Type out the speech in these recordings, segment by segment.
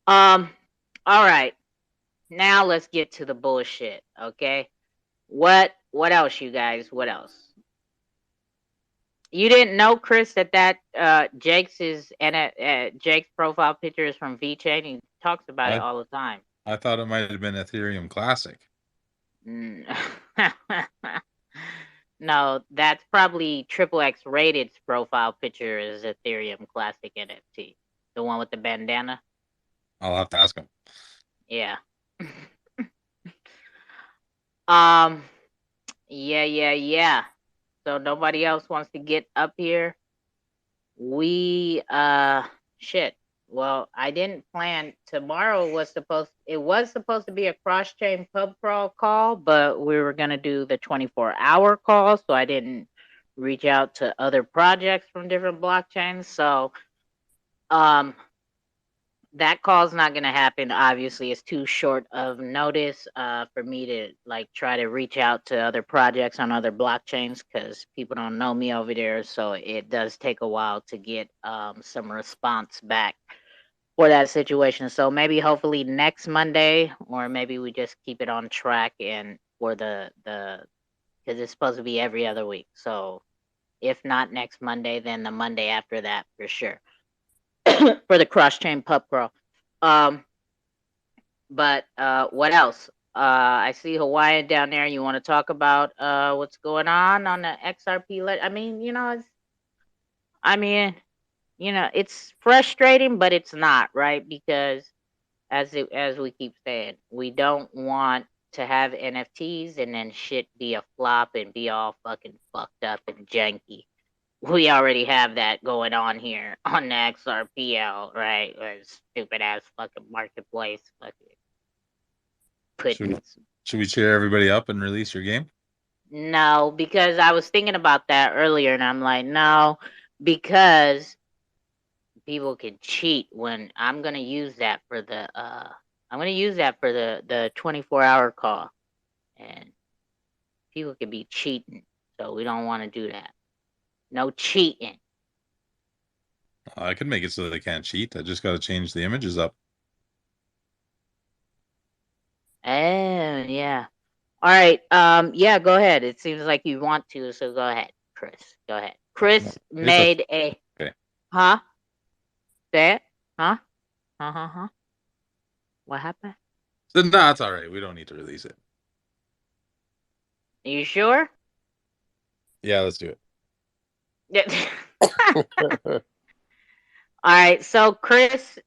Um, all right. Now let's get to the bullshit, okay? What else, you guys? What else? You didn't know, Chris, that Jake's profile picture is from VChain. He talks about it I all the time. I thought it might have been Ethereum Classic. Mm. No, that's probably Triple X Rated's profile picture is Ethereum Classic NFT, the one with the bandana. I'll have to ask him. Yeah. Um. Yeah. So nobody else wants to get up here. We shit. Well, I didn't plan. Tomorrow was supposed to be a cross chain pub crawl call, but we were gonna do the 24-hour call, so I didn't reach out to other projects from different blockchains. So um that call's not gonna happen. Obviously, it's too short of notice for me to like try to reach out to other projects on other blockchains because people don't know me over there. So it does take a while to get some response back for that situation. So maybe hopefully next Monday, or maybe we just keep it on track and for the because it's supposed to be every other week. So if not next Monday, then the Monday after that for sure for the cross chain pub crawl. Um, but what else? I see Hawaiian down there. You want to talk about what's going on the XRP? I mean, I mean, it's frustrating, but it's not right because as we keep saying, we don't want to have NFTs and then shit be a flop and be all fucking fucked up and janky. We already have that going on here on the XRPL, right? Or stupid ass fucking marketplace, fucking Should we putting. should we cheer everybody up and release your game? No, because I was thinking about that earlier, and I'm like, no, because people can cheat when I'm gonna use that for the 24-hour call, and people can be cheating, so we don't want to do that. No cheating. I could make it so they can't cheat. I just got to change the images up. Oh yeah. All right. Yeah. Go ahead. It seems like you want to, so go ahead, Chris. Go ahead. No, Chris it's a made a okay. huh? That huh? Huh? What happened? So, no, that's all right. We don't need to release it. You sure? Yeah, let's do Yeah. it. All right, so Chris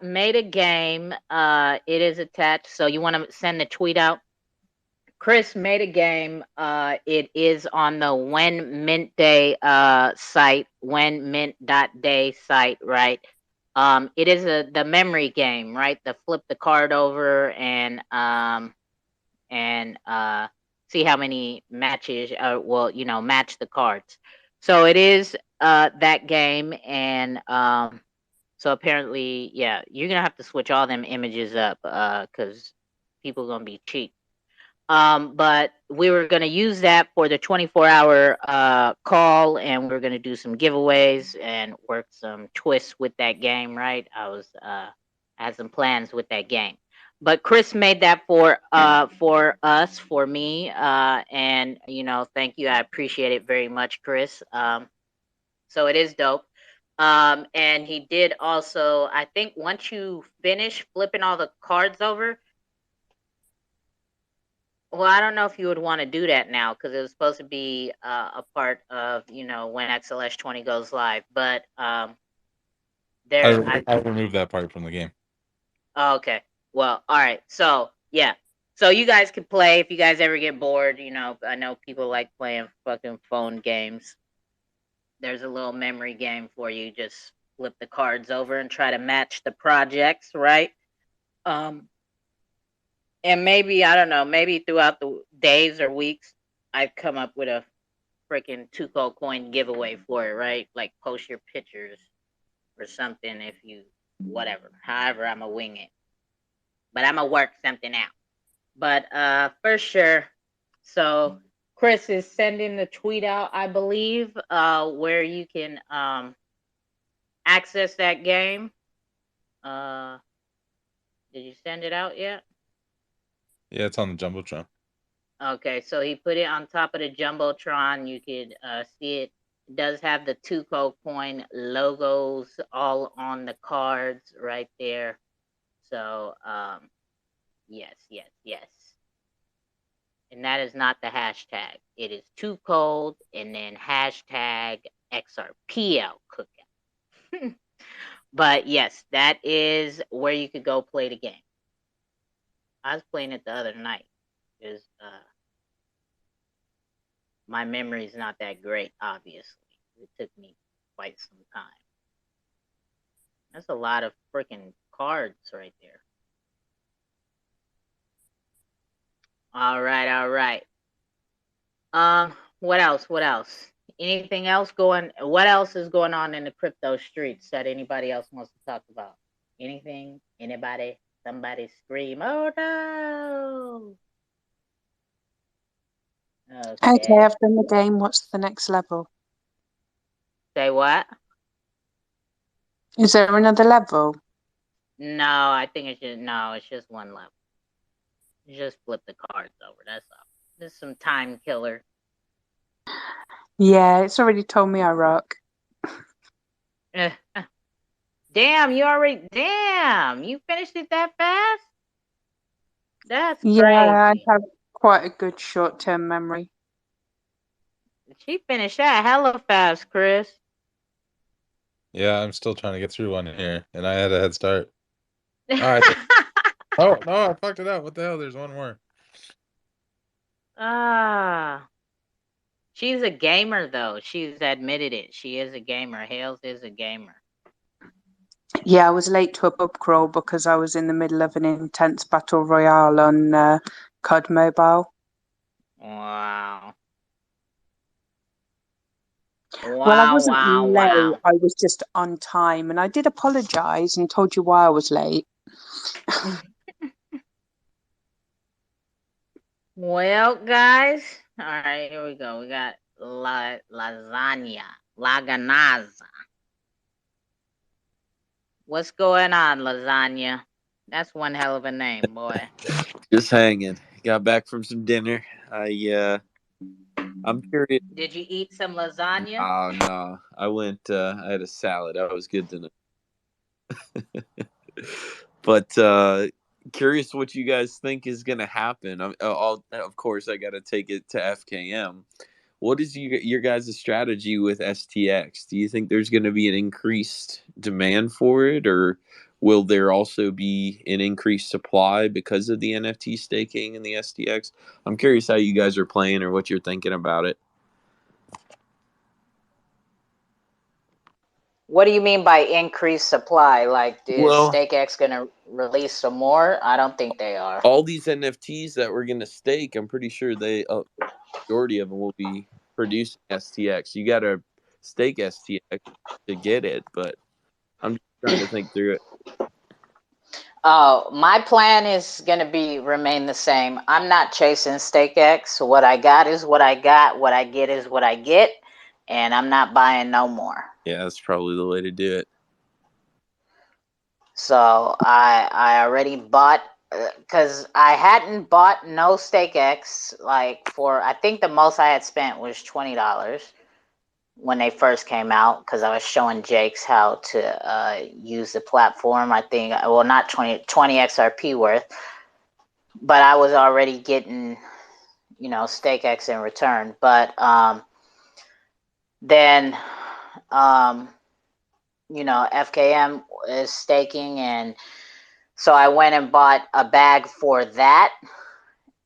made a game. It is attached. So you want to send the tweet out? Chris made a game. It is on the When Mint Day site, whenmint.day site, right? It is the memory game, right? The flip the card over and see how many matches. Well, match the cards. So it is that game, and so apparently, yeah, you're gonna have to switch all them images up because people gonna be cheap. But we were gonna use that for the 24-hour call, and we are gonna do some giveaways and work some twists with that game. Right? I had some plans with that game, but Chris made that for us, for me, and thank you. I appreciate it very much, Chris. So it is dope. And he did also, I think once you finish flipping all the cards over, well, I don't know if you would want to do that now because it was supposed to be a part of, when XLS 20 goes live. But I removed that part from the game. oh, okay. Well, all right. So, yeah. So you guys can play if you guys ever get bored. I know people like playing fucking phone games. There's a little memory game for you. Just flip the cards over and try to match the projects, right? Um, and maybe I don't know, maybe throughout the days or weeks, I'd come up with a freaking Tuco coin giveaway for it, right? Like post your pictures or something if you whatever. However, I'm gonna wing it, but I'm gonna work something out. But for sure. So Chris is sending the tweet out, I believe, where you can access that game. Uh, Did you send it out yet? Yeah, it's on the Jumbotron. Okay, so he put it on top of the Jumbotron. You could see it. It does have the Tuco coin logos all on the cards right there. So, yes, yes, yes. And that is not the hashtag. It is too cold and then hashtag XRPL cookout. But yes, that is where you could go play the game. I was playing it the other night. Because my memory is not that great, obviously. It took me quite some time. That's a lot of freaking cards right there. All right, all right. What else? What else? Anything else going? What else is going on in the crypto streets that anybody else wants to talk about? Anything? Anybody? Somebody scream! Oh no! Okay, Okay. I've done the game. What's the next level? Say what? Is there another level? No, I think it's just no. It's just one level. You just flip the cards over. That's all. This is some time killer. Yeah, it's already told me I rock. Damn, you already. Damn, you finished it that fast? That's Yeah, I crazy. have quite a good short-term memory. She finished that hella fast, Chris. Yeah, I'm still trying to get through one here, and I had a head start. All right. Oh no, I fucked it up. What the hell? There's one more. Ah, she's a gamer though. She's admitted it. She is a gamer. Hales is a gamer. Yeah, I was late to a pub crawl because I was in the middle of an intense battle royale on COD Mobile. Wow. Well, I Wow, wasn't wow, late. wow. I was just on time, and I did apologize and told you why I was late. Well, guys. All right, here we go. We got lasagna. Laganaza. What's going on, lasagna? That's one hell of a name, boy. Just hanging. Got back from some dinner. I'm curious. Did you eat some lasagna? Oh no, I went. I had a salad. That was good to know. But curious what you guys think is going to happen. Of course, I got to take it to FKM. What is your guys' strategy with STX? Do you think there's going to be an increased demand for it, or will there also be an increased supply because of the NFT staking and the STX? I'm curious how you guys are playing or what you're thinking about it. What do you mean by increased supply? Like, is Well, StakeX going to release some more? I don't think they are. all these NFTs that we're going to stake, I'm pretty sure majority of them will be producing STX. You got to stake STX to get it, but I'm just trying to think through it. Oh, my plan is going to be remain the same. I'm not chasing StakeX. What I got is what I got. What I get is what I get. And I'm not buying no more. Yeah, that's probably the way to do it. So I already bought because I hadn't bought no StakeX like for I think the most I had spent was $20 when they first came out because I was showing Jakes how to use the platform. I think well not 20 XRP worth, but I was already getting StakeX in return. But then FKM is staking and so I went and bought a bag for that,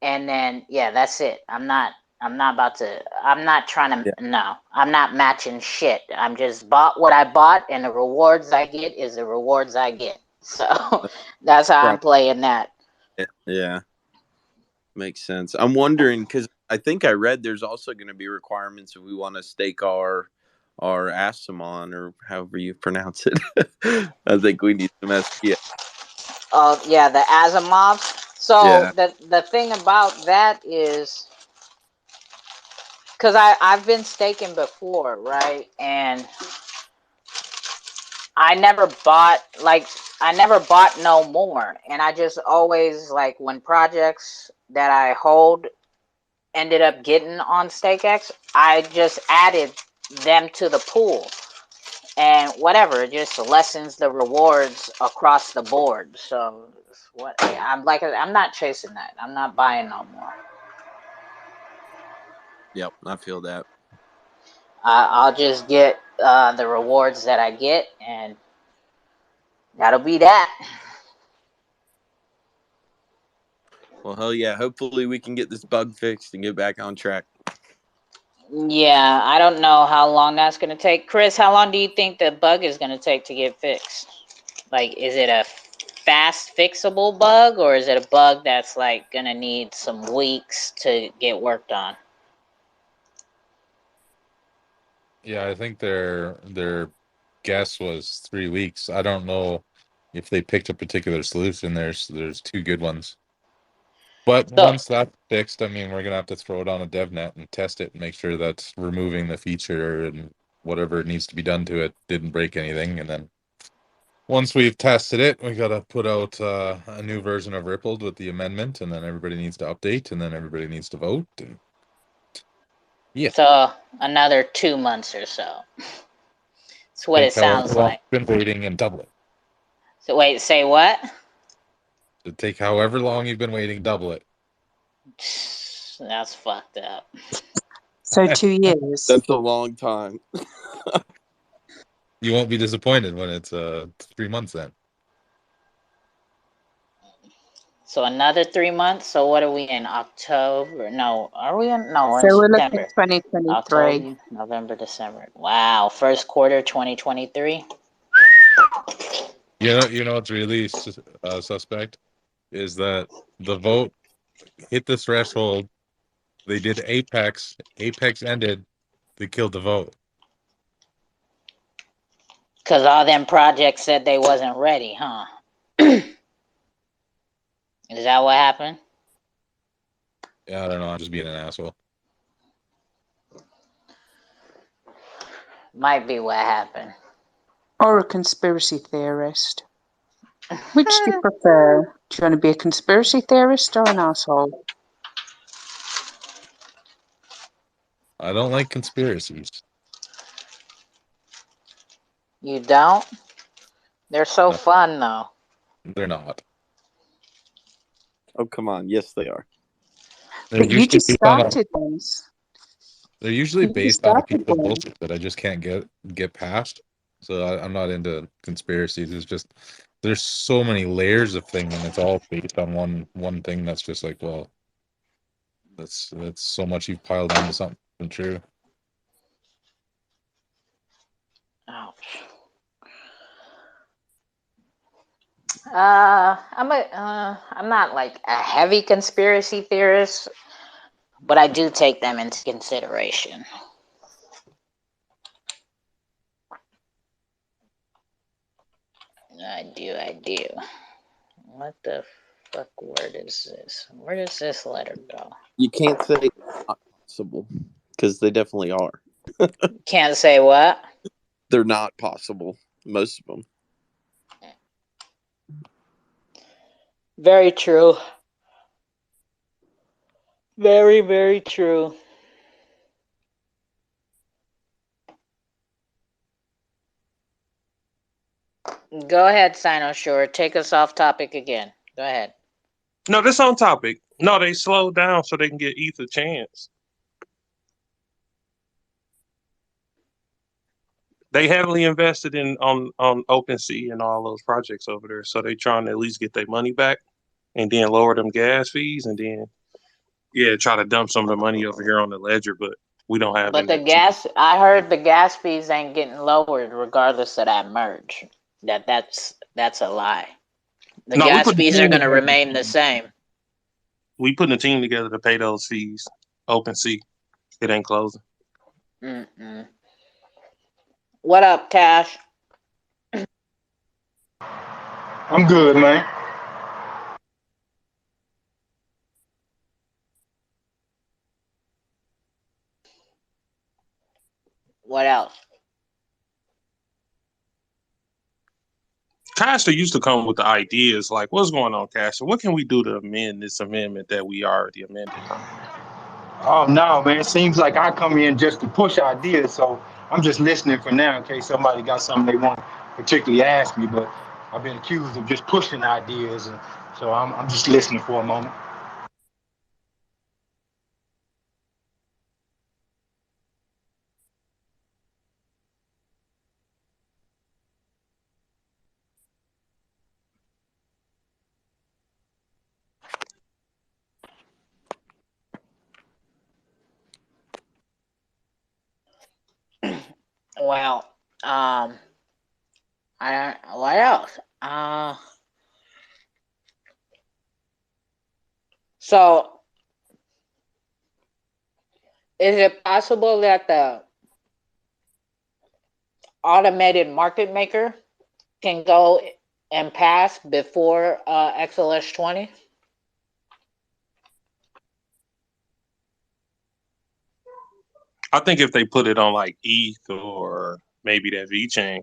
and then yeah, that's it. I'm not about to. I'm not trying to. Yeah. No, I'm not matching shit. I'm just bought what I bought, and the rewards I get is the rewards I get. So that's how I'm Probably. playing that. Yeah, makes sense. I'm wondering because I think I read there's also going to be requirements if we want to stake our Asimon or however you pronounce it. I think we need some SPX. Oh yeah, the Asimovs. So Yeah. the thing about that is because I've been staking before, right? And I never bought no more, and I just always like when projects that I hold ended up getting on StakeX, I just added them to the pool, and whatever, it just lessens the rewards across the board. So what I'm not chasing that. I'm not buying no more. Yep, I feel that. I'll just get the rewards that I get, and that'll be that. Well, hell yeah. Hopefully we can get this bug fixed and get back on track. Yeah, I don't know how long that's going to take. Chris, how long do you think the bug is going to take to get fixed? Like, is it a fast fixable bug, or is it a bug that's like going to need some weeks to get worked on? Yeah, I think their guess was 3 weeks. I don't know if they picked a particular solution. There's two good ones. But So, once that's fixed, I mean, we're gonna have to throw it on a dev net and test it and make sure that's removing the feature and whatever needs to be done to it didn't break anything. And then once we've tested it, we gotta put out a new version of Rippled with the amendment, and then everybody needs to update, and then everybody needs to vote. And yeah, so another 2 months or so. That's what it take however sounds long like. you've been waiting and double it. So wait, say what? So take however long you've been waiting, double it. That's fucked up. So 2 years. That's a long time. You won't be disappointed when it's 3 months then. So another 3 months. So what are we in October? No, are we in? No, we're So in we're looking September. 2023. October, November, December. Wow, first quarter 2023. You know what's really suspect is that the vote hit the threshold. They did Apex. Apex ended. They killed the vote. Cause all them projects said they wasn't ready, huh? Is that what happened? Yeah, I don't know. I'm just being an asshole. Might be what happened. Or a conspiracy theorist. Which do you prefer? Do you want to be a conspiracy theorist or an asshole? I don't like conspiracies. You don't? They're so No, fun though. they're not. Oh, come on. Yes, they are. They're But you usually just based on a, started ones. they're usually You just based on a piece started of one. bullshit that I just can't get past. So I'm not into conspiracies. It's just there's so many layers of thing, and it's all based on one thing that's just like, well, that's so much you've piled onto something true. Ouch. I'm not like a heavy conspiracy theorist, but I do take them into consideration. I do. What the fuck word is this? Where does this letter go? You can't say it's not possible because they definitely are. Can't say what? They're not possible. Most of them. Very true. Very, very true. Go ahead, Sinosure. Take us off topic again. Go ahead. No, this on topic. No, they slowed down so they can get ETH a chance. They heavily invested in on OpenSea and all those projects over there, so they trying to at least get their money back, and then lower them gas fees, and then try to dump some of the money over here on the ledger. But we don't have But any. the gas, I heard the gas fees ain't getting lowered regardless of that merge. That's a lie. The No, we gas put the fees are team going to together. remain the same. We putting a team together to pay those fees. OpenSea, it ain't closing. Mm-mm. What up, Cash? I'm good, man. What else? Caster used to come with the ideas like, what's going on, Caster? What can we do to amend this amendment that we already amended? Oh no, man. It seems like I come in just to push ideas, so I'm just listening for now in case somebody got something they want to particularly ask me. But I've been accused of just pushing ideas, and so I'm just listening for a moment. Well, what else? So is it possible that the automated market maker can go and pass before XLS 20? I think if they put it on like ETH or maybe that VeChain.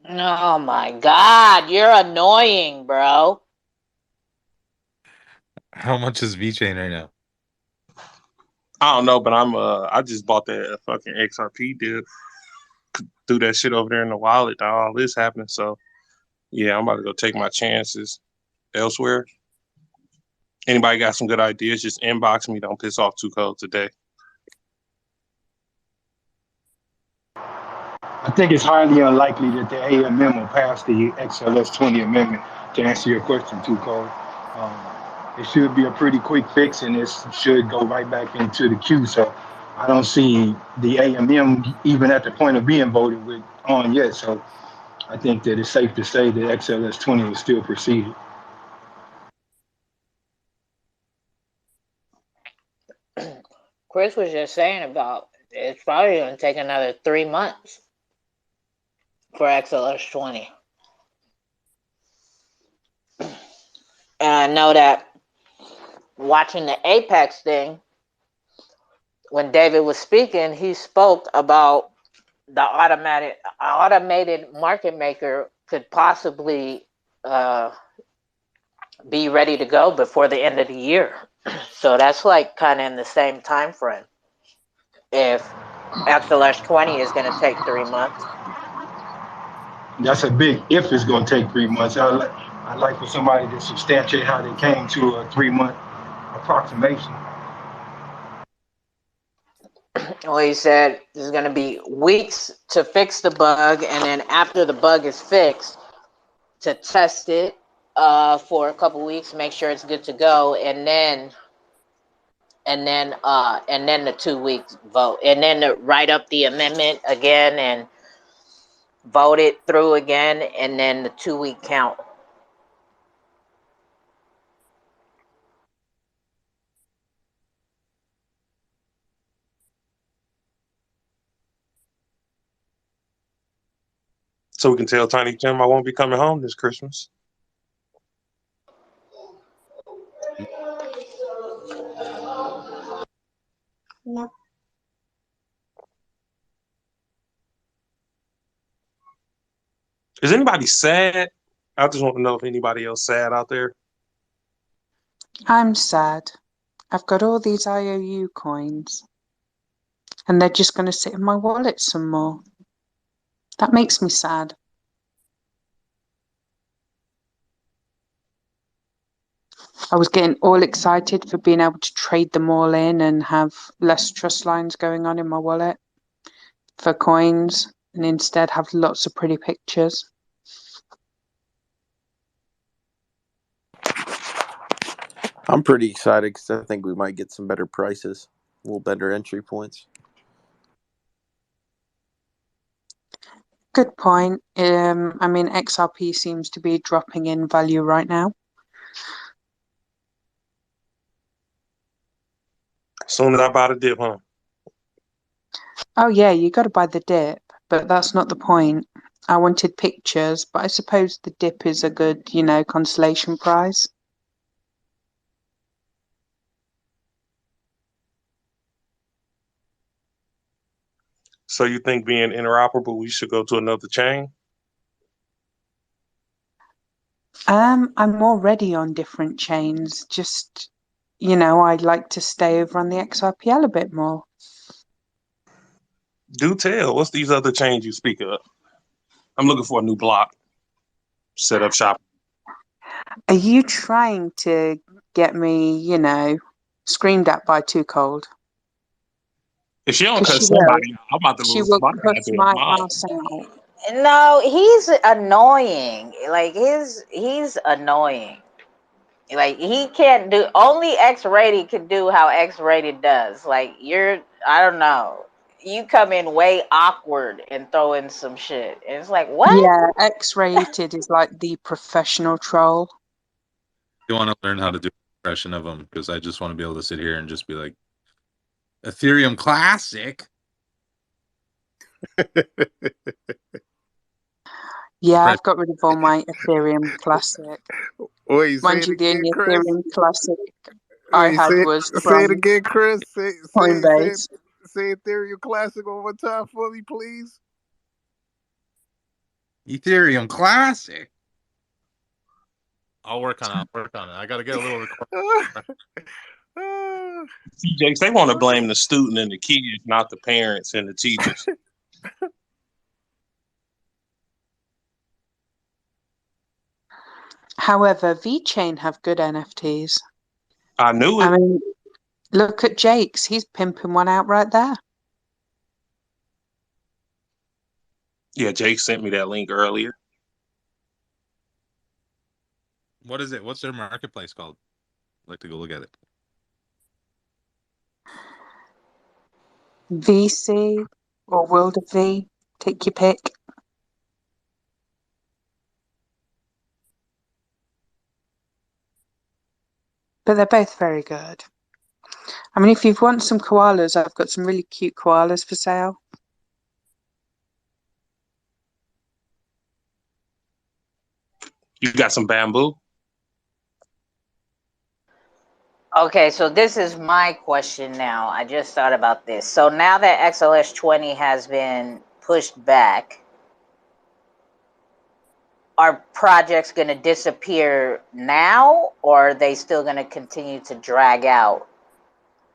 Oh my God, you're annoying, bro. How much is VeChain right now? I don't know, but I just bought that fucking XRP deal. Threw that shit over there in the wallet. Now all this happening, so yeah, I'm about to go take my chances elsewhere. Anybody got some good ideas? Just inbox me. Don't piss off Too Cold today. I think it's highly unlikely that the AMM will pass the XLS 20 amendment. To answer your question, too, Cole. Um, it should be a pretty quick fix, and it should go right back into the queue. So I don't see the AMM even at the point of being voted with on yet. So I think that it's safe to say that XLS 20 will still proceed. Chris was just saying about it's probably going to take another 3 months for XLS 20. And I know that watching the Apex thing, when David was speaking, he spoke about the automated market maker could possibly be ready to go before the end of the year. So that's like kind of in the same time frame. If XLS 20 is going to take 3 months. That's a big if it's going to take 3 months. I'd like for somebody to substantiate how they came to a 3 month approximation. Well, he said there's going to be weeks to fix the bug, and then after the bug is fixed, to test it for a couple weeks, make sure it's good to go, and then the 2 weeks vote, and then to write up the amendment again and vote it through again, and then the 2-week count. So we can tell Tiny Tim I won't be coming home this Christmas. No. Is anybody sad? I just want to know if anybody else sad out there. I'm sad. I've got all these IOU coins and they're just going to sit in my wallet some more. That makes me sad. I was getting all excited for being able to trade them all in and have less trust lines going on in my wallet for coins, and instead have lots of pretty pictures. I'm pretty excited because I think we might get some better prices, a little better entry points. Good point. I mean, XRP seems to be dropping in value right now. As soon as I buy the dip, huh? Oh yeah, you got to buy the dip, but that's not the point. I wanted pictures, but I suppose the dip is a good, consolation prize. So you think being interoperable, we should go to another chain? I'm already on different chains. Just, I'd like to stay over on the XRPL a bit more. Do tell. What's these other chains you speak of? I'm looking for a new block. Set up shop. Are you trying to get me, screamed at by Too Cold? If she don't 'Cause cut somebody out, I'm about to she lose will my cuss goddamn my mind. ass out. No, he's annoying. Like he's annoying. Like he can't do, only X rated can do how X rated does. Like I don't know. You come in way awkward and throw in some shit. And it's like, what? Yeah, X-rated is like the professional troll. You want to learn how to do an impression of them, because I just want to be able to sit here and just be like, Ethereum Classic. Yeah, Impression. I've got rid of all my Ethereum Classic. Wait, say Mind it you, the again, only Chris. Ethereum Classic I Wait, had was say it from again, Chris. Coinbase. Say Ethereum Classic one more time for me, please. Ethereum Classic. I'll work on it. I got to get a little record. TJ, they want to blame the student and the kids, not the parents and the teachers. However, VeChain have good NFTs. I knew I it. mean, look at Jake's. He's pimping one out right there. Yeah, Jake sent me that link earlier. What is it? What's their marketplace called? I'd like to go look at it. VC or World of V, take your pick. But they're both very good. I mean, if you want some koalas, I've got some really cute koalas for sale. You got some bamboo? Okay, so this is my question now. I just thought about this. So now that XLS 20 has been pushed back, are projects going to disappear now, or are they still going to continue to drag out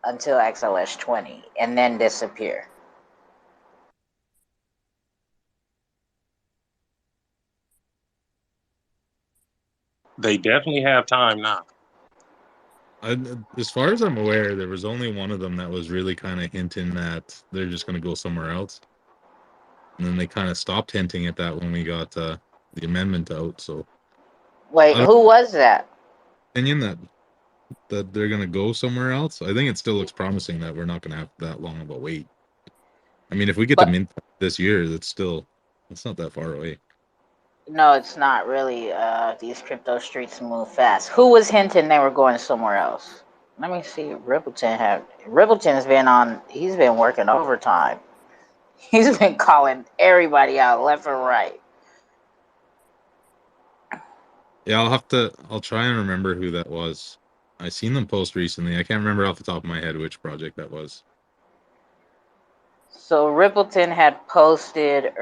until XLS 20 and then disappear? They definitely have time now. As far as I'm aware, there was only one of them that was really kind of hinting that they're just going to go somewhere else. And then they kind of stopped hinting at that when we got the amendment out. So, Wait, I don't who was that? opinion that they're going to go somewhere else. I think it still looks promising that we're not going to have that long of a wait. I mean, if we get the But mint this year, it's not that far away. no, it's not really. These crypto streets move fast. Who was hinting they were going somewhere else? Let me see. Rippleton has been on. He's been working overtime. He's been calling everybody out left and right. Yeah, I'll try and remember who that was. I seen them post recently. I can't remember off the top of my head which project that was. So Rippleton had posted.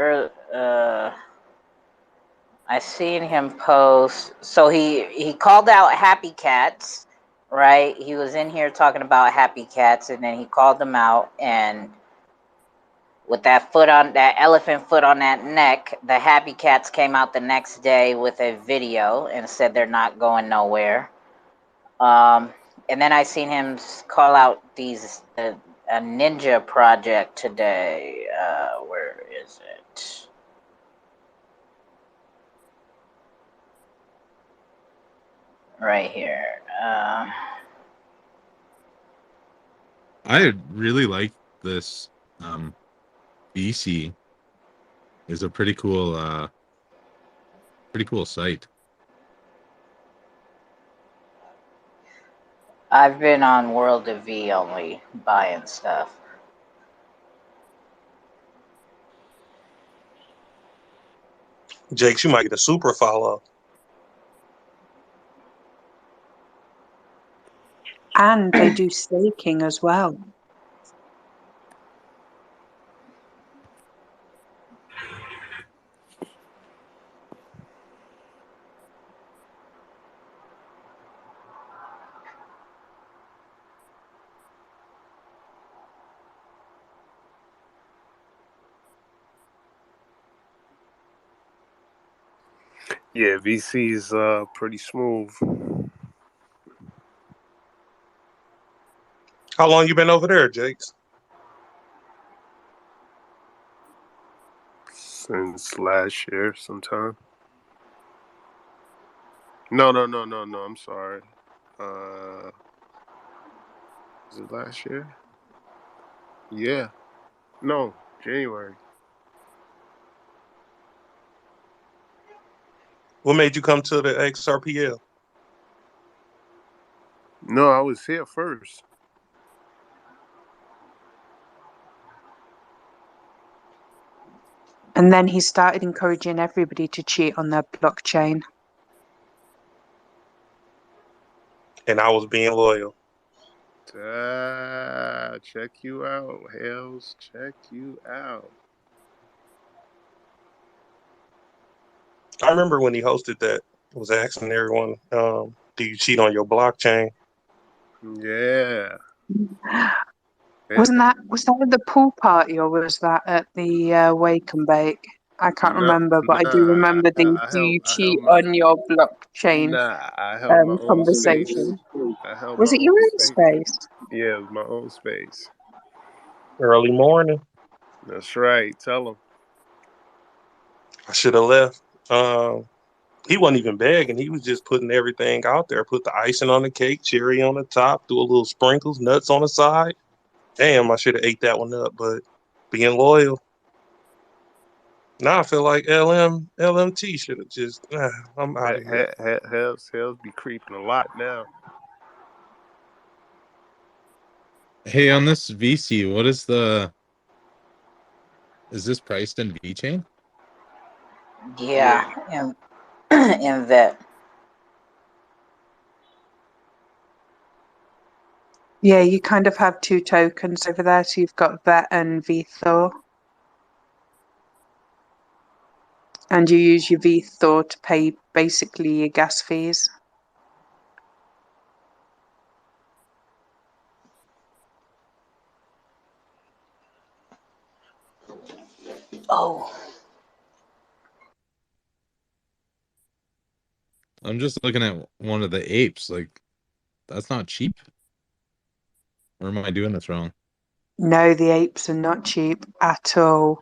I seen him post. So he called out Happy Cats, right? He was in here talking about Happy Cats, and then he called them out. And with that elephant foot on that neck, the Happy Cats came out the next day with a video and said they're not going nowhere. And then I seen him call out a ninja project today. Where is it? Right here. I really like this. BC is a pretty cool site. I've been on World of V only buying stuff. Jake, you might get a super follow. And they do staking as well. Yeah, VC is pretty smooth. How long you been over there, Jakes? Since last year, sometime. No. I'm sorry. Uh, was it last year? Yeah. No, January. What made you come to the XRPL? No, I was here first. And then he started encouraging everybody to cheat on their blockchain. And I was being loyal. Check you out, Hales. Check you out. I remember when he hosted that, was asking everyone, do you cheat on your blockchain? Yeah. Was that at the pool party or was that at the wake and bake? I can't No, remember, but I do nah. remember the I "do held. you I held cheat my. on your blockchain" Nah, I held my own space. conversation. I held my Was it own your own space. space? Yeah, it was my own space. Early morning. That's right. Tell him. I should have left. He wasn't even begging. He was just putting everything out there. Put the icing on the cake, cherry on the top, do a little sprinkles, nuts on the side. Damn, I should have ate that one up, but being loyal. Now I feel like LMT should have just, I'm out of here. Hales be creeping a lot now. Hey, on this VC, what is this priced in VChain? Yeah, and that. Yeah, you kind of have two tokens over there. So you've got VET and VTHOR. And you use your VTHOR to pay basically your gas fees. Oh, I'm just looking at one of the apes. Like, that's not cheap. Or am I doing this wrong? No, the apes are not cheap at all.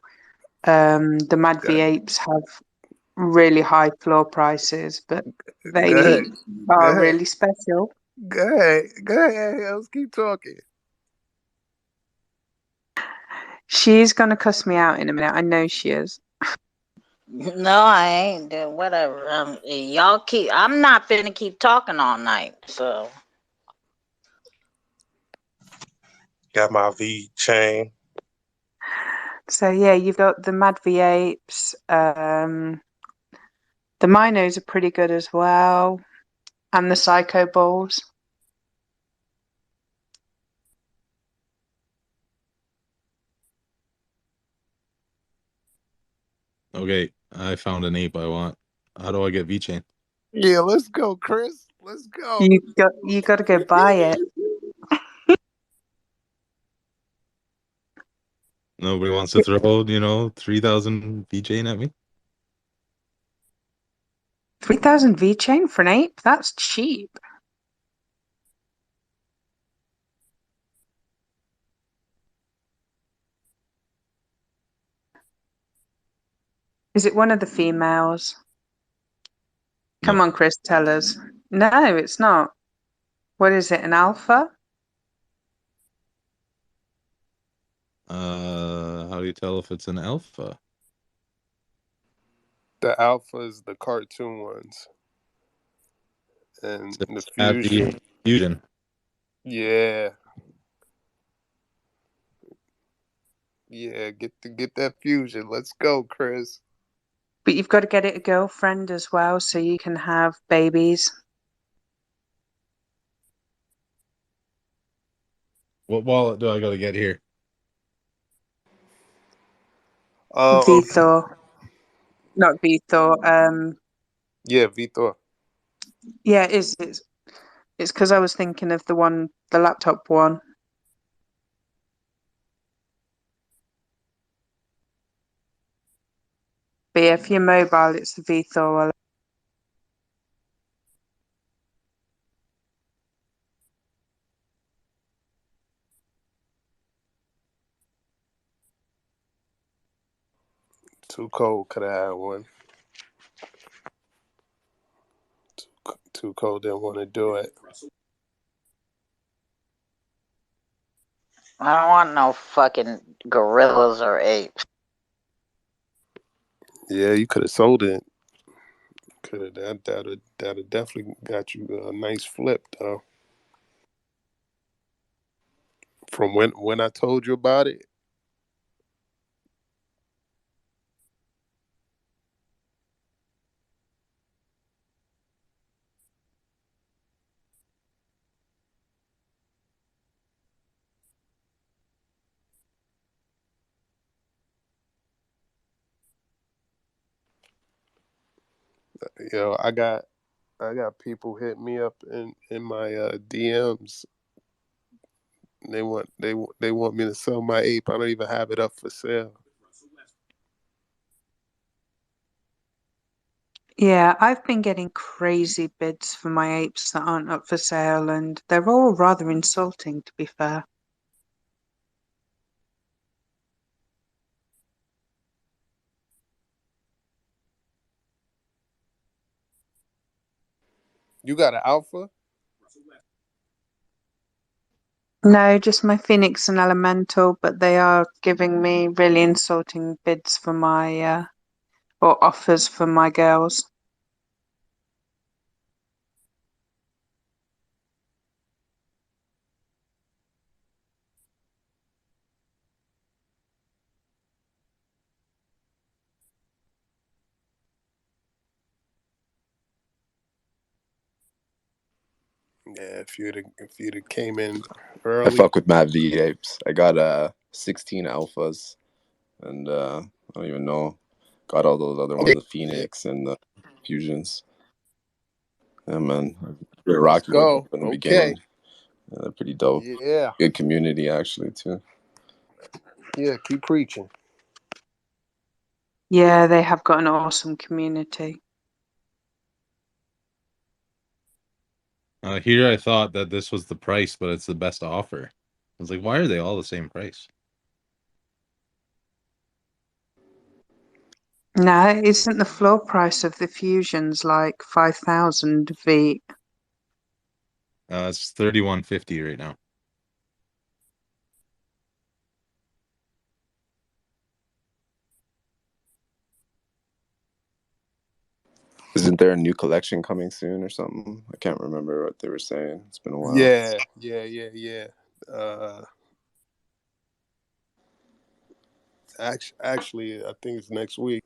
The Mad V Go, apes have really high floor prices, but go ahead. they Go are ahead. really special. Go ahead. Go ahead, Hales. Keep talking. She's gonna cuss me out in a minute. I know she is. no, I ain't. Whatever. Y'all keep. I'm not finna keep talking all night. So Got my V chain. So yeah, you've got the Mad V apes. The Minos are pretty good as well, and the Psycho Balls. Okay, I found an ape I want. How do I get VChain? Yeah, let's go, Chris. Let's go. You got to go buy it. Nobody wants to throw, 3,000 VChain at me? 3,000 V chain for an ape? That's cheap. Is it one of the females? Come Nope. on, Chris, tell us. No, it's not. What is it? An alpha? How do you tell if it's an alpha? The alphas, the cartoon ones, and It the says at fusion. the fusion. Yeah, yeah. Get that fusion. Let's go, Chris. But you've got to get it a girlfriend as well so you can have babies. What wallet do I got to get here? Okay. VTHOR. Not VTHOR. Yeah, Vitor. Yeah, it is. It's because I was thinking of the laptop one. But yeah, if you're mobile, it's the VTHOR wallet. Too cold. Could have had one. Too cold. Didn't want to do it. I don't want no fucking gorillas or apes. Yeah, you could have sold it. Could have that'd definitely got you a nice flip though. From when I told you about it. I got people hit me up in my DMs. They want me to sell my ape. I don't even have it up for sale. Yeah, I've been getting crazy bids for my apes that aren't up for sale, and they're all rather insulting, to be fair. You got an alpha? No, just my Phoenix and Elemental, but they are giving me really insulting bids for my, or offers for my girls. Yeah, if you'd have came in I early. fuck with Mad V apes. I got 16 alphas, and I don't even know. Got all those other ones, the Yeah, Phoenix and the Fusions. Yeah, man. They're let's rocking with them go. from the Okay. beginning. Yeah, they're pretty dope. Yeah. Good community, actually, too. Yeah, keep preaching. Yeah, they have got an awesome community. Here I thought that this was the price, but it's the best offer. I was like, why are they all the same price? No, isn't the floor price of the Fusions like 5,000 V? It's 3150 right now. Isn't there a new collection coming soon or something? I can't remember what they were saying. It's been a while. Yeah. Actually, I think it's next week.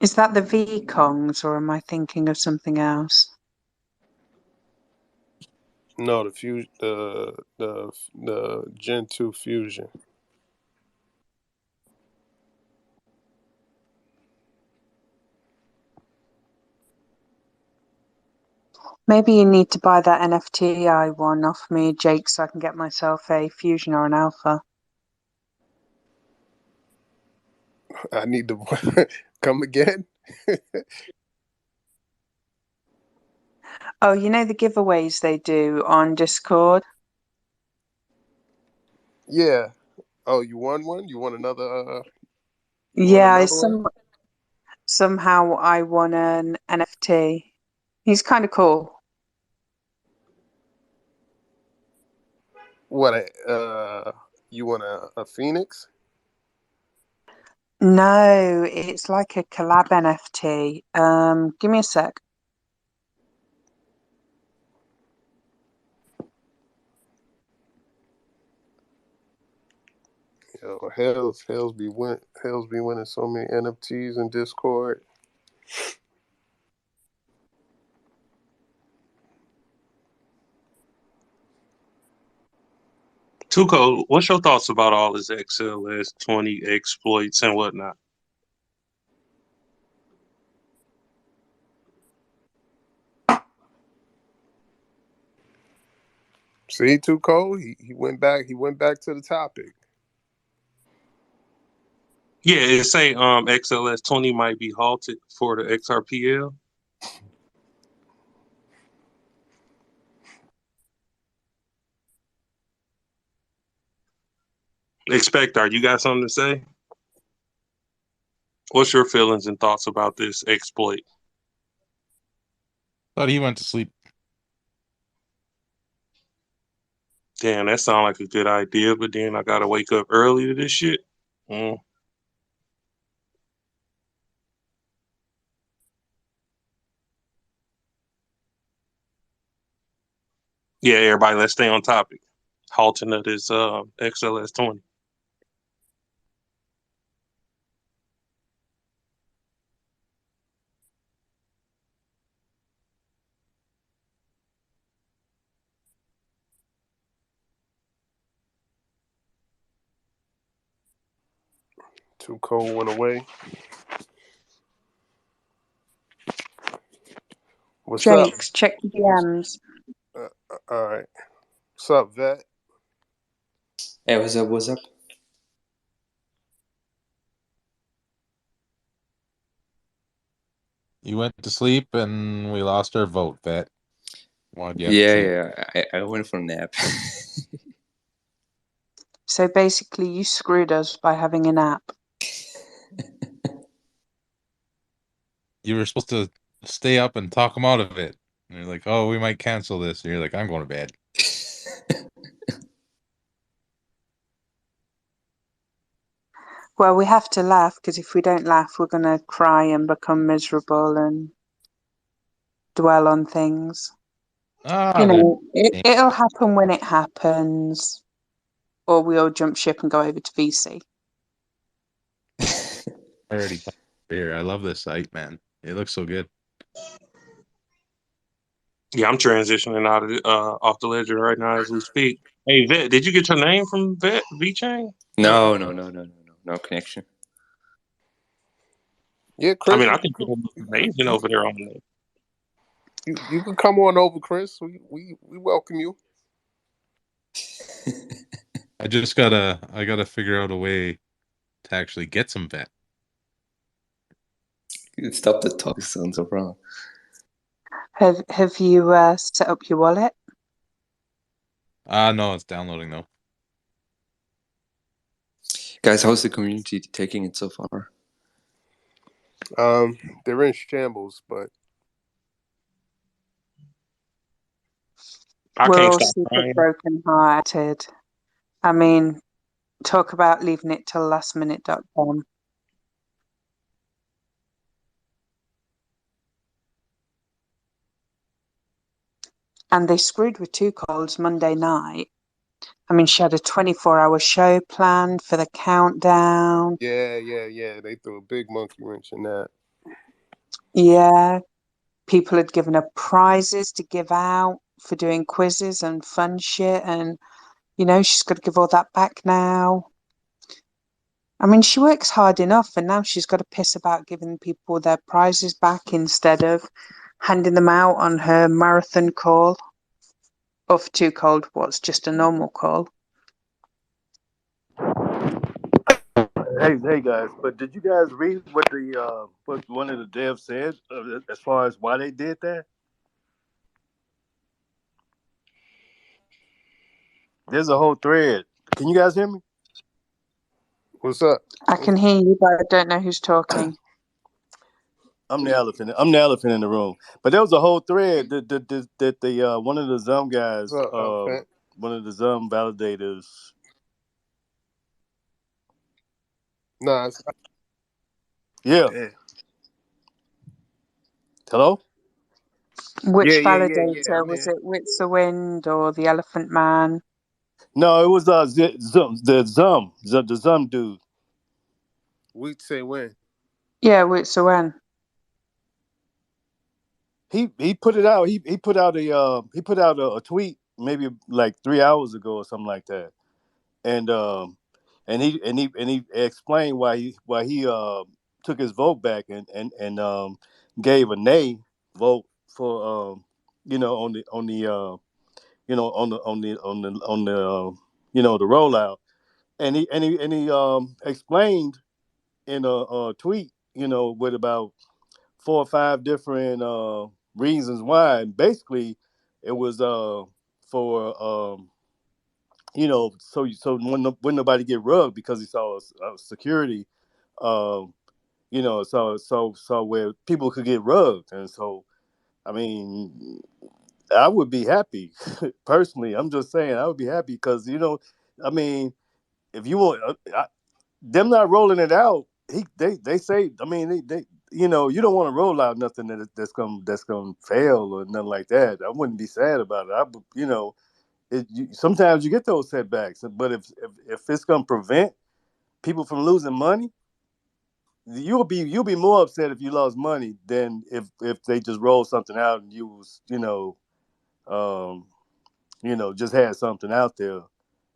Is that the V Kongs, or am I thinking of something else? No, the Gen 2 Fusion. Maybe you need to buy that NFTI one off me, Jake, so I can get myself a Fusion or an Alpha. I need to come again. Oh, you know the giveaways they do on Discord? Yeah. Oh, you won one? You won another Yeah, one? somehow I won an NFT. He's kind of cool. What you won a Phoenix? No, it's like a collab NFT. Give me a sec. Yo, Hells be winning so many NFTs in Discord. Tuco, what's your thoughts about all this XLS 20 exploits and whatnot? See, too cold. He went back. He went back to the topic. Yeah, it say XLS 20 might be halted for the XRPL. Expectar, you got something to say? What's your feelings and thoughts about this exploit? Thought he went to sleep. Damn, that sounds like a good idea, but then I gotta wake up early to this shit. Mm. Yeah, everybody, let's stay on topic. Halting is XLS 20. Too cold went away. What's up? Jakes, check the DMs. All right. What's up, Vet? Hey, what's up? What's up? You went to sleep and we lost our vote, Vet. Why'd you have to Yeah, sleep? I went for a nap. So basically, you screwed us by having a nap. You were supposed to stay up and talk him out of it. And you're like, oh, we might cancel this. And you're like, I'm going to bed. Well, we have to laugh because if we don't laugh, we're going to cry and become miserable and dwell on things. Ah, You there. know, it'll happen when it happens, or we all jump ship and go over to VC. I already got beer. I love this site, man. It looks so good. Yeah, I'm transitioning out of off the ledger right now as we speak. Hey, Vet, did you get your name from Vet VChain? No connection. Yeah, I Chris. mean, I think it looks amazing over there on there. You can come on over, Chris. We welcome you. I gotta figure out a way to actually get some Vet. Stop the talk sounds so wrong. Have you set up your wallet? No, it's downloading though. Guys, how's the community taking it so far? They're in shambles, but I We're can't all stop super crying. broken-hearted. I mean, talk about leaving it till lastminute.com. And they screwed with Two Colds Monday night. I mean, she had a 24-hour show planned for the countdown. yeah. They threw a big monkey wrench in that. Yeah. People had given her prizes to give out for doing quizzes and fun shit. And, you know, she's got to give all that back now. I mean, she works hard enough, and now she's got to piss about giving people their prizes back instead of handing them out on her marathon call. Off Too Cold, what's just a normal call. Hey guys! But did you guys read what one of the devs said as far as why they did that? There's a whole thread. Can you guys hear me? What's up? I can hear you, but I don't know who's talking. I'm the elephant. I'm the elephant in the room. But there was a whole thread that the one of the Zum guys, What's up, Fat? one of the Zum validators. Nah, it's Yeah. Hello. Which yeah. validator? I'm Was here. it Wits the Wind or the Elephant Man? No, it was the Zum dude. We'd say when. Yeah, Wits the Wind. He put it out. He put out a tweet maybe like 3 hours ago or something like that, and he explained why he took his vote back and gave a nay vote for on the the rollout, and he explained in a tweet with about 4 or 5 different reasons why. And basically, it was for so when nobody get rugged because he saw security, um, so where people could get rugged, and so I mean, I would be happy personally. I'm just saying I would be happy because I mean, if you want them not rolling it out, they say, I mean, they you don't want to roll out nothing that's gonna fail or nothing like that. I wouldn't be sad about it. Sometimes you get those setbacks, but if it's gonna prevent people from losing money, you'll be more upset if you lost money than if they just rolled something out and you was um, just had something out there.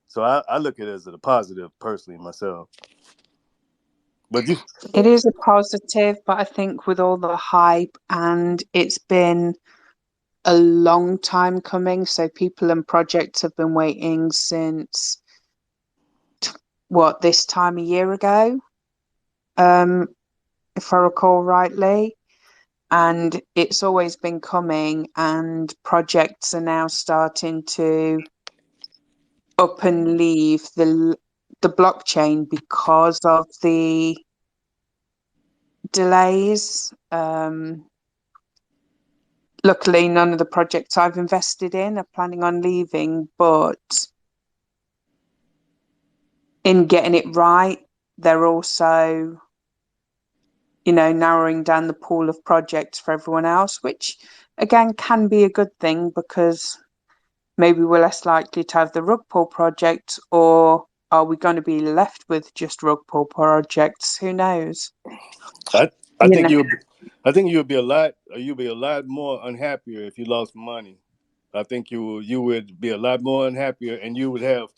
So I look at it as a positive personally myself. But you, It is a positive, but I think with all the hype, and it's been a long time coming, so people and projects have been waiting since this time a year ago, if I recall rightly. And it's always been coming, and projects are now starting to up and leave the blockchain because of the delays. Luckily, none of the projects I've invested in are planning on leaving, but in getting it right, they're also, narrowing down the pool of projects for everyone else, which again can be a good thing because maybe we're less likely to have the rug pull project, or are we going to be left with just rug pull projects? Who knows? I I You think know, you'd be a lot more unhappier if you lost money. I think you would be a lot more unhappier, and you would have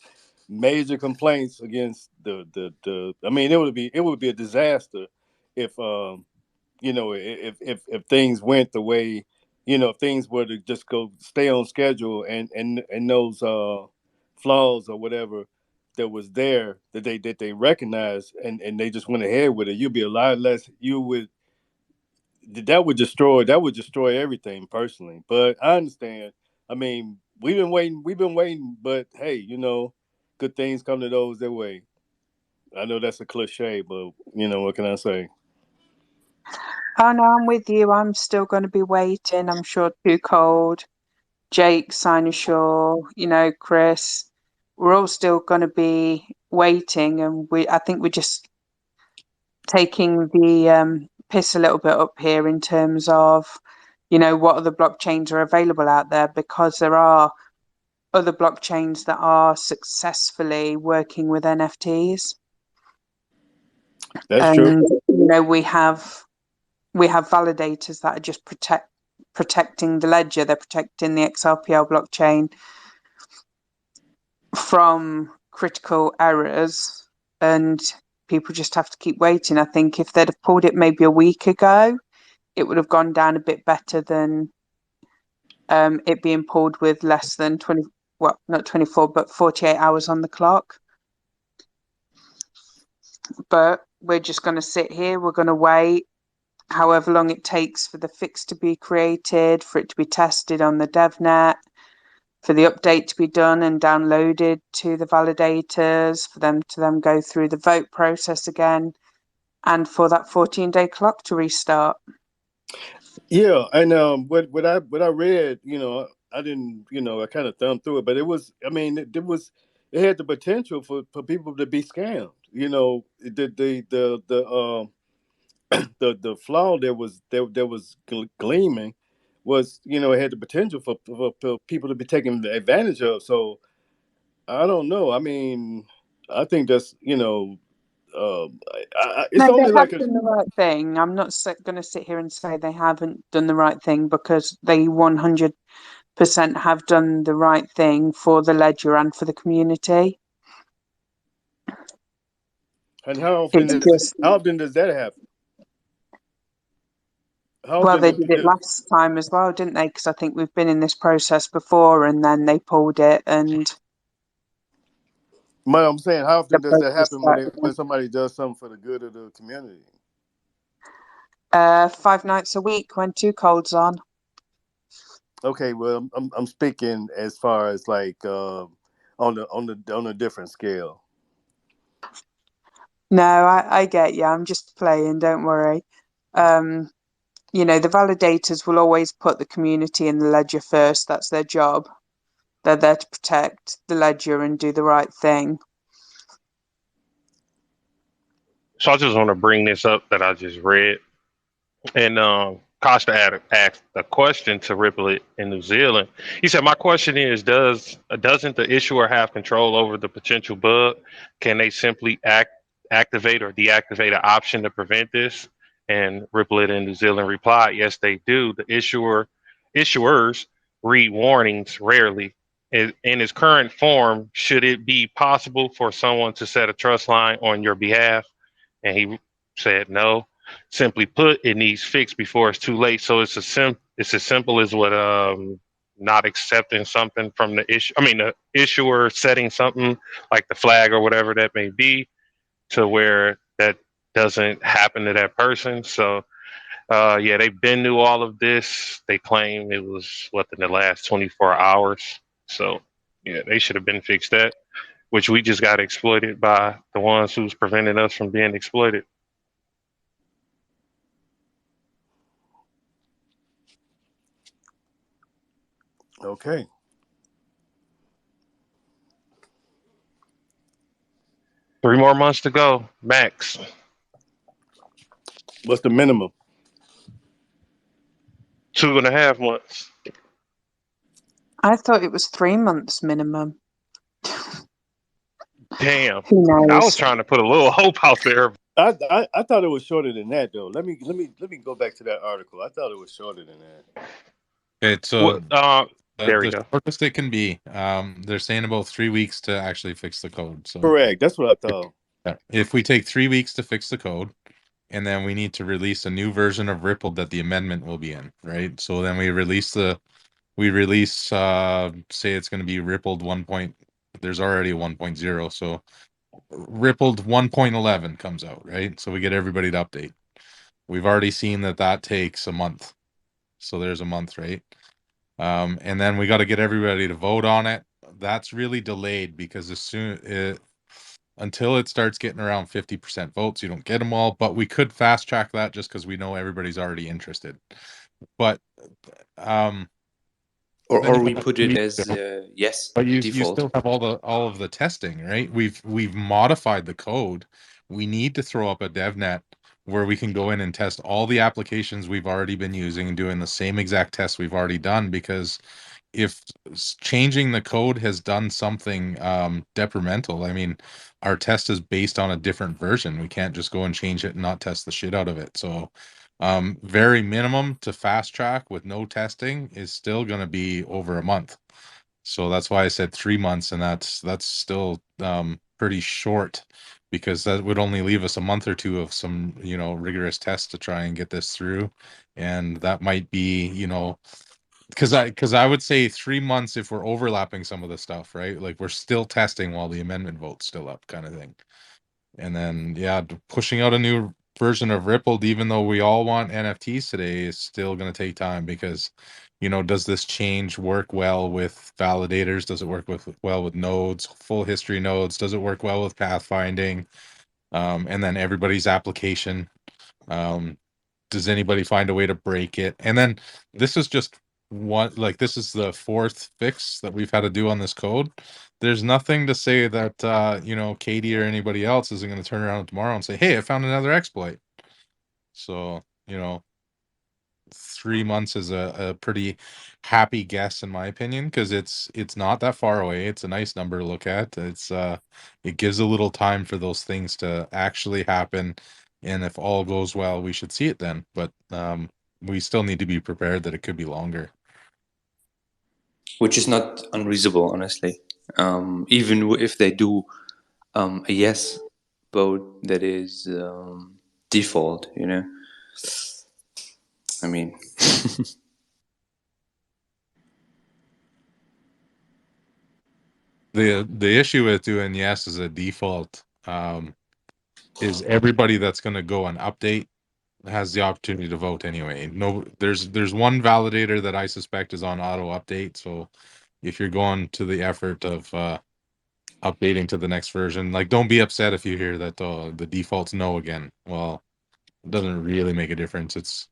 major complaints against the. I mean, it would be a disaster if if things went the way, if things were to just go stay on schedule, and those flaws or whatever that was there that they recognized, and they just went ahead with it. You'd be a lot less. You would that would destroy everything personally. But I understand. I mean, we've been waiting, but hey, good things come to those that wait. I know that's a cliche, but what can I say? oh no, I'm with you. I'm still going to be waiting. I'm sure Too Cold, Jake, Sinosure, Chris, we're all still going to be waiting, and I think we're just taking the piss a little bit up here in terms of, what other blockchains are available out there, because there are other blockchains that are successfully working with NFTs. That's true. And we have validators that are just protecting the ledger. They're protecting the XRPL blockchain from critical errors, and people just have to keep waiting. I think if they'd have pulled it maybe a week ago, it would have gone down a bit better than it being pulled with less than 20, well, not 24, but 48 hours on the clock. But we're just going to sit here, we're going to wait however long it takes for the fix to be created, for it to be tested on the DevNet, for the update to be done and downloaded to the validators, for them to then go through the vote process again, and for that 14-day clock to restart. Yeah, and what I read, I didn't, I kind of thumbed through it, but it was, I mean, it had the potential for people to be scammed. The flaw that was gleaming was, it had the potential for people to be taken advantage of. So I don't know. I mean, I think that's, it's No, they only have like a. done the right thing. I'm not going to sit here and say they haven't done the right thing, because they 100% have done the right thing for the ledger and for the community. And It's just, how often does that happen? How well, often they did it do, last time as well, didn't they? Because I think we've been in this process before, and then they pulled it, and I'm saying, how the often does that process happen when started when again. somebody does something for the good of the community? 5 nights a week when Too Cold's on. Okay, well, I'm speaking as far as like on a different scale. No, I get you. I'm just playing. Don't worry. The validators will always put the community and the ledger first. That's their job. They're there to protect the ledger and do the right thing. So I just want to bring this up that I just read. And Costa asked a question to Ripple in New Zealand. He said, "My question is, doesn't the issuer have control over the potential bug? Can they simply activate or deactivate an option to prevent this?" And Ripple in New Zealand replied, "Yes, they do. The issuers read warnings rarely. In its current form, should it be possible for someone to set a trust line on your behalf?" And he said, "No. Simply put, it needs fixed before it's too late." So it's as simple as what not accepting something from the issue. I mean, the issuer setting something like the flag or whatever that may be, to where that doesn't happen to that person. So yeah, they've been through all of this. They claim it was within the last 24 hours. So yeah, they should have been fixed that, which we just got exploited by the ones who's preventing us from being exploited. Okay. Three more months to go, max. What's the minimum? 2.5 months. I thought it was 3 months minimum. Damn. Who I was knows? trying to put a little hope out there. I thought it was shorter than that though. Let me go back to that article. I thought it was shorter than that. Okay, so there we the go. shortest it can be, they're saying about 3 weeks to actually fix the code. So Correct. That's what I thought. if we take 3 weeks to fix the code, and then we need to release a new version of Ripple that the amendment will be in, right? So then we release say it's going to be rippled 1. There's already a 1.0, so rippled 1.11 comes out, right? So we get everybody to update. We've already seen that takes a month. So there's a month, right? And then we got to get everybody to vote on it. That's really delayed because until it starts getting around 50% votes, you don't get them all. But we could fast track that just because we know everybody's already interested. But or we put it as yes, but you default. still have all of the testing, right? We've modified the code. We need to throw up a DevNet where we can go in and test all the applications we've already been using and doing the same exact tests we've already done, because if changing the code has done something detrimental, I mean, our test is based on a different version. We can't just go and change it and not test the shit out of it. So very minimum to fast track with no testing is still going to be over a month. So that's why I said 3 months, and that's still pretty short, because that would only leave us a month or two of some rigorous tests to try and get this through. And that might be because I would say 3 months if we're overlapping some of the stuff, right? Like we're still testing while the amendment vote's still up, kind of thing. And then pushing out a new version of Rippled, even though we all want NFTs today, is still going to take time, because does this change work well with validators? Does it work well with nodes, full history nodes? Does it work well with pathfinding? And then everybody's application. Does anybody find a way to break it? And then this is just this is the fourth fix that we've had to do on this code. There's nothing to say that Katie or anybody else isn't going to turn around tomorrow and say, "Hey, I found another exploit." So 3 months is a pretty happy guess, in my opinion, because it's not that far away. It's a nice number to look at. It gives a little time for those things to actually happen, and if all goes well, we should see it then. But we still need to be prepared that it could be longer. Which is not unreasonable, honestly. Even if they do a yes vote that is default, I mean. The issue with doing yes as a default is everybody that's going to go and update has the opportunity to vote anyway. No, there's one validator that I suspect is on auto update. So if you're going to the effort of updating to the next version. Like, don't be upset if you hear that the default's no again. Well, it doesn't really make a difference. It's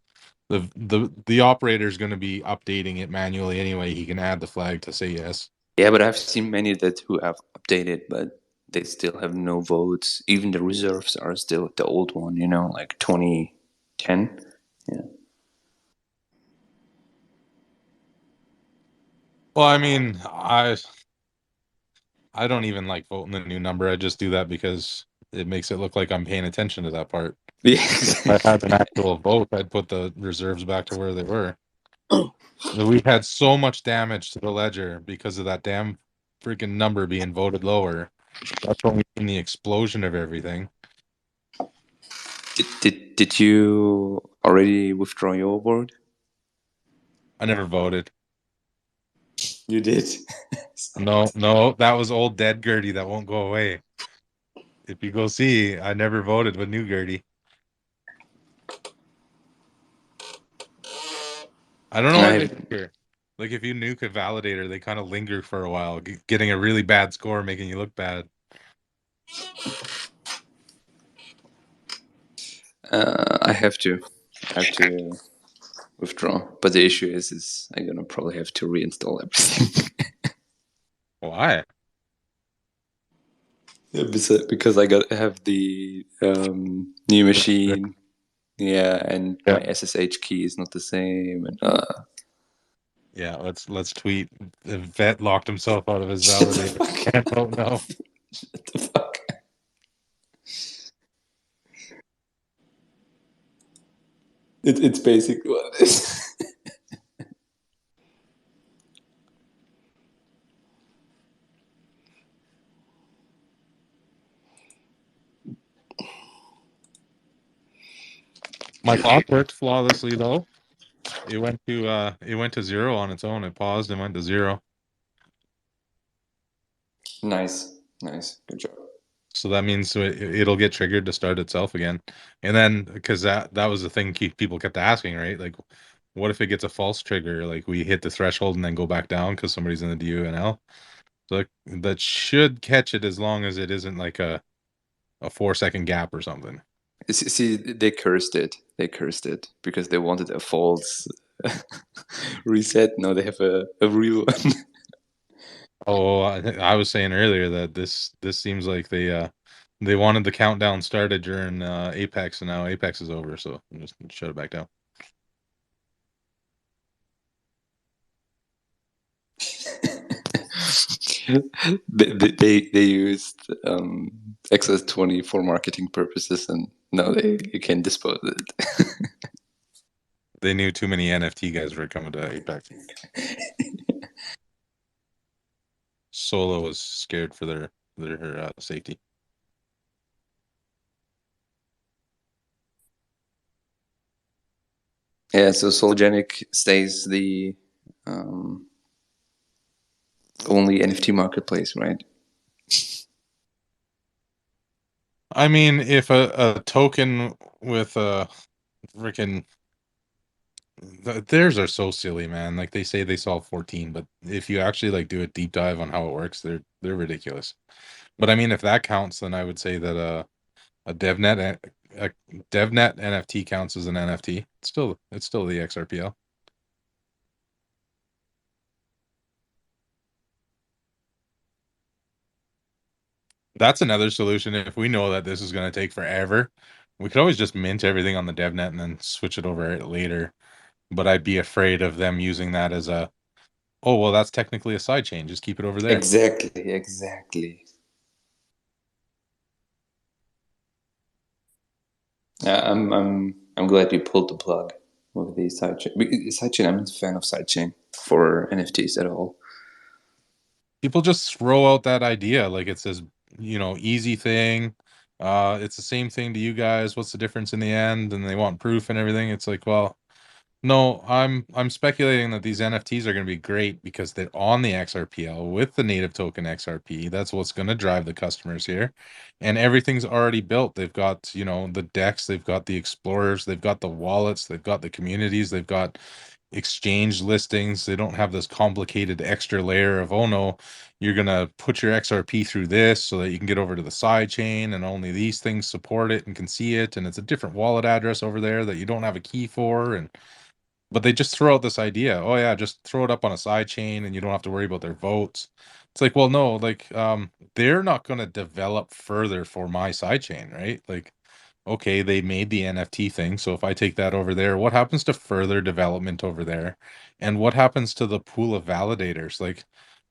the operator's going to be updating it manually anyway. He can add the flag to say yes. Yeah, but I've seen many that who have updated, but they still have no votes. Even the reserves are still the old one, you know, like 2010. Yeah. Well, I mean, I don't even like voting the new number. I just do that because it makes it look like I'm paying attention to that part. Yeah. If I had an actual vote, I'd put the reserves back to where they were. We had so much damage to the ledger because of that damn freaking number being voted lower. That's when we seen the explosion of everything. Did you already withdraw your vote? I never voted. You did. No, that was old dead Gertie that won't go away. If you go see, I never voted with new Gertie. I don't know why they linger. Like, if you nuke a validator, they kind of linger for a while, getting a really bad score, making you look bad. I have to withdraw, but the issue is I'm gonna probably have to reinstall everything. Why? Yeah, because I have the new machine, yeah, and my SSH key is not the same, and yeah, let's tweet. The vet locked himself out of his validator. Can't vote no. Shut the fuck. It's basically what it is. My clock worked flawlessly though. It went to 0 on its own. It paused and went to 0. Nice, good job. So that means it'll get triggered to start itself again. And then, because that was the thing people kept asking, right? Like, what if it gets a false trigger? Like, we hit the threshold and then go back down because somebody's in the DUNL. So that should catch it as long as it isn't like a 4-second gap or something. See, they cursed it. They cursed it because they wanted a false reset. Now they have a real one. Oh, I was saying earlier that this seems like they wanted the countdown started during Apex, and now Apex is over, so just shut it back down. they used XS20 for marketing purposes, and now you can dispose of it. They knew too many NFT guys were coming to Apex. Solo was scared for their safety. Yeah, so Sologenic stays the only NFT marketplace, right? I mean, if a token with a freaking theirs are so silly, man. Like, they say they solve 14, but if you actually like do a deep dive on how it works, they're ridiculous. But I mean, if that counts, then I would say that a DevNet NFT counts as an NFT. It's still the XRPL. That's another solution. If we know that this is going to take forever, we could always just mint everything on the DevNet and then switch it over later. But I'd be afraid of them using that as a, oh, well, that's technically a sidechain. Just keep it over there. Exactly. I'm glad you pulled the plug with the sidechain. Sidechain, I'm not a fan of sidechain for NFTs at all. People just throw out that idea like it's this, easy thing. It's the same thing to you guys. What's the difference in the end? And they want proof and everything. It's like, well, no, I'm speculating that these NFTs are going to be great because they're on the XRPL with the native token XRP. That's what's going to drive the customers here. And everything's already built. They've got, the decks, they've got the explorers, they've got the wallets, they've got the communities, they've got exchange listings. They don't have this complicated extra layer of, oh no, you're gonna put your XRP through this so that you can get over to the side chain and only these things support it and can see it, and it's a different wallet address over there that you don't have a key for. And but they just throw out this idea, oh yeah, just throw it up on a side chain and you don't have to worry about their votes. It's like, well, no, like they're not going to develop further for my side chain, right? Like, okay, they made the NFT thing, so if I take that over there, what happens to further development over there? And what happens to the pool of validators? Like,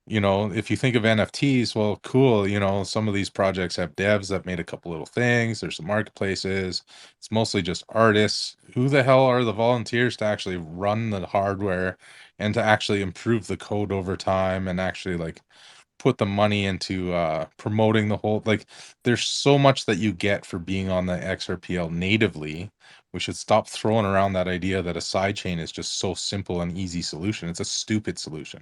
if you think of NFTs, well, cool, some of these projects have devs that made a couple little things, there's some marketplaces, it's mostly just artists. Who the hell are the volunteers to actually run the hardware and to actually improve the code over time and actually like put the money into promoting the whole, like, there's so much that you get for being on the XRPL natively. We should stop throwing around that idea that a sidechain is just so simple and easy solution. It's a stupid solution.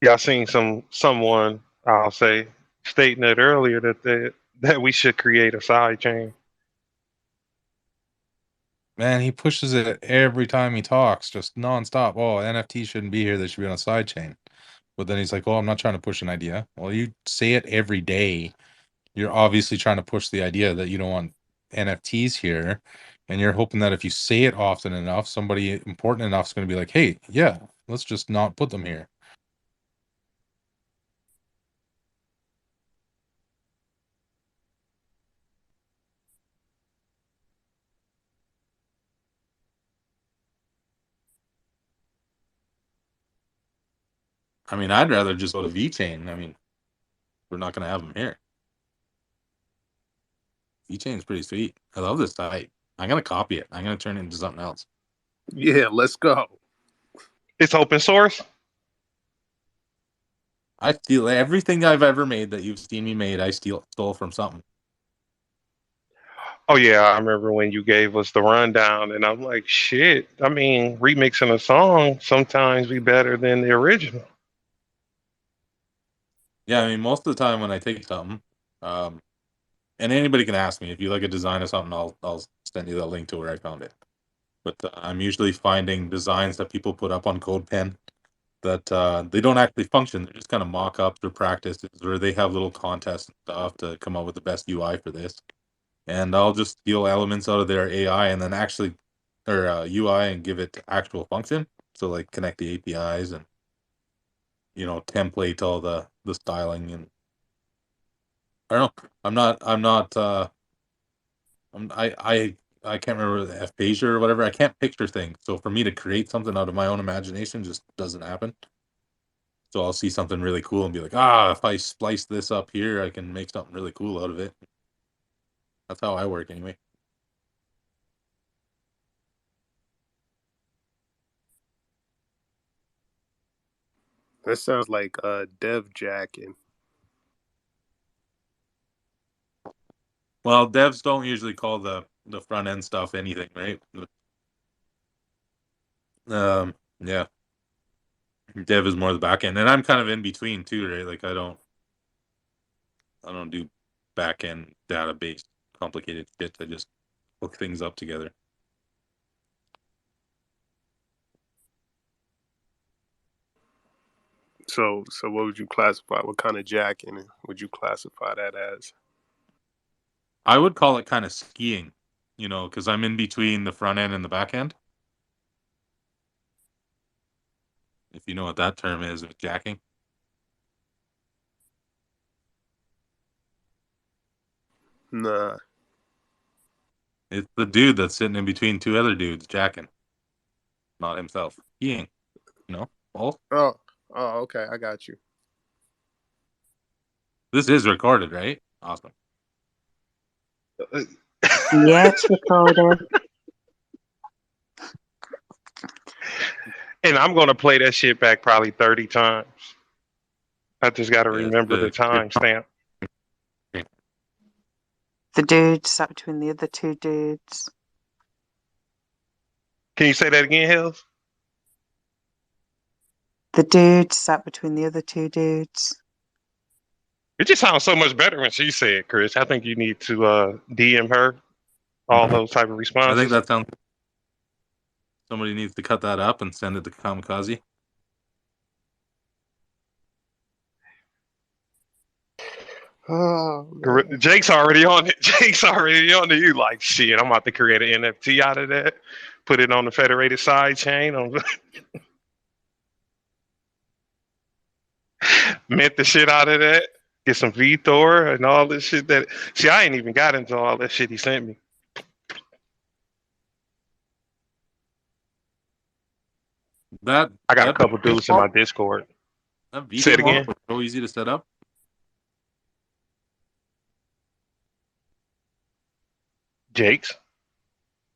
Yeah, I seen someone, I'll say, stating it earlier that we should create a side chain. Man, he pushes it every time he talks, just nonstop. Oh, NFT shouldn't be here. They should be on a side chain. But then he's like, "Oh, I'm not trying to push an idea." Well, you say it every day. You're obviously trying to push the idea that you don't want NFTs here, and you're hoping that if you say it often enough, somebody important enough is going to be like, "Hey, yeah, let's just not put them here." I mean, I'd rather just go to VeChain. I mean, we're not going to have them here. VeChain's pretty sweet. I love this site. I'm going to copy it. I'm going to turn it into something else. Yeah, let's go. It's open source. I steal everything I've ever made that you've seen me made. I stole from something. Oh yeah, I remember when you gave us the rundown, and I'm like, shit. I mean, remixing a song sometimes be better than the original. Yeah, I mean, most of the time when I take something, and anybody can ask me if you like a design of something, I'll send you the link to where I found it. But I'm usually finding designs that people put up on CodePen that they don't actually function. They're just kind of mock-ups or practices, or they have little contests and stuff to come up with the best UI for this. And I'll just steal elements out of their AI and then actually, or UI, and give it actual function. So like connect the APIs and template all the styling. And I don't know. I can't remember the aphasia or whatever. I can't picture things. So for me to create something out of my own imagination just doesn't happen. So I'll see something really cool and be like, if I splice this up here, I can make something really cool out of it. That's how I work anyway. That sounds like dev jacking. Well, devs don't usually call the front end stuff anything, right? Yeah. Dev is more the back end, and I'm kind of in between too, right? Like I don't do back end database complicated shit. I just hook things up together. So what would you classify? What kind of jacking would you classify that as? I would call it kind of skiing, because I'm in between the front end and the back end. If you know what that term is, with jacking. Nah. It's the dude that's sitting in between two other dudes jacking, not himself. Skiing, both. Oh, okay. I got you. This is recorded, right? Awesome. Yeah, it's recorded. And I'm gonna play that shit back probably 30 times. I just gotta Yeah, remember the timestamp. The dude sat between the other two dudes. Can you say that again, Hills? The dude sat between the other two dudes. It just sounds so much better when she said, Chris. I think you need to DM her all those type of I think responses. that sounds. Somebody needs to cut that up and send it to Kamikaze. Oh man. Jake's already on it. Jake's already on it. You like shit? I'm about to create an NFT out of that. Put it on the federated side chain. Mint the shit out of that. Get some VThor and all this shit. That see, I ain't even got into all that shit he sent me. That I got a that couple dudes in my Discord. that Say it VeChain wallet again. was so easy to set up. Jake's.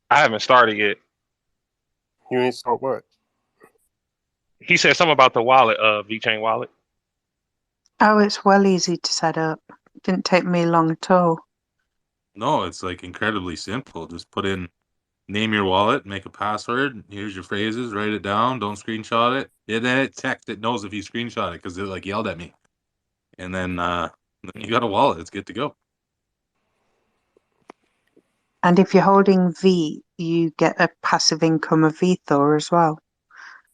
I haven't started yet. You ain't saw what? He said something about the wallet, VeChain wallet. Oh, it's well easy to set up. Didn't take me long at all. No, it's like incredibly simple. Just put in, name your wallet, make a password. Here's your phrases. Write it down. Don't screenshot it. And then it text. It knows if you screenshot it because it like yelled at me. And then you got a wallet. It's good to go. And if you're holding V, you get a passive income of VThor as well.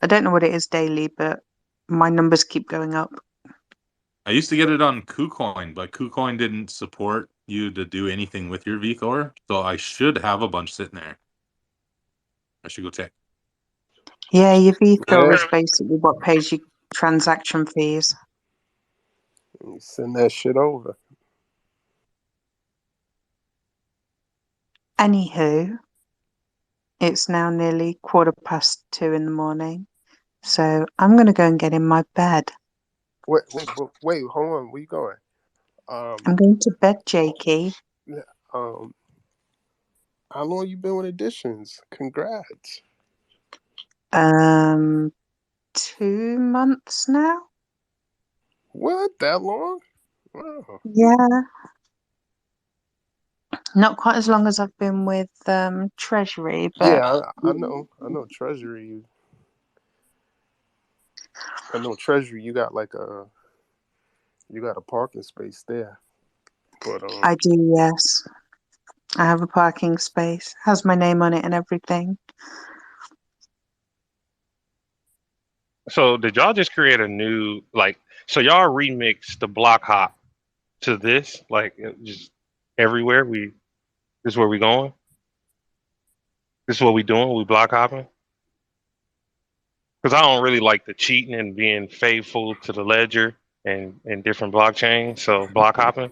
I don't know what it is daily, but my numbers keep going up. I used to get it on KuCoin, but KuCoin didn't support you to do anything with your VThor. So I should have a bunch sitting there. I should go check. Yeah, your VThor Yeah. is basically what pays you transaction fees. You send that shit over. Anywho, it's now nearly 2:15 in the morning, so I'm going to go and get in my bed. Wait, hold on. Where you going? I'm going to bed, Jakey. How long you been with Editions? Congrats. 2 months now. What? That long? Wow. Yeah, not quite as long as I've been with Treasury, but Yeah, I know. I know Treasury. I know Treasury. You got a parking space there. But I do, yes. I have a parking space. Has my name on it and everything. So did y'all just create a new So y'all remix the block hop to this just everywhere? This is where we going. This is what we doing. We block hopping because I don't really like the cheating and being faithful to the ledger and different blockchains. So block hopping.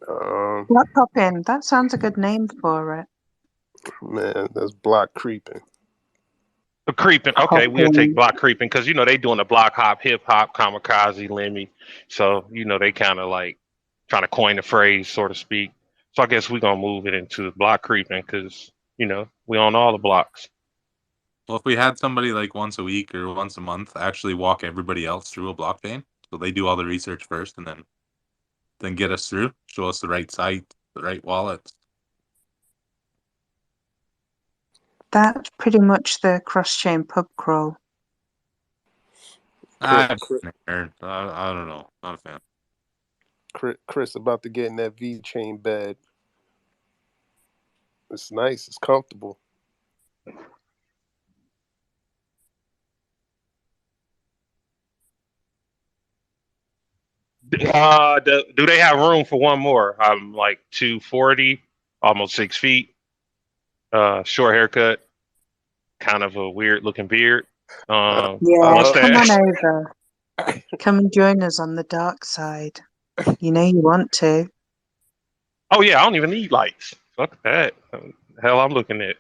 Block hopping. That sounds a good name for it. man, that's block creeping. Creeping. Okay, we'll take Hopping. block creeping because they doing a block hop, hip hop, kamikaze, Lemmy. So they kind of like trying to coin the phrase, so to speak. So I guess we're gonna move it into block creeping because we on all the blocks. Well, if we had somebody like once a week or once a month actually walk everybody else through a blockchain, so they do all the research first and then get us through, show us the right site, the right wallets. That's pretty much the cross-chain pub crawl. I don't know. Not a fan. Chris about to get in that VeChain bed. It's nice. It's comfortable. Do they have room for one more? I'm like 240, almost 6 feet. Short haircut, kind of a weird looking beard. Yeah, come on Mustache. over. Come and join us on the dark side. You know you want to. Oh yeah, I don't even need lights. Fuck that. Hell, I'm looking at.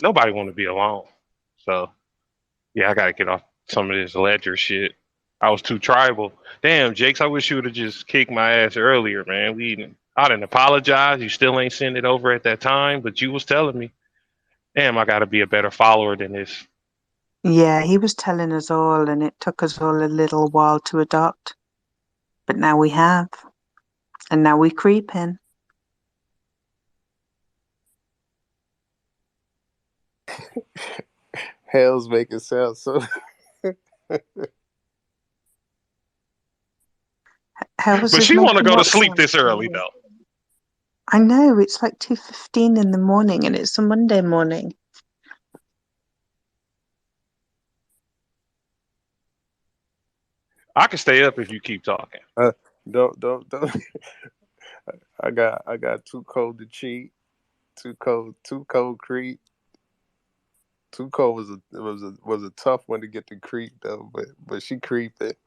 Nobody want to be alone. So yeah, I gotta get off some of this ledger shit. I was too tribal. Damn, Jakes, I wish you would have just kicked my ass earlier, man. I didn't apologize. You still ain't send it over at that time, but you was telling me, damn, I gotta be a better follower than this. Yeah, he was telling us all, and it took us all a little while to adopt. But now we have. And now we creep in. Hell's making sound so. Hell's But is she want to making go to what sleep sound? this early though. I know, it's like 2:15 in the morning and it's a Monday morning. I can stay up if you keep talking. Don't. I got too cold to cheat. Too cold creep. Too cold was a tough one to get to creep though, but she creeped it.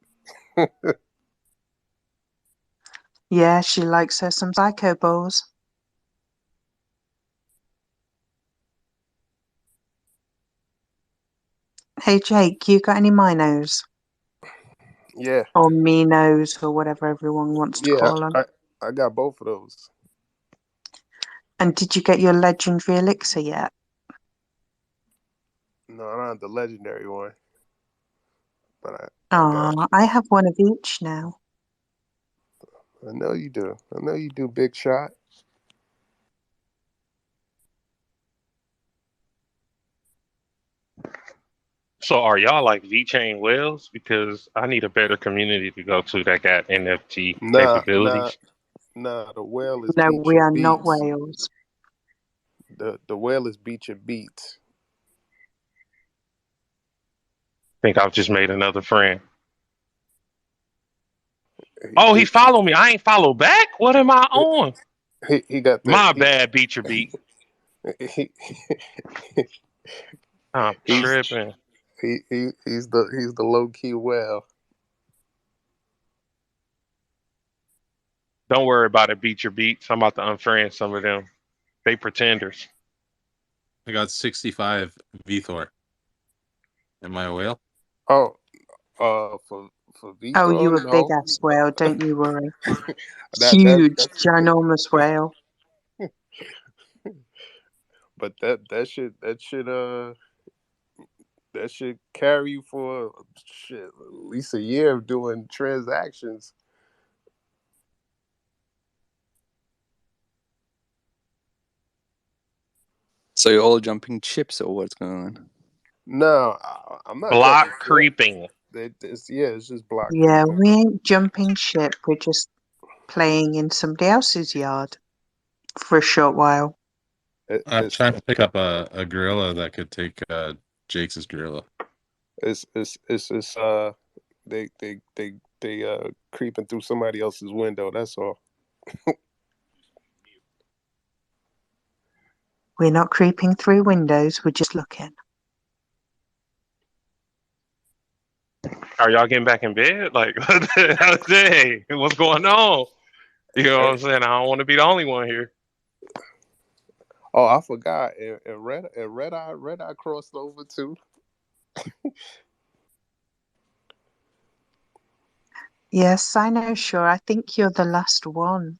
Yeah, she likes her some psycho balls. Hey Jake, you got any minos? Yeah, Or minos or whatever everyone wants to yeah. call them. I got both of those. And did you get your legendary elixir yet? No, I don't have the legendary one, but I got. Oh, I have one of each now. I know you do. I know you do, big shot. So are y'all like VeChain whales? Because I need a better community to go to that got NFT Nah, nah, capabilities. nah. The whale is No, beat we your are not beats. whales. The whale is beat your beats. Think I've just made another friend. Oh, he followed me. I ain't follow back. What am I on? He got the My bad, beat your beat. he, I'm he's tripping. he's the low key whale. Don't worry about it, beat your beats. I'm about to unfriend some of them. They pretenders. I got 65 VThor. Am I a whale? Oh, for Oh, you Vthor, a big no. ass whale, don't you worry. That Huge, ginormous whale. but that should carry you for shit at least a year of doing transactions. So you're all jumping chips or what's going on? No, I'm not jumping Block shit. creeping. It's just block Yeah, creeping. we ain't jumping ship. We're just playing in somebody else's yard for a short while. I'm trying to pick up a gorilla that could take Jake's gorilla. It's they creeping through somebody else's window. That's all. We're not creeping through windows. We're just looking. Are y'all getting back in bed? Like, hey, what's going on? You know what I'm saying? I don't want to be the only one here. Oh, I forgot. And Red Eye crossed over too. Yes, I know, sure. I think you're the last one.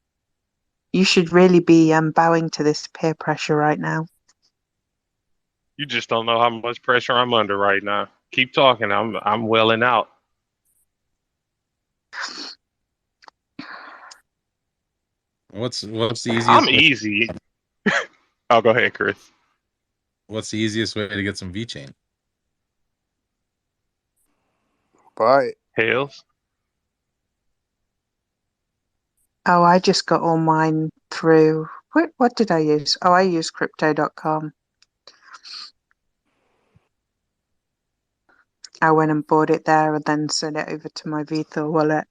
You should really be bowing to this peer pressure right now. You just don't know how much pressure I'm under right now. Keep talking. I'm welling out. What's the easiest? I'm easy. I'll go ahead, Chris. What's the easiest way to get some VeChain? Buy it. Hells. Oh, I just got all mine through. What did I use? Oh, I used crypto.com. I went and bought it there and then sent it over to my VeThor wallet.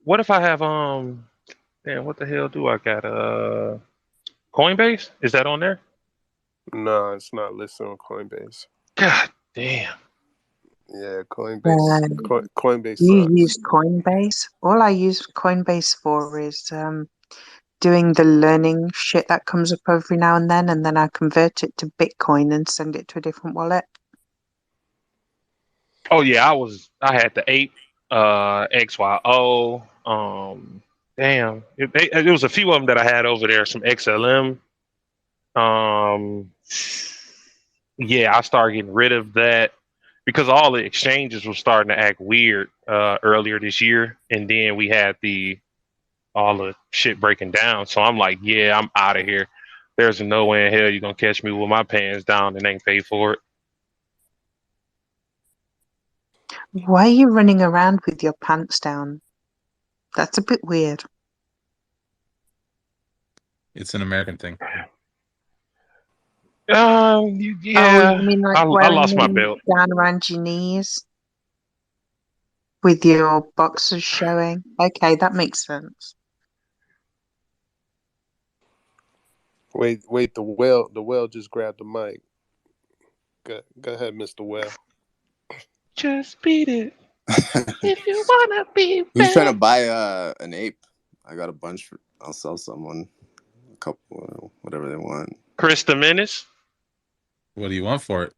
What if I have damn, what the hell do I got? Coinbase? Is that on there? No, it's not listed on Coinbase. God damn. Yeah, Coinbase You sucks. use Coinbase? All I use Coinbase for is doing the learning shit that comes up every now and then I convert it to Bitcoin and send it to a different wallet. Oh yeah, I had the 8 XYO. Damn. It was a few of them that I had over there, some XLM. Yeah, I started getting rid of that because all the exchanges were starting to act weird earlier this year, and then we had all the shit breaking down. So I'm like, yeah, I'm out of here. There's no way in hell you're gonna catch me with my pants down and ain't paid for it. Why are you running around with your pants down? That's a bit weird. It's an American thing. Oh, Yeah, you mean like I wearing lost my them belt. down around your knees with your boxers showing? Okay, that makes sense. Wait, the well just grabbed the mic. Go ahead, Mr. Well. Just beat it if you wanna be Who's trying to bad. buy an ape? I got a bunch. I'll sell someone a couple, whatever they want. Chris the Menace. What do you want for it?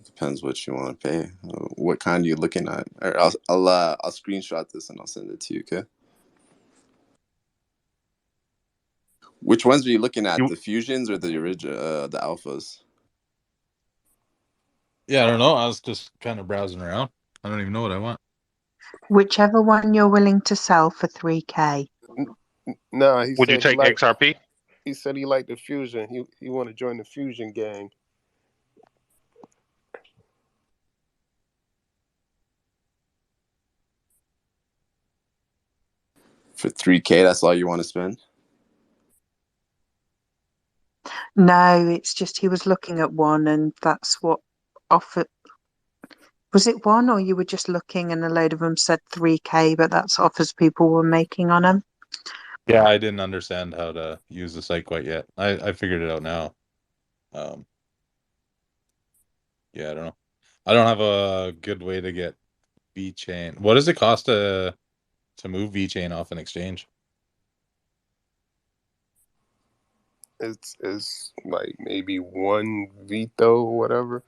Depends what you want to pay. What kind are you looking at? Or I'll screenshot this and I'll send it to you. Okay. Which ones are you looking at? You The fusions or the original, the alphas? Yeah, I don't know. I was just kind of browsing around. I don't even know what I want. Whichever one you're willing to sell for 3K. Nah, he would you said he take liked. XRP? He said he liked the fusion. He want to join the fusion gang. For 3K, that's all you want to spend? No, it's just he was looking at one and that's what offered. Was it one or you were just looking and a load of them said 3K, but that's offers people were making on them? Yeah, I didn't understand how to use the site quite yet. I figured it out now. Yeah, I don't know. I don't have a good way to get VeChain. What does it cost to move VeChain off an exchange? It's like maybe one veto or whatever.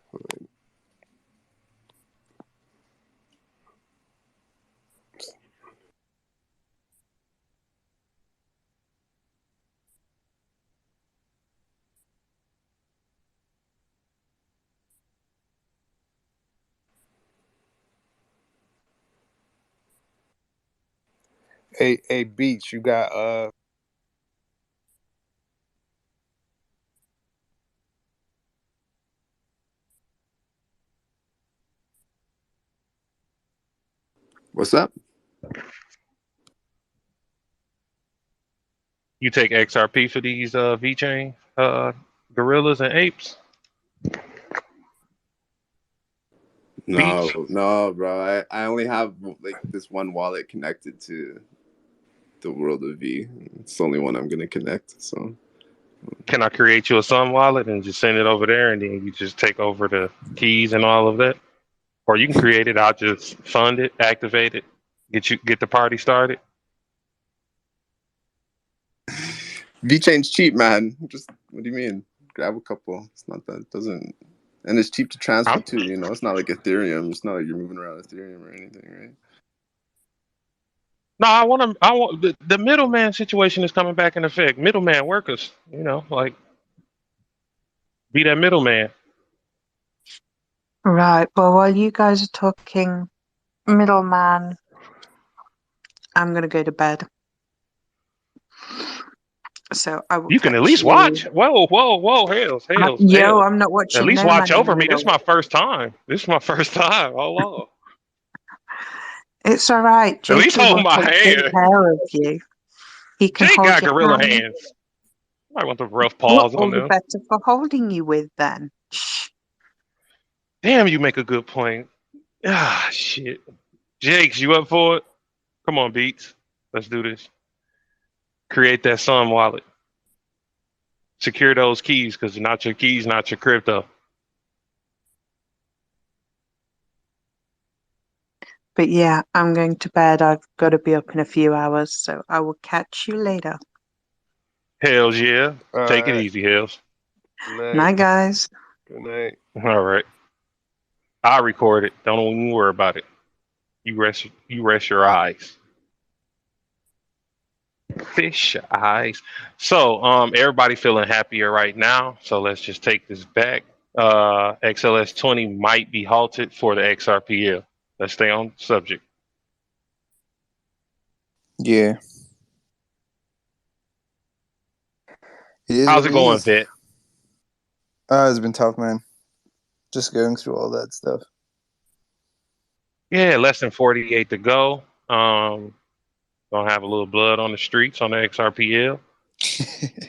Hey, Beach, you got What's up? You take XRP for these VeChain gorillas and apes? Beats? No, bro. I only have like this one wallet connected to the world of V. It's the only one I'm gonna connect. So Can I create you a Sun wallet and just send it over there and then you just take over the keys and all of that? Or you can create it, I'll just fund it, activate it, get the party started. VeChain's cheap, man. Just what do you mean? Grab a couple. It's not that it doesn't, and it's cheap to transfer I'm, too. You know, it's not like Ethereum. It's not like you're moving around Ethereum or anything, right? no, I want the middleman situation is coming back in effect. Middleman workers, like be that middleman. Right. Well, while you guys are talking middleman, I'm going to go to bed. So I will You can at catch least you. watch. Whoa, Yo, hell. I'm not At watching least no watch man in the over me. This is middle. my first time. Oh Lord. It's all right. At least Jakey hold will my take good hand. care of you. He can Jake hold got your gorilla hand. hands. I want the rough What paws on all the them. better for holding you with then? Shh. Damn, you make a good point. Ah, shit. Jakes, you up for it? Come on, Beats. Let's do this. Create that Sun wallet. Secure those keys because not your keys, not your crypto. But yeah, I'm going to bed. I've got to be up in a few hours, so I will catch you later. Hells yeah. all Take it right. easy, Hells. Night. Night, guys. Good night. All right. I'll record it. Don't even worry about it. You rest your eyes. Fish eyes. So everybody feeling happier right now. So let's just take this back. XLS 20 might be halted for the XRPL. Let's stay on subject. Yeah. He is How's what it he going, is. Vet? It's been tough, man. Just going through all that stuff. Yeah, less than 48 to go. Gonna have a little blood on the streets on the XRPL.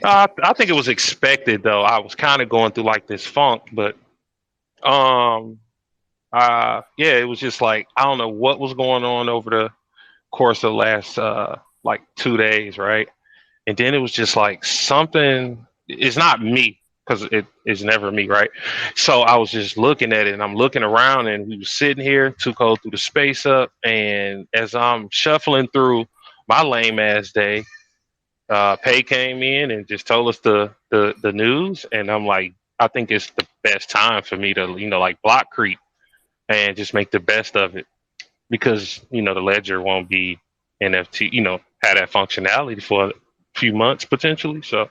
I think it was expected though. I was kind of going through like this funk, but um, yeah, it was just like I don't know what was going on over the course of the last like 2 days, right? And then it was just like something. It's not me because it is never me, right? So I was just looking at it, and I'm looking around, and we was sitting here, too cold through the space up, and as I'm shuffling through my lame ass day, Pay came in and just told us the news, and I'm like, I think it's the best time for me to like block creep and just make the best of it because the ledger won't be NFT, have that functionality for a few months potentially. So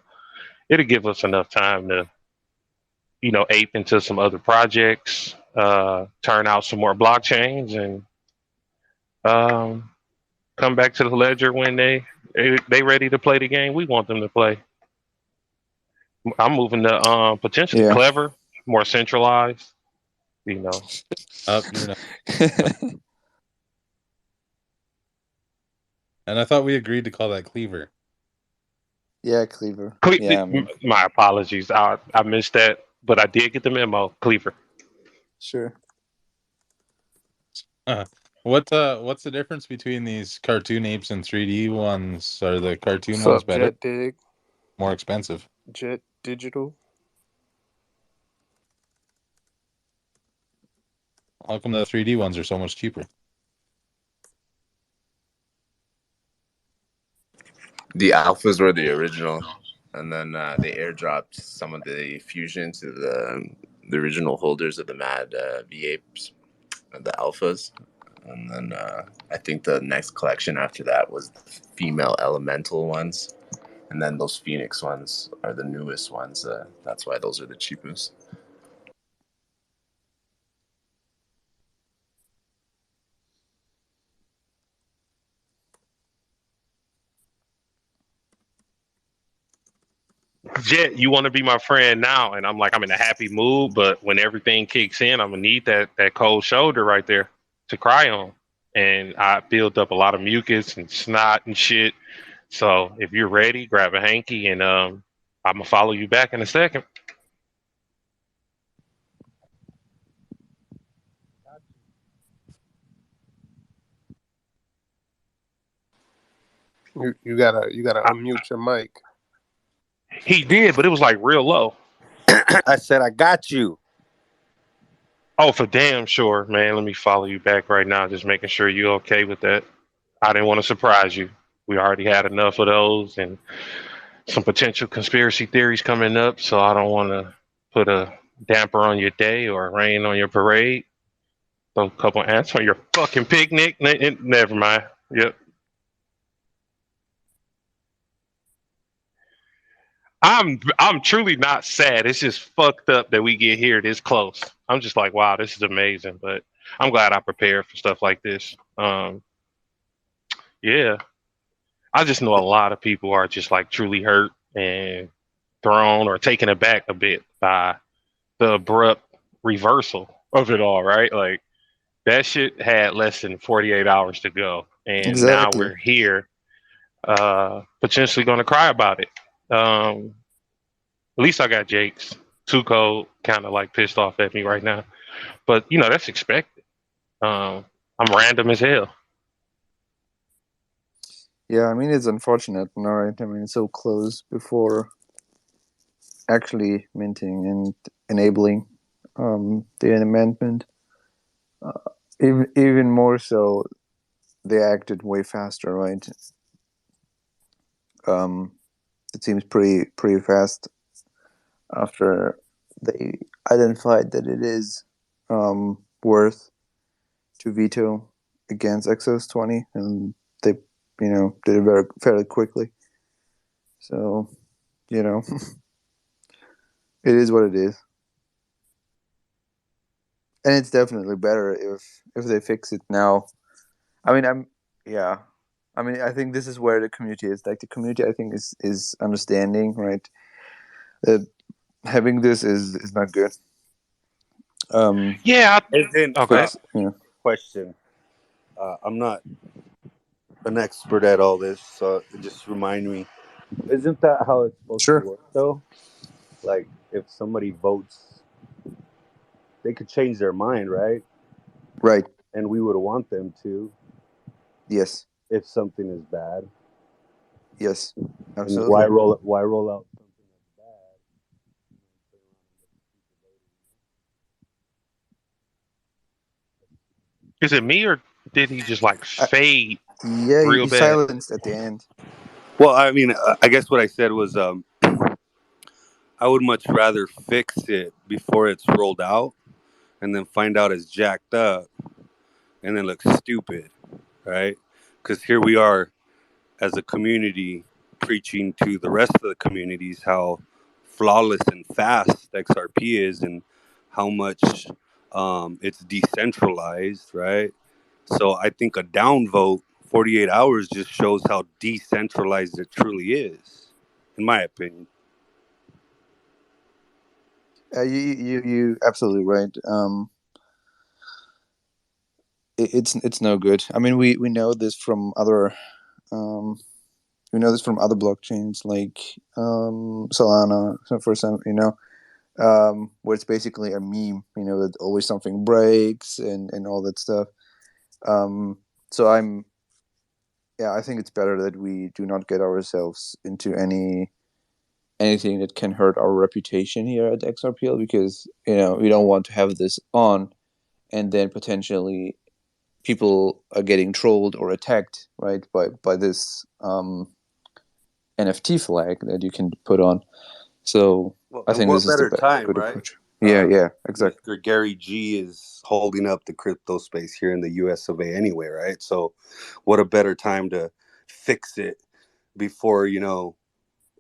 it'll give us enough time to ape into some other projects, turn out some more blockchains, and um, come back to the ledger when they ready to play the game we want them to play. I'm moving to potentially Yeah. clever, more centralized. You know, You're not. And I thought we agreed to call that Cleaver. Yeah, Cleaver. Yeah, I mean, my apologies. I missed that, but I did get the memo, Cleaver. sure. What's the difference between these cartoon apes and 3D ones? Are the cartoon What's ones up, better? Jet Dig? More expensive? Jet Digital. How come the 3D ones are so much cheaper? The alphas were the original, and then they airdropped some of the fusion to the original holders of the Mad V8s, the alphas, and then I think the next collection after that was the female elemental ones, and then those Phoenix ones are the newest ones. That's why those are the cheapest. Jet, you want to be my friend now, and I'm like, I'm in a happy mood, but when everything kicks in, I'm gonna need that cold shoulder right there to cry on, and I built up a lot of mucus and snot and shit. So if you're ready, grab a hanky, and I'm gonna follow you back in a second. You gotta unmute your mic. He did, but it was like real low. I said I got you. Oh, for damn sure, man. Let me follow you back right now, just making sure you're okay with that. I didn't want to surprise you. We already had enough of those and some potential conspiracy theories coming up, so I don't want to put a damper on your day or rain on your parade. Throw a couple ants on your fucking picnic. Never mind. Yep. I'm truly not sad. It's just fucked up that we get here this close. I'm just like, wow, this is amazing. But I'm glad I prepared for stuff like this. Yeah. I just know a lot of people are just like truly hurt and thrown or taken aback a bit by the abrupt reversal of it all, right? Like that shit had less than 48 hours to go. And now Exactly. we're here, potentially going to cry about it. At least I got Jake's. Too cold, kind of like pissed off at me right now. But, that's expected. I'm random as hell. Yeah, I mean, it's unfortunate, right? I mean, it's so close before actually minting and enabling the amendment. Even more so, they acted way faster, right? It seems pretty fast after they identified that it is worth to veto against XOS 20, and they did it fairly quickly. So it is what it is, and it's definitely better if they fix it now. I mean, I mean, I think this is where the community is. Like the community, I think is understanding, right? Having this is not good. Yeah. And Okay. But yeah, question. I'm not an expert at all this, so just remind me. Isn't that how it's supposed to sure, work, though? Like, if somebody votes, they could change their mind, right? right, And we would want them to yes, if something is bad. yes, And why absolutely. roll it? Why roll out something that's bad? Is it me or did he just like Uh, fade yeah, real you bad? silenced at the end. Well, I mean, I guess what I said was, I would much rather fix it before it's rolled out, and then find out it's jacked up, and then look stupid, right? Because here we are as a community preaching to the rest of the communities how flawless and fast XRP is, and how much it's decentralized, right? So I think a downvote 48 hours just shows how decentralized it truly is, in my opinion. You absolutely right. It's no good. I mean, we know this from other um blockchains like Solana, so for some, where it's basically a meme, that always something breaks and all that stuff. So I think it's better that we do not get ourselves into anything that can hurt our reputation here at XRPL, because we don't want to have this on and then potentially people are getting trolled or attacked, right, by this NFT flag that you can put on. So Well, I and think this what is the better time, good right? approach. Yeah, exactly. Mr. Gary G is holding up the crypto space here in the US of A anyway, right? So, what a better time to fix it before,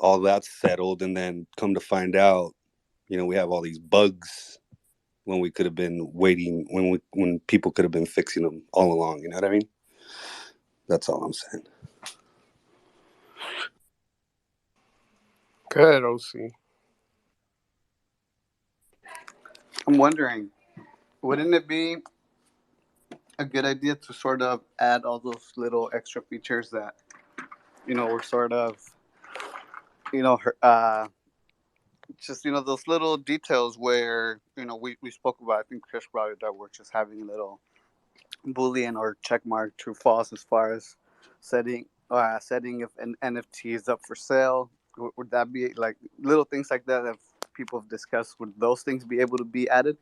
all that's settled, and then come to find out, we have all these bugs when we could have been waiting, when people could have been fixing them all along. You know what I mean? That's all I'm saying. Go ahead, OC. I'm wondering, wouldn't it be a good idea to sort of add all those little extra features that were sort of you know her- uh, just those little details where we spoke about. I think Chris brought it up. We're just having a little boolean or check mark true false as far as setting if an NFT is up for sale. Would that be like little things like that people have discussed? Would those things be able to be added?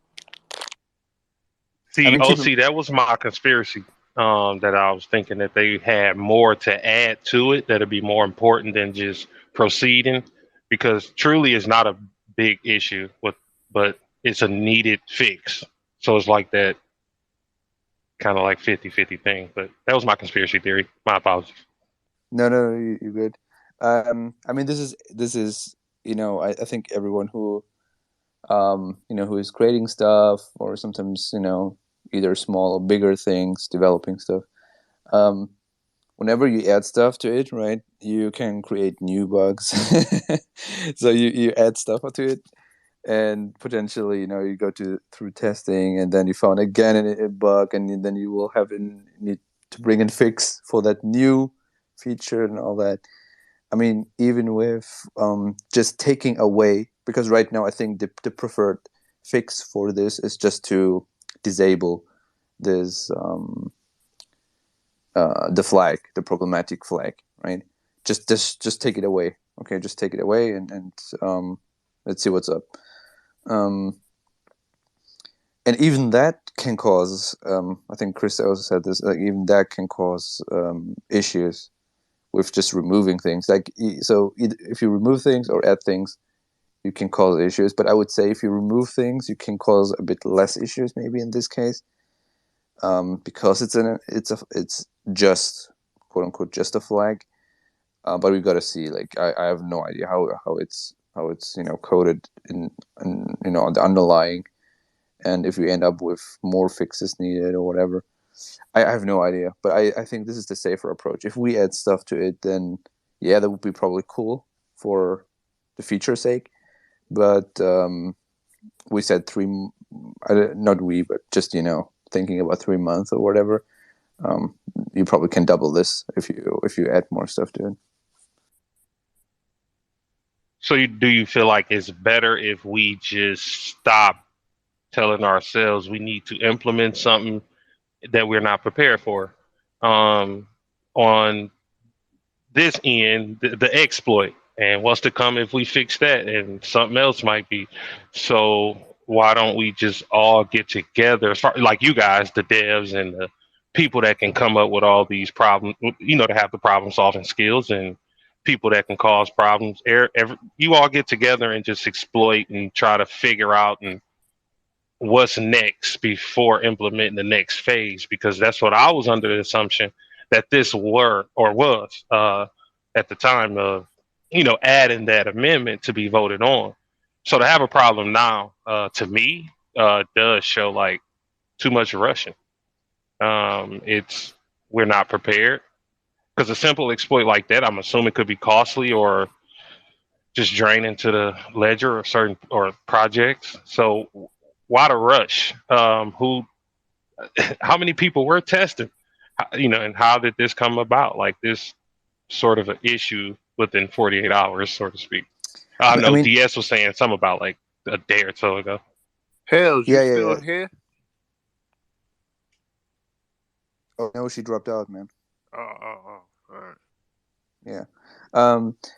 I See, mean, OC, that was my conspiracy. That I was thinking that they had more to add to it that'd be more important than just proceeding, because truly it's not a big issue but it's a needed fix. So it's like that kind of like 50-50 thing. But that was my conspiracy theory. My apologies. no, you're good. I mean, this is I think everyone who who is creating stuff, or sometimes either small or bigger things, developing stuff. Um, Whenever you add stuff to it, right, you can create new bugs. So you add stuff to it, and potentially you go through testing, and then you found again a bug, and then you will need to bring in fix for that new feature and all that. I mean, even with just taking away, because right now I think the preferred fix for this is just to disable this the flag, the problematic flag, right? Just take it away. Okay, just take it away, and let's see what's up. Um, and even that can cause. I think Chris also said this. Like, even that can cause issues with just removing things. Like, so if you remove things or add things, you can cause issues. But I would say if you remove things, you can cause a bit less issues, maybe in this case, because it's just, quote unquote, just a flag. But we got to see. Like, I have no idea how it's coded in on the underlying, and if we end up with more fixes needed or whatever. I have no idea, but I think this is the safer approach. If we add stuff to it, then yeah, that would be probably cool for the feature's sake. but we said not we, but just thinking about 3 months or whatever. You probably can double this if you add more stuff to it. So do you feel like it's better if we just stop telling ourselves we need to implement something that we're not prepared for? On this end, the exploit, and what's to come if we fix that, and something else might be. So why don't we just all get together, like you guys, the devs and the people that can come up with all these problems, to have the problem solving skills, and people that can cause problems. You all get together and just exploit and try to figure out and what's next before implementing the next phase, because that's what I was under the assumption that this was at the time of adding that amendment to be voted on. So to have a problem now, to me, does show like too much rushing. We're not prepared, because a simple exploit like that, I'm assuming, could be costly or just drain into the ledger or projects. So why the rush? How many people were tested? And how did this come about? Like this sort of an issue within 48 hours, so to speak. I know DS was saying something about like a day or so ago. Hell, you still here? Oh no, she dropped out, man. Oh, all right. Yeah.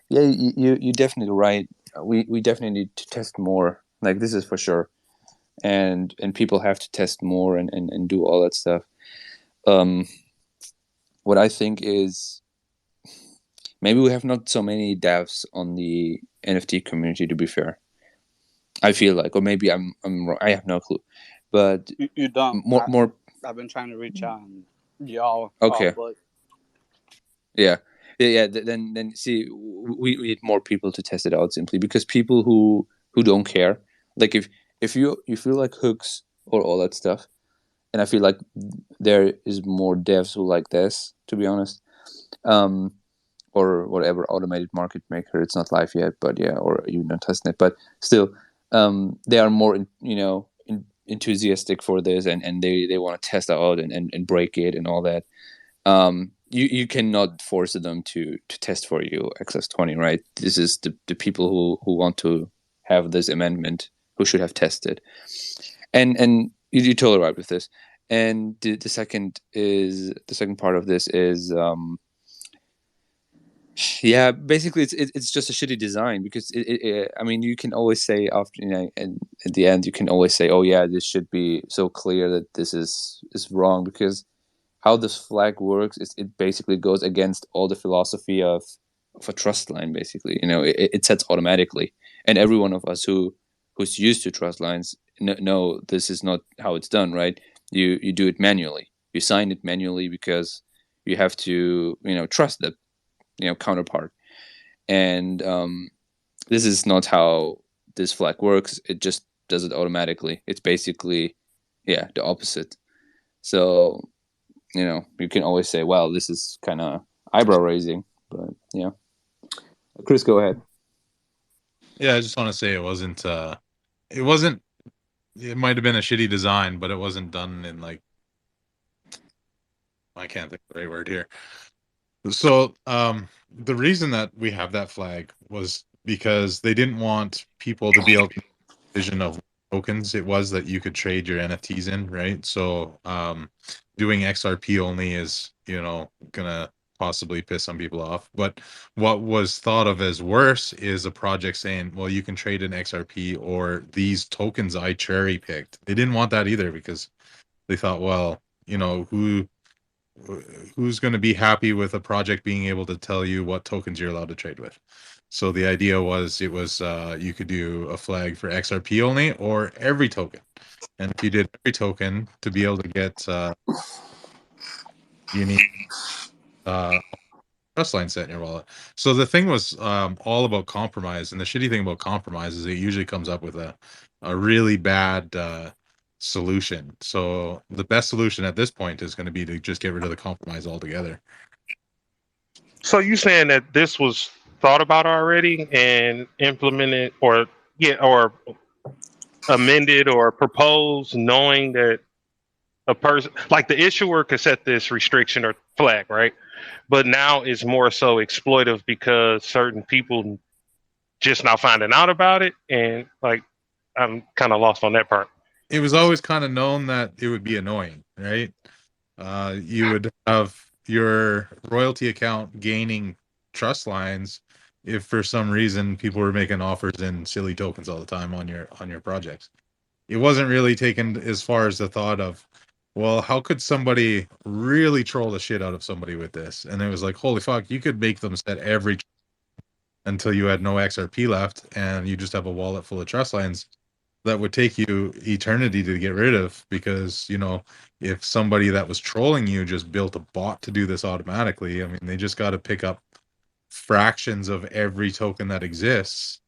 You're definitely right. We definitely need to test more. Like, this is for sure. And people have to test more and do all that stuff. What I think is maybe we have not so many devs on the NFT community, to be fair. I feel like, or maybe I'm wrong. I have no clue. But you don't. More. I've been trying to reach out and y'all. Okay. But Yeah. Then see, we need more people to test it out, simply because people who don't care, like if you feel like hooks or all that stuff, and I feel like there is more devs who like this, to be honest, or whatever automated market maker. It's not live yet, but yeah, or even on testnet, but still, they are more enthusiastic for this, and they want to test out and break it and all that. You cannot force them to test for you XS20, right? This is the people who want to have this amendment who should have tested, and you're totally right with this. And the second part of this is basically it's just a shitty design, because I mean, you can always say after, and at the end you can always say, oh yeah, this should be so clear that this is wrong, because how this flag works is it basically goes against all the philosophy of a trust line. Basically, it sets automatically, and every one of us who's used to trust lines know this is not how it's done, right? You do it manually. You sign it manually because you have to trust the counterpart, and this is not how this flag works. It just does it automatically. It's basically the opposite. So you can always say, well, this is kind of eyebrow raising, but yeah. Chris, go ahead. Yeah, I just want to say it might have been a shitty design, but it wasn't done in like, I can't think of the right word here. So the reason that we have that flag was because they didn't want people to be able to vision of tokens it was that you could trade your NFTs in, right? So doing XRP only is gonna possibly piss some people off. But what was thought of as worse is a project saying, well, you can trade in XRP or these tokens I cherry picked. They didn't want that either, because they thought, well, who's going to be happy with a project being able to tell you what tokens you're allowed to trade with? So the idea was you could do a flag for XRP only or every token. And if you did every token, to be able to get you need trust line set in your wallet. So the thing was all about compromise, and the shitty thing about compromise is it usually comes up with a really bad solution. So the best solution at this point is going to be to just get rid of the compromise altogether. So you saying that this was thought about already and implemented, or or amended or proposed, knowing that a person like the issuer could set this restriction or flag, right? But now it's more so exploitive because certain people just now finding out about it, and like I'm kind of lost on that part. It was always kind of known that it would be annoying, right? You would have your royalty account gaining trust lines if for some reason people were making offers in silly tokens all the time on your projects. It wasn't really taken as far as the thought of, well, how could somebody really troll the shit out of somebody with this? And it was like, holy fuck, you could make them set every until you had no XRP left and you just have a wallet full of trust lines that would take you eternity to get rid of, because if somebody that was trolling you just built a bot to do this automatically, I mean, they just got to pick up fractions of every token that exists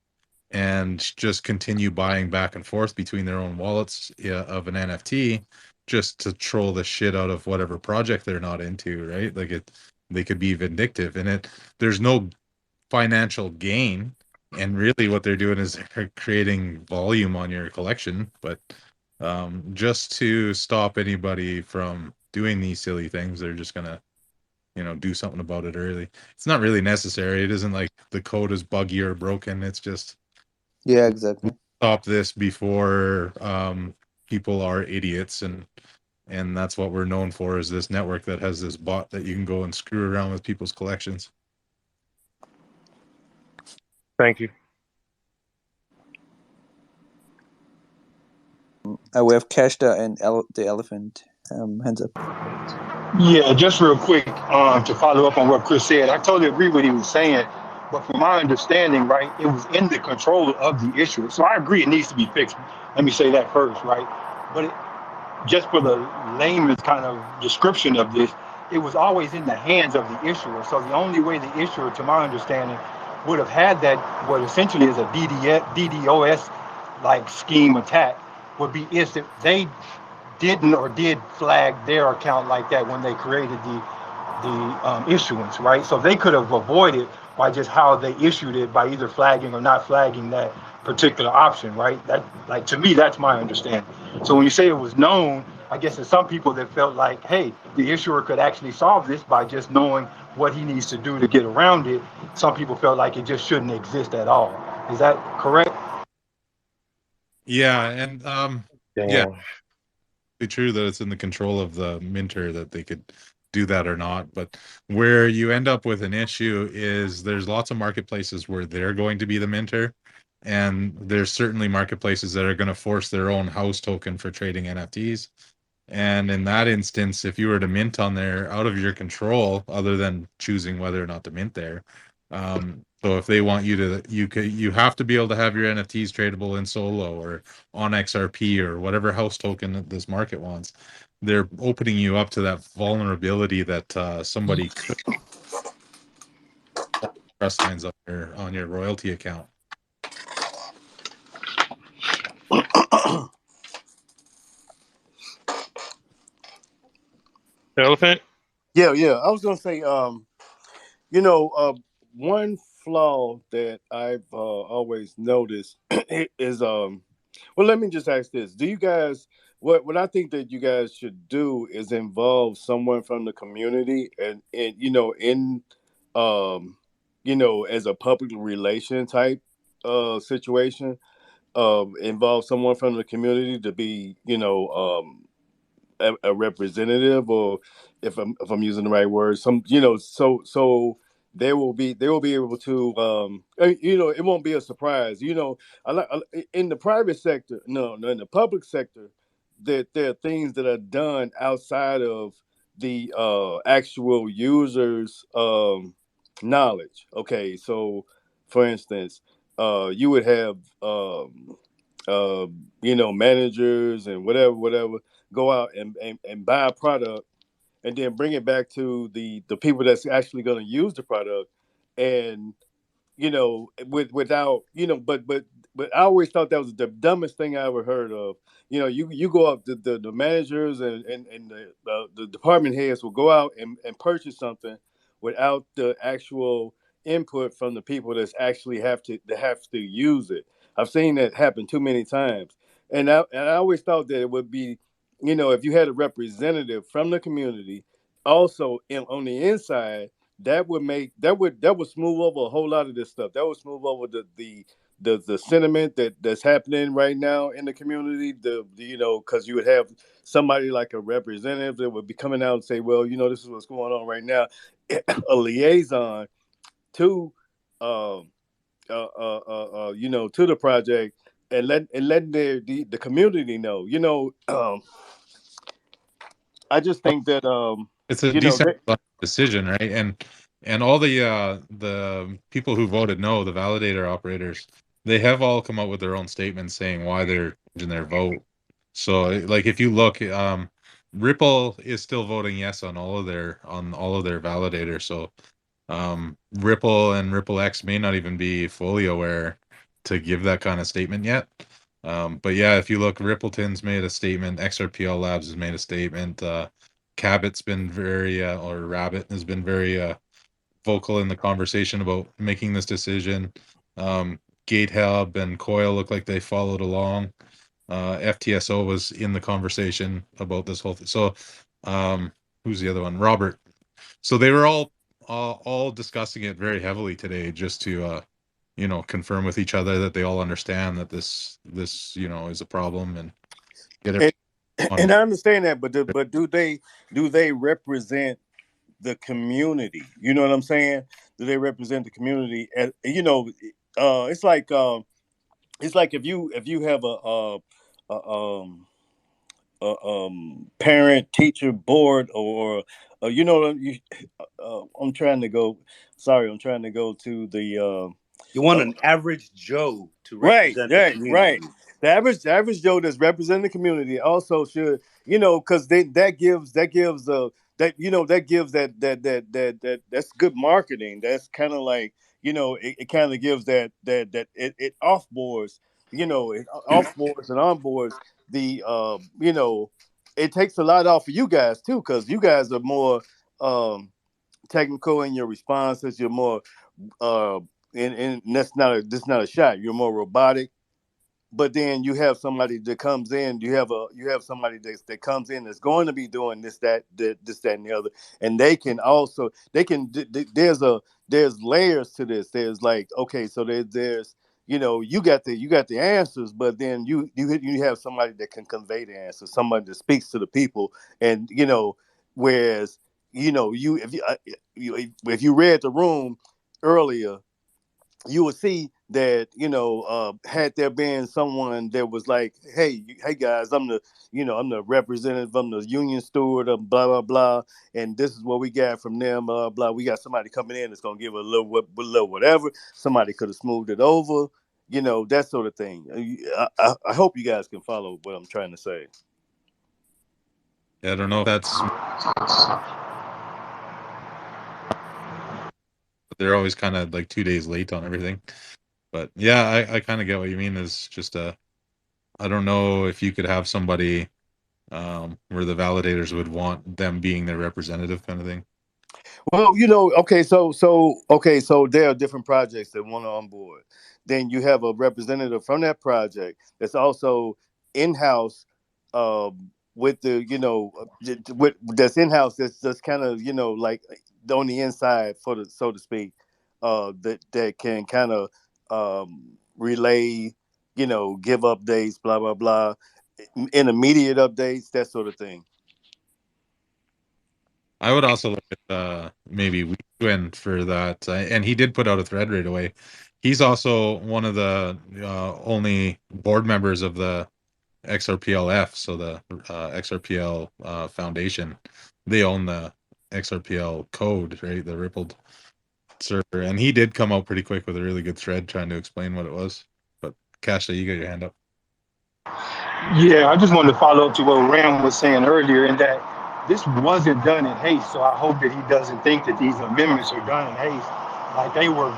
and just continue buying back and forth between their own wallets of an NFT just to troll the shit out of whatever project they're not into, right? Like they could be vindictive, and there's no financial gain, and really what they're doing is they're creating volume on your collection, but just to stop anybody from doing these silly things, they're just gonna do something about it early. It's not really necessary. It isn't like the code is buggy or broken. It's just Yeah, exactly. stop this before people are idiots, and that's what we're known for, is this network that has this bot that you can go and screw around with people's collections. Thank you. We have Kashta and the elephant. Hands up. Yeah, just real quick, to follow up on what Chris said, I totally agree with what he was saying. But from my understanding, right, it was in the control of the issuer. So I agree it needs to be fixed. Let me say that first, right? But just for the layman's kind of description of this, it was always in the hands of the issuer. So the only way the issuer, to my understanding, would have had that, what essentially is a DDoS like scheme attack, would be is that they didn't or did flag their account like that when they created the issuance, right? So they could have avoided by just how they issued it by either flagging or not flagging that particular option, right? That, like, to me, that's my understanding. So when you say it was known, I guess there's some people that felt like, hey, the issuer could actually solve this by just knowing what he needs to do to get around it. Some people felt like it just shouldn't exist at all. Is that correct? Yeah, and yeah, Damn. it's true that it's in the control of the minter that they could do that or not. But where you end up with an issue is there's lots of marketplaces where they're going to be the minter, and there's certainly marketplaces that are going to force their own house token for trading NFTs. And in that instance, if you were to mint on there out of your control, other than choosing whether or not to mint there, so if they want you to, you have to be able to have your NFTs tradable in Solo or on XRP or whatever house token that this market wants. They're opening you up to that vulnerability that somebody could trust lines on your royalty account. Elephant? Yeah. I was gonna say, one flaw that I've always noticed is, well, let me just ask this: do you guys? What I think that you guys should do is involve someone from the community, and as a public relation type situation, involve someone from the community to be, a representative, or if I'm using the right word, so they will be able to, it won't be a surprise. In the private sector, no, in the public sector, that there are things that are done outside of the actual users knowledge. Okay, so for instance, you would have managers and whatever go out and buy a product, and then bring it back to the people that's actually going to use the product, and without, but I always thought that was the dumbest thing I ever heard of. You go up, the managers and the department heads will go out and purchase something without the actual input from the people that's actually have to use it. I've seen that happen too many times, and I always thought that it would be, if you had a representative from the community, also on the inside, that would smooth over a whole lot of this stuff. That would smooth over the sentiment that's happening right now in the community. Because you would have somebody like a representative that would be coming out and say, well, this is what's going on right now. A liaison to um to the project, and letting the community know. I just think that It's a that, decentralized decision, right? And all the people who voted no, the validator operators, they have all come out with their own statements saying why they're changing their vote. So, like, if you look, Ripple is still voting yes on all of their validators. So, Ripple and Ripple X may not even be fully aware to give that kind of statement yet. But yeah, if you look, Rippleton's made a statement, XRPL Labs has made a statement, Cabot's been or Rabbit has been very vocal in the conversation about making this decision. GateHub and Coil look like they followed along. FTSO was in the conversation about this whole thing. So, who's the other one? Robert. So they were all discussing it very heavily today, just to confirm with each other that they all understand that this is a problem and get it and, on. and I understand that, but do they represent the community? You know what I'm saying? Do they represent the community? It's like if you have a parent teacher board, or I'm trying to go. Sorry, I'm trying to go to the. You want an average Joe to Right, represent the right, community. right. The average Joe that's representing the community also should, because that gives that's good marketing. That's kind of like, it kind of gives it offboards, offboards and onboards it takes a lot off of you guys too, because you guys are more technical in your responses. You're more uh and that's not a shot. You're more robotic. But then you have somebody that comes in. You have somebody that comes in that's going to be doing this, that, and the other, and there's layers to this. There's like, okay, so there's you got the answers, but then you have somebody that can convey the answers, somebody that speaks to the people, and whereas you if you read the room earlier, you would see that had there been someone that was like, hey guys, I'm the representative, I'm the union steward of blah blah blah, and this is what we got from them, blah blah. We got somebody coming in that's gonna give a little whatever. Somebody could have smoothed it over, that sort of thing. I hope you guys can follow what I'm trying to say. I don't know if that's. They're always kind of like 2 days late on everything. But yeah, I kind of get what you mean. Is just I don't know if you could have somebody where the validators would want them being their representative, kind of thing. Well, so there are different projects that want to onboard. Then you have a representative from that project that's also in-house, with that's in-house, that's kind of like on the inside, so to speak, that can kind of relay, give updates, blah blah blah, intermediate updates, that sort of thing. I would also look at maybe Weedwin for that, and he did put out a thread right away. He's also one of the only board members of the XRPLF, so the XRPL Foundation. They own the XRPL code, right? The rippled server, and he did come out pretty quick with a really good thread trying to explain what it was. But Kasha, you got your hand up. Yeah, I just wanted to follow up to what Ram was saying earlier, in that this wasn't done in haste. So I hope that he doesn't think that these amendments are done in haste. Like they were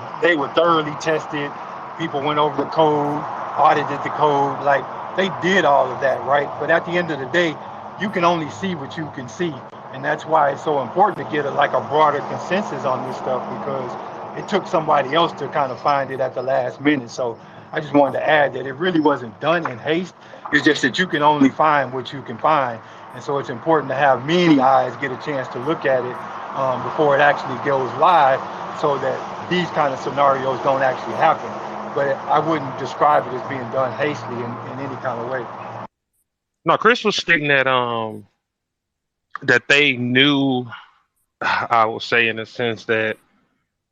thoroughly tested. People went over the code, audited the code. Like they did all of that, right? But at the end of the day, you can only see what you can see, and that's why it's so important to get a broader consensus on this stuff, because it took somebody else to kind of find it at the last minute. So I just wanted to add that it really wasn't done in haste. It's just that you can only find what you can find. And so it's important to have many eyes get a chance to look at it before it actually goes live so that these kind of scenarios don't actually happen. But I wouldn't describe it as being done hastily in any kind of way. No, Chris was stating that that they knew, I will say in a sense that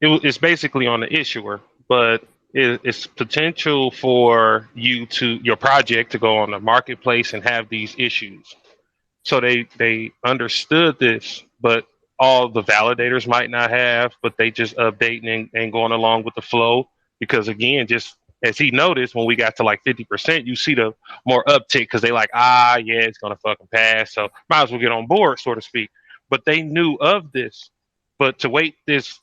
it's basically on the issuer, but it's potential for your project to go on the marketplace and have these issues. So they understood this, but all the validators might not have, but they just updating and going along with the flow. Because again, just as he noticed, when we got to like 50%, you see the more uptick because they like, yeah, it's gonna fucking pass. So might as well get on board, so to speak. But they knew of this. But to wait this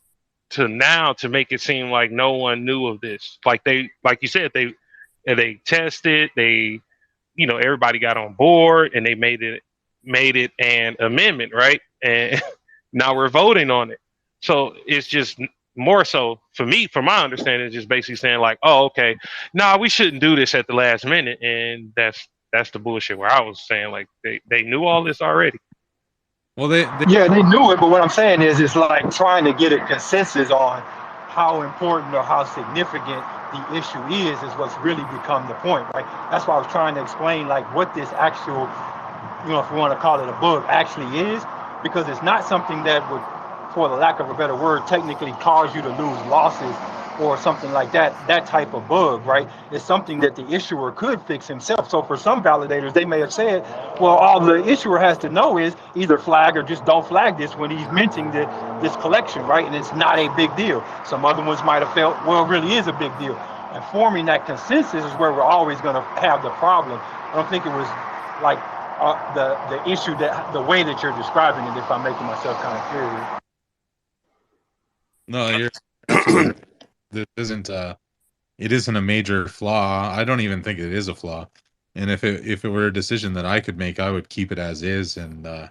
to now to make it seem like no one knew of this. Like you said, they tested, everybody got on board and they made it an amendment, right? And now we're voting on it. So it's just more so for me, from my understanding, it's just basically saying like, oh, okay, we shouldn't do this at the last minute. And that's the bullshit where I was saying like they knew all this already. Well, they Yeah, they knew it, but what I'm saying is it's like trying to get a consensus on how important or how significant the issue is what's really become the point, right? That's why I was trying to explain like what this actual, if you want to call it a bug, actually is, because it's not something that would, for the lack of a better word, technically cause you to lose losses or something like that type of bug, right? It's something that the issuer could fix himself. So for some validators, they may have said, well, all the issuer has to know is either flag or just don't flag this when he's minting this collection, right? And it's not a big deal. Some other ones might have felt, well, it really is a big deal. And forming that consensus is where we're always going to have the problem. I don't think it was like the issue that the way that you're describing it, if I'm making myself kind of clear here. No, you're absolutely right. This isn't it isn't a major flaw. I don't even think it is a flaw. And if it were a decision that I could make, I would keep it as is, and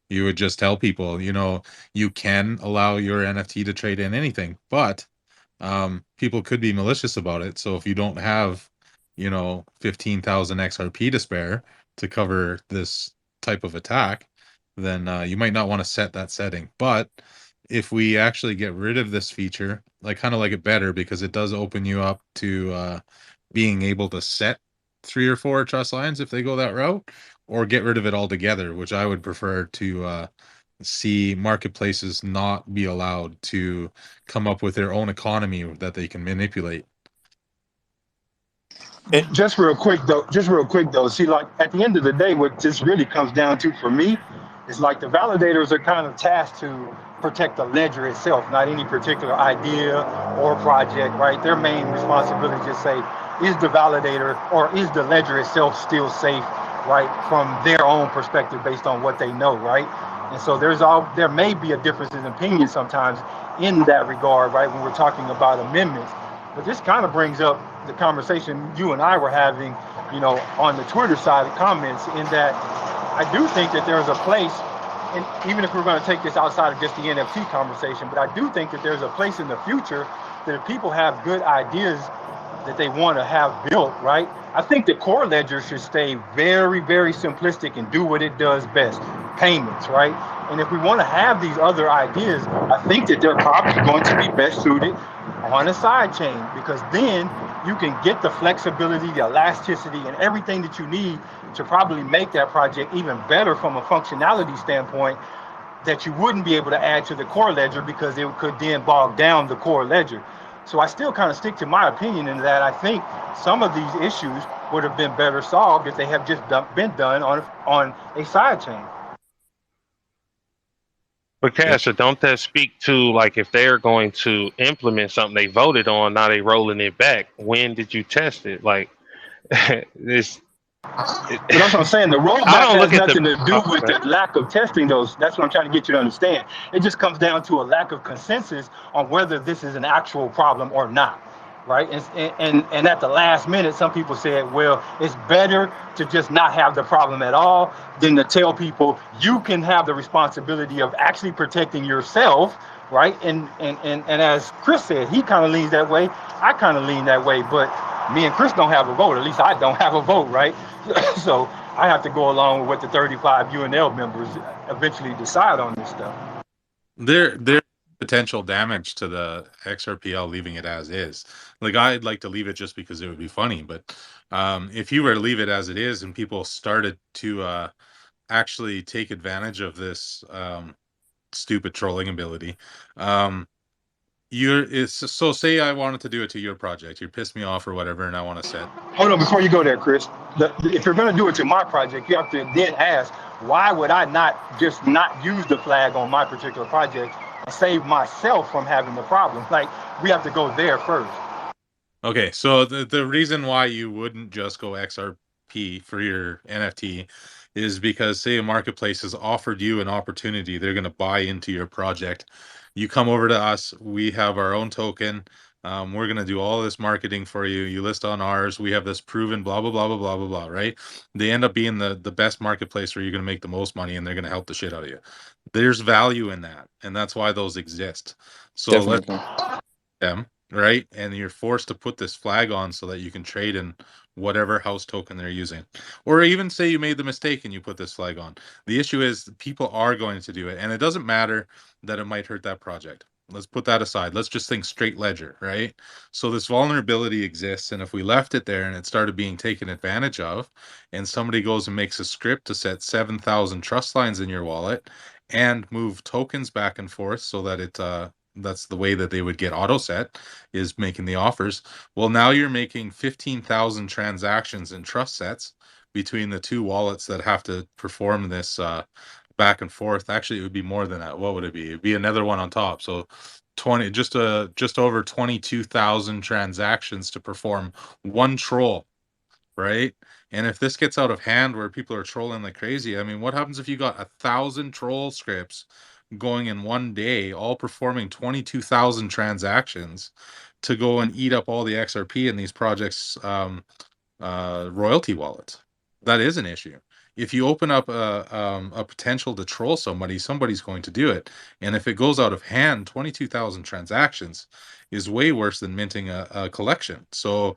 you would just tell people, you can allow your NFT to trade in anything, but people could be malicious about it. So if you don't have, 15,000 XRP to spare to cover this type of attack, then you might not want to set that setting. But if we actually get rid of this feature, I kind of like it better because it does open you up to being able to set 3 or 4 trust lines if they go that route, or get rid of it altogether, which I would prefer to see marketplaces not be allowed to come up with their own economy that they can manipulate. Just real quick though, see, like at the end of the day, what this really comes down to for me is like the validators are kind of tasked to protect the ledger itself, not any particular idea or project, right? Their main responsibility is just say, is the validator or is the ledger itself still safe, right? From their own perspective based on what they know, right? And so there may be a difference in opinion sometimes in that regard, right? When we're talking about amendments. But this kind of brings up the conversation you and I were having, on the Twitter side of comments, in that I do think that there's a place, and even if we're going to take this outside of just the NFT conversation, but I do think that there's a place in the future that if people have good ideas that they want to have built, right? I think the core ledger should stay very, very simplistic and do what it does best, payments, right? And if we want to have these other ideas, I think that they're probably going to be best suited on a side chain, because then you can get the flexibility, the elasticity, and everything that you need to probably make that project even better from a functionality standpoint that you wouldn't be able to add to the core ledger because it could then bog down the core ledger. So I still kind of stick to my opinion in that I think some of these issues would have been better solved if they have just been done on a side chain. But Casher, don't that speak to like if they're going to implement something they voted on, now they rolling it back? When did you test it? Like this. But that's what I'm saying. The roadmap has nothing to do with the lack of testing those. That's what I'm trying to get you to understand. It just comes down to a lack of consensus on whether this is an actual problem or not, right? And at the last minute, some people said, well, it's better to just not have the problem at all than to tell people you can have the responsibility of actually protecting yourself, right? And as Chris said, he kind of leans that way. I kind of lean that way, but Me and Chris don't have a vote. At least I don't have a vote, right? So I have to go along with what the 35 UNL members eventually decide on this stuff. There's potential damage to the XRPL leaving it as is. Like, I'd like to leave it just because it would be funny, but if you were to leave it as it is and people started to actually take advantage of this stupid trolling ability, so say I wanted to do it to your project, you pissed me off or whatever, and I want to set. Hold on, before you go there, Chris. If you're going to do it to my project, you have to then ask, why would I not just not use the flag on my particular project and save myself from having the problem? Like, we have to go there first. Okay, so the reason why you wouldn't just go XRP for your NFT is because, say, a marketplace has offered you an opportunity, they're going to buy into your project. You come over to us, we have our own token. We're going to do all this marketing for you. You list on ours. We have this proven blah, blah, blah, blah, blah, blah, blah, right? They end up being the best marketplace where you're going to make the most money and they're going to help the shit out of you. There's value in that, and that's why those exist. So Definitely. them, right? And you're forced to put this flag on so that you can trade in whatever house token they're using. Or even say you made the mistake and you put this flag on. The issue is people are going to do it, and it doesn't matter that it might hurt that project. Let's put that aside. Let's just think straight ledger, right? So this vulnerability exists, and if we left it there and it started being taken advantage of, and somebody goes and makes a script to set 7,000 trust lines in your wallet and move tokens back and forth so that it that's the way that they would get auto set, is making the offers. Well, now you're making 15,000 transactions in trust sets between the two wallets that have to perform this back and forth. Actually, it would be more than that. What would it be? It'd be another one on top. So 20, just over 22,000 transactions to perform one troll, right? And if this gets out of hand where people are trolling like crazy, I mean, what happens if you got 1,000 troll scripts going in one day, all performing 22,000 transactions to go and eat up all the XRP in these projects' royalty wallets? That is an issue. If you open up a potential to troll somebody, somebody's going to do it. And if it goes out of hand, 22,000 transactions is way worse than minting a collection. So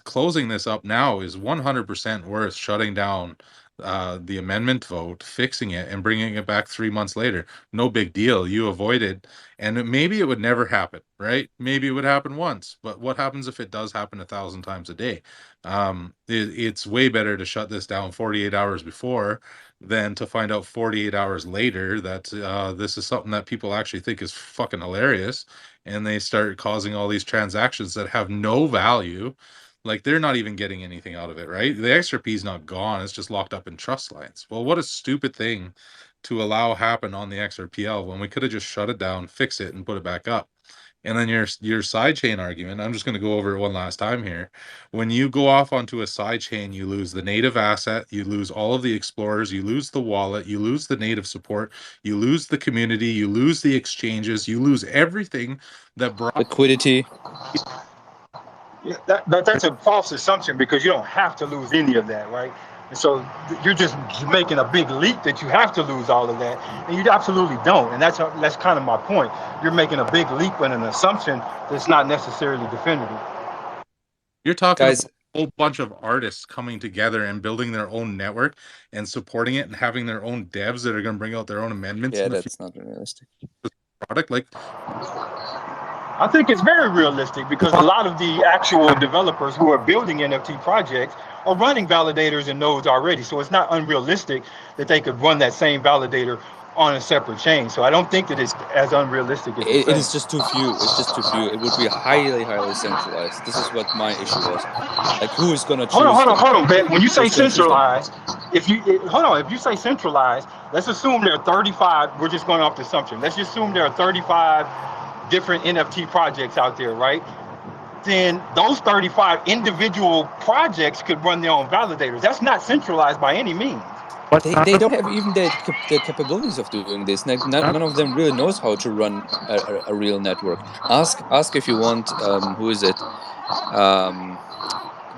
closing this up now is 100% worth shutting down the amendment vote, fixing it, and bringing it back 3 months later. No big deal. You avoided, and maybe it would never happen, right? Maybe it would happen once, but what happens if it does happen 1,000 times a day? It's way better to shut this down 48 hours before than to find out 48 hours later that this is something that people actually think is fucking hilarious, and they start causing all these transactions that have no value. Like, they're not even getting anything out of it, right? The XRP is not gone. It's just locked up in trust lines. Well, what a stupid thing to allow happen on the XRPL when we could have just shut it down, fix it, and put it back up. And then your sidechain argument, I'm just going to go over it one last time here. When you go off onto a sidechain, you lose the native asset, you lose all of the explorers, you lose the wallet, you lose the native support, you lose the community, you lose the exchanges, you lose everything that brought Liquidity. Yeah, that's a false assumption, because you don't have to lose any of that, right? And so you're just making a big leap that you have to lose all of that, and you absolutely don't. And that's kind of my point. You're making a big leap and an assumption that's not necessarily definitive. You're talking Guys, about a whole bunch of artists coming together and building their own network and supporting it and having their own devs that are going to bring out their own amendments yeah, in the that's not realistic. product. Like, I think it's very realistic, because a lot of the actual developers who are building NFT projects are running validators and nodes already. So it's not unrealistic that they could run that same validator on a separate chain. So I don't think that it's as unrealistic as It is just too few. It's just too few. It would be highly, highly centralized. This is what my issue was. Like, who is gonna choose? Hold on, Ben. When you say Who's gonna choose them? centralized, if you say centralized, let's assume there are 35. We're just going off the assumption. Let's just assume there are 35 different NFT projects out there, right? Then those 35 individual projects could run their own validators. That's not centralized by any means. They don't have even the capabilities of doing this. None of them really knows how to run a real network. Ask if you want, who is it?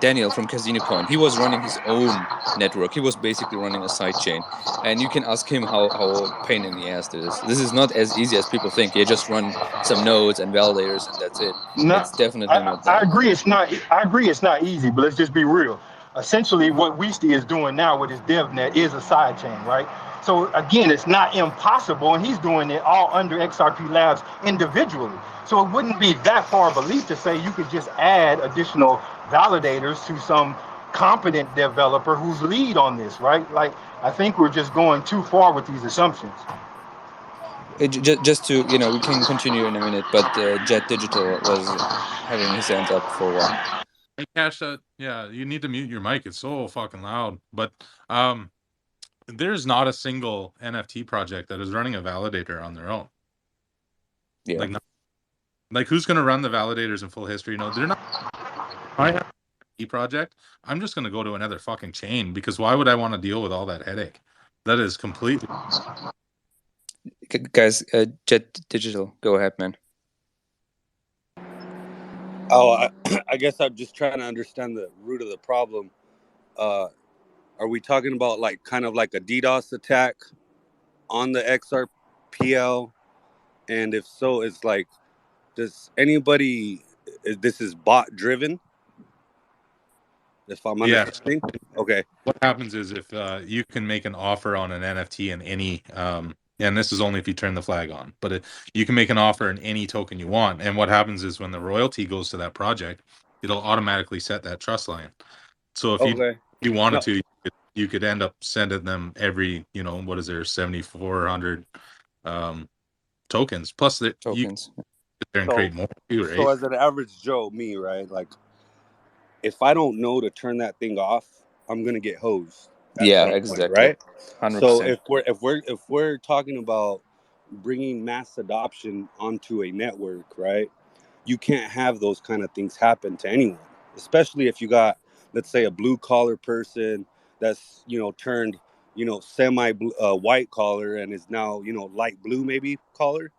Daniel from Casino Coin, he was running his own network. He was basically running a sidechain, and you can ask him how pain in the ass this is. This is not as easy as people think. You just run some nodes and validators, and that's it. Not, It's definitely I, not I that. agree it's not. I agree it's not easy, but let's just be real. Essentially, what Weesty is doing now with his DevNet is a side chain, right? So again, it's not impossible, and he's doing it all under XRP Labs individually. So it wouldn't be that far of a leap to say you could just add additional validators to some competent developer who's lead on this, right? Like I think we're just going too far with these assumptions. Just to, we can continue in a minute, but Jet Digital was having his hands up for a while. Hey, Cash, yeah, you need to mute your mic. It's so fucking loud. But there's not a single NFT project that is running a validator on their own. Yeah. Like who's going to run the validators in full history? No, they're not. I have an NFT project. I'm just going to go to another fucking chain because why would I want to deal with all that headache? That is completely. Guys, Jet Digital, go ahead, man. Oh, I guess I'm just trying to understand the root of the problem. Are we talking about like kind of like a DDoS attack on the XRPL? And if so, it's like, does anybody? This is bot driven. If I'm understanding, okay. What happens is if you can make an offer on an NFT in any, and this is only if you turn the flag on, but you can make an offer in any token you want. And what happens is when the royalty goes to that project, it'll automatically set that trust line. So if you wanted to, you could end up sending them every, what is there, 7,400 tokens. Plus, you can sit there and create more too, right? So as an average Joe, me, right? Like, if I don't know to turn that thing off, I'm gonna get hosed. Yeah, exactly. Point, right. 100%. So if we're talking about bringing mass adoption onto a network, right? You can't have those kind of things happen to anyone, especially if you got, let's say, a blue collar person that's turned semi white collar and is now light blue maybe collar,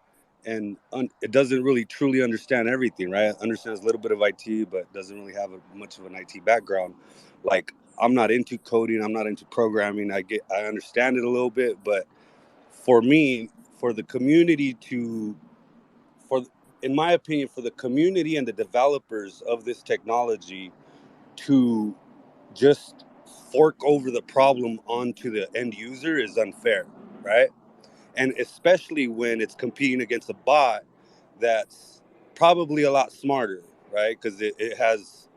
and it doesn't really truly understand everything, right? Understands a little bit of IT, but doesn't really have much of an IT background. Like, I'm not into coding, I'm not into programming. I understand it a little bit, but for me, for the community in my opinion, for the community and the developers of this technology to just fork over the problem onto the end user is unfair, right? And especially when it's competing against a bot that's probably a lot smarter, right? Because it has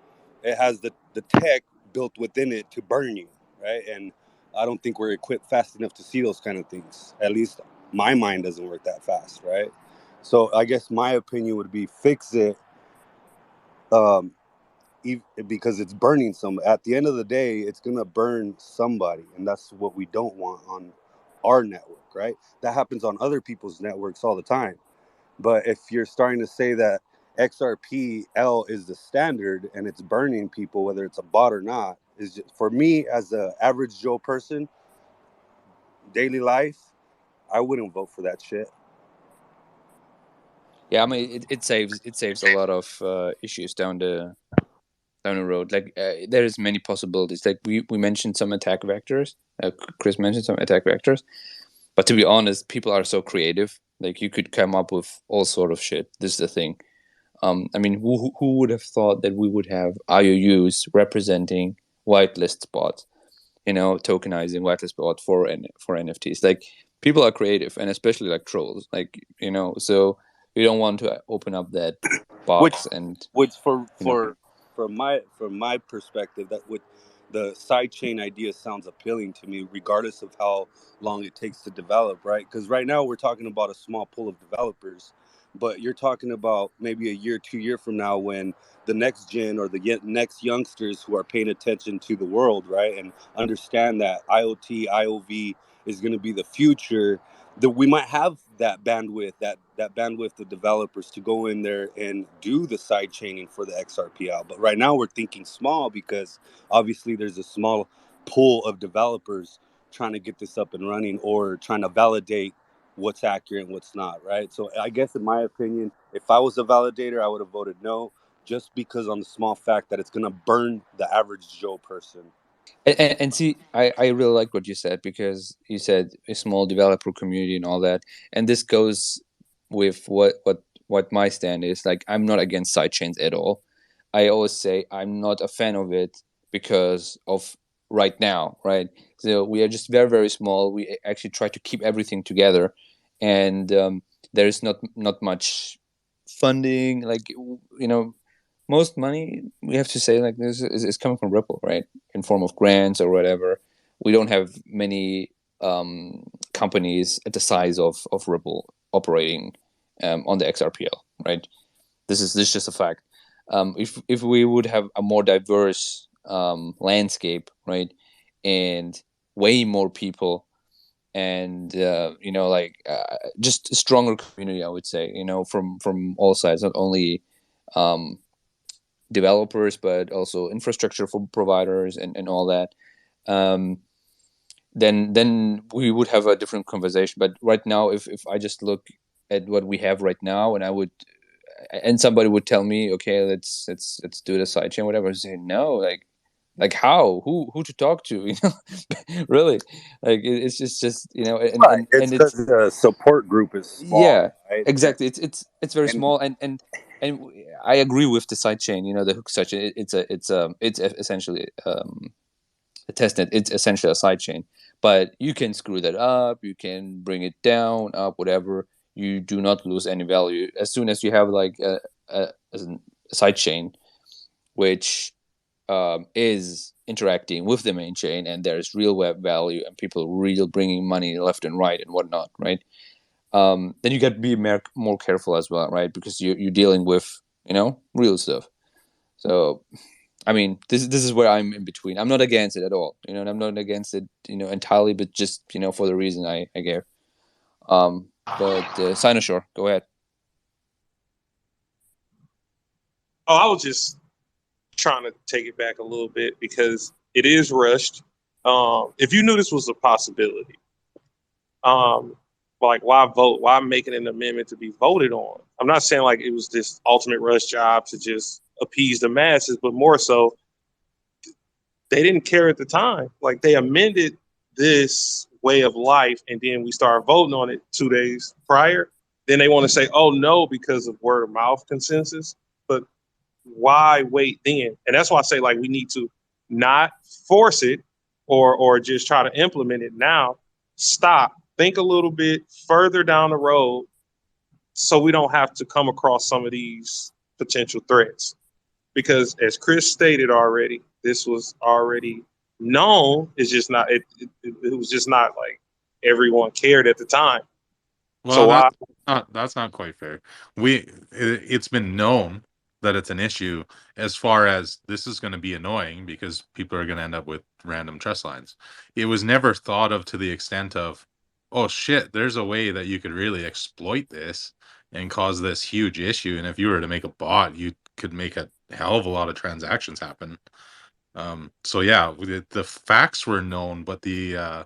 the tech built within it to burn you, right? And I don't think we're equipped fast enough to see those kind of things. At least my mind doesn't work that fast, right? So I guess my opinion would be fix it, because it's burning some. At the end of the day, it's gonna burn somebody, and that's what we don't want on our network, right? That happens on other people's networks all the time. But if you're starting to say that XRPL is the standard and it's burning people, whether it's a bot or not, is just, for me as an average Joe person, daily life, I wouldn't vote for that shit. Yeah, I mean, it saves a lot of issues down the road. Like there is many possibilities. Like we mentioned some attack vectors. Chris mentioned some attack vectors, but to be honest, people are so creative. Like you could come up with all sort of shit. This is the thing. I mean, who would have thought that we would have IOUs representing whitelist spots? Tokenizing whitelist spot for NFTs. Like people are creative, and especially like trolls. Like so we don't want to open up that box. Which from my perspective, that would the sidechain idea sounds appealing to me, regardless of how long it takes to develop, right? Because right now we're talking about a small pool of developers, but you're talking about maybe a year, 2 years from now, when the next gen or the next youngsters who are paying attention to the world, right, and understand that IoT, IOV is going to be the future, that we might have that bandwidth, that bandwidth of developers to go in there and do the side chaining for the XRPL. But right now we're thinking small because obviously there's a small pool of developers trying to get this up and running or trying to validate what's accurate and what's not, right? So I guess in my opinion, if I was a validator, I would have voted no just because on the small fact that it's going to burn the average Joe person. And see, I really like what you said, because you said a small developer community and all that, and this goes with what my stand is. Like, I'm not against sidechains at all. I always say I'm not a fan of it because of right now, right? So we are just very, very small. We actually try to keep everything together, and there is not much funding. Like, most money, we have to say, like, this is coming from Ripple, right? In form of grants or whatever. We don't have many companies at the size of Ripple operating on the XRPL, right? This is just a fact. If we would have a more diverse landscape, right, and way more people, and just a stronger community, I would say, from all sides, not only developers, but also infrastructure for providers and all that, then we would have a different conversation. But right now, if I just look at what we have right now, and somebody would tell me, okay, let's do the sidechain, whatever, I say no. Like how, who to talk to, really, like it's just Right. It's and it's, because the support group is small, yeah, right? exactly. It's very And small, and I agree with the sidechain. The hook sidechain. It's essentially a testnet. It's essentially a sidechain, but you can screw that up. You can bring it down, up, whatever. You do not lose any value as soon as you have like a sidechain, which is interacting with the main chain, and there's real web value, and people real bringing money left and right and whatnot, right? Then you got to be more careful as well, right? Because you're dealing with real stuff. So, I mean, this is where I'm in between. I'm not against it at all, and I'm not against it, entirely, but just for the reason I gave. But Sinosure, go ahead. Oh, I was just trying to take it back a little bit because it is rushed. If you knew this was a possibility, like, why vote? Why make it an amendment to be voted on? I'm not saying like it was this ultimate rush job to just appease the masses, but more so, they didn't care at the time. Like, they amended this way of life, and then we started voting on it 2 days prior. Then they want to say, oh no, because of word of mouth consensus. But why wait then? And that's why I say, like, we need to not force it or just try to implement it now. Stop, think a little bit further down the road, so we don't have to come across some of these potential threats. Because as Chris stated already, this was already known. It's just not, it was just not like everyone cared at the time. So Well, why? that's not quite fair. It's been known that it's an issue, as far as this is going to be annoying because people are going to end up with random trust lines. It was never thought of to the extent of, oh shit, there's a way that you could really exploit this and cause this huge issue. And if you were to make a bot, you could make a hell of a lot of transactions happen. So yeah, the facts were known, but the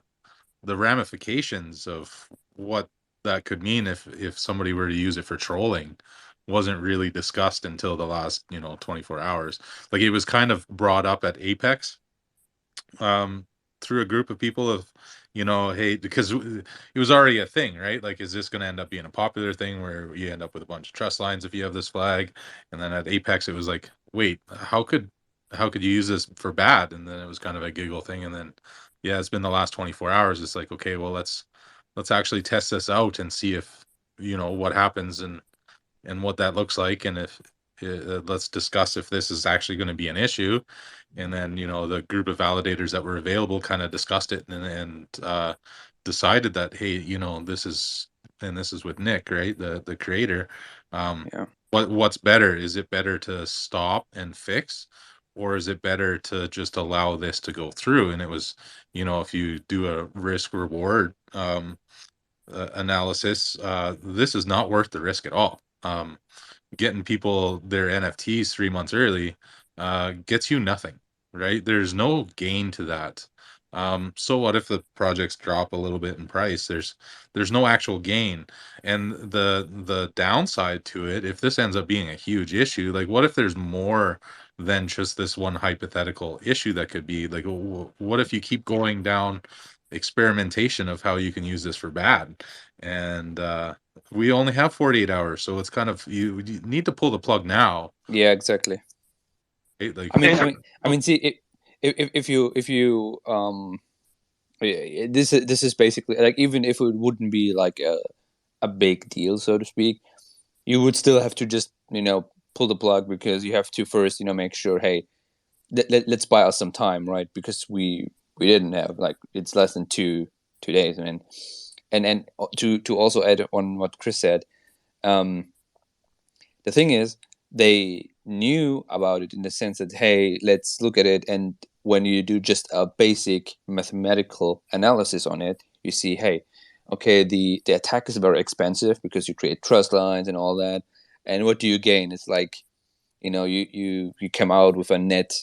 ramifications of what that could mean if somebody were to use it for trolling wasn't really discussed until the last 24 hours. Like, it was kind of brought up at Apex, through a group of people of, hey, because it was already a thing, right? Like, is this going to end up being a popular thing where you end up with a bunch of trust lines if you have this flag? And then at Apex it was like, wait, how could you use this for bad? And then it was kind of a giggle thing. And then, yeah, it's been the last 24 hours. It's like, okay, well, let's actually test this out and see if what happens and what that looks like, and if let's discuss if this is actually going to be an issue. And then the group of validators that were available kind of discussed it and decided that, hey, this is, and this is with Nick, right, the creator. Yeah. What's better? Is it better to stop and fix, or is it better to just allow this to go through? And it was, if you do a risk reward analysis, this is not worth the risk at all. Getting people their NFTs 3 months early gets you nothing, right? There's no gain to that. So what if the projects drop a little bit in price? There's no actual gain. And the downside to it, if this ends up being a huge issue, like what if there's more than just this one hypothetical issue that could be like, what if you keep going down experimentation of how you can use this for bad? And we only have 48 hours, so it's kind of you need to pull the plug now. Yeah, exactly. Right? Like, I mean, see, if you this is basically like, even if it wouldn't be like a big deal, so to speak, you would still have to just pull the plug, because you have to first make sure, hey, let's buy us some time, right? Because we didn't have, like, it's less than two days, man. And to also add on what Chris said, the thing is, they knew about it in the sense that, hey, let's look at it, and when you do just a basic mathematical analysis on it, you see, hey, okay, the attack is very expensive because you create trust lines and all that, and what do you gain? It's like, you come out with a net,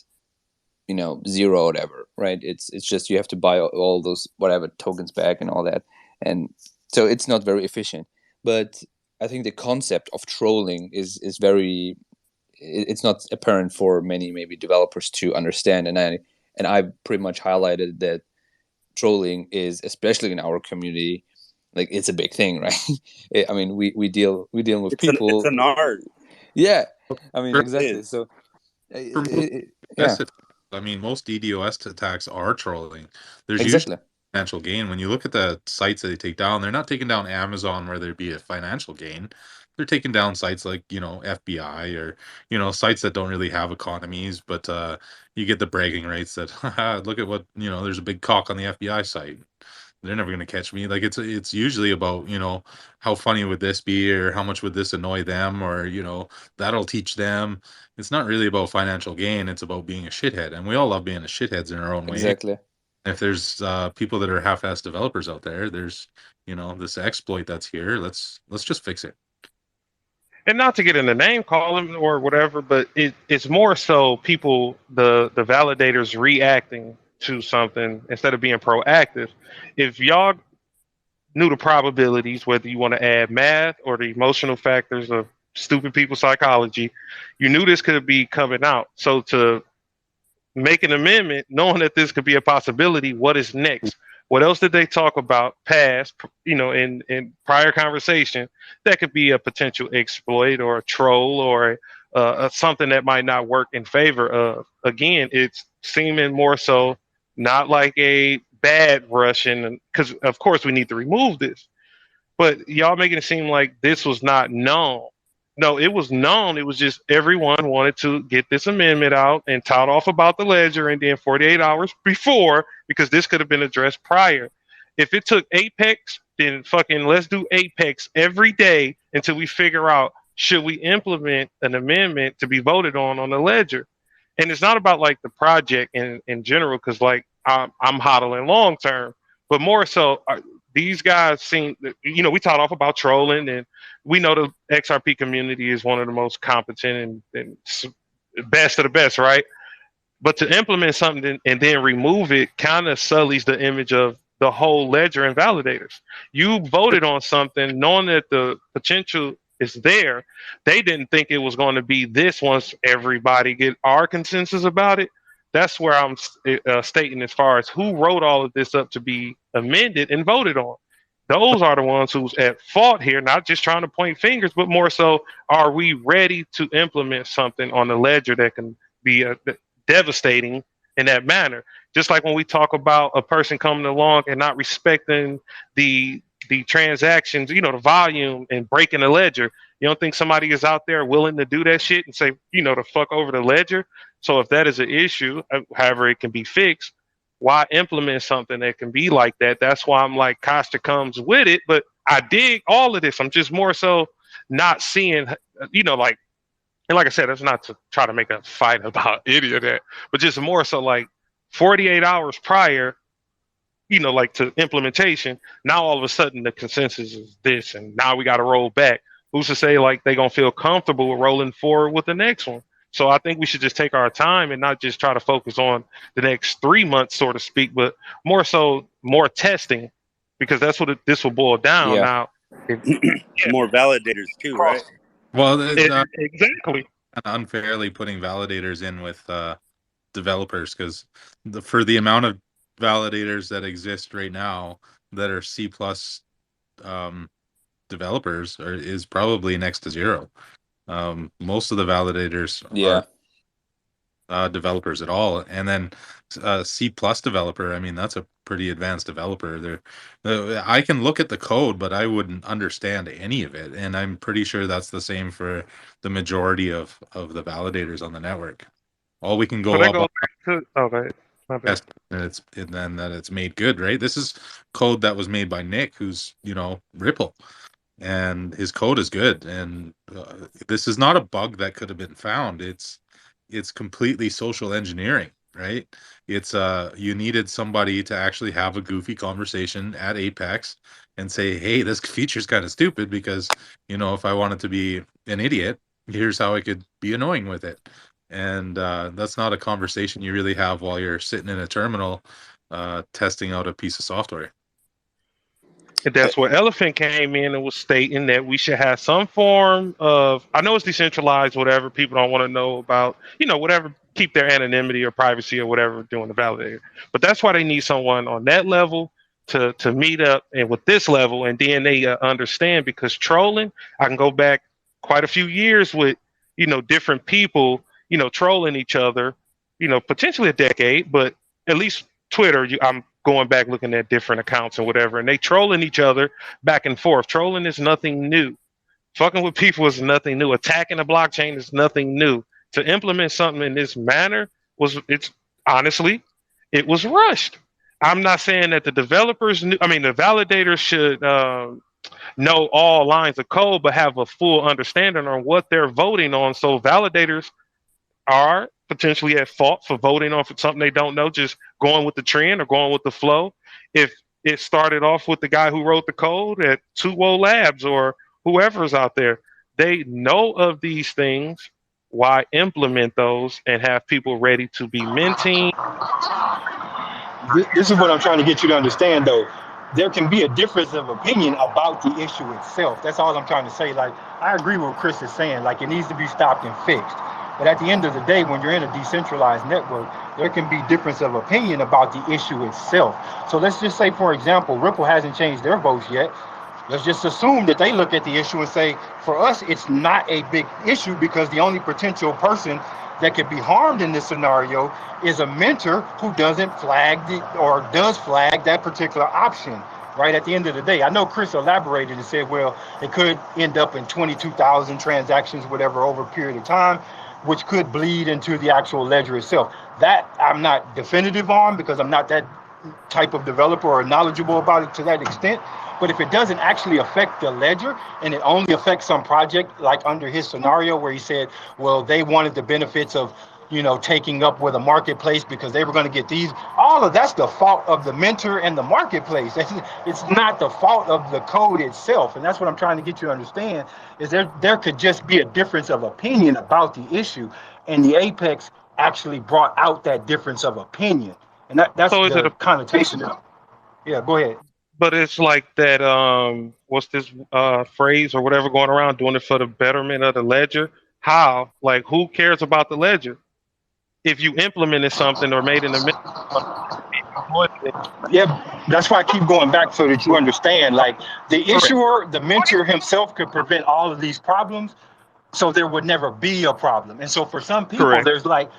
zero or whatever, right? It's just you have to buy all those whatever tokens back and all that, and so it's not very efficient. But I think the concept of trolling is very, it's not apparent for many maybe developers to understand, and I pretty much highlighted that trolling is, especially in our community, like, it's a big thing, right? I mean, we deal with people. It's an art. Yeah, I mean, for exactly. So most yeah, I mean, most DDoS attacks are trolling. There's usually exactly, financial gain. When you look at the sites that they take down, they're not taking down Amazon where there'd be a financial gain. They're taking down sites like, FBI, or, sites that don't really have economies, but you get the bragging rights that, haha, look at what, there's a big cock on the FBI site. They're never going to catch me. Like, it's usually about, how funny would this be, or how much would this annoy them, or, that'll teach them. It's not really about financial gain. It's about being a shithead. And we all love being a shitheads in our own way. exactly. If there's people that are half-assed developers out there, there's, this exploit that's here. Let's just fix it. And not to get in the name calling or whatever, but it's more so people, the validators reacting to something instead of being proactive. If y'all knew the probabilities, whether you want to add math or the emotional factors of stupid people psychology, you knew this could be coming out. So to make an amendment, knowing that this could be a possibility, what is next? What else did they talk about past, in prior conversation that could be a potential exploit or a troll or something that might not work in favor of? Again, it's seeming more so not like a bad Russian, because of course we need to remove this, but y'all making it seem like this was not known. No, it was known. It was just everyone wanted to get this amendment out and tout off about the ledger, and then 48 hours before, because this could have been addressed prior. If it took Apex, then fucking let's do Apex every day until we figure out, should we implement an amendment to be voted on the ledger. And it's not about like the project in general, because like I'm hodling long term, but more so these guys seem, we talked off about trolling, and we know the XRP community is one of the most competent and best of the best, right? But to implement something and then remove it kind of sullies the image of the whole ledger and validators. You voted on something knowing that the potential is there. They didn't think it was going to be this once everybody get our consensus about it. That's where I'm stating as far as who wrote all of this up to be amended and voted on. Those are the ones who's at fault here, not just trying to point fingers, but more so, are we ready to implement something on the ledger that can be devastating in that manner? Just like when we talk about a person coming along and not respecting the transactions, the volume, and breaking the ledger. You don't think somebody is out there willing to do that shit and say, to fuck over the ledger? So if that is an issue, however it can be fixed, why implement something that can be like that? That's why I'm like, Costa comes with it, but I dig all of this. I'm just more so not seeing, like, and like I said, that's not to try to make a fight about any of that, but just more so like 48 hours prior, like to implementation, now all of a sudden the consensus is this, and now we got to roll back. Who's to say like they gonna feel comfortable rolling forward with the next one? So I think we should just take our time and not just try to focus on the next 3 months, so to speak, but more so more testing, because that's what this will boil down. Yeah. Now, if, yeah, More validators too, right? Well, exactly. unfairly putting validators in with developers, because for the amount of validators that exist right now that are C plus developers is probably next to zero. Most of the validators Yeah. are developers at all, and then C plus developer. I mean, that's a pretty advanced developer. I can look at the code, but I wouldn't understand any of it, and I'm pretty sure that's the same for the majority of the validators on the network. All we can So go that up on goes back to okay, my bad. test, and then that it's made good, right? This is code that was made by Nick, who's Ripple, and his code is good. And this is not a bug that could have been found. It's completely social engineering, right? It's you needed somebody to actually have a goofy conversation at Apex and say, hey, this feature's kind of stupid, because if I wanted to be an idiot, here's how I could be annoying with it. And that's not a conversation you really have while you're sitting in a terminal testing out a piece of software. And that's where Elephant came in and was stating that we should have some form of, I know it's decentralized, whatever, people don't want to know about, whatever, keep their anonymity or privacy or whatever doing the validator. But that's why they need someone on that level to meet up and with this level, and then they understand, because trolling, I can go back quite a few years with, different people, trolling each other, potentially a decade, but at least Twitter, I'm going back looking at different accounts and whatever, and they trolling each other back and forth. Trolling is nothing new. Fucking with people is nothing new. Attacking the blockchain is nothing new. To implement something in this manner it's honestly, it was rushed. I'm not saying that the developers knew, I mean, the validators should know all lines of code, but have a full understanding on what they're voting on. So validators are potentially at fault for voting on something they don't know, just going with the trend or going with the flow. If it started off with the guy who wrote the code at 2O Labs or whoever's out there, they know of these things. Why implement those and have people ready to be minting? This is what I'm trying to get you to understand, though. There can be a difference of opinion about the issue itself. That's all I'm trying to say. Like, I agree with what Chris is saying. Like, it needs to be stopped and fixed. But at the end of the day, when you're in a decentralized network, there can be difference of opinion about the issue itself. So let's just say, for example, Ripple hasn't changed their votes yet. Let's just assume that they look at the issue and say, for us, it's not a big issue, because the only potential person that could be harmed in this scenario is a mentor who doesn't flag or does flag that particular option. Right at the end of the day, I know Chris elaborated and said, well, it could end up in 22,000 transactions, whatever, over a period of time, which could bleed into the actual ledger itself. That I'm not definitive on, because I'm not that type of developer or knowledgeable about it to that extent. But if it doesn't actually affect the ledger, and it only affects some project, like under his scenario where he said, well, they wanted the benefits of, taking up with a marketplace because they were going to get these, all of that's the fault of the mentor and the marketplace. It's not the fault of the code itself. And that's what I'm trying to get you to understand, is there could just be a difference of opinion about the issue, and the Apex actually brought out that difference of opinion. And that's So is it the a, connotation of, yeah, go ahead. but it's like that, what's this phrase or whatever going around, doing it for the betterment of the ledger? How? Like, who cares about the ledger? If you implemented something or made an amendment, Yeah, that's why I keep going back so that you understand. Like, the correct, issuer, the mentor himself could prevent all of these problems, so there would never be a problem. And so for some people, correct. there's like,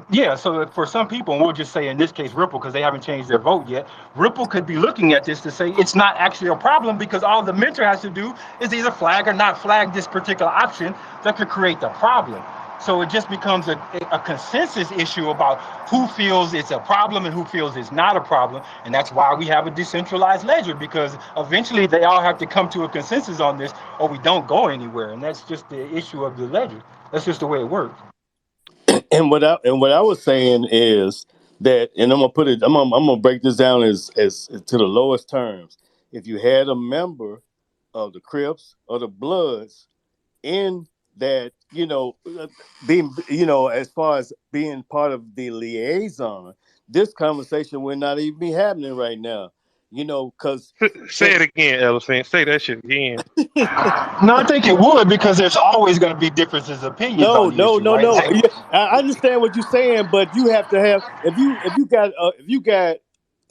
yeah, so for some people, and we'll just say in this case Ripple, because they haven't changed their vote yet, Ripple could be looking at this to say it's not actually a problem, because all the mentor has to do is either flag or not flag this particular option that could create the problem. So it just becomes a consensus issue about who feels it's a problem and who feels it's not a problem. And that's why we have a decentralized ledger, because eventually they all have to come to a consensus on this, or we don't go anywhere. And that's just the issue of the ledger. That's just the way it works. And what I was saying is that, and I'm gonna break this down as to the lowest terms. If you had a member of the Crips or the Bloods in that being as far as being part of the liaison, this conversation would not even be happening right now. Because Say it again, Elephant. Say that shit again. No, I think it would because there's always going to be differences of opinions on no, the no, issue, no, right? no. Like, Yeah, I understand what you're saying, but you have to have if you got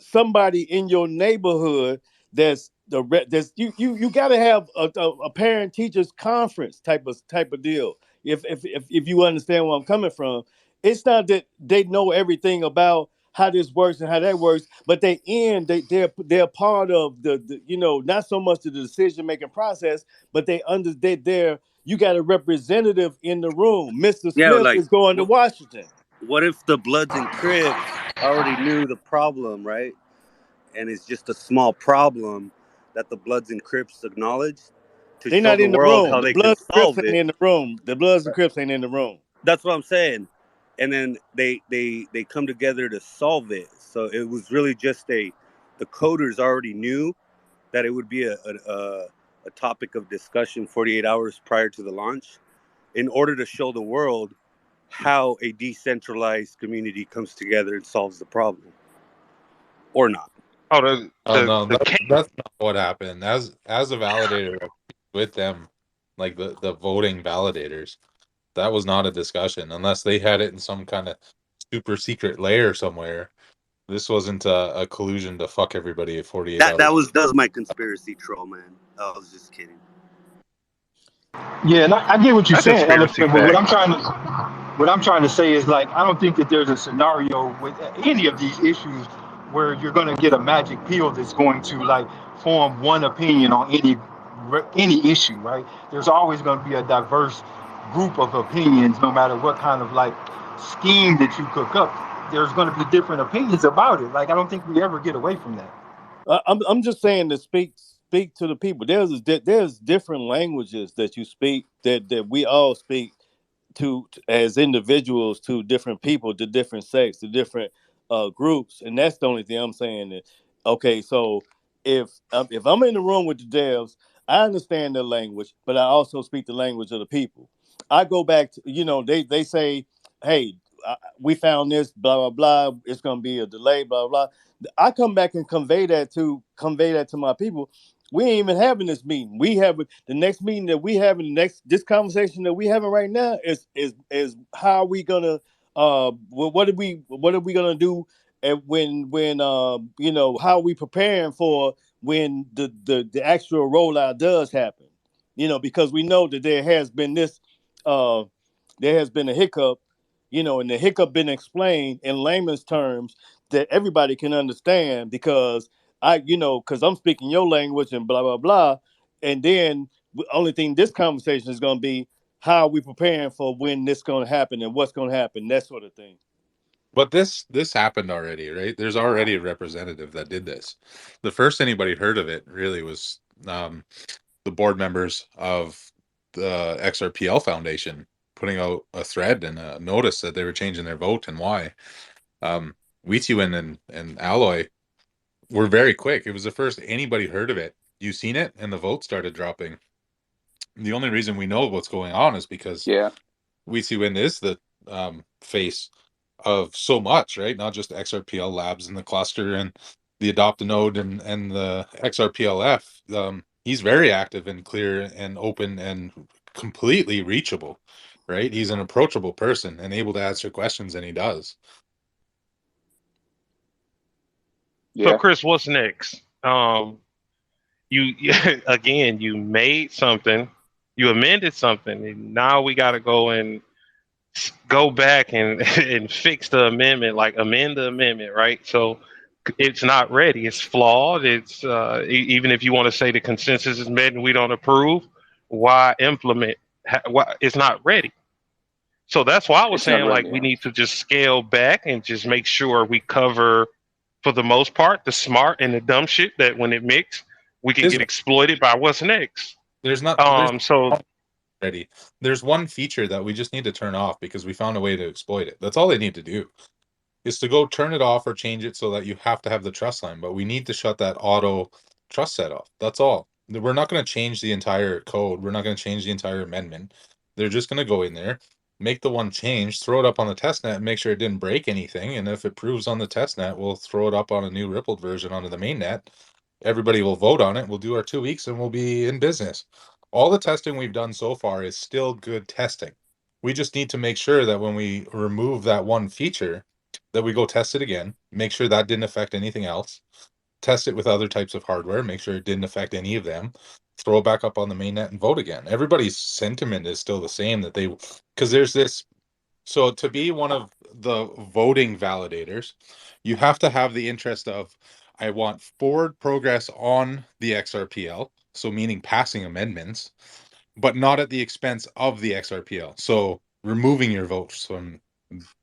somebody in your neighborhood that's you got to have a parent teachers conference type of deal. If you understand where I'm coming from, it's not that they know everything about how this works and how that works, but they're part of the not so much the decision making process, but they're you got a representative in the room. Mr. Yeah, Smith like is going to Washington. what if the Bloods and Crips already knew the problem, right? And it's just a small problem that the Bloods and Crips acknowledged to They're show not the in the world room. how The they can Bloods and Crips solve ain't it. in the room. The Bloods and Crips ain't in the room. That's what I'm saying. And then they come together to solve it. So it was really just the coders already knew that it would be a topic of discussion 48 hours prior to the launch in order to show the world how a decentralized community comes together and solves the problem or not. Oh, the Oh the no, the that's not what happened. As a validator with them, like the voting validators, that was not a discussion unless they had it in some kind of super secret layer somewhere. This wasn't a collusion to fuck everybody at 48 That hours. that was my conspiracy troll, man. I was just kidding. yeah, and I get what you're that saying, conspiracy Elephant. But fact. what I'm trying to say is like I don't think that there's a scenario with any of these issues where you're going to get a magic pill that's going to like form one opinion on any issue, right? There's always going to be a diverse group of opinions, no matter what kind of like scheme that you cook up. There's going to be different opinions about it. Like I don't think we ever get away from that. I'm just saying to speak to the people. There's different languages that you speak that we all speak to as individuals to different people, to different sects, to different groups, and that's the only thing I'm saying. That okay, so if I'm in the room with the devs, I understand their language, but I also speak the language of the people. I go back to they say, hey, we found this, blah blah blah. It's gonna be a delay, blah blah. I come back and convey that to my people. We ain't even having this meeting. We have the next meeting that we having, this conversation that we having right now is how are we gonna what are we gonna do, and how are we preparing for when the actual rollout does happen. Because we know that uh there has been a hiccup, and the hiccup been explained in layman's terms that everybody can understand, because because I'm speaking your language and blah blah blah. And then the only thing this conversation is going to be, how are we preparing for when this going to happen and what's going to happen, that sort of thing. But this happened already, right? There's already a representative that did this. The first anybody heard of it really was the board members of the XRPL Foundation putting out a thread and a notice that they were changing their vote and why. Wheatsy and Alloy were very quick. It was the first anybody heard of it. You seen it, and the vote started dropping. The only reason we know what's going on is because Yeah. Wheatsy is the face of so much, right? Not just XRPL Labs and the cluster and the adopt a node and the XRPLF. He's very active and clear and open and completely reachable, right? He's an approachable person and able to answer questions, and he does. So, Yeah. Chris, what's next? You again, you made something, you amended something, and now we got to go and go back and and fix the amendment, like amend the amendment, right? So it's not ready. It's flawed. It's even if you want to say the consensus is met and we don't approve, why implement? Why it's not ready? So that's why I was It's not saying like ready. we Yeah. need to just scale back and just make sure we cover, for the most part, the smart and the dumb shit that when it mix, we can Is get exploited by what's next. there's So ready. There's one feature that we just need to turn off because we found a way to exploit it. That's all they need to do is to go turn it off or change it so that you have to have the trust line. But we need to shut that auto trust set off. That's all. We're not going to change the entire code. We're not going to change the entire amendment. They're just going to go in there, make the one change, throw it up on the testnet, and make sure it didn't break anything. And if it proves on the testnet, we'll throw it up on a new rippled version onto the mainnet. Everybody will vote on it. We'll do our 2 weeks and we'll be in business. All the testing we've done so far is still good testing. We just need to make sure that when we remove that one feature, that we go test it again, make sure that didn't affect anything else, test it with other types of hardware, make sure it didn't affect any of them, throw it back up on the mainnet and vote again. Everybody's sentiment is still the same, that they, because there's this, so to be one of the voting validators, you have to have the interest of, I want forward progress on the XRPL, so meaning passing amendments, but not at the expense of the XRPL. So removing your votes from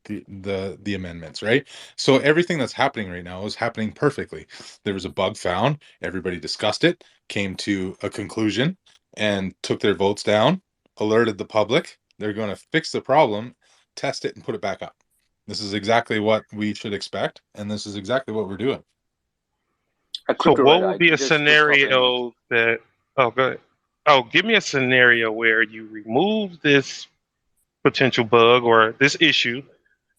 the amendments, right? So everything that's happening right now is happening perfectly. There was a bug found, everybody discussed it, came to a conclusion, and took their votes down, alerted the public. They're going to fix the problem, test it, and put it back up. This is exactly what we should expect, and this is exactly what we're doing. So what Right, would be a scenario that, oh, go ahead. Oh, give me a scenario where you remove this potential bug or this issue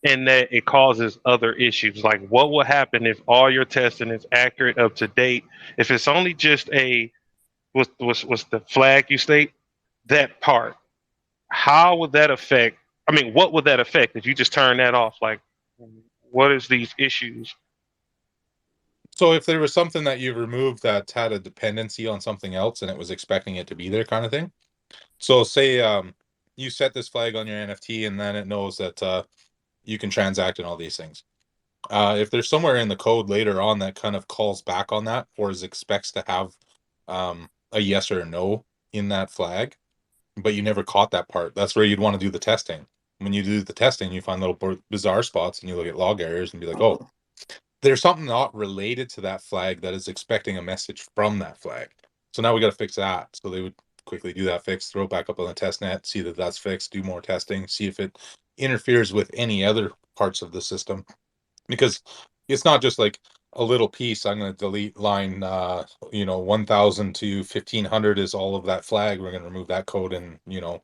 and that it causes other issues. Like what will happen if all your testing is accurate, up to date? If it's only just a, what's the flag you state? That part. How would that affect, I mean, what would that affect if you just turn that off? Like, what is these issues? So if there was something that you removed that had a dependency on something else and it was expecting it to be there kind of thing. So say you set this flag on your NFT and then it knows that you can transact and all these things. If there's somewhere in the code later on that kind of calls back on that or expects to have a yes or a no in that flag, but you never caught that part, that's where you'd want to do the testing. When you do the testing, you find little bizarre spots and you look at log errors and be like, oh, there's something not related to that flag that is expecting a message from that flag. So now we got to fix that. So they would quickly do that fix, throw it back up on the test net, see that that's fixed, do more testing, see if it interferes with any other parts of the system. Because it's not just like a little piece. I'm going to delete line, 1000 to 1500 is all of that flag. We're going to remove that code and,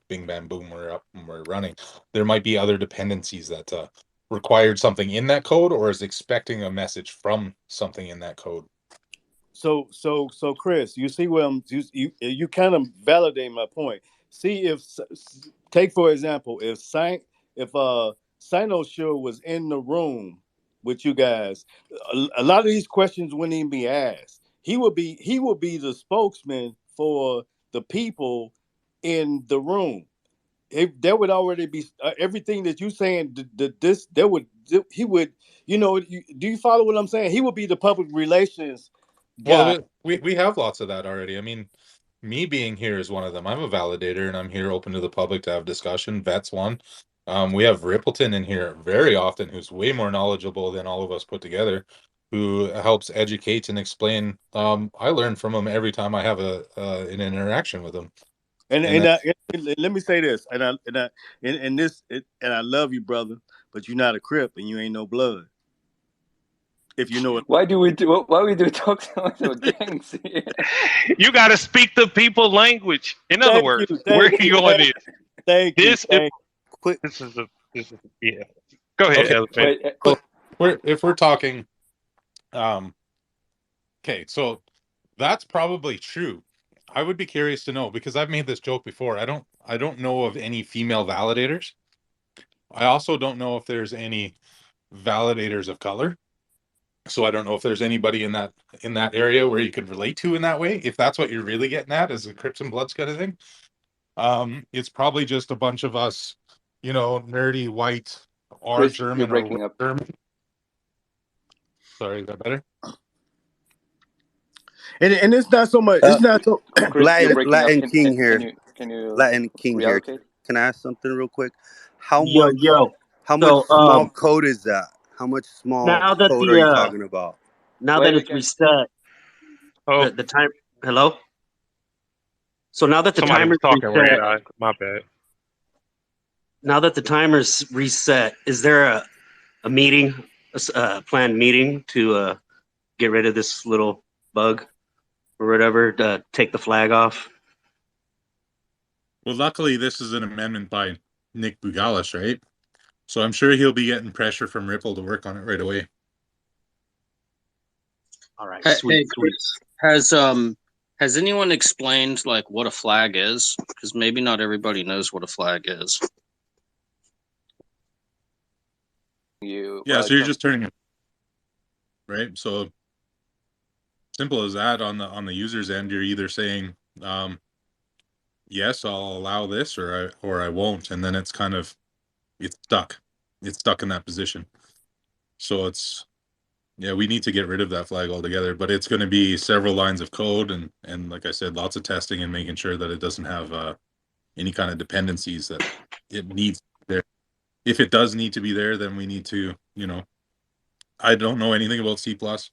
bing, bam, boom, we're up and we're running. There might be other dependencies that required something in that code or is expecting a message from something in that code. So Chris, you see where you kind of validate my point. See, if take for example, if Sinosure was in the room with you guys, a lot of these questions wouldn't even be asked. He would be the spokesman for the people in the room. If there would already be everything that you saying, he would, do you follow what I'm saying? He would be the public relations guy. Well, we have lots of that already. I mean, me being here is one of them. I'm a validator and I'm here open to the public to have discussion. Vet's one. We have Rippleton in here very often, who's way more knowledgeable than all of us put together, who helps educate and explain. I learn from him every time I have an interaction with him. And let me say this, and I love you, brother, but you're not a Crip and you ain't no blood. If you know what. Why do we do talk about gangs here? You got to speak the people language. In other words, where are you going is Thank you. This is yeah. Go ahead, Elephant. If we're talking, okay, so that's probably true. I would be curious to know, because I've made this joke before. I don't know of any female validators. I also don't know if there's any validators of color. So I don't know if there's anybody in that area where you could relate to in that way. If that's what you're really getting at, is a Crips and Bloods kind of thing. It's probably just a bunch of us, nerdy white or Chris, German you're breaking or up. German. Sorry, is that better? And it's not so much. It's not so. Chris, Latin King here. Can you Latin King here. reallocate? Can I ask something real quick? How Yo, much small code is that? How much small now that code are you talking about? Now that it's reset, the time. Hello. So now that the timer's reset, my bad. Now that the timer's reset, is there a meeting, a planned meeting to get rid of this little bug or whatever, to take the flag off? Well, luckily, this is an amendment by Nick Bugalis, right? So I'm sure he'll be getting pressure from Ripple to work on it right away. All right, Hey, sweet, hey, sweet. Chris, has anyone explained like what a flag is? Because maybe not everybody knows what a flag is. Yeah, so you're just turning it, right? So simple as that on the user's end. You're either saying yes, I'll allow this, or I won't, and then it's kind of it's stuck in that position. So yeah, we need to get rid of that flag altogether, but it's going to be several lines of code and like I said, lots of testing and making sure that it doesn't have any kind of dependencies that it needs there. If it does need to be there, then we need to, I don't know anything about C+. That's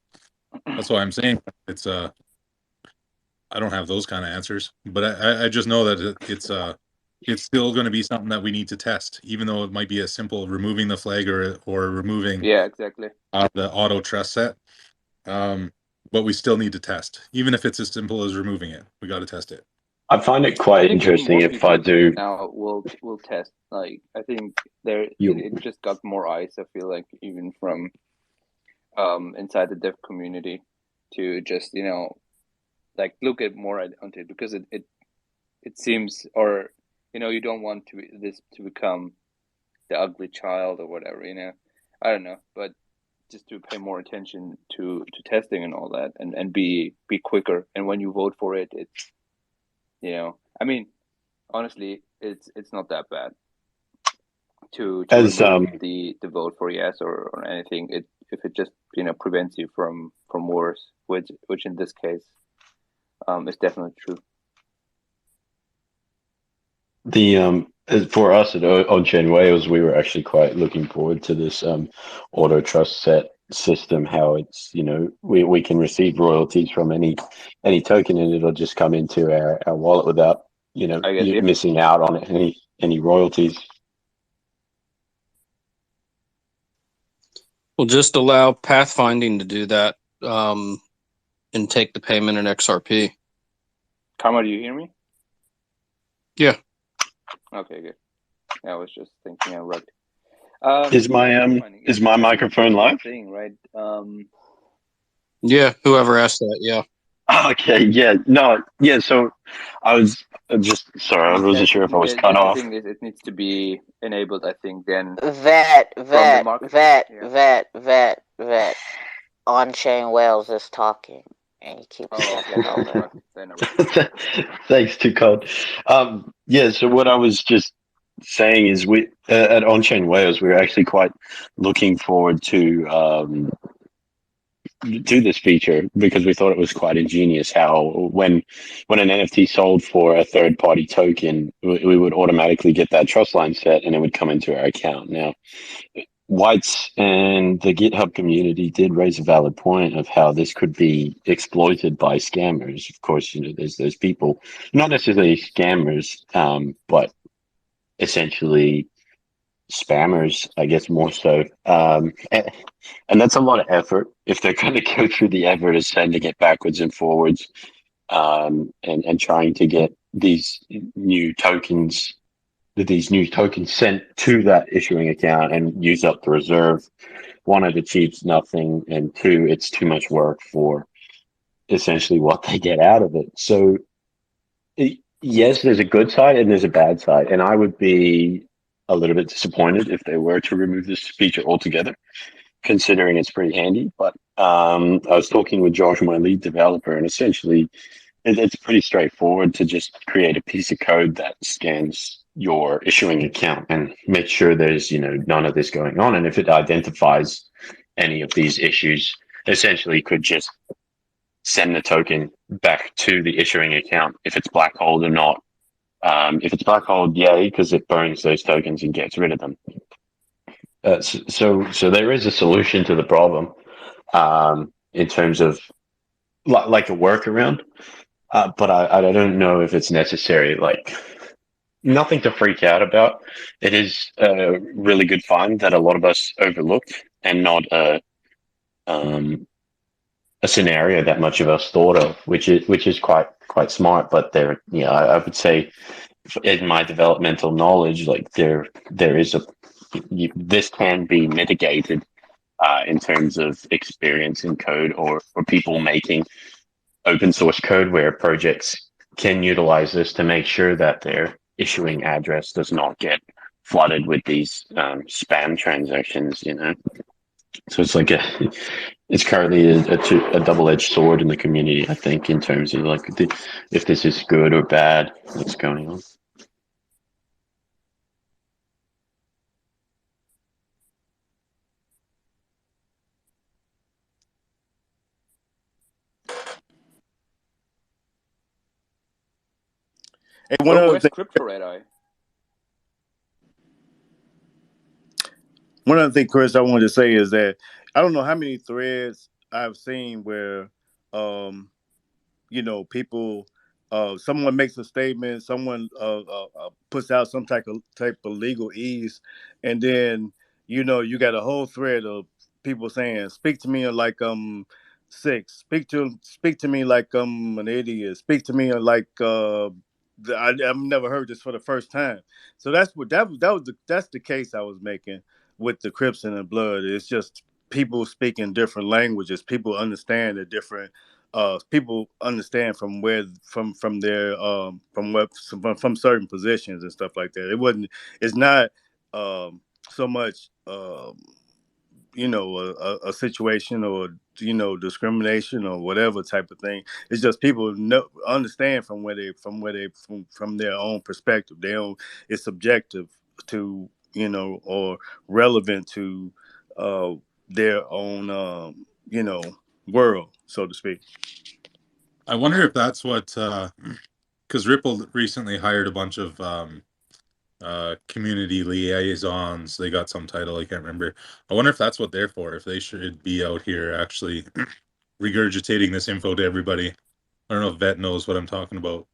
why I'm saying it's I don't have those kind of answers, but I just know that it's still going to be something that we need to test, even though it might be as simple removing the flag or removing exactly the auto trust set. But we still need to test, even if it's as simple as removing it. We got to test it. I find it quite interesting if I do. Now we'll test. Like I think it just got more eyes. I feel like even from inside the dev community to just like look at more onto it, because it seems, or you don't want this to become the ugly child or whatever. I don't know, but just to pay more attention to testing and all that, and be quicker. And when you vote for it, it's I mean, honestly, it's not that bad to remove the vote for yes or anything. If it just prevents you from worse, which in this case is definitely true. The for us at On-Chain Wales, we were actually quite looking forward to this auto trust set system. How it's we can receive royalties from any token, and it'll just come into our wallet without missing out on any royalties. We'll just allow pathfinding to do that and take the payment in XRP. Karma, do you hear me? Yeah. Okay, good. I was just thinking out loud. Is my microphone live? Thing, right? Yeah, whoever asked that, yeah. Okay, yeah, no, yeah. So I was just sorry, I wasn't sure if I was cut off. The thing is, it needs to be enabled. I think then. Vet. On-Chain Wales is talking, and you keep stepping over. Thanks, Too Cold. Yeah. So what I was just saying is, we at On-Chain Wales, we were actually quite looking forward to do this feature, because we thought it was quite ingenious how when an NFT sold for a third-party token, we would automatically get that trust line set and it would come into our account. Now, Whites and the GitHub community did raise a valid point of how this could be exploited by scammers. Of course, there's those people, not necessarily scammers, but essentially spammers, I guess, more so. And that's a lot of effort if they're going to go through the effort of sending it backwards and forwards, and trying to get these new tokens sent to that issuing account and use up the reserve. One, it achieves nothing, and two, it's too much work for essentially what they get out of it. So yes, there's a good side and there's a bad side, and I would be a little bit disappointed if they were to remove this feature altogether, considering it's pretty handy. But I was talking with Josh, my lead developer, and essentially it's pretty straightforward to just create a piece of code that scans your issuing account and make sure there's none of this going on. And if it identifies any of these issues, essentially could just send the token back to the issuing account if it's black holed or not. If it's black holed, yay, because it burns those tokens and gets rid of them. So there is a solution to the problem, in terms of like a workaround, but I don't know if it's necessary. Like, nothing to freak out about. It is a really good find that a lot of us overlooked, and not a scenario that much of us thought of, which is quite smart. But there, I would say in my developmental knowledge, like there is this can be mitigated in terms of experience in code, or people making open source code where projects can utilize this to make sure that their issuing address does not get flooded with these spam transactions, you know. So it's like it's currently a double-edged sword in the community, I think, in terms of like if this is good or bad, what's going on. Hey, one other Where's thing. crypto red eye? One other thing, Chris, I wanted to say is that I don't know how many threads I've seen where, people, someone makes a statement, someone puts out some type of legal ease, and then you got a whole thread of people saying, "Speak to me like I'm sick. Speak to me like I'm an idiot. Speak to me like I've never heard this for the first time." So that's what that's the case I was making with the Crips and the Blood. It's just people speaking different languages. People understand the different. People understand from where from their from certain positions and stuff like that. It wasn't. It's not so much. A situation or discrimination or whatever type of thing. It's just people understand from their own perspective. They don't. It's subjective to or relevant to their own world, so to speak. I wonder if that's what, because Ripple recently hired a bunch of community liaisons. They got some title, I can't remember. I wonder if that's what they're for, if they should be out here actually regurgitating this info to everybody. I don't know if Vet knows what I'm talking about.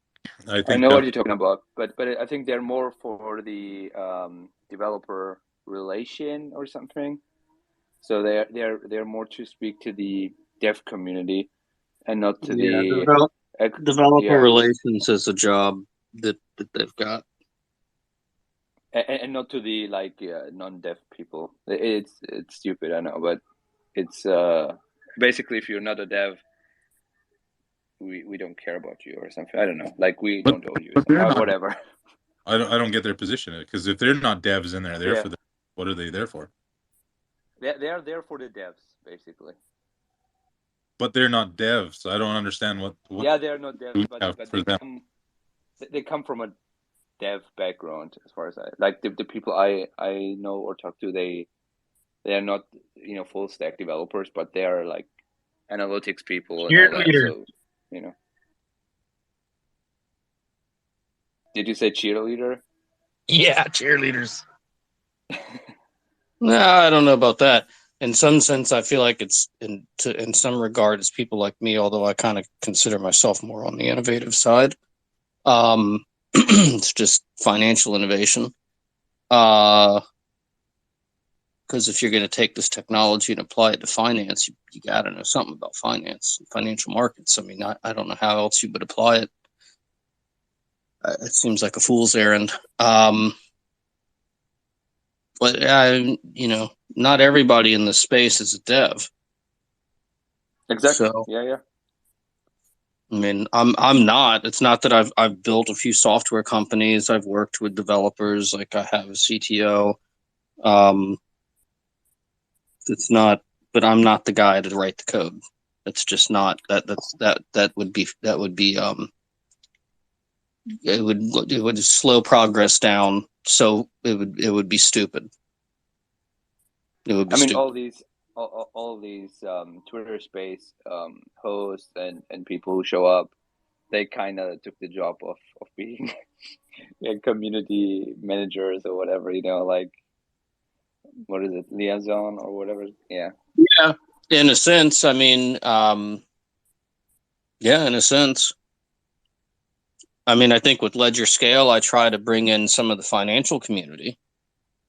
I I think know what you're talking about, but I think they're more for the developer relation or something. So they're more to speak to the dev community and not to Yeah, the developer yeah, relations is a job that they've got. and not to the like non-dev people. It's stupid, I know, but it's basically if you're not a dev, we don't care about you or something. I don't know, like we don't owe you. but they're not. Whatever. I don't get their position, because if they're not devs in there, they're Yeah. for what are they there for? They're there for the devs, basically. But they're not devs. I don't understand what Yeah, they're not devs, we but have for them. they come from a dev background, as far as I like the people I know or talk to. They are not full stack developers, but they are like analytics people and all that. Cheerleaders. So Did you say cheerleader? Yeah, cheerleaders. No, I don't know about that. In some sense, I feel like it's in some regard, it's people like me, although I kind of consider myself more on the innovative side. It's just financial innovation. Because if you're going to take this technology and apply it to finance, you got to know something about finance and financial markets. I mean, I don't know how else you would apply it. It seems like a fool's errand. But not everybody in this space is a dev. Exactly. So yeah. I mean, I'm not. It's not that I've built a few software companies. I've worked with developers. Like I have a CTO. It's not, but I'm not the guy to write the code. It's just not that would be it would slow progress down. So it would be stupid. It would be I mean, stupid. all these Twitter space hosts and people who show up, they kind of took the job of being community managers or whatever, like what is it, liaison or whatever. Yeah, In a sense. I mean, yeah, in a sense. I mean, I think with Ledger Scale, I try to bring in some of the financial community,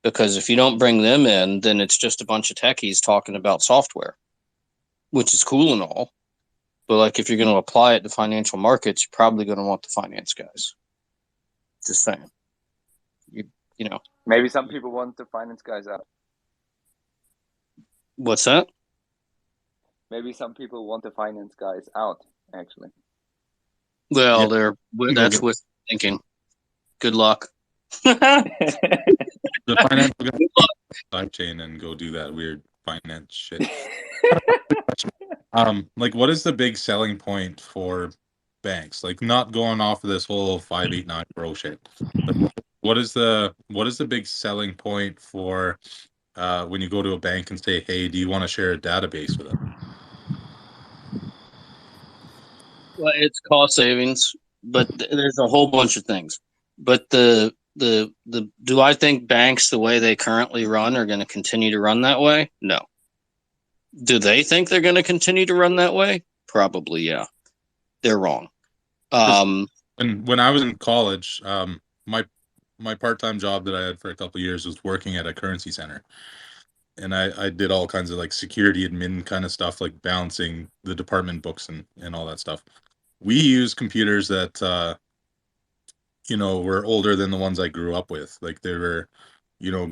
because if you don't bring them in, then it's just a bunch of techies talking about software, which is cool and all. But like, if you're going to apply it to financial markets, you're probably going to want the finance guys. Just saying. You know, Maybe some people want the finance guys out. what's that? Maybe some people want the finance guys out, actually. Well, Yeah. that's what thinking. Good luck. The financial guy side chain and go do that weird finance shit. Like, what is the big selling point for banks? Like, not going off of this whole 589 bro shit, but what is the big selling point for when you go to a bank and say, hey, do you want to share a database with us? Well, it's cost savings, but there's a whole bunch of things. But the do I think banks the way they currently run are going to continue to run that way? No. Do they think they're going to continue to run that way? Probably, yeah. They're wrong. And when I was in college, my part-time job that I had for a couple of years was working at a currency center. And I did all kinds of like security admin kind of stuff, like balancing the department books and all that stuff. We use computers that were older than the ones I grew up with. Like they were,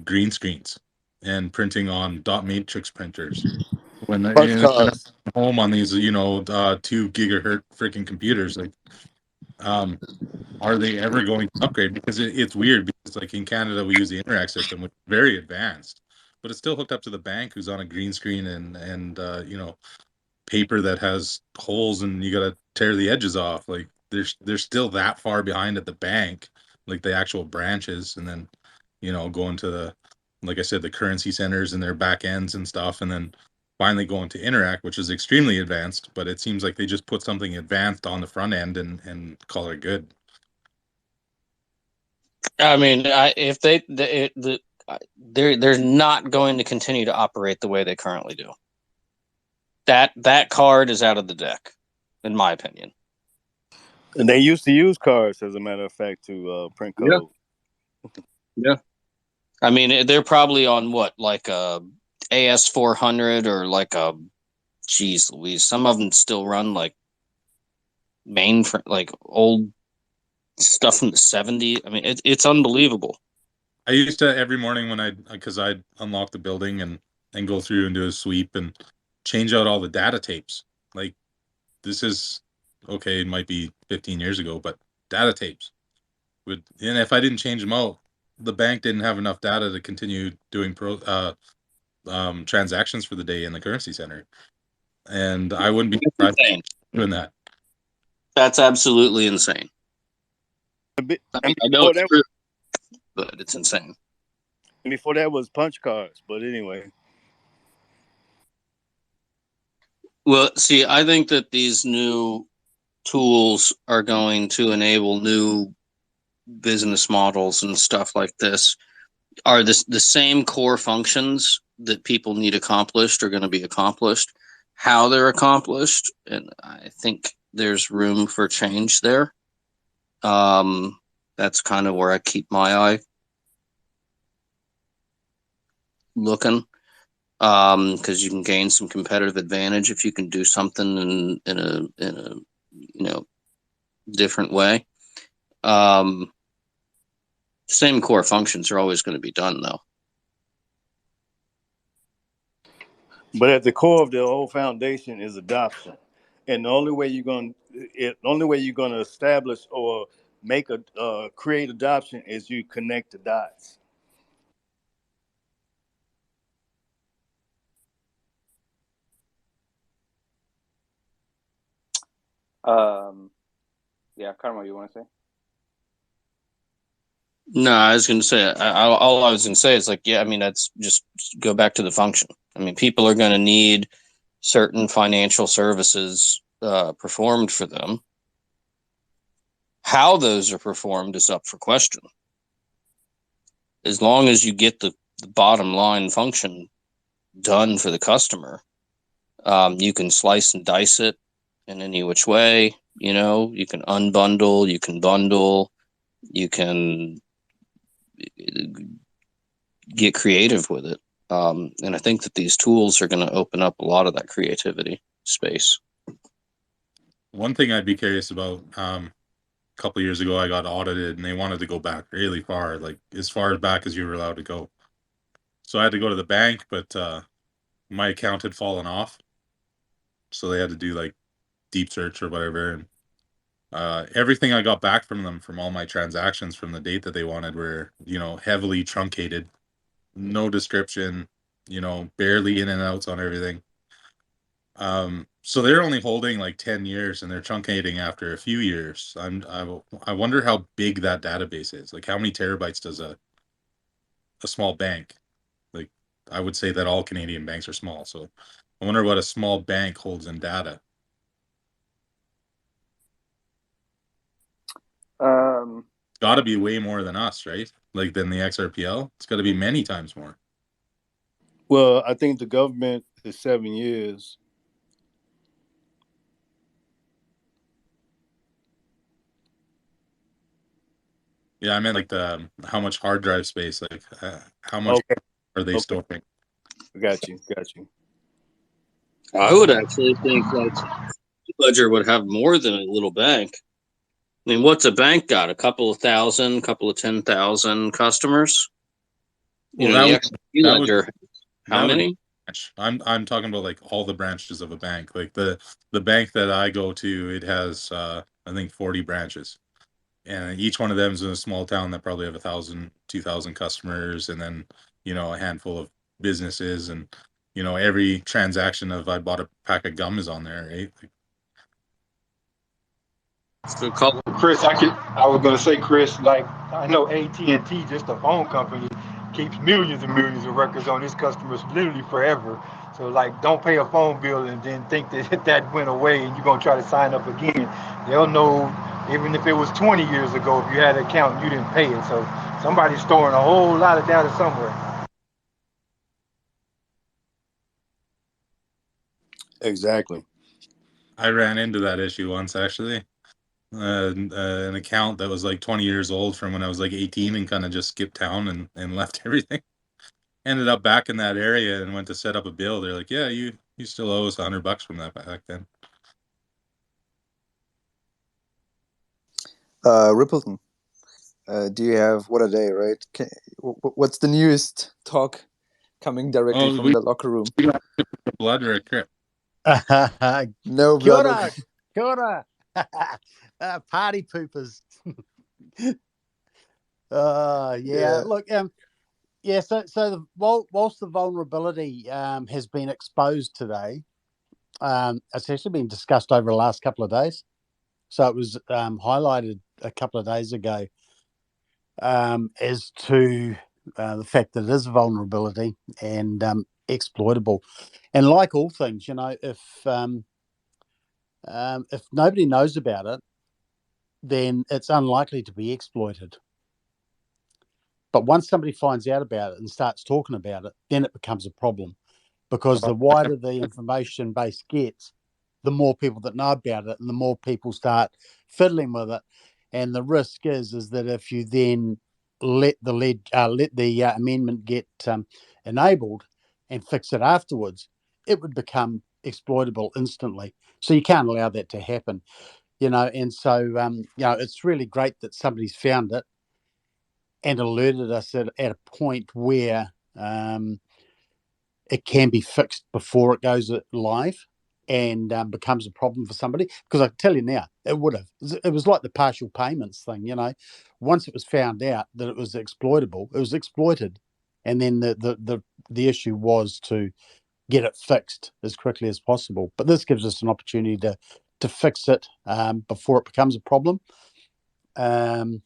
green screens and printing on dot matrix printers. When I Punch when cards. I'm home on these, 2 gigahertz freaking computers, like, um, are they ever going to upgrade? Because it's weird because like in Canada we use the Interact system, which is very advanced, but it's still hooked up to the bank, who's on a green screen and paper that has holes and you got to tear the edges off. Like they're still that far behind at the bank, like the actual branches, and then going to the, like I said, the currency centers and their back ends and stuff, and then finally going to Interact, which is extremely advanced, but it seems like they just put something advanced on the front end and call it good. I mean, if they're not going to continue to operate the way they currently do. That card is out of the deck, in my opinion. And they used to use cards, as a matter of fact, to print code. Yeah. I mean, they're probably on what, like a AS400 or like a, geez Louise, some of them still run like mainframe, like old stuff from the 70s. I mean, it's unbelievable. I used to every morning because I'd unlock the building and go through and do a sweep and change out all the data tapes. Like this is okay, it might be 15 years ago, but data tapes and if I didn't change them out, the bank didn't have enough data to continue doing transactions for the day in the currency center, and I wouldn't be surprised doing that. That's absolutely insane. I mean, I know it's true, but it's insane. And before that was punch cards, but anyway. Well, see, I think that these new tools are going to enable new business models and stuff like this. Are the same core functions that people need accomplished are going to be accomplished. How they're accomplished, and I think there's room for change there. That's kind of where I keep my eye looking, because you can gain some competitive advantage if you can do something in a different way. Same core functions are always going to be done, though. But at the core of the whole foundation is adoption, and the only way you're going to establish or make create adoption is you connect the dots. Yeah, Karma, you want to say? No, I was going to say, all I was going to say is like, yeah, I mean, that's just go back to the function. I mean, people are going to need certain financial services performed for them. How those are performed is up for question. As long as you get the bottom line function done for the customer, you can slice and dice it in any which way. You can unbundle, you can bundle, you can get creative with it. And I think that these tools are going to open up a lot of that creativity space. One thing I'd be curious about, couple of years ago, I got audited, and they wanted to go back really far, like as far back as you were allowed to go. So I had to go to the bank, but my account had fallen off, so they had to do like deep search or whatever, and everything I got back from them from all my transactions from the date that they wanted were, heavily truncated, no description, barely in and outs on everything. So they're only holding like 10 years and they're truncating after a few years. I wonder how big that database is. Like, how many terabytes does a small bank? Like, I would say that all Canadian banks are small. So I wonder what a small bank holds in data. Got to be way more than us, right? Like than the XRPL. It's got to be many times more. Well, I think the government is 7 years. Yeah, I meant like how much hard drive space, like how much are they storing? Got you. I would actually think that Ledger would have more than a little bank. I mean, what's a bank got? A couple of thousand, couple of 10,000 customers? Well, The XRP Ledger, how many? I'm talking about like all the branches of a bank. Like the bank that I go to, it has I think 40 branches, and each one of them is in a small town that probably have 1,000, 2,000 customers, and then a handful of businesses, and every transaction of I bought a pack of gum is on there, right? So call Chris, I was gonna say, Chris, like I know AT&T, just a phone company, keeps millions and millions of records on its customers literally forever. So like, don't pay a phone bill and then think that that went away and you're gonna try to sign up again. They'll know even if it was 20 years ago, if you had an account and you didn't pay it. So somebody's storing a whole lot of data somewhere. Exactly. I ran into that issue once, actually. An account that was like 20 years old from when I was like 18 and kind of just skipped town and left everything. Ended up back in that area and went to set up a bill. They're like, yeah, you still owe us $100 from that back then. Rippleton, do you have what a day, right? What's the newest talk coming directly from the locker room? Blood or a crip? No Kia blood. ora, kia ora. Party poopers. Yeah. Look, yeah. So whilst the vulnerability has been exposed today, it's actually been discussed over the last couple of days. So it was highlighted a couple of days ago as to the fact that it is a vulnerability and exploitable. And like all things, if nobody knows about it, then it's unlikely to be exploited. But once somebody finds out about it and starts talking about it, then it becomes a problem, because the wider the information base gets, the more people that know about it and the more people start fiddling with it. And the risk is that if you then let the amendment get enabled and fix it afterwards, it would become exploitable instantly. So you can't allow that to happen, And so, it's really great that somebody's found it and alerted us at a point where it can be fixed before it goes live and becomes a problem for somebody. Because I can tell you now, it would have. It was like the partial payments thing, Once it was found out that it was exploitable, it was exploited, and then the issue was to get it fixed as quickly as possible. But this gives us an opportunity to fix it before it becomes a problem. And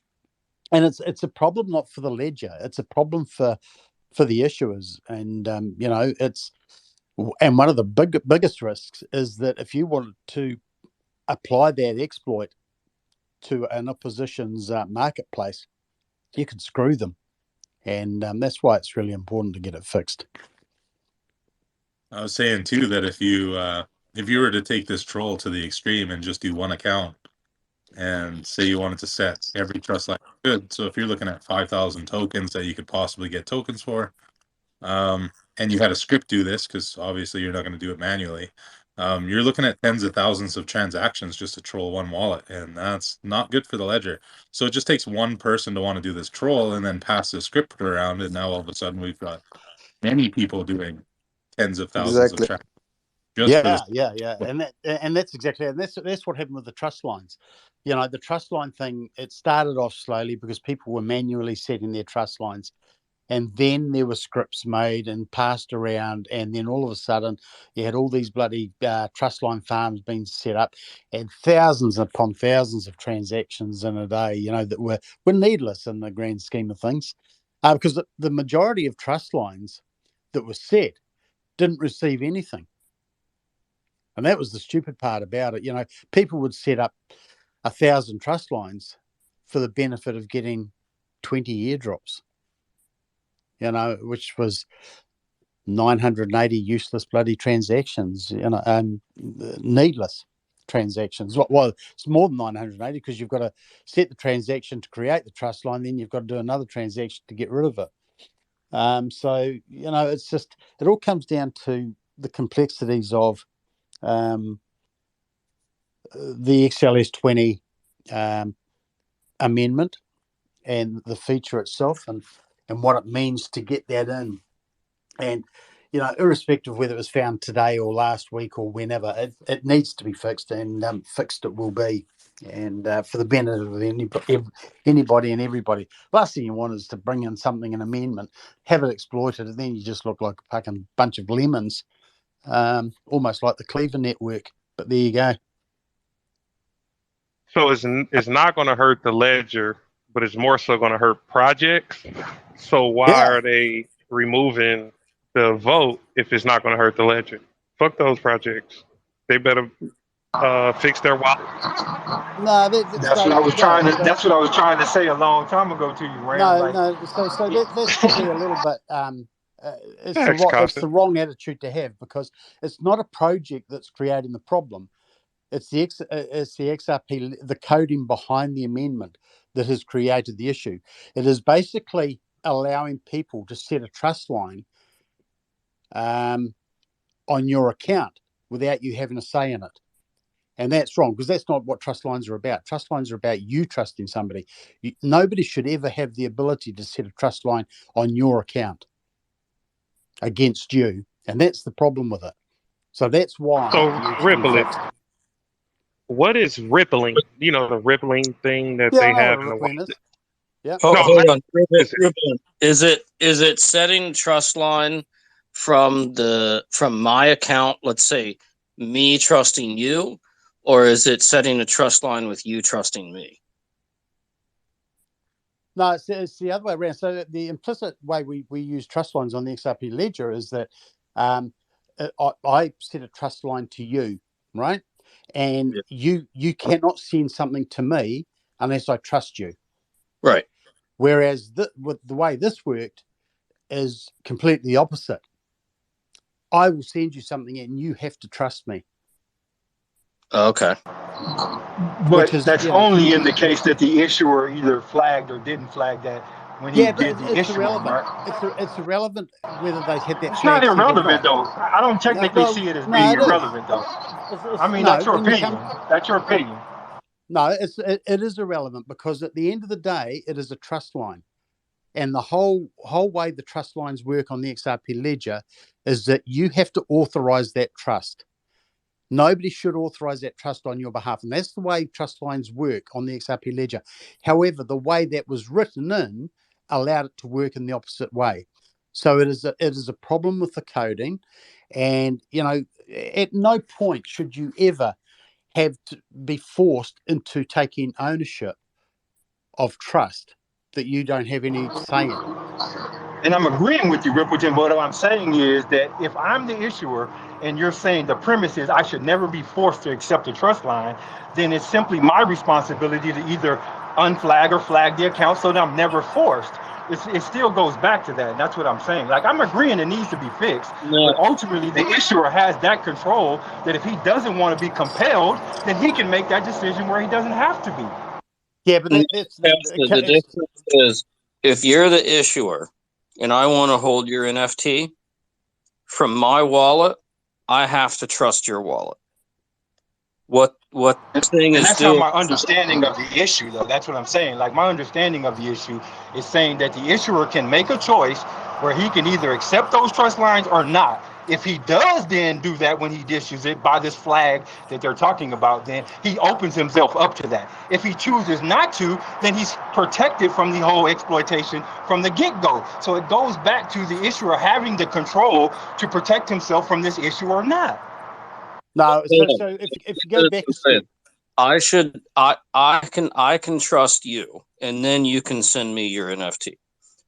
it's a problem not for the ledger; it's a problem for the issuers, and and one of the biggest risks is that if you wanted to apply that exploit to an opposition's marketplace, you could screw them, and that's why it's really important to get it fixed. I was saying too that if you were to take this troll to the extreme and just do one account, and say you wanted to set every trust line good, so if you're looking at 5,000 tokens that you could possibly get tokens for, and you had a script do this, because obviously you're not going to do it manually, You're looking at tens of thousands of transactions just to troll one wallet, and that's not good for the ledger. So it just takes one person to want to do this troll and then pass the script around, and now all of a sudden we've got many people doing tens of thousands of Exactly. transactions just for Yeah, this. yeah, and that's exactly, and that's what happened with the trust lines. You know, the trust line thing, it started off slowly because people were manually setting their trust lines, and then there were scripts made and passed around, and then all of a sudden you had all these bloody trust line farms being set up, and thousands upon thousands of transactions in a day, you know, that were needless in the grand scheme of things, because the majority of trust lines that were set didn't receive anything. And that was the stupid part about it. You know, people would set up 1,000 trust lines for the benefit of getting 20 airdrops, you know, which was 980 useless bloody transactions, you know, needless transactions. Well, it's more than 980 because you've got to set the transaction to create the trust line, then you've got to do another transaction to get rid of it. So, you know, it's just, it all comes down to the complexities of the XLS 20 amendment and the feature itself, and what it means to get that in. And, you know, irrespective of whether it was found today or last week or whenever, it needs to be fixed, and fixed it will be. And for the benefit of anybody and everybody. Last thing you want is to bring in something, an amendment, have it exploited, and then you just look like a fucking bunch of lemons, almost like the Cleaver network. But there you go. So it's not going to hurt the ledger, but it's more so going to hurt projects. So why Yeah. are they removing the vote if it's not going to hurt the ledger? Fuck those projects. They better fix their wallet. No, That's what I was trying to. That's what I was trying to say a long time ago to you, Ram. Like, So that's probably a little bit. Thanks, It's Costa. the wrong attitude to have, because it's not a project that's creating the problem. It's the XRP, the coding behind the amendment, that has created the issue. It is basically allowing people to set a trust line on your account without you having a say in it. And that's wrong, because that's not what trust lines are about. Trust lines are about you trusting somebody. Nobody should ever have the ability to set a trust line on your account against you. And that's the problem with it. So that's why So it needs to be ripple it. fixed. What is rippling? You know, the rippling thing that Yeah, I they know what have a in the rippling is. wallet. Yeah. Oh, No, hold on. is it? Is it setting trust line from my account, let's say me trusting you, or is it setting a trust line with you trusting me? No, it's the other way around. So the implicit way we use trust lines on the XRP Ledger is that I set a trust line to you, right? And you cannot send something to me unless I trust you. Right. Whereas with the way this worked is completely opposite. I will send you something and you have to trust me. Okay. Which but is, that's you know, only in the case that the issuer either flagged or didn't flag that when he yeah, but did the it's issuing, irrelevant. right? It's irrelevant whether they had that It's not flag set or irrelevant not. though. I don't No, technically well, see it as no, being it is. irrelevant though. I mean, No, that's your when you opinion. come, That's your opinion. no, it is irrelevant, because at the end of the day, it is a trust line, and the whole way the trust lines work on the XRP Ledger is that you have to authorize that trust. Nobody should authorize that trust on your behalf, and that's the way trust lines work on the XRP Ledger. However, the way that was written in allowed it to work in the opposite way. So it is a problem with the coding, and you know, at no point should you ever have to be forced into taking ownership of trust that you don't have any say in. And I'm agreeing with you, Rippleton, but what I'm saying is that if I'm the issuer and you're saying the premise is I should never be forced to accept a trust line, then it's simply my responsibility to either unflag or flag the account so that I'm never forced. It still goes back to that. And that's what I'm saying. Like, I'm agreeing it needs to be fixed, No. but ultimately the issuer has that control that if he doesn't want to be compelled, then he can make that decision where he doesn't have to be. Yeah, but that's The difference is, if you're the issuer and I want to hold your NFT from my wallet, I have to trust your wallet. What this thing And is that's not doing? my understanding of the issue, though. That's what I'm saying. Like, my understanding of the issue is saying that the issuer can make a choice where he can either accept those trust lines or not. If he does then do that when he issues it by this flag that they're talking about, then he opens himself up to that. If he chooses not to, then he's protected from the whole exploitation from the get-go. So it goes back to the issuer having the control to protect himself from this issue or not. No, Hold so on. if you go back a step, I can trust you, and then you can send me your NFT.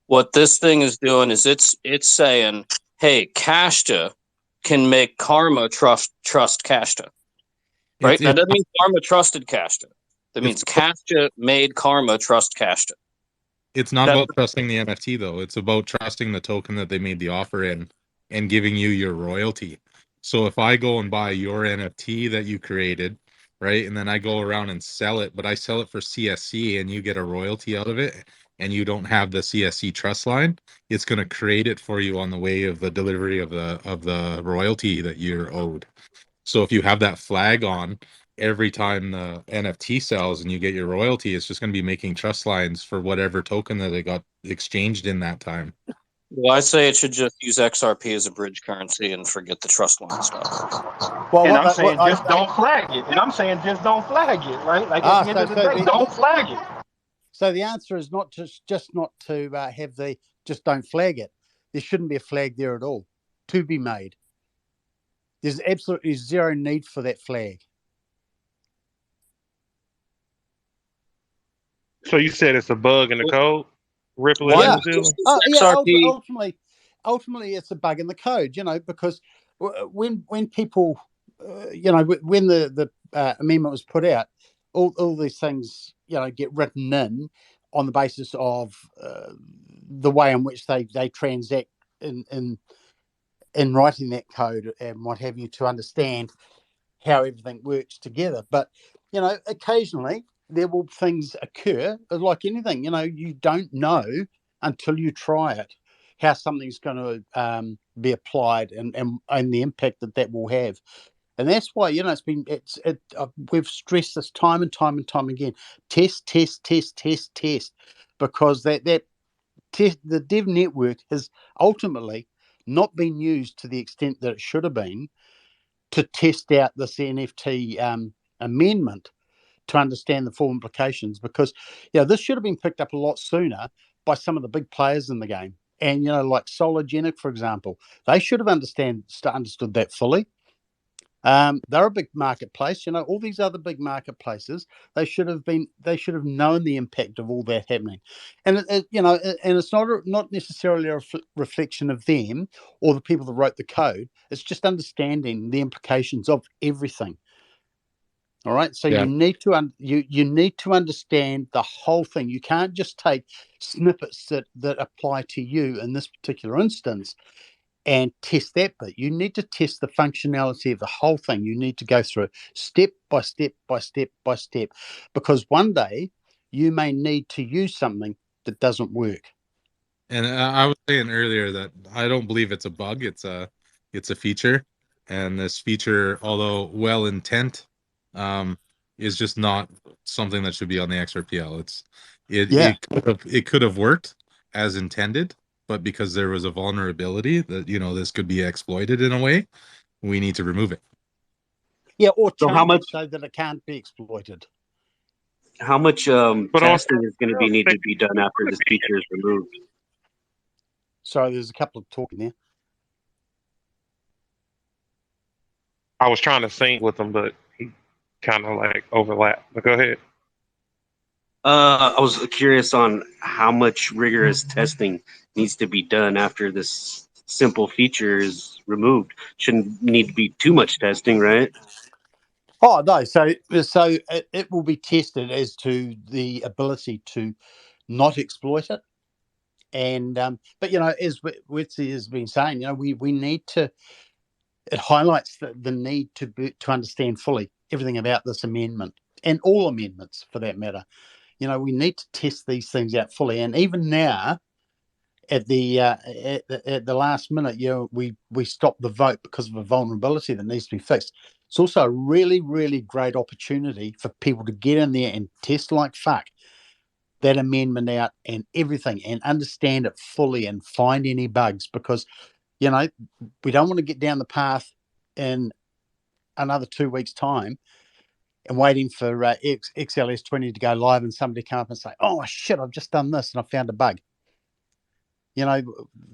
What this thing is doing is it's saying, hey, Kashta can make Karma trust Kashta. Right? That doesn't mean Karma trusted Kashta. That means Kashta made Karma trust Kashta. It's not about trusting the NFT though. It's about trusting the token that they made the offer in and giving you your royalty. So if I go and buy your NFT that you created, right, and then I go around and sell it, but I sell it for CSC and you get a royalty out of it and you don't have the CSC trust line, it's going to create it for you on the way of the delivery of the royalty that you're owed. So if you have that flag on every time the NFT sells and you get your royalty, it's just going to be making trust lines for whatever token that it got exchanged in that time. Well, I say it should just use XRP as a bridge currency and forget the trust line stuff. well, And what I'm they, saying just don't flag it. And I'm saying just don't flag it, right? Like, at the end of the day, don't flag it. So the answer is not just not to have the just don't flag it. There shouldn't be a flag there at all to be made. There's absolutely zero need for that flag. So you said it's a bug in the code? Ripple in Yeah. New Zealand? Ultimately, it's a bug in the code, because when people, when the amendment was put out, all these things, get written in on the basis of the way in which they transact in writing that code and what have you, to understand how everything works together. But occasionally there will things occur, like anything. You don't know until you try it how something's going to be applied and the impact that will have. And that's why we've stressed this time and time and time again. Test, because that test, the dev network has ultimately not been used to the extent that it should have been to test out this NFT amendment to understand the full implications, because this should have been picked up a lot sooner by some of the big players in the game. And like Sologenic, for example, they should have understood that fully. They're a big marketplace. All these other big marketplaces, they should have known the impact of all that happening. And and it's not necessarily a reflection of them or the people that wrote the code. It's just understanding the implications of everything. All right. So you need to you need to understand the whole thing. You can't just take snippets that apply to you in this particular instance and test that bit. You need to test the functionality of the whole thing. You need to go through it step by step by step by step, because one day you may need to use something that doesn't work. And I was saying earlier that I don't believe it's a bug. It's a feature, and this feature, although well intent, is just not something that should be on the XRPL. It could have worked as intended, but because there was a vulnerability that this could be exploited in a way, we need to remove it. Yeah, or So how change much it so that it can't be exploited. how much testing is going to need to be done after this feature is removed? Sorry, there's a couple of talking there. I was trying to sync with him, but he kind of like overlapped. But go ahead. I was curious on how much rigorous testing needs to be done after this simple feature is removed. Shouldn't need to be too much testing, right? Oh no, so it will be tested as to the ability to not exploit it. And but as Witsy has been saying, we need to. It highlights the need to understand fully everything about this amendment and all amendments for that matter. We need to test these things out fully. And even now, at the last minute, we stop the vote because of a vulnerability that needs to be fixed. It's also a really, really great opportunity for people to get in there and test like fuck that amendment out and everything and understand it fully and find any bugs, because we don't want to get down the path in another 2 weeks' time and waiting for XLS 20 to go live and somebody come up and say, oh shit, I've just done this and I found a bug.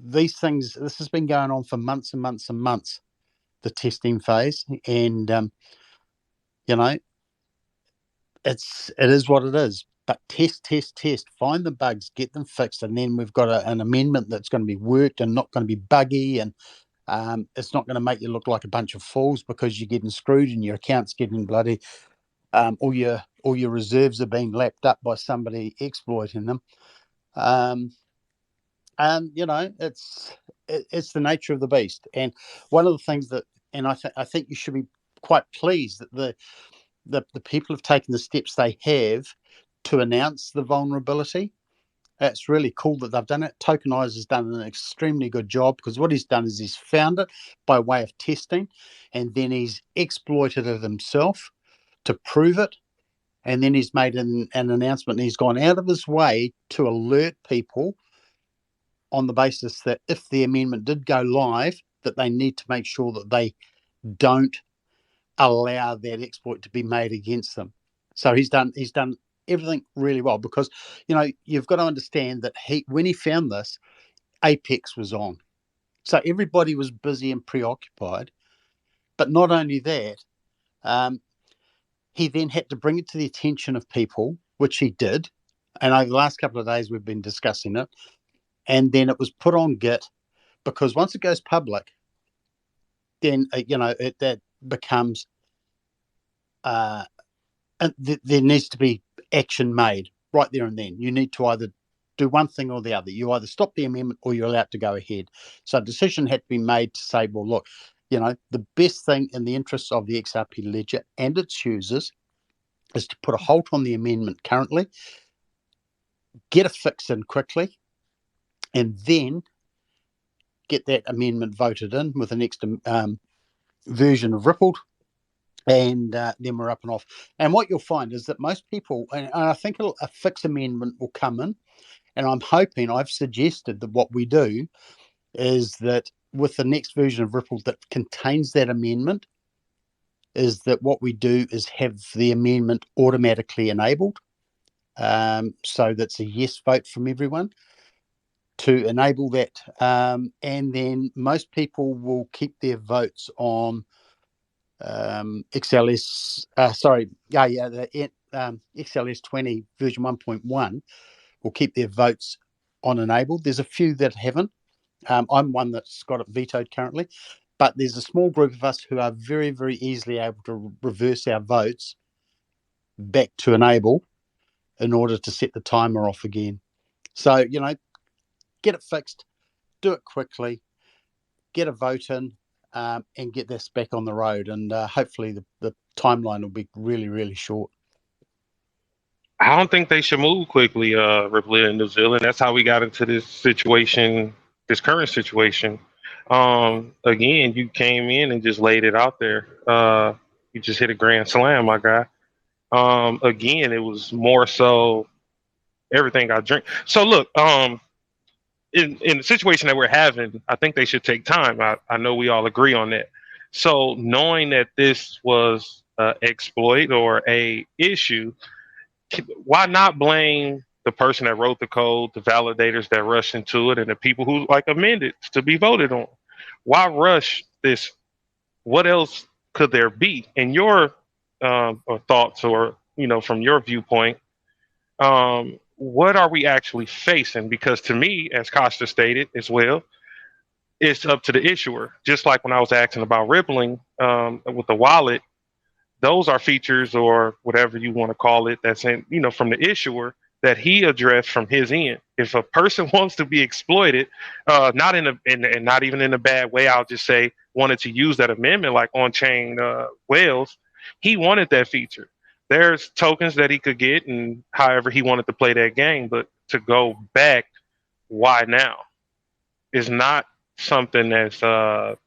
These things, this has been going on for months and months and months, the testing phase, and it is what it is. But test, find the bugs, get them fixed, and then we've got an amendment that's going to be worked and not going to be buggy, and it's not going to make you look like a bunch of fools because you're getting screwed and your account's getting bloody, all your reserves are being lapped up by somebody exploiting them. And it's the nature of the beast. And one of the things that, and I think you should be quite pleased that the people have taken the steps they have to announce the vulnerability. It's really cool that they've done it. Tokenize has done an extremely good job, because what he's done is he's found it by way of testing, and then he's exploited it himself to prove it, and then he's made an announcement, and he's gone out of his way to alert people on the basis that if the amendment did go live, that they need to make sure that they don't allow that exploit to be made against them. So he's done everything really well, because you've got to understand that when he found this, Apex was on, so everybody was busy and preoccupied. But not only that, he then had to bring it to the attention of people, which he did, and over the last couple of days we've been discussing it. And then it was put on Git, because once it goes public, then that becomes there needs to be action made right there and then. You need to either do one thing or the other. You either stop the amendment or you're allowed to go ahead. So a decision had to be made to say, well, look, the best thing in the interests of the XRP Ledger and its users is to put a halt on the amendment currently, get a fix in quickly, and then get that amendment voted in with the next version of Rippled, and then we're up and off. And what you'll find is that most people, and I think a fix amendment will come in, and I'm hoping, I've suggested that what we do is that with the next version of Rippled that contains that amendment, is that what we do is have the amendment automatically enabled. So that's a yes vote from everyone to enable that. And then most people will keep their votes on XLS, the XLS 20 version 1.1 will keep their votes on enabled. There's a few that haven't. I'm one that's got it vetoed currently, but there's a small group of us who are very, very easily able to reverse our votes back to enable in order to set the timer off again. So, get it fixed, do it quickly, get a vote in, and get this back on the road. And hopefully the timeline will be really, really short. I don't think they should move quickly, Ripley in New Zealand. That's how we got into this situation, this current situation. Again, you came in and just laid it out there. You just hit a grand slam, my guy. Again, it was more so everything I drink. So look, in the situation that we're having, I think they should take time. I know we all agree on that. So knowing that this was an exploit or a issue, why not blame the person that wrote the code, the validators that rushed into it, and the people who amended to be voted on? Why rush this? What else could there be in your or thoughts, or from your viewpoint? What are we actually facing? Because to me, as Costa stated as well, it's up to the issuer. Just like when I was asking about rippling with the wallet, those are features or whatever you want to call it that's in, from the issuer that he addressed from his end. If a person wants to be exploited, not and not even in a bad way, I'll just say wanted to use that amendment like on-chain whales, he wanted that feature. There's tokens that he could get, and however he wanted to play that game. But to go back, why now? is not something that's how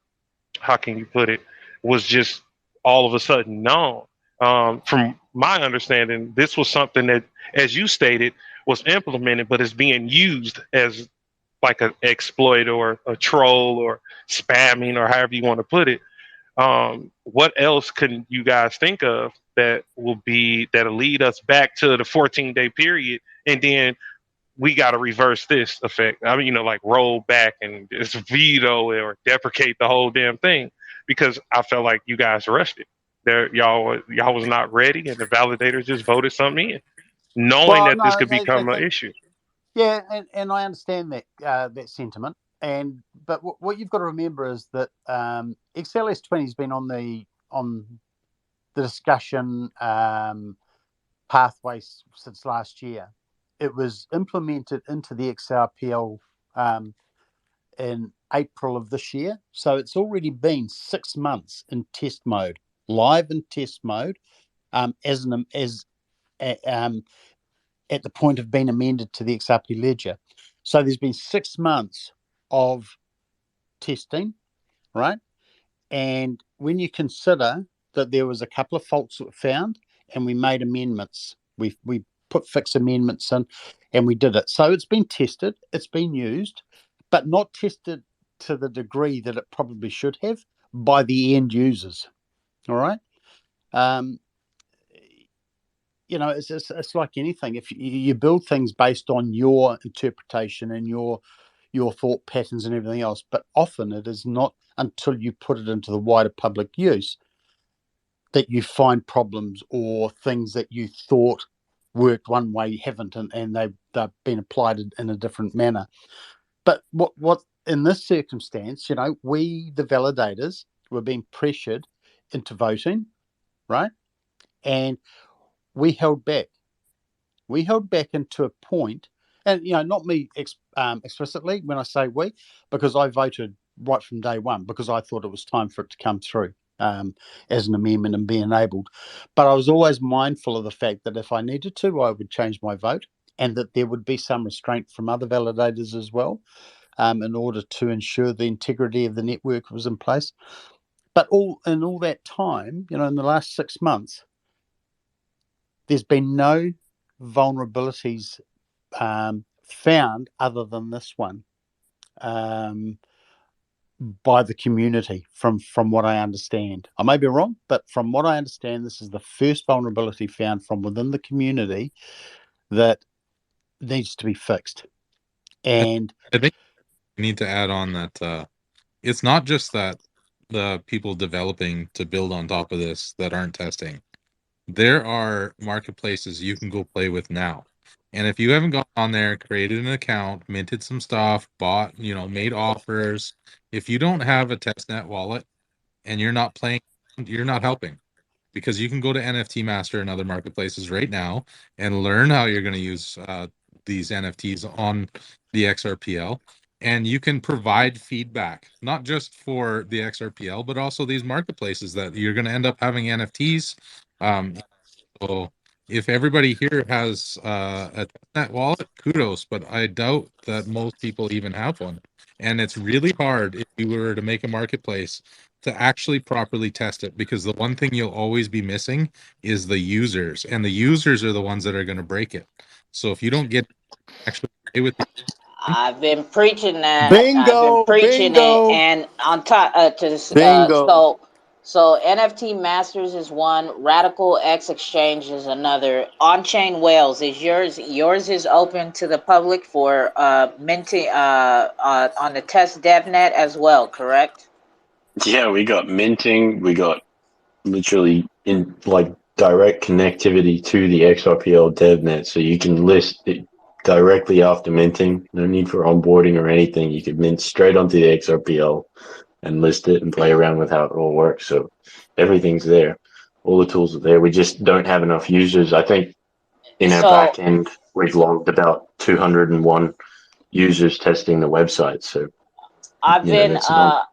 can you put it, was just all of a sudden known. From my understanding, this was something that, as you stated, was implemented, but is being used as like an exploit or a troll or spamming or however you want to put it. What else can you guys think of that'll lead us back to the 14-day period, and then we got to reverse this effect? I mean, like roll back and just veto it or deprecate the whole damn thing, because I felt like you guys rushed it. Y'all was not ready, and the validators just voted something in, knowing Well, that this no, could become an issue. yeah, and I understand that that sentiment, but what you've got to remember is that XLS 20 has been on the discussion pathways since last year. It was implemented into the XRPL in April of this year, so it's already been 6 months in test mode, live in test mode, as at the point of being amended to the XRP Ledger. So there's been 6 months of testing, right? And when you consider that there was a couple of faults that were found, and we made amendments, we put fix amendments in, and we did it. So it's been tested, it's been used, but not tested to the degree that it probably should have by the end users. All right. It's like anything. If you build things based on your interpretation and your thought patterns and everything else, but often it is not until you put it into the wider public use that you find problems or things that you thought worked one way haven't, and they've been applied in a different manner. But what in this circumstance, we, the validators, were being pressured into voting, right? And we held back. We held back into a point, and not me explicitly when I say we, because I voted right from day one because I thought it was time for it to come through as an amendment and be enabled. But I was always mindful of the fact that if I needed to, I would change my vote, and that there would be some restraint from other validators as well, in order to ensure the integrity of the network was in place. But in all that time, in the last 6 months, there's been no vulnerabilities found other than this one by the community, from what I understand. I may be wrong, but from what I understand, this is the first vulnerability found from within the community that needs to be fixed. And I think we need to add on that it's not just that the people developing to build on top of this that aren't testing. There are marketplaces you can go play with now. And if you haven't gone on there, created an account, minted some stuff, bought, made offers, if you don't have a testnet wallet and you're not playing, you're not helping. Because you can go to NFT Master and other marketplaces right now and learn how you're going to use these NFTs on the XRPL. And you can provide feedback, not just for the XRPL, but also these marketplaces that you're going to end up having NFTs. So if everybody here has a testnet wallet, kudos, but I doubt that most people even have one. And it's really hard if you were to make a marketplace to actually properly test it, because the one thing you'll always be missing is the users, and the users are the ones that are going to break it. So if you don't get actually play with the I've been preaching that. I've been Bingo, preaching it, bingo, and on top bingo. so NFT Masters is one, Radical X Exchange is another. On-chain Whales is yours is open to the public for minting on the test DevNet as well, correct? Yeah, we got minting. We got literally in like direct connectivity to the XRPL DevNet, so you can list it directly after minting. No need for onboarding or anything. You could mint straight onto the XRPL and list it and play around with how it all works. So everything's there. All the tools are there. We just don't have enough users. I think in our So back end, we've logged about 201 users testing the website. So, I've been that's not.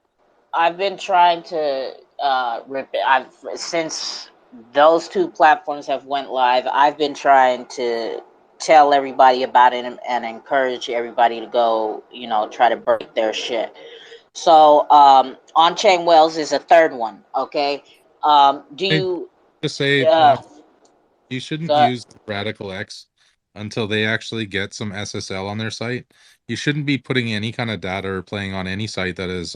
I've been trying to since those two platforms have went live, I've been trying to tell everybody about it and encourage everybody to go, try to break their shit. So on-chain whales is a third one. Okay. Do Hey, you? just say Uh, you shouldn't the, use Radical X until they actually get some SSL on their site. You shouldn't be putting any kind of data or playing on any site that is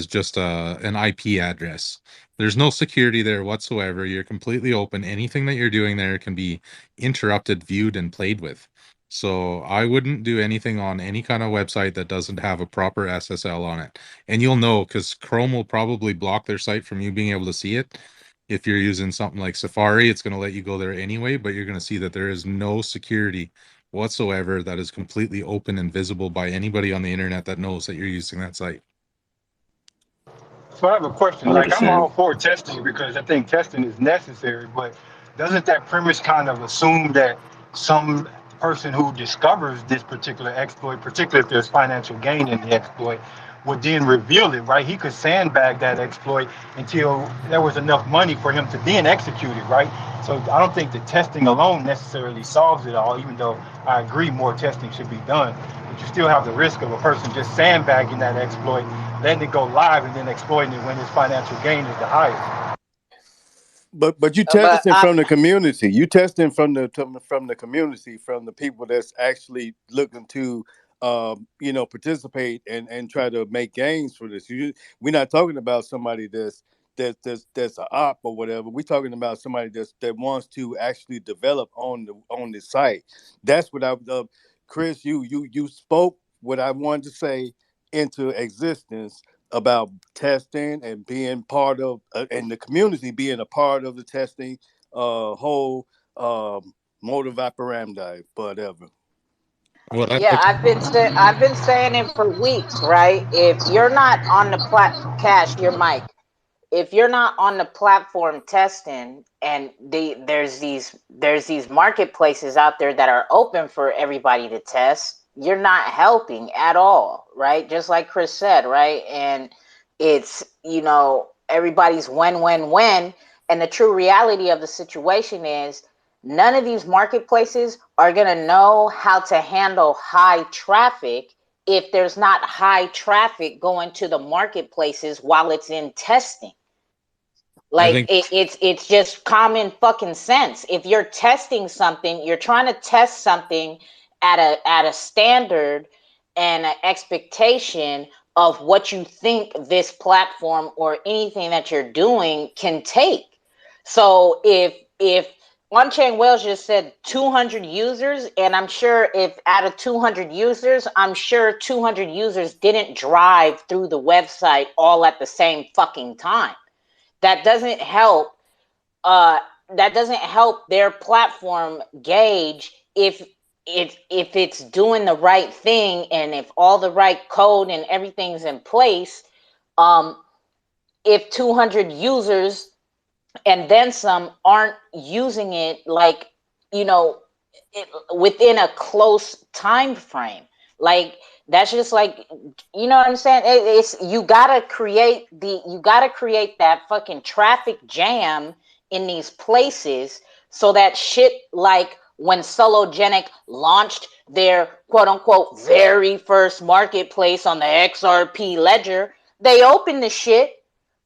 just an IP address. There's no security there whatsoever. You're completely open. Anything that you're doing there can be interrupted, viewed, and played with. So I wouldn't do anything on any kind of website that doesn't have a proper SSL on it. And you'll know because Chrome will probably block their site from you being able to see it. If you're using something like Safari, it's going to let you go there anyway, but you're going to see that there is no security whatsoever that is completely open and visible by anybody on the internet that knows that you're using that site. So I have a question. Like, I'm 100%. all for testing because I think testing is necessary, but doesn't that premise kind of assume that some person who discovers this particular exploit, particularly if there's financial gain in the exploit, would then reveal it, right? He could sandbag that exploit until there was enough money for him to then execute it, right? So I don't think the testing alone necessarily solves it all, even though I agree more testing should be done. But you still have the risk of a person just sandbagging that exploit, letting it go live, and then exploiting it when his financial gain is the highest. But you but testing from the community. You testing from the community, from the people that's actually looking to participate and try to make gains for this. We're not talking about somebody that's an op or whatever. We're talking about somebody that wants to actually develop on the site. That's what Chris, you spoke what I wanted to say into existence about testing and being part of and the community being a part of the testing whole modus operandi, whatever. Well, yeah, I've been saying it for weeks, right? If you're not on the cash your mic. If you're not on the platform testing, and there's these marketplaces out there that are open for everybody to test, you're not helping at all, right? Just like Chris said, right? And it's everybody's win. And the true reality of the situation is none of these marketplaces are going to know how to handle high traffic if there's not high traffic going to the marketplaces while it's in testing. I Like think it's just common fucking sense. If you're testing something, you're trying to test something at a standard and an expectation of what you think this platform or anything that you're doing can take. So if on-chain whales just said 200 users, and I'm sure if out of 200 users, I'm sure 200 users didn't drive through the website all at the same fucking time. That doesn't help their platform gauge if it's doing the right thing, and if all the right code and everything's in place. If 200 users and then some aren't using it, like, within a close time frame, like, that's just like, what I'm saying. It's you gotta create that fucking traffic jam in these places, so that shit, like when Sologenic launched their quote unquote very first marketplace on the XRP Ledger, they opened the shit.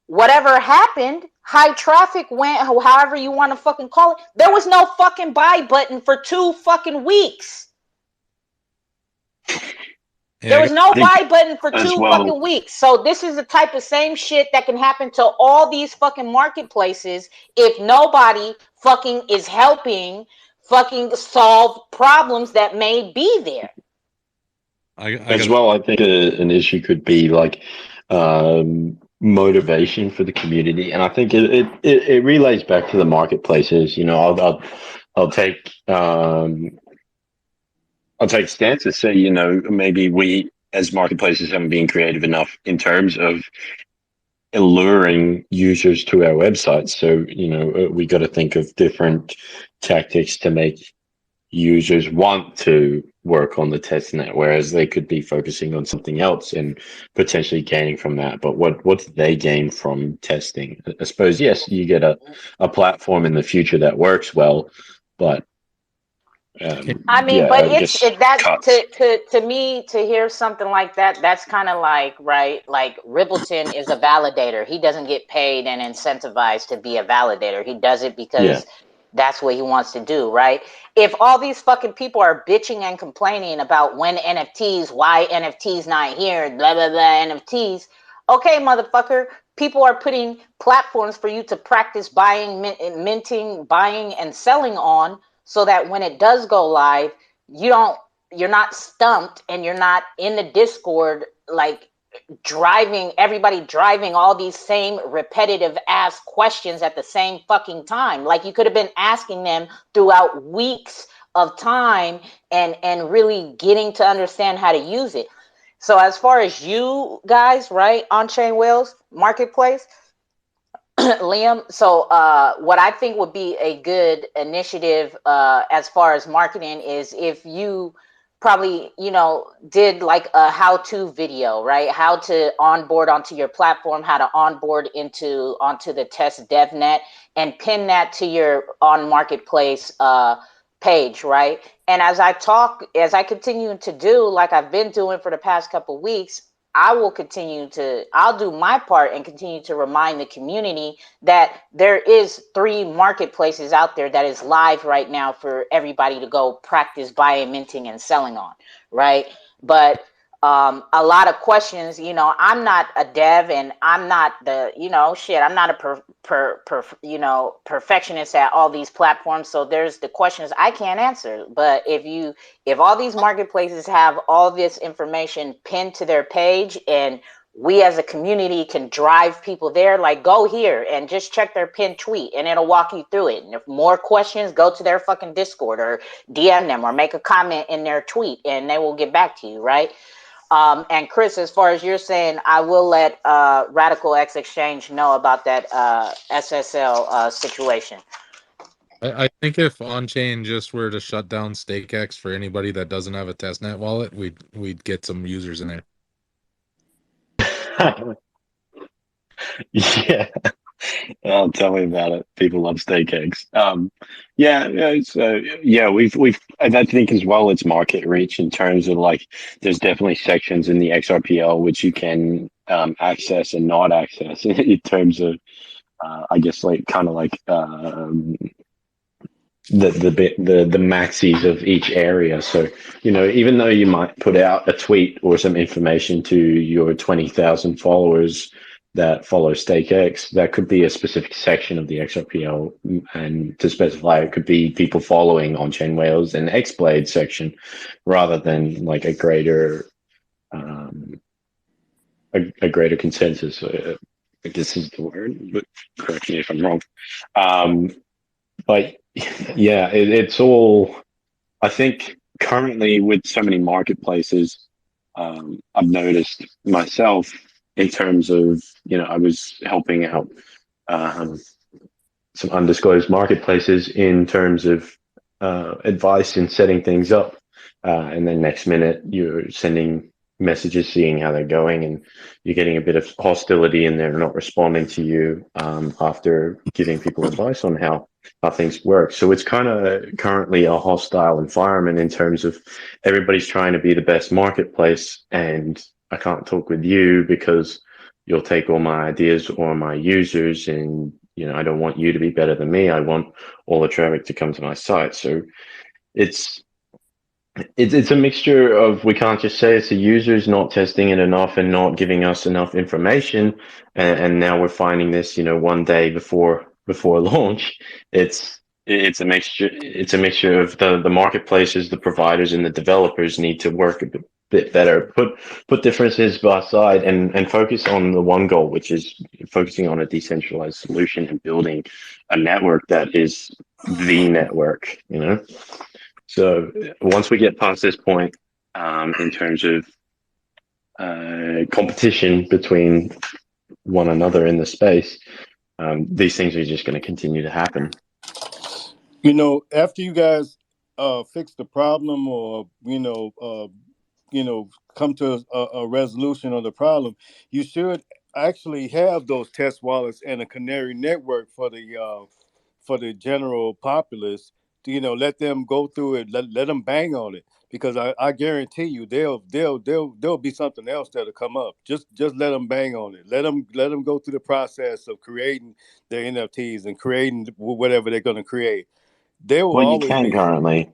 Whatever happened, high traffic went, however you want to fucking call it. There was no fucking buy button for 2 fucking weeks. There was no I think buy button for as 2 well. fucking weeks. So this is the type of same shit that can happen to all these fucking marketplaces if nobody fucking is helping fucking solve problems that may be there. As well, I think an issue could be like motivation for the community, and I think it relates back to the marketplaces. I'll take stances. Say, maybe we as marketplaces haven't been creative enough in terms of alluring users to our websites. So we got to think of different tactics to make users want to work on the testnet, whereas they could be focusing on something else and potentially gaining from that. But what do they gain from testing? I suppose, yes, you get a platform in the future that works well, but I mean, Yeah, but I guess that's cuts. to me, to hear something like that, that's kind of like, right, like Rippleton is a validator. He doesn't get paid and incentivized to be a validator. He does it Yeah. because that's what he wants to do, right? If all these fucking people are bitching and complaining about when NFTs, why NFTs not here, blah blah blah NFTs, okay, motherfucker, people are putting platforms for you to practice buying, minting, buying and selling on, so that when it does go live, you're not stumped and you're not in the Discord like driving all these same repetitive ass questions at the same fucking time. Like, you could have been asking them throughout weeks of time and really getting to understand how to use it. So as far as you guys, right, on Chain Whales Marketplace, Liam, so what I think would be a good initiative as far as marketing is if you probably, did like a how-to video, right? How to onboard onto your platform, how to onboard onto the test DevNet, and pin that to your on marketplace page, right? And as I continue to do, like I've been doing for the past couple of weeks, I'll do my part and continue to remind the community that there is 3 marketplaces out there that is live right now for everybody to go practice buying, minting, and selling on, right? But a lot of questions, I'm not a dev and I'm not I'm not a perfectionist at all these platforms. So there's the questions I can't answer. But if all these marketplaces have all this information pinned to their page, and we as a community can drive people there, like, go here and just check their pinned tweet and it'll walk you through it. And if more questions, go to their fucking Discord or DM them or make a comment in their tweet and they will get back to you, right? And Chris, as far as you're saying, I will let Radical X Exchange know about that SSL situation. I think if on-chain just were to shut down StakeX for anybody that doesn't have a testnet wallet, we'd get some users in there. Yeah. Oh, tell me about it. People love steak eggs. We've and I think as well it's market reach in terms of like there's definitely sections in the XRPL which you can access and not access in terms of I guess like kind of like the maxis of each area. So, even though you might put out a tweet or some information to your 20,000 followers that follow StakeX, that could be a specific section of the XRPL. And to specify, it could be people following on-chain whales and Xblade section rather than like a greater a greater consensus. I guess is the word, but correct me if I'm wrong. But yeah, it's all, I think currently with so many marketplaces, I've noticed myself in terms of, I was helping out some undisclosed marketplaces in terms of advice in setting things up. And then next minute you're sending messages, seeing how they're going, and you're getting a bit of hostility and they're not responding to you after giving people advice on how things work. So it's kind of currently a hostile environment in terms of everybody's trying to be the best marketplace, and I can't talk with you because you'll take all my ideas or my users, and I don't want you to be better than me. I want all the traffic to come to my site. So it's a mixture of, we can't just say it's the users not testing it enough and not giving us enough information, and now we're finding this one day before launch. It's a mixture of the marketplaces, the providers, and the developers need to work a bit better, put differences aside and focus on the one goal, which is focusing on a decentralized solution and building a network that is the network. So once we get past this point, in terms of competition between one another in the space, these things are just going to continue to happen. After you guys fix the problem, or come to a resolution of the problem, you should actually have those test wallets and a canary network for the general populace let them go through it. Let them bang on it, because I guarantee you there'll be something else that'll come up. Just let them bang on it. Let them go through the process of creating their NFTs and creating whatever they're going to create. There will Well, you always can be. currently.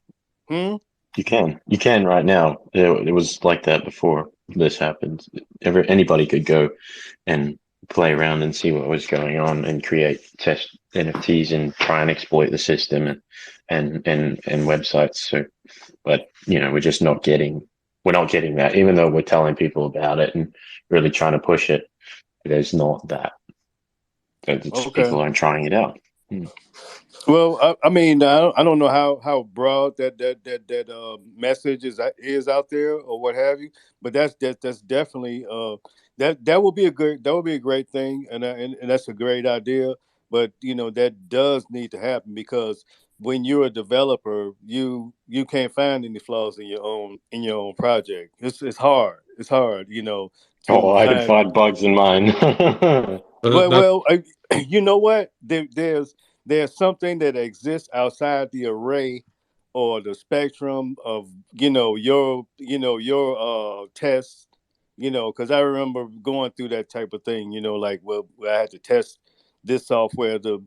Hmm? You can right now. It was like that before this happened. Anybody could go and play around and see what was going on and create test NFTs and try and exploit the system and websites. So, but we're just not getting that, even though we're telling people about it and really trying to push it. There's not that. It's Okay. people aren't trying it out. Well, I mean, I don't know how broad that message is out there or what have you, but that's definitely that would be a great thing, and that's a great idea. But that does need to happen, because when you're a developer, you can't find any flaws in your own project. It's hard. It's hard, Oh, to I can find. find bugs in mine. Well, you know what? There's something that exists outside the array or the spectrum of your tests. Because I remember going through that type of thing. Like, well, I had to test this software to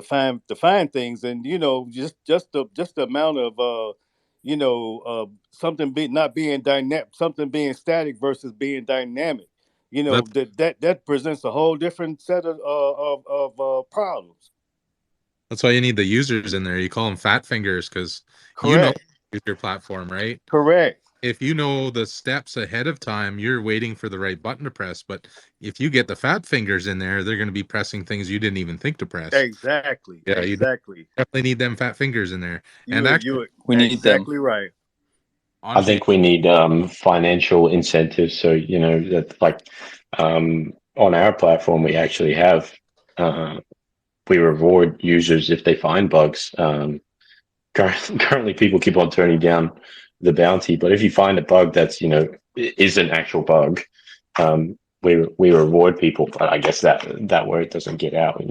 find things, and just the amount of something not being dynamic, something being static versus being dynamic. That That presents a whole different set of problems. that's why you need the users in there. You call them fat fingers because Correct. use your platform, right? Correct. If you know the steps ahead of time, you're waiting for the right button to press. But if you get the fat fingers in there, they're going to be pressing things you didn't even think to press. Exactly. Yeah, you Exactly. definitely need them fat fingers in there. And You actually, are We need them. exactly right. I on chain, think we need financial incentives. So that, like, on our platform, we actually have we reward users if they find bugs. Currently, people keep on turning down the bounty, but if you find a bug that's is an actual bug, we reward people. But I guess that word doesn't get out.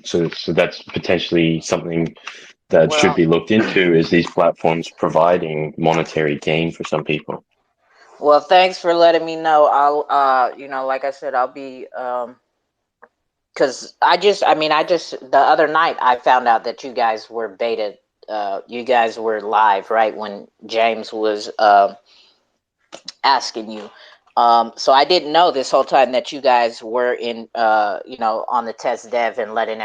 So that's potentially something that should Well, be looked into, is these platforms providing monetary gain for some people. well, thanks for letting me know. I'll, like I said, I'll be, because the other night I found out that you guys were beta, you guys were live, right, when James was asking you. So I didn't know this whole time that you guys were in, on the test dev and letting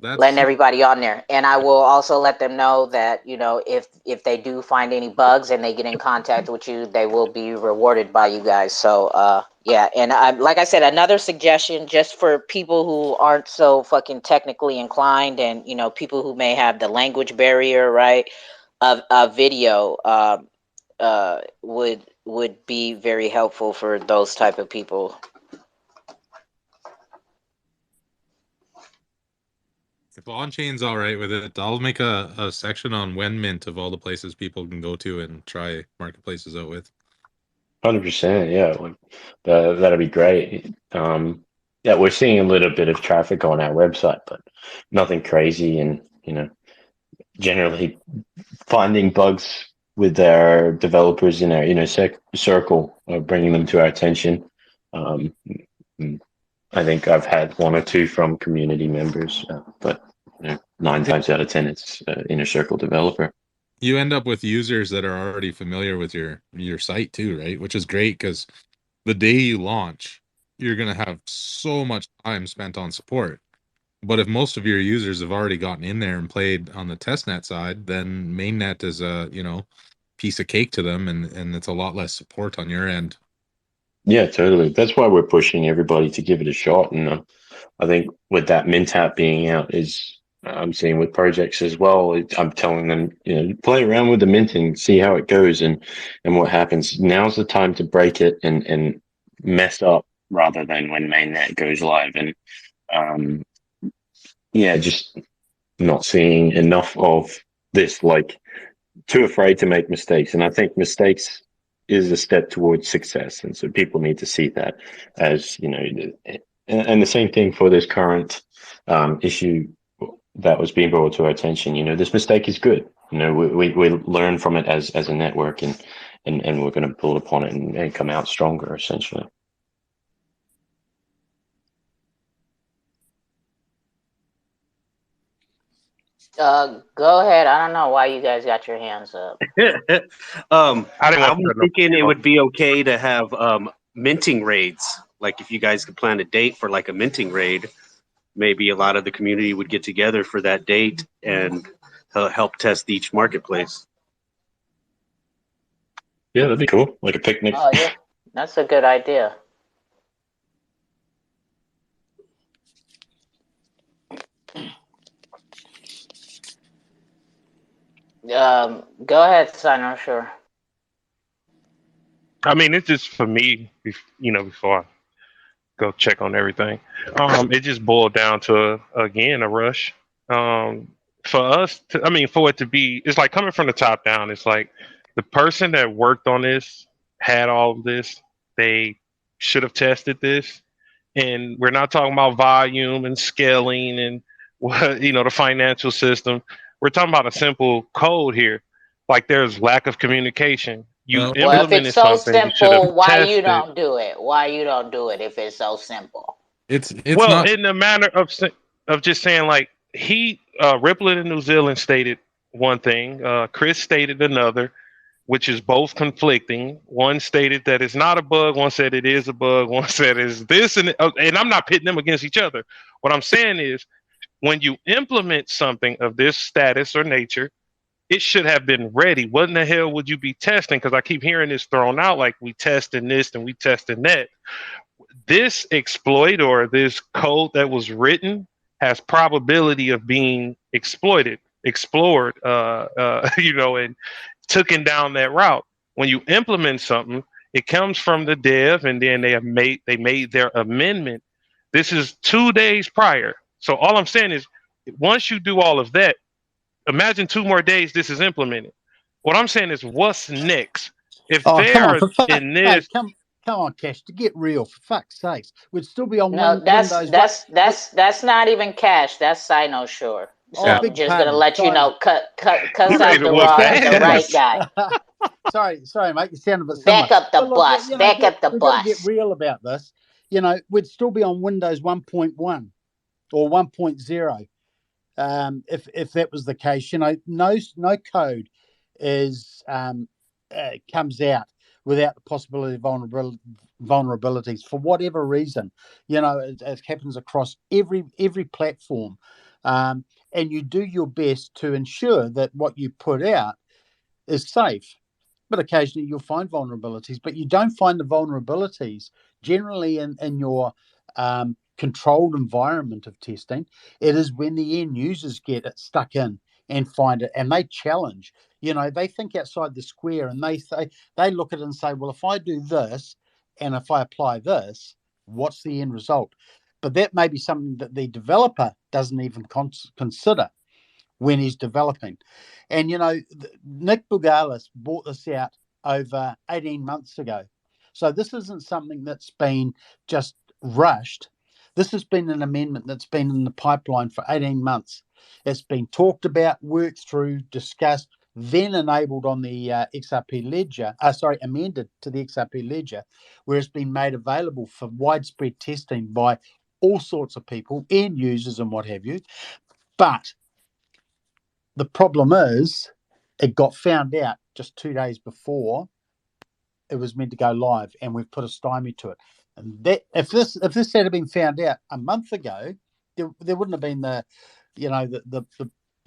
that's everybody on there. And I will also let them know that if they do find any bugs and they get in contact with you, they will be rewarded by you guys. So yeah, and like I said, another suggestion just for people who aren't so fucking technically inclined, and people who may have the language barrier, right? A video would be very helpful for those type of people. if on chain's all right with it, I'll make a section on when mint of all the places people can go to and try marketplaces out with. 100%, yeah. Like, that'd be great. Yeah, we're seeing a little bit of traffic on our website, but nothing crazy. And generally finding bugs with our developers in our circle, bringing them to our attention. Um, I think I've had one or two from community members, but 9 times out of 10, it's inner circle developer. You end up with users that are already familiar with your site too, right? Which is great because the day you launch, you're going to have so much time spent on support. But if most of your users have already gotten in there and played on the testnet side, then mainnet is a piece of cake to them, and it's a lot less support on your end. Yeah, totally. That's why we're pushing everybody to give it a shot. And I think with that mint app being out, I'm seeing with projects as well. I'm telling them, play around with the minting, see how it goes, and what happens. Now's the time to break it and mess up rather than when mainnet goes live. And yeah, just not seeing enough of this. Like, too afraid to make mistakes, and I think mistakes is a step towards success, and so people need to see that as and the same thing for this current issue that was being brought to our attention. This mistake is good. We learn from it as a network, and we're going to build upon it and come out stronger, essentially. Go ahead. I don't know why you guys got your hands up. I I was thinking it would be okay to have minting raids. Like if you guys could plan a date for like a minting raid, maybe a lot of the community would get together for that date and help test each marketplace. Yeah, that'd be cool. Like a picnic. Oh yeah, that's a good idea. Go ahead, Sino. Sure. I mean, it's just for me, before I go check on everything. It just boiled down to again a rush. For us, for it to be, it's like coming from the top down. It's like the person that worked on this had all of this. They should have tested this, and we're not talking about volume and scaling and what the financial system. We're talking about a simple code here. Like there's lack of communication. You Well, Well, if it's implemented so something, you should have simple, why you tested. don't do it? Why you don't do it if it's so simple? it's Well, not. in the manner of just saying, like Ripple in New Zealand stated one thing, Chris stated another, which is both conflicting. One stated that it's not a bug, one said it is a bug, one said it's this, and I'm not pitting them against each other. What I'm saying is, when you implement something of this status or nature, it should have been ready. What in the hell would you be testing? Because I keep hearing this thrown out, like we testing this and we testing that. This exploit or this code that was written has probability of being exploited, explored, and taken down that route. When you implement something, it comes from the dev, and then they made their amendment. This is 2 days prior. So all I'm saying is, once you do all of that, imagine 2 more days this is implemented. What I'm saying is, what's next? If Oh, come on, they're for fuck, in hey, this, come on, Cash, to get real, for fuck's sakes. We'd still be on No, Windows. What? that's not even cash. That's Sino Sure. So Oh, I'm big just gonna pardon. let you Sorry. know. Cuss you made out it the look right bad. guy. sorry, mate. You sound a bit similar. Back up the But look, bus. Back up the we've got to get bus. real about this. We'd still be on Windows 1.1 or 1.0. If that was the case, no code is comes out without the possibility of vulnerabilities for whatever reason. It happens across every platform, and you do your best to ensure that what you put out is safe. But occasionally you'll find vulnerabilities, but you don't find the vulnerabilities generally in your controlled environment of testing. It is when the end users get it stuck in and find it, and they challenge. They think outside the square, and they look at it and say, well, if I do this and if I apply this, what's the end result? But that may be something that the developer doesn't even consider when he's developing. And, Nick Bugalis brought this out over 18 months ago. So this isn't something that's been just rushed. This has been an amendment that's been in the pipeline for 18 months. It's been talked about, worked through, discussed, then enabled on the XRP Ledger, amended to the XRP Ledger, where it's been made available for widespread testing by all sorts of people, end users and what have you. But the problem is, it got found out just 2 days before it was meant to go live, and we've put a stymie to it. And that if this had been found out a month ago, there wouldn't have been the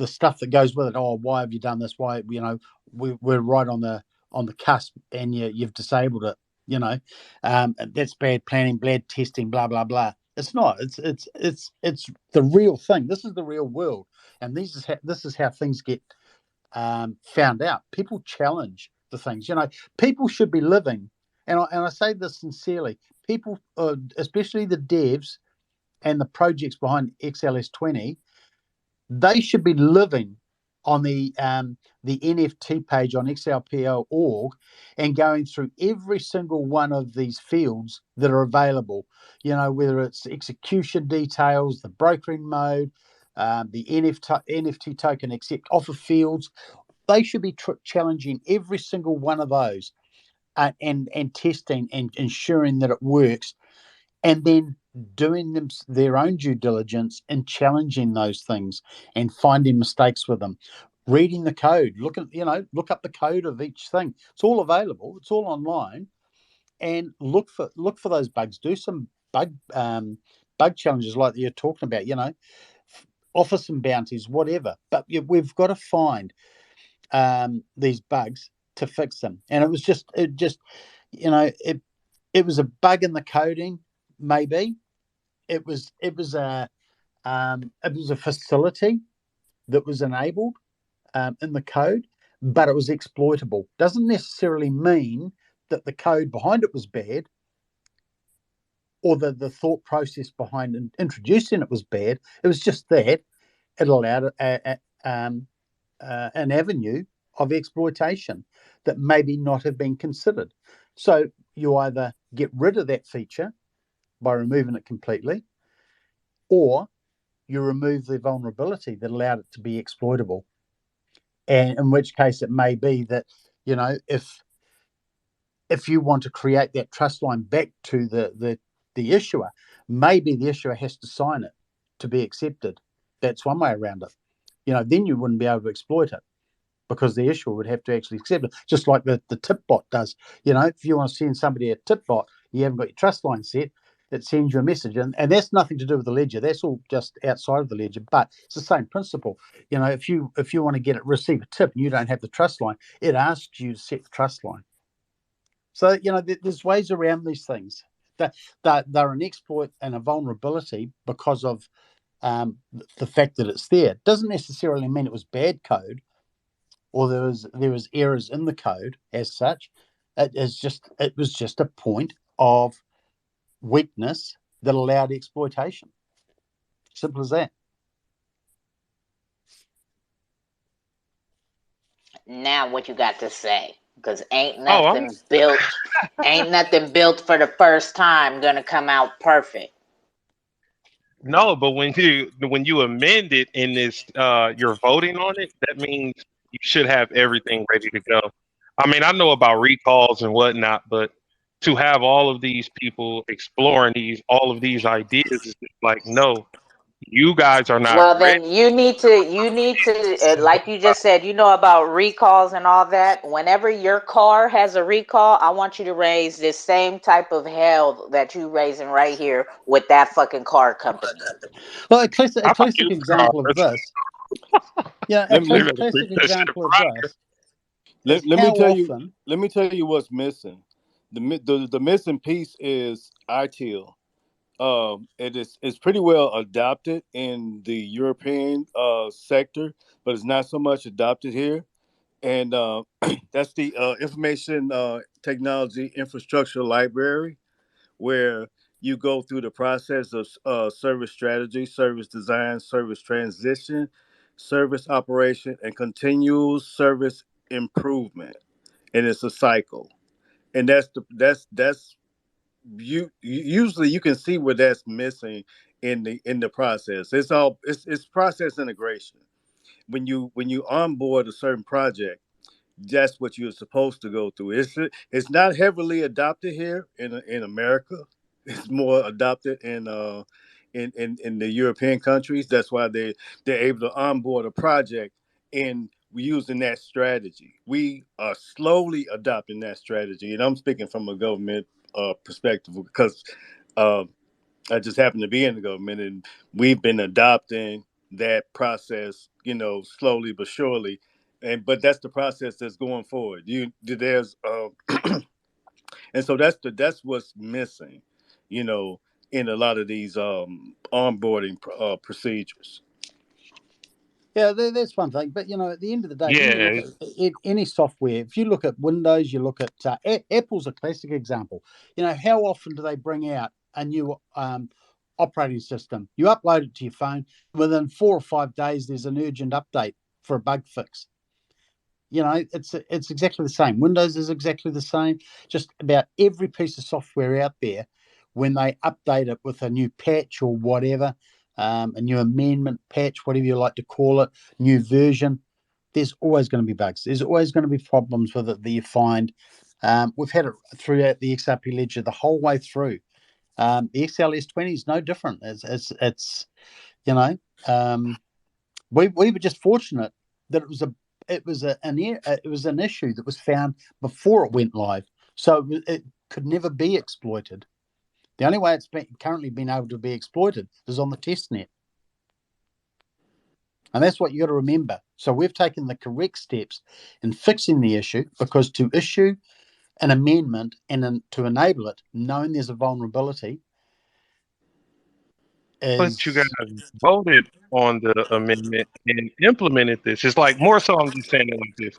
stuff that goes with it. Oh, why have you done this? Why we're right on the cusp, and you've disabled it. That's bad planning, bad testing, blah blah blah. It's not. It's the real thing. This is the real world, and this is how things get found out. People challenge the things. People should be living, and I say this sincerely. People, especially the devs and the projects behind XLS 20, they should be living on the NFT page on XRPL.org and going through every single one of these fields that are available. Whether it's execution details, the brokering mode, the NFT token accept offer fields. They should be challenging every single one of those and testing and ensuring that it works, and then doing their own due diligence and challenging those things and finding mistakes with them. Reading the code, look up the code of each thing. It's all available. It's all online, and look for those bugs. Do some bug challenges like you're talking about. Offer some bounties, whatever. But we've got to find these bugs to fix them. And it was it was a bug in the coding, maybe. It was a facility that was enabled in the code, but it was exploitable. Doesn't necessarily mean that the code behind it was bad, or the thought process behind introducing it was bad. It was just that it allowed an avenue of exploitation that maybe not have been considered. So you either get rid of that feature by removing it completely, or you remove the vulnerability that allowed it to be exploitable. And in which case it may be that, if you want to create that trust line back to the issuer, maybe the issuer has to sign it to be accepted. That's one way around it. Then you wouldn't be able to exploit it, because the issuer would have to actually accept it, just like the tip bot does. If you want to send somebody a tip bot, you haven't got your trust line set, it sends you a message. And that's nothing to do with the ledger. That's all just outside of the ledger, but it's the same principle. If you want to receive a tip and you don't have the trust line, it asks you to set the trust line. So, there's ways around these things. They're an exploit and a vulnerability because of the fact that it's there. It doesn't necessarily mean it was bad code, or there was errors in the code as such. It was just a point of weakness that allowed exploitation. Simple as that. Now, what you got to say? Because ain't Oh, nothing built for the first time gonna come out perfect. no, but when you amend it in this, you're voting on it. That means you should have everything ready to go. I mean, I know about recalls and whatnot, but to have all of these people exploring all of these ideas is just like, no, you guys are not Well, ready. then you need to, like you just said, about recalls and all that. Whenever your car has a recall, I want you to raise this same type of hell that you raising right here with that fucking car company. Well, a classic I like used example of cars. this. Yeah, Let, They let, better classic preach that shit example of prior. this is let me how tell you. often. Let me tell you what's missing. The missing piece is ITIL. It's pretty well adopted in the European sector, but it's not so much adopted here. And that's the Information Technology Infrastructure Library, where you go through the process of service strategy, service design, service transition, service operation, and continuous service improvement. And it's a cycle. And that's usually you can see where that's missing in the process. It's process integration. When you onboard a certain project, that's what you're supposed to go through. It's not heavily adopted here in America. It's more adopted in the European countries. That's why they're able to onboard a project and using that strategy. We are slowly adopting that strategy, and I'm speaking from a government perspective because uh, I just happen to be in the government, and we've been adopting that process, slowly but surely. But that's the process that's going forward. There's and so that's what's missing, you know, in a lot of these onboarding procedures. Yeah, that's one thing. But at the end of the day, when you look Yeah, at any software, if you look at Windows, you look at Apple's a classic example. How often do they bring out a new operating system? You upload it to your phone. Within 4 or 5 days, there's an urgent update for a bug fix. It's exactly the same. Windows is exactly the same. Just about every piece of software out there, when they update it with a new patch or whatever, a new amendment, patch, whatever you like to call it, new version, there's always going to be bugs. There's always going to be problems with it that you find. We've had it throughout the XRP Ledger the whole way through. The XLS 20 is no different. It's you know, we were just fortunate that it was an issue that was found before it went live, so it could never be exploited. The only way it's currently been able to be exploited is on the testnet. And that's what you got to remember. So we've taken the correct steps in fixing the issue, because to issue an amendment and to enable it, knowing there's a vulnerability, But you is... guys voted on the amendment and implemented this. It's like more so. I'm just saying it like this.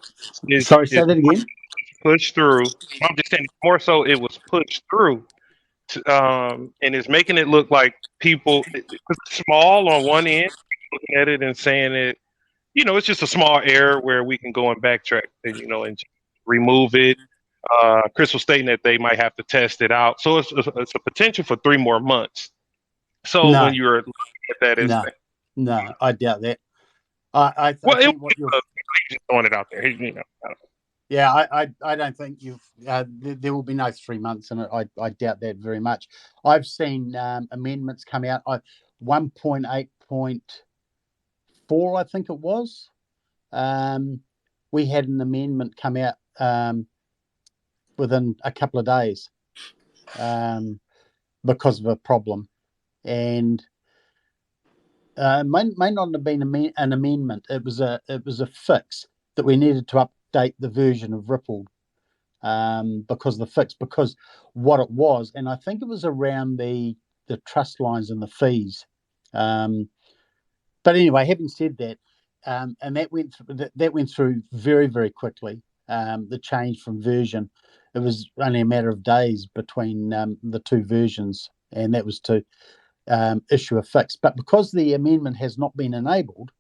Sorry, say It's that again. pushed through. I'm just saying more so. It was pushed through, and it's making it look like people. It's small on one end, looking at it and saying it. It's just a small error where we can go and backtrack, and and just remove it. Chris was stating that they might have to test it out, so it's a potential for 3 more months. So No, when you're looking at that, is no, I doubt that. I well, think what you're... just throwing it out there. Yeah, I don't think there will be no 3 months in it. I doubt that very much. I've seen amendments come out. 1.8.4, I think it was. We had an amendment come out within a couple of days because of a problem, and may not have been an amendment. It was a fix that we needed to update the version of Ripple because what it was, and I think it was around the trust lines and the fees. But anyway, having said that, and that went through very, very quickly. The change from version, it was only a matter of days between the two versions, and that was to issue a fix. But because the amendment has not been enabled,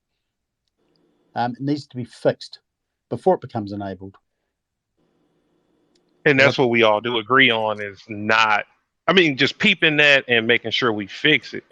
it needs to be fixed before it becomes enabled. And that's what we all do agree on, is not, just peeping that and making sure we fix it.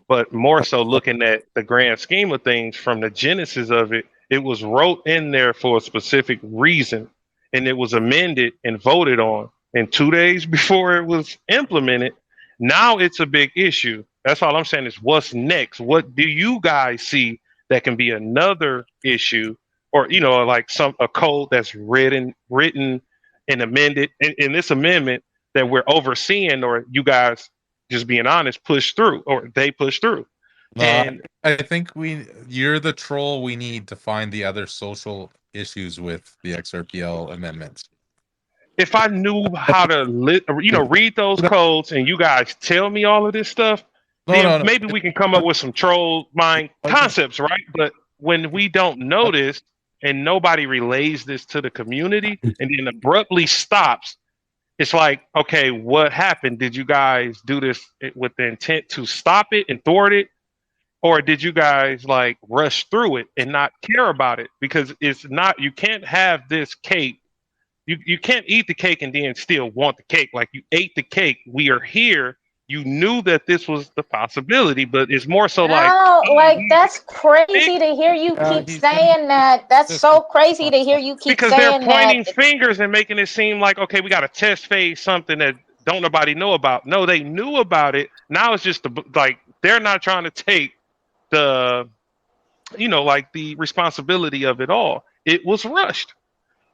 But more so looking at the grand scheme of things from the genesis of it, it was wrote in there for a specific reason, and it was amended and voted on. And 2 days before it was implemented, now it's a big issue. That's all I'm saying is, what's next? What do you guys see that can be another issue, or like a code that's written and amended in this amendment that we're overseeing, or you guys, just being honest, push through, or they push through? And I think you're the troll we need to find the other social issues with the XRPL amendments. If I knew how to read those codes, and you guys tell me all of this stuff, then maybe we can come up with some troll mind concepts, right? But when we don't know this, and nobody relays this to the community, and then abruptly stops, it's like, okay, what happened? Did you guys do this with the intent to stop it and thwart it? Or did you guys rush through it and not care about it? Because it's not, you can't have this cake. You can't eat the cake and then still want the cake. Like, you ate the cake. We are here. You knew that this was the possibility, but it's more so that's crazy to hear you keep saying that. That's so crazy to hear you keep because saying they're pointing that. fingers and making it seem like, okay, we got to test phase something that don't nobody know about. No, they knew about it. Now it's just they're not trying to take the the responsibility of it all. It was rushed.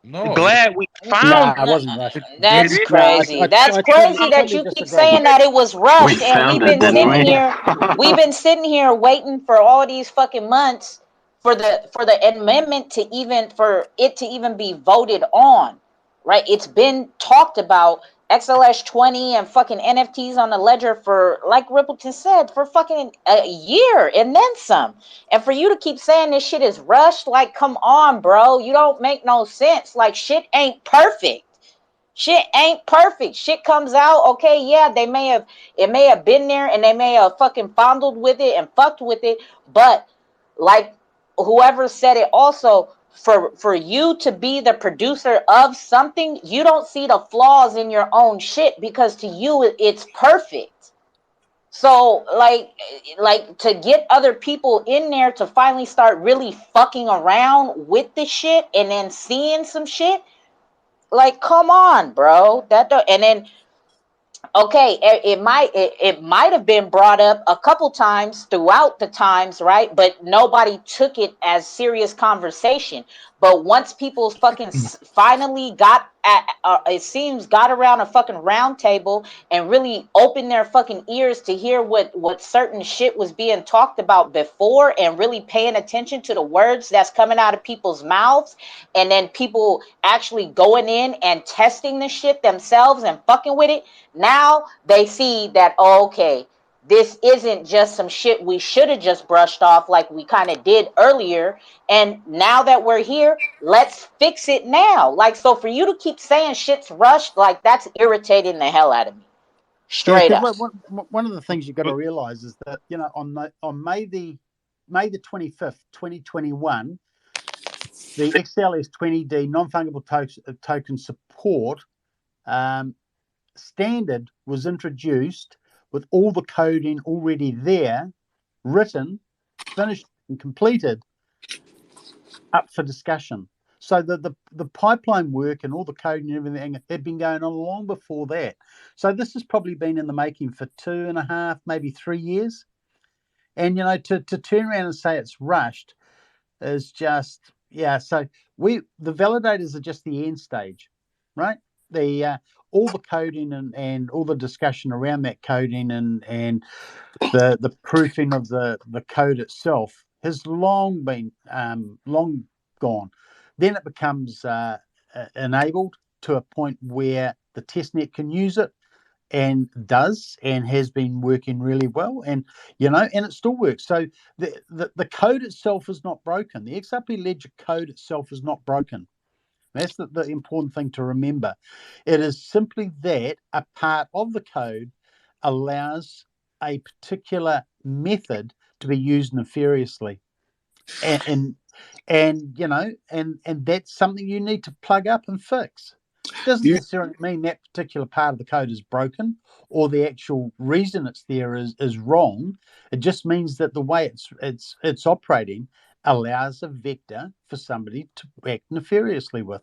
No, Glad we found it wasn't rushed. That's it. crazy. That's crazy that you keep saying that it was We rushed, and found it, didn't we? we've been sitting here waiting for all these fucking months for the amendment to even be voted on. Right? It's been talked about, XLS 20 and fucking NFTs on the ledger for, like Rippleton said, for fucking a year and then some. And for you to keep saying this shit is rushed, like, come on, bro. You don't make no sense. Like, shit ain't perfect. Shit ain't perfect. Shit comes out, okay, yeah, it may have been there, and they may have fucking fondled with it and fucked with it, but like whoever said it also, for you to be the producer of something, you don't see the flaws in your own shit, because to you it's perfect. So like to get other people in there to finally start really fucking around with the shit and then seeing some shit, like come on, bro. And then okay, it might have been brought up a couple times throughout the times, right? But nobody took it as serious conversation. But once people fucking finally got at, it seems got around a fucking round table and really opened their fucking ears to hear what certain shit was being talked about before, and really paying attention to the words that's coming out of people's mouths, and then people actually going in and testing the shit themselves and fucking with it. Now they see that, oh, okay, this isn't just some shit we should have just brushed off like we kind of did earlier. And now that we're here, let's fix it now. Like, so for you to keep saying shit's rushed, like that's irritating the hell out of me. Yeah, Straight up. because one of the things you've got to realize is that, you know, on May the 25th, 2021, the XLS 20D non-fungible token support standard was introduced with all the coding already there, written, finished, and completed, up for discussion. So the pipeline work and all the coding and everything had been going on long before that. So this has probably been in the making for 2.5, maybe 3 years. And, you know, to turn around and say it's rushed is just, yeah. So the validators are just the end stage, right? The all the coding and all the discussion around that coding and the proofing of the code itself has long been long gone. Then it becomes enabled to a point where the testnet can use it, and does, and has been working really well, and you know, and it still works. So the code itself is not broken. The XRP Ledger code itself is not broken. That's the important thing to remember. It is simply that a part of the code allows a particular method to be used nefariously, and you know, and that's something you need to plug up and fix. Doesn't necessarily mean that particular part of the code is broken or the actual reason it's there is wrong. It just means that the way it's operating allows a vector for somebody to act nefariously with,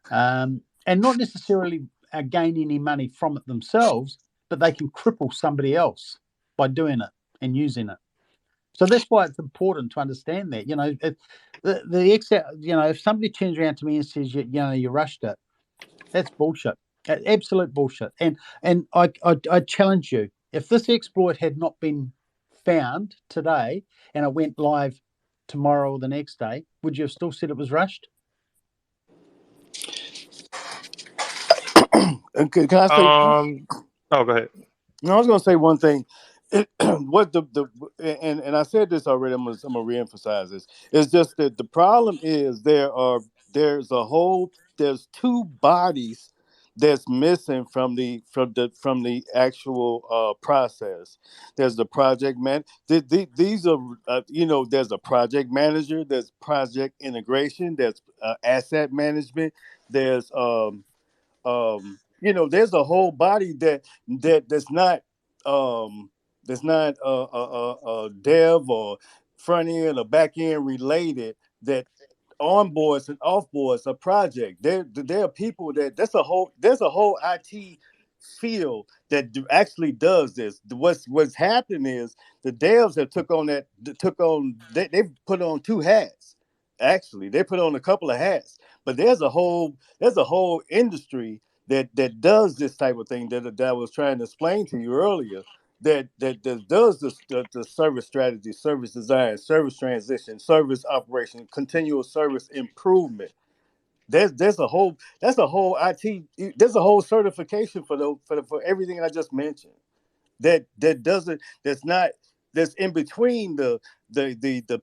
and not necessarily gain any money from it themselves, but they can cripple somebody else by doing it and using it. So that's why it's important to understand that. You know, you know, if somebody turns around to me and says, you know, you rushed it, that's bullshit. Absolute bullshit. And I challenge you, if this exploit had not been found today and it went live tomorrow or the next day, would you have still said it was rushed? Can I say? Oh, go ahead. No, I was going to say one thing. What and I said this already. I'm gonna reemphasize this. It's just that the problem is there's two bodies that's missing from the actual process. There's the project man. These are you know, there's a project manager. There's project integration. There's asset management. There's you know, there's a whole body that's not dev or front end or back end related, that onboards and offboards a project. There are people there's a whole IT field that actually does this. What's happening is the devs have they've put on two hats. Actually, they put on a couple of hats, but there's a whole industry that does this type of thing that I was trying to explain to you earlier. That does the service strategy, service design, service transition, service operation, continuous service improvement. There's a whole IT. There's a whole certification for everything I just mentioned. That's in between the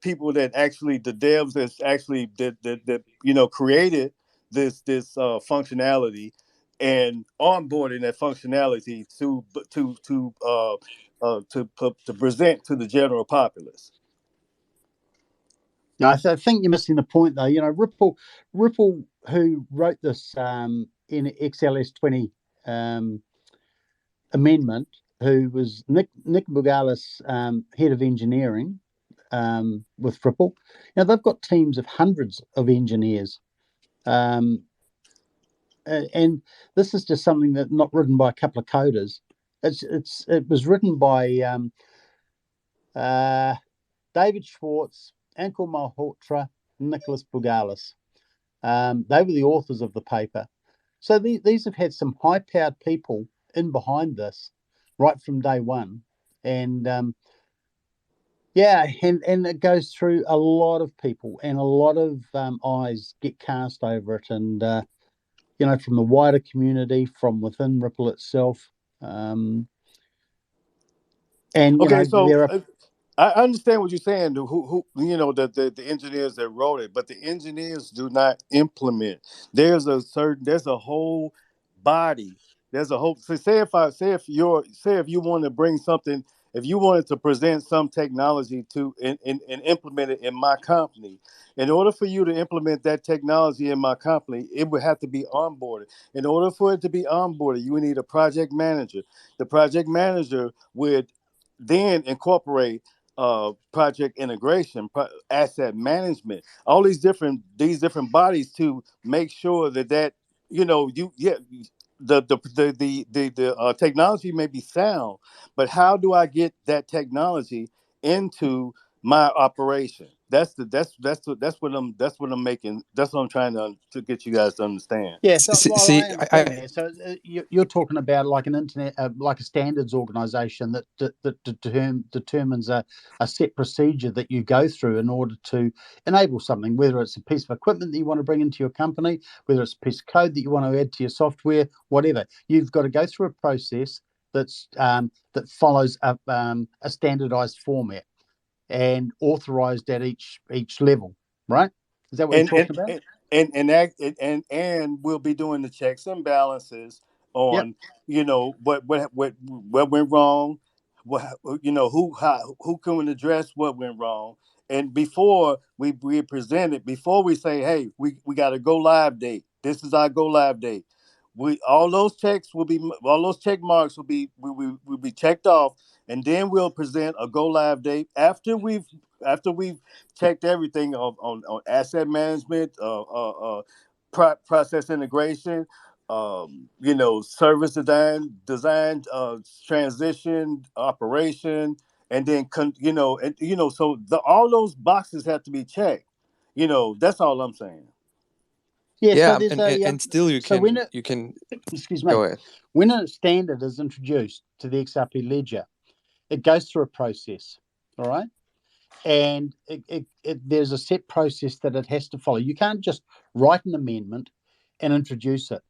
people that actually, the devs that's actually that you know, created this functionality and onboarding that functionality to present to the general populace. No, I think you're missing the point, though. You know, Ripple, who wrote this in XLS 20 amendment, who was Nick Bugalis, head of engineering with Ripple. Now they've got teams of hundreds of engineers, and this is just something that not written by a couple of coders. It was written by David Schwartz, Ankul Malhotra, and Nicholas Bugalis. They were the authors of the paper. So these have had some high-powered people in behind this right from day one. And and it goes through a lot of people, and a lot of eyes get cast over it. And, from the wider community, from within Ripple itself. Okay, so there are... I understand what you're saying. Who the engineers that wrote it, but the engineers do not implement. There's a whole body. There's a whole. So say if you want to bring something, if you wanted to present some technology to and implement it in my company, in order for you to implement that technology in my company, it would have to be onboarded. In order for it to be onboarded, you would need a project manager. The project manager would then incorporate project integration, asset management, all these different bodies to make sure that the technology may be sound, but how do I get that technology into my operation? That's what I'm making. That's what I'm trying to get you guys to understand. Yeah, so I See, understand that. So you're talking about like an internet, like a standards organisation that determines a set procedure that you go through in order to enable something, whether it's a piece of equipment that you want to bring into your company, whether it's a piece of code that you want to add to your software, whatever. You've got to go through a process that follows a standardised format and authorised at each level, right? Is that what you're talking about? And we'll be doing the checks and balances on what went wrong, who can address what went wrong, and before we present it, before we say, hey, we got a go live date, this is our go live date, all those check marks will be checked off, and then we'll present a go live date after we've checked everything on asset management, process integration, service design, transition, operation, and then so all those boxes have to be checked. That's all I'm saying. Yeah, so yeah, there's and still you can excuse me, go ahead. when a standard is introduced to the XRP Ledger, it goes through a process, all right, and there's a set process that it has to follow. You can't just write an amendment and introduce it.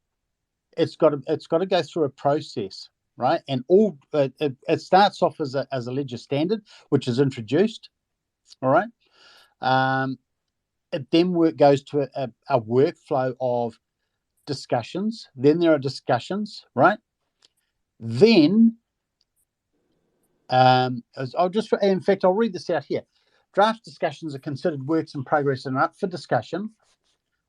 It's got to go through a process, right? And it starts off as a ledger standard, which is introduced, all right. It then goes to a workflow of discussions. Then there are discussions, right? Then I'll read this out here. Draft discussions are considered works in progress and are up for discussion.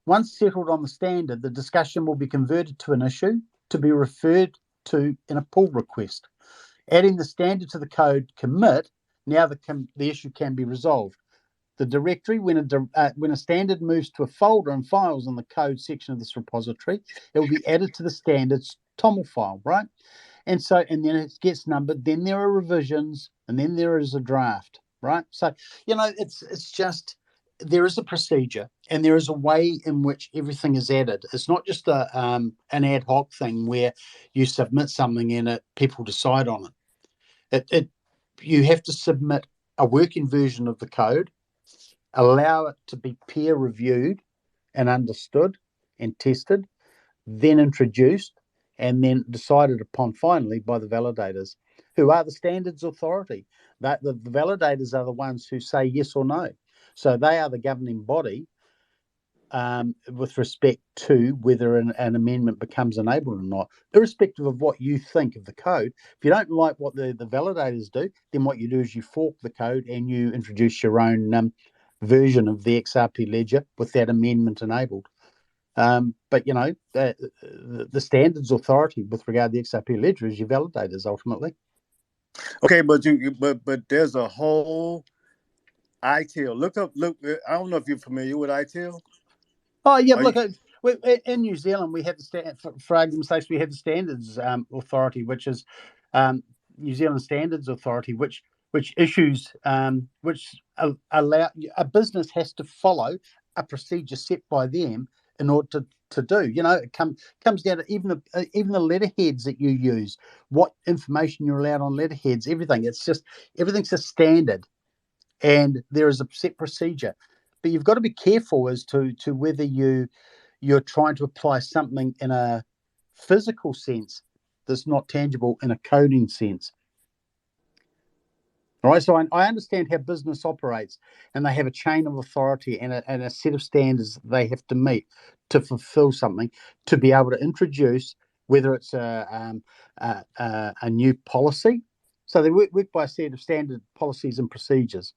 Once settled on the standard, the discussion will be converted to an issue to be referred to in a pull request. Adding the standard to the code commit, now the issue can be resolved. The directory, when a standard moves to a folder and files in the code section of this repository, it will be added to the standards TOML file, right? And then it gets numbered, then there are revisions, and then there is a draft, right? So, it's just, there is a procedure and there is a way in which everything is added. It's not just an ad hoc thing where you submit something and people decide on it. You have to submit a working version of the code, allow it to be peer reviewed and understood and tested, then introduced, and then decided upon finally by the validators, who are the standards authority. That the validators are the ones who say yes or no. So they are the governing body with respect to whether an amendment becomes enabled or not, irrespective of what you think of the code. If you don't like what the validators do, then what you do is you fork the code and you introduce your own version of the XRP ledger with that amendment enabled. But the standards authority with regard to the XRP ledger is your validators ultimately. Okay, but there's a whole ITIL. Look. I don't know if you're familiar with ITIL. Oh yeah, Are look, you? in New Zealand we have for argument's sake, we have the Standards Authority, which is New Zealand Standards Authority, which issues which allow a business has to follow a procedure set by them in order to do. You know, it comes down to even the letterheads that you use, what information you're allowed on letterheads, everything. It's just everything's a standard, and there is a set procedure. But you've got to be careful as to whether you're trying to apply something in a physical sense that's not tangible in a coding sense. All right, so I understand how business operates, and they have a chain of authority and a set of standards they have to meet to fulfill something, to be able to introduce, whether it's a new policy. So they work by a set of standard policies and procedures.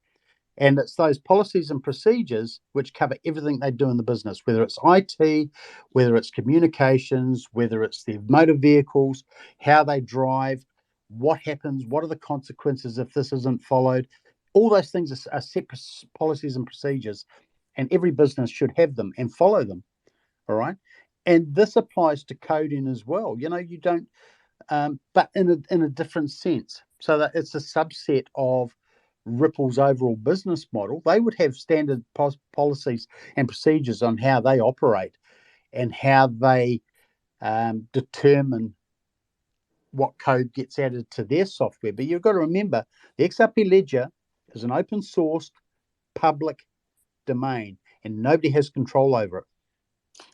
And it's those policies and procedures which cover everything they do in the business, whether it's IT, whether it's communications, whether it's their motor vehicles, how they drive, what happens, what are the consequences if this isn't followed. All those things are separate policies and procedures, and every business should have them and follow them. All right. And this applies to coding as well. You know, you don't, but in a different sense. So that it's a subset of Ripple's overall business model. They would have standard policies and procedures on how they operate and how they determine what code gets added to their software. But you've got to remember, the XRP Ledger is an open source public domain, and nobody has control over it.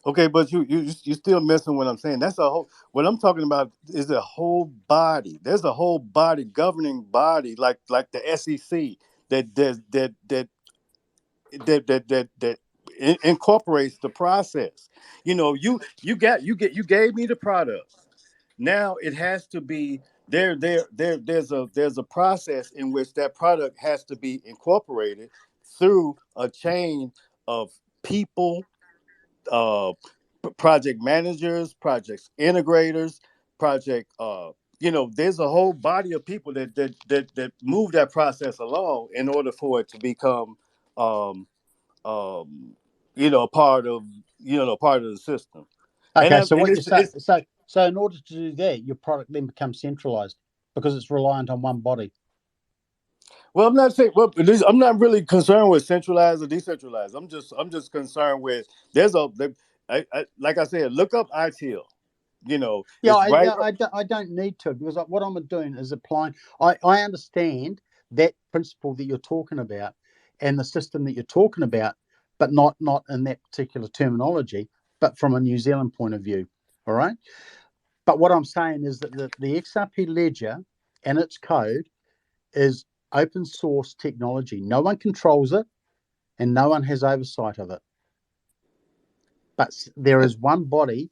Okay, but you're still missing what I'm saying. That's a whole. What I'm talking about is a whole body. There's a whole body, governing body, like the SEC that incorporates the process. You know, you gave me the product. Now it has to be there's a process in which that product has to be incorporated through a chain of people, project managers, projects integrators, project there's a whole body of people that move that process along in order for it to become um, part of part of the system. Okay, so And what you're saying, it's so in order to do that, your product then becomes centralized because it's reliant on one body. well, I'm not saying I'm not really concerned with centralized or decentralized. I'm just concerned with like I said, look up ITIL. You know, Yeah, it's right. I don't need to, because what I'm doing is applying. I understand that principle that you're talking about and the system that you're talking about, but not in that particular terminology, but from a New Zealand point of view. All right. But what I'm saying is that the XRP Ledger and its code is open source technology. No one controls it and no one has oversight of it. But there is one body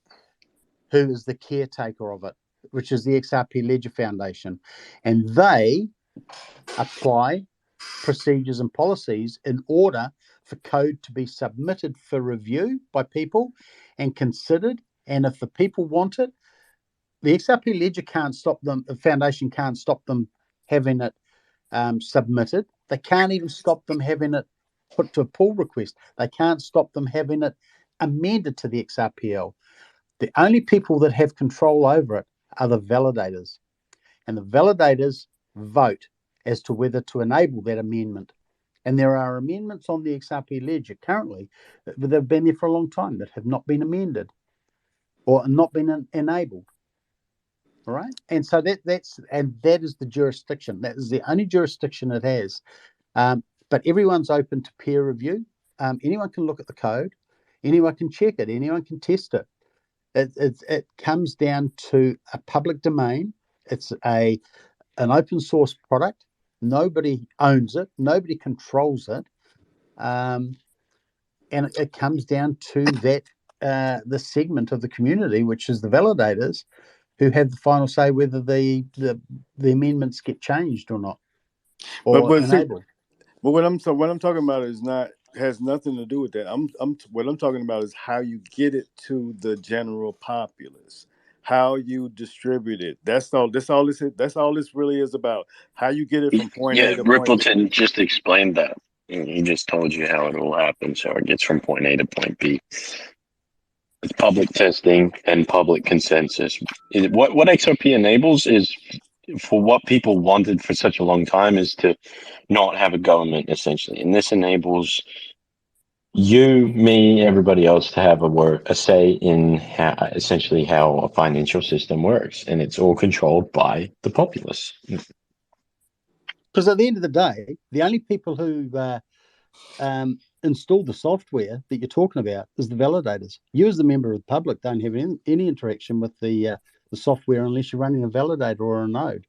who is the caretaker of it, which is the XRP Ledger Foundation. And they apply procedures and policies in order for code to be submitted for review by people and considered. And if the people want it, the XRP Ledger can't stop them, the foundation can't stop them having it submitted. They can't even stop them having it put to a pull request. They can't stop them having it amended to the XRPL. The only people that have control over it are the validators, and the validators vote as to whether to enable that amendment. And there are amendments on the XRP Ledger currently that have been there for a long time that have not been amended or not been enabled. All right, and so that is the jurisdiction. That is the only jurisdiction it has. But everyone's open to peer review. Anyone can look at the code. Anyone can check it. Anyone can test it. It comes down to a public domain. It's an open source product. Nobody owns it. Nobody controls it. And it comes down to that the segment of the community, which is the validators, who have the final say whether the amendments get changed or not, or but see, enabled. but what I'm talking about has nothing to do with that. What I'm talking about is how you get it to the general populace. how you distribute it. That's all. That's all this. That's all this really is about. How you get it from point Yeah, A to point B. Rippleton just explained that. He just told you how it all happens, how it gets from point A to point B. It's public testing and public consensus. What XRP enables is for what people wanted for such a long time is to not have a government essentially, and this enables you, me, everybody else to have a say in how, essentially how a financial system works, and it's all controlled by the populace. Because at the end of the day, the only people who install the software that you're talking about is the validators. You, as the member of the public, don't have any interaction with the software unless you're running a validator or a node.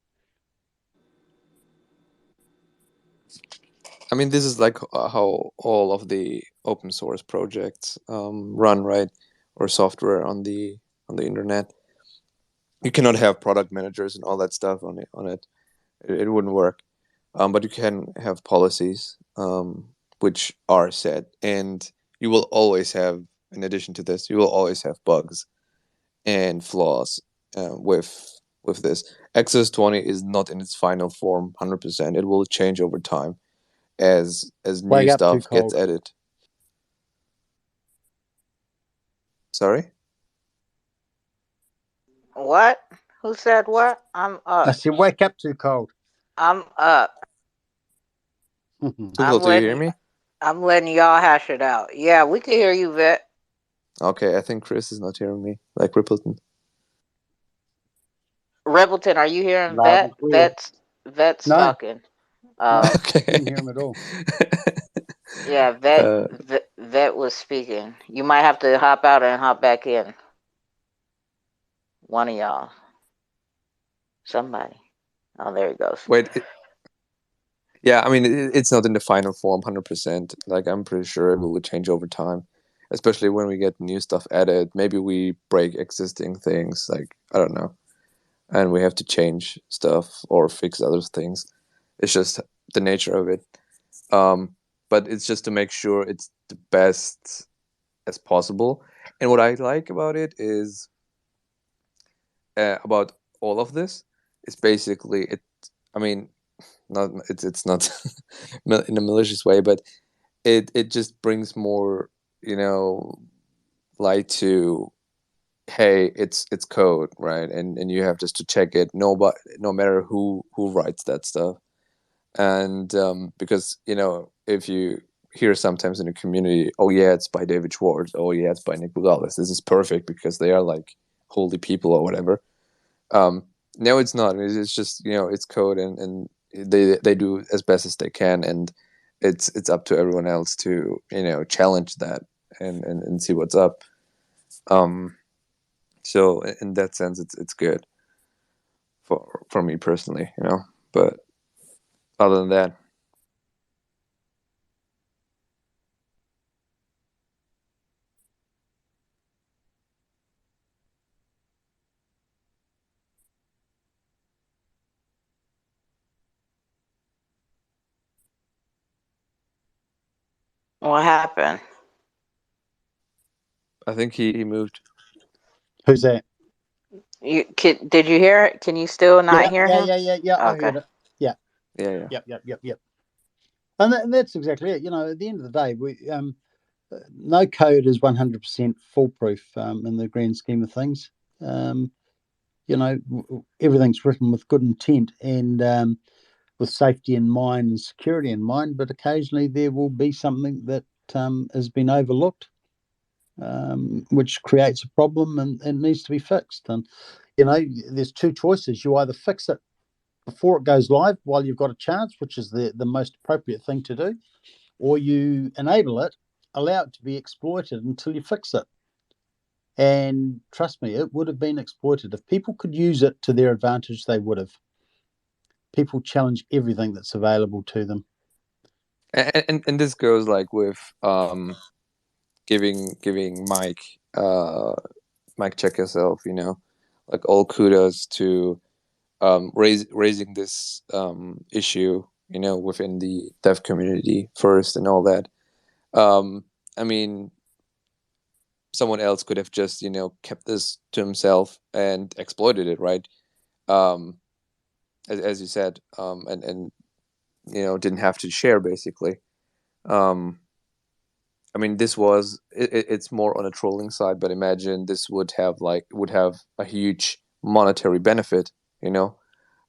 I mean, this is like how all of the open source projects run, right? Or software on the internet. You cannot have product managers and all that stuff on it. It wouldn't work. But you can have policies which are set, and you will always have. In addition to this, you will always have bugs and flaws with this. XS20 is not in its final form 100%. It will change over time as new Wake up, too stuff gets cold. added. Sorry? What? Who said what? I'm I up. said, wake up, too cold. I'm up. Google, do you hear me? I'm letting y'all hash it out. Yeah, we can hear you, Vet. Okay, I think Chris is not hearing me, like Rippleton. Rebleton, are you hearing Loud Vet? and clear. Vet's No. talking. No, Okay. didn't hear him at all. Yeah, Vet was speaking. You might have to hop out and hop back in. One of y'all. Somebody. Oh, there he goes. Wait. Yeah, I mean, it's not in the final form 100%. Like, I'm pretty sure it will change over time, especially when we get new stuff added. Maybe we break existing things, like, I don't know, and we have to change stuff or fix other things. It's just the nature of it. But it's just to make sure it's the best as possible. And what I like about it is about all of this is basically it. I mean, it's not in a malicious way, but it just brings more, light to, hey, it's code, right? And you have just to check it, no matter who writes that stuff. And because if you hear sometimes in the community, oh yeah, it's by David Schwartz, oh yeah, it's by Nick Bugales, this is perfect because they are like holy people or whatever. No, it's not. It's just it's code, and they do as best as they can, and it's up to everyone else to challenge that and see what's up. So in that sense, it's good for me personally, But other than that, What happened? I think he moved. Who's that? Did you hear it? Can you still not hear him? Yeah. I Okay. heard it. Yeah. Yep. And that's exactly it. At the end of the day, we no code is 100% foolproof in the grand scheme of things. Everything's written with good intent and with safety in mind and security in mind, but occasionally there will be something that has been overlooked, which creates a problem and needs to be fixed. And there's two choices. You either fix it before it goes live while you've got a chance, which is the most appropriate thing to do, or you enable it, allow it to be exploited until you fix it. And trust me, it would have been exploited. If people could use it to their advantage, they would have. People challenge everything that's available to them. And this goes like with giving Mike check yourself, like all kudos to raising this issue, within the dev community first and all that. I mean, someone else could have just, you know, kept this to himself and exploited it, right? As you said, and you know, didn't have to share basically. I mean, it's more on a trolling side, but imagine this would have a huge monetary benefit, you know,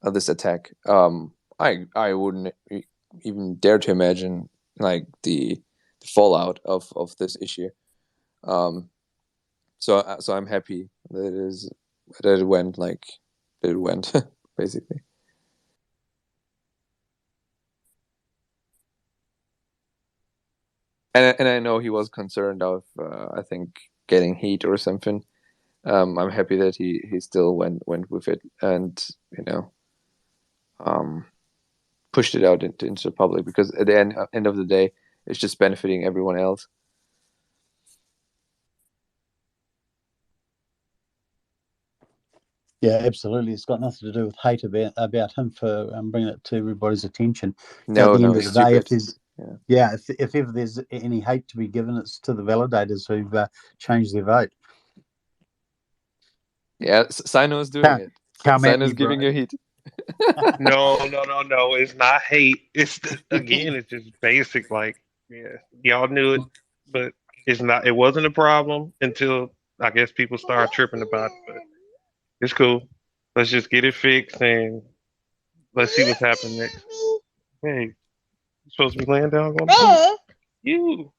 of this attack. I wouldn't even dare to imagine like the fallout of this issue. So I'm happy that it went like that it went basically. And I know he was concerned of I think getting heat or something. I'm happy that he still went with it and, you know, pushed it out into the public, because at the end of the day, it's just benefiting everyone else. Yeah, absolutely. It's got nothing to do with hate about him for bringing it to everybody's attention. No, At the end it's of the day, if stupid. there's if ever there's any hate to be given, it's to the validators who've changed their vote. Yeah, Sino's doing it. Come at Sino's me, giving bro. you heat. No. It's not hate. It's again, it's just basic. Like, yeah, y'all knew it, but it's not. It wasn't a problem until I guess people started tripping about it. But it's cool. Let's just get it fixed and let's see what's happening next. Hey, you supposed to be laying down going to sleep. You.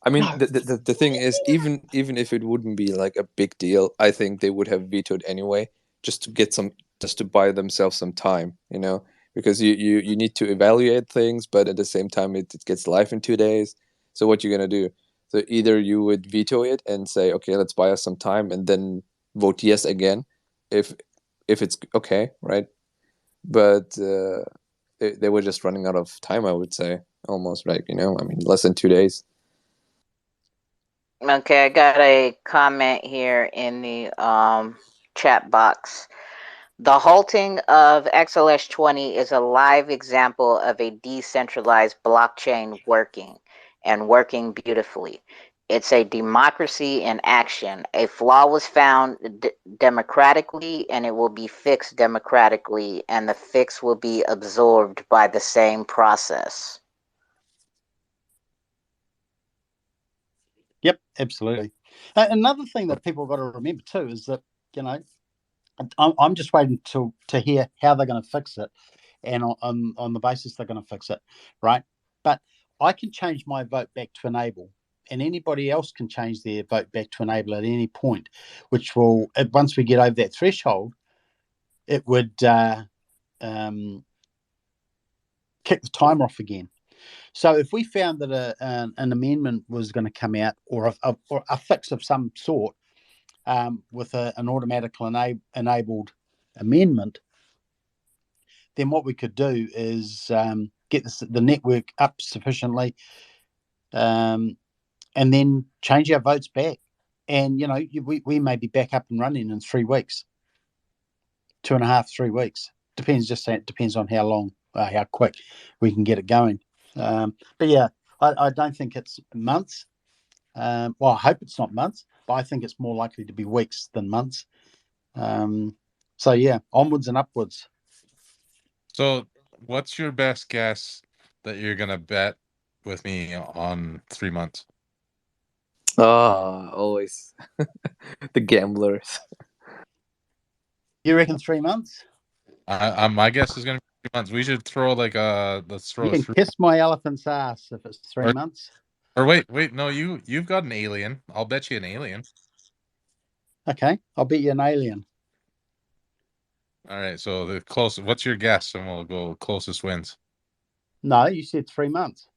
I mean, the thing is, even if it wouldn't be like a big deal, I think they would have vetoed anyway, just to buy themselves some time, you know, because you need to evaluate things, but at the same time, it gets live in 2 days. So what you're gonna do? So either you would veto it and say, okay, let's buy us some time, and then vote yes again, if it's okay, right? But they were just running out of time, I would say, almost, right? You know, I mean, less than 2 days. Okay, I got a comment here in the chat box. The halting of XLS 20 is a live example of a decentralized blockchain working beautifully. It's a democracy in action. A flaw was found democratically, and it will be fixed democratically, and the fix will be absorbed by the same process. Yep, absolutely. Another thing that people got to remember too is that, you know, I'm just waiting to hear how they're going to fix it, and on the basis they're going to fix it, right? But I can change my vote back to enable, and anybody else can change their vote back to enable at any point, which will, once we get over that threshold, it would kick the timer off again. So if we found that an amendment was going to come out, or a fix of some sort, with an automatically enabled amendment, then what we could do is get the network up sufficiently, and then change our votes back. And, you know, we may be back up and running in 3 weeks, 2.5, 3 weeks. Depends on how long, how quick we can get it going. But yeah, I don't think it's months. Well, I hope it's not months, but I think it's more likely to be weeks than months. So yeah, onwards and upwards. So, what's your best guess that you're gonna bet with me on 3 months? Oh, always the gamblers. You reckon 3 months? My guess is gonna be 3 months. We should throw like let's You throw can kiss my elephant's ass if it's 3 months. Or wait, no, you've got an alien. I'll bet you an alien. Okay, I'll bet you an alien. All right, so the closest. What's your guess? And we'll go closest wins. No, you said 3 months.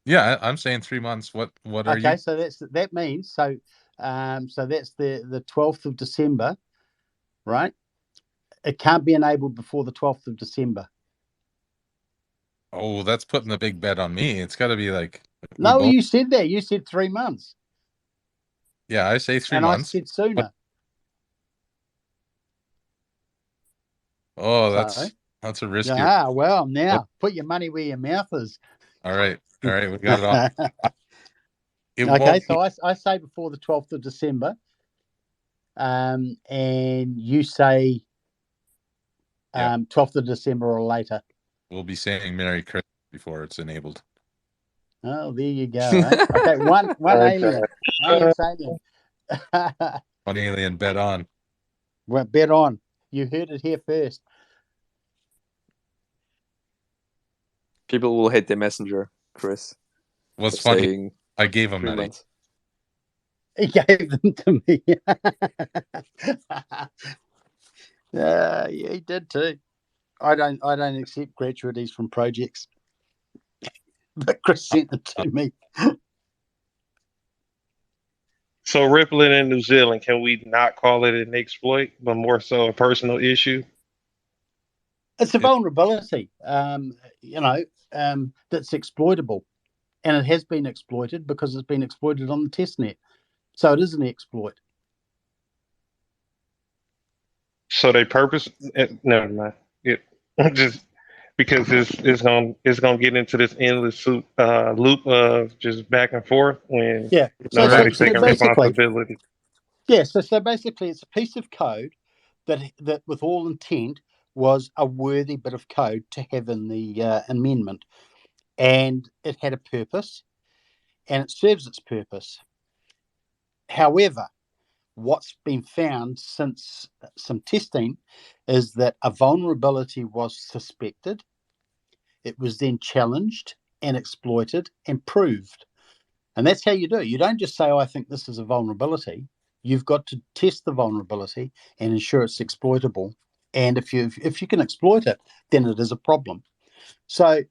Yeah, I'm saying 3 months. What are you? Okay, so that means so that's the 12th of December, right? It can't be enabled before the 12th of December. Oh, that's putting the big bet on me. It's got to be like No, you said that. You said 3 months. Yeah, I say 3 and months. I said sooner. Oh, So, that's a risky. Well, now put your money where your mouth is. All right, we got it on. It Okay, won't so be, I say before the 12th of December, and you say yeah. 12th of December or later. We'll be saying Merry Christmas before it's enabled. Oh, there you go. Eh? Okay, one Okay. alien. It's alien. One alien, bet on. Well, bet on. You heard it here first. People will hate the messenger, Chris, What's for funny, saying I gave him 3 that. months. He gave them to me. Yeah, he did too. I don't accept gratuities from projects, but Chris sent them to me. So rippling in New Zealand, can we not call it an exploit, but more so a personal issue? It's a It, vulnerability, that's exploitable, and it has been exploited because it's been exploited on the testnet. So it is an exploit. So they purpose? Never mind. It just because it's gonna get into this endless loop of just back and forth when Yeah. So so nobody's correct. so taking basically, responsibility. yeah. So basically, it's a piece of code that, with all intent, was a worthy bit of code to have in the amendment, and it had a purpose, and it serves its purpose. However, what's been found since some testing is that a vulnerability was suspected. It was then challenged and exploited and proved. And that's how you do it. You don't just say, oh, I think this is a vulnerability. You've got to test the vulnerability and ensure it's exploitable. And if you can exploit it, then it is a problem. So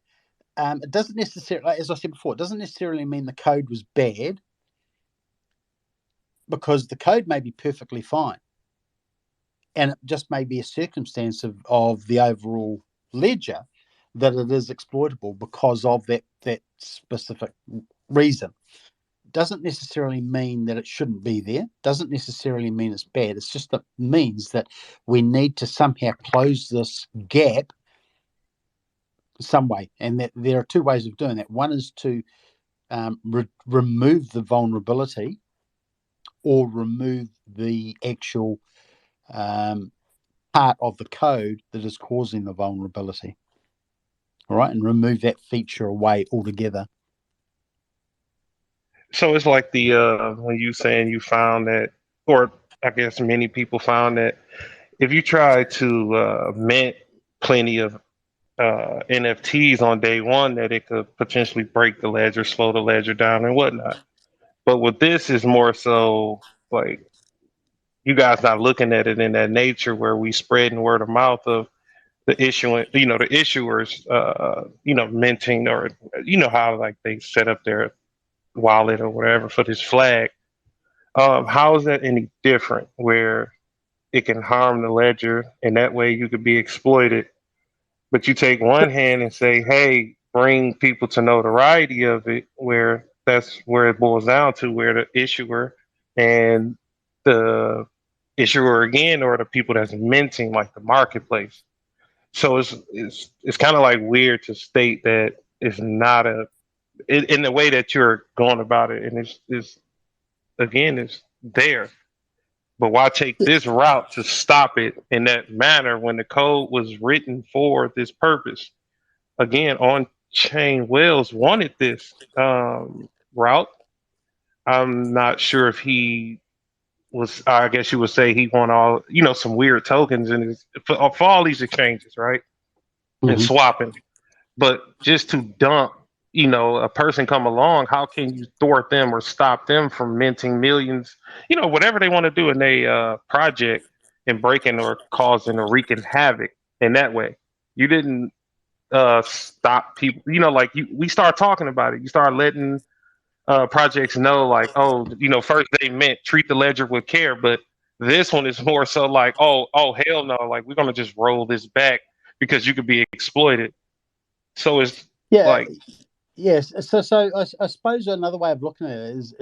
it doesn't necessarily, as I said before, it doesn't necessarily mean the code was bad, because the code may be perfectly fine. And it just may be a circumstance of the overall ledger that it is exploitable because of that specific reason. Doesn't necessarily mean that it shouldn't be there. Doesn't necessarily mean it's bad. It's just that means that we need to somehow close this gap some way. And that there are two ways of doing that. One is to remove the vulnerability, or remove the actual part of the code that is causing the vulnerability. All right, and remove that feature away altogether. So it's like the when you saying you found that, or I guess many people found that if you try to mint plenty of NFTs on day one, that it could potentially break the ledger, slow the ledger down, and whatnot. But with this is more so like you guys not looking at it in that nature where we spreading word of mouth of the issuing, the issuers, minting, or how like they set up their wallet or whatever for this flag. How is that any different where it can harm the ledger and that way you could be exploited? But you take one hand and say, hey, bring people to notoriety of it, where that's where it boils down to, where the issuer and the issuer again, or the people that's minting, like the marketplace. So it's kind of like weird to state that it's not in the way that you're going about it, and it's again, it's there. But why take this route to stop it in that manner when the code was written for this purpose? Again, on chain Wells wanted this route. I'm not sure if he was, I guess you would say he won all, some weird tokens in his, for all these exchanges, right? And Mm-hmm. swapping. But just to dump, a person come along, how can you thwart them or stop them from minting millions, whatever they want to do in a project, and breaking or causing or wreaking havoc in that way? You didn't stop people, like we start talking about it. You start letting projects know, like, oh, first they meant treat the ledger with care, but this one is more so like, oh, hell no, like we're gonna just roll this back because you could be exploited. So it's Yeah. like, Yes. So I suppose another way of looking at it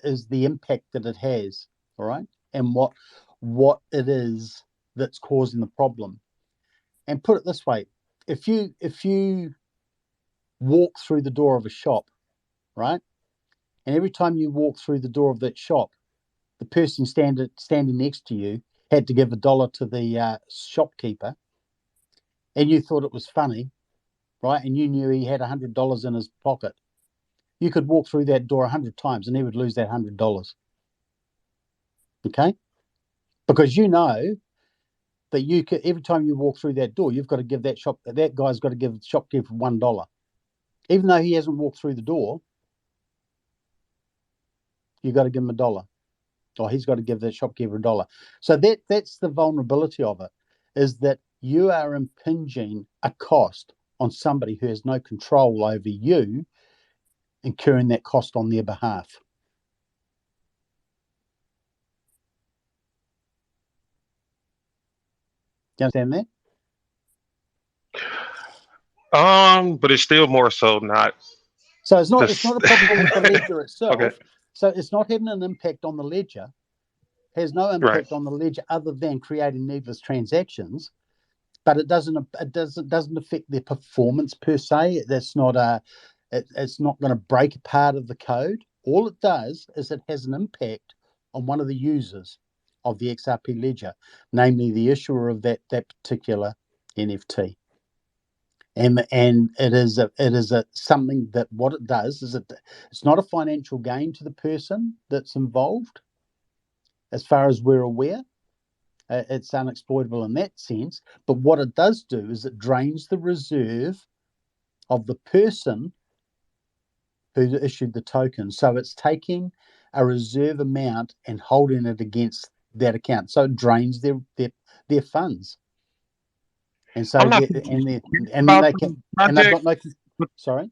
is the impact that it has. All right, and what it is that's causing the problem. And put it this way: if you walk through the door of a shop, right, And every time you walk through the door of that shop, the person standing next to you had to give $1 to the shopkeeper, and you thought it was funny, right? And you knew he had $100 in his pocket. You could walk through that door 100 times and he would lose that $100. Okay? Because you know that you could, every time you walk through that door, you've got to give that guy's got to give the shopkeeper $1. Even though he hasn't walked through the door, you've got to give him $1. Or he's got to give that shopkeeper $1. So that's the vulnerability of it, is that you are impinging a cost on somebody who has no control over you, incurring that cost on their behalf. Do you understand that? But it's still more so not. So it's not a problem with the ledger itself. Okay. So it's not having an impact on the ledger. Has no impact on the ledger other than creating needless transactions. But it doesn't affect their performance per se. That's not it's not going to break a part of the code. All it does is it has an impact on one of the users of the XRP ledger, namely the issuer of that particular NFT. And it is something that what it does is it's not a financial gain to the person that's involved, as far as we're aware. It's unexploitable in that sense. But what it does do is it drains the reserve of the person who issued the token. So it's taking a reserve amount and holding it against that account. So it drains their funds. And so they've got no. Sorry.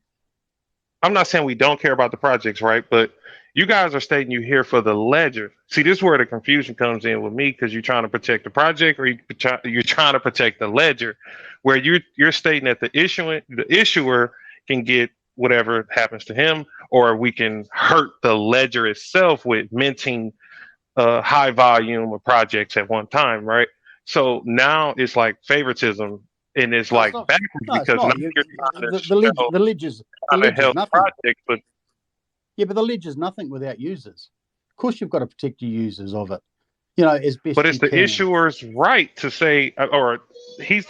I'm not saying we don't care about the projects, right? But you guys are stating you're here for the ledger. See, this is where the confusion comes in with me, because you're trying to protect the project, or you're trying to protect the ledger, where you're stating that the issuer can get whatever happens to him, or we can hurt the ledger itself with minting a high volume of projects at one time, right? So now it's like favoritism, and it's like backwards, because now you're trying to the ledger's nothing. Project, but yeah, but the ledger's nothing without users. Of course, you've got to protect your users of it, as best. But it's the issuer's right to say, or he's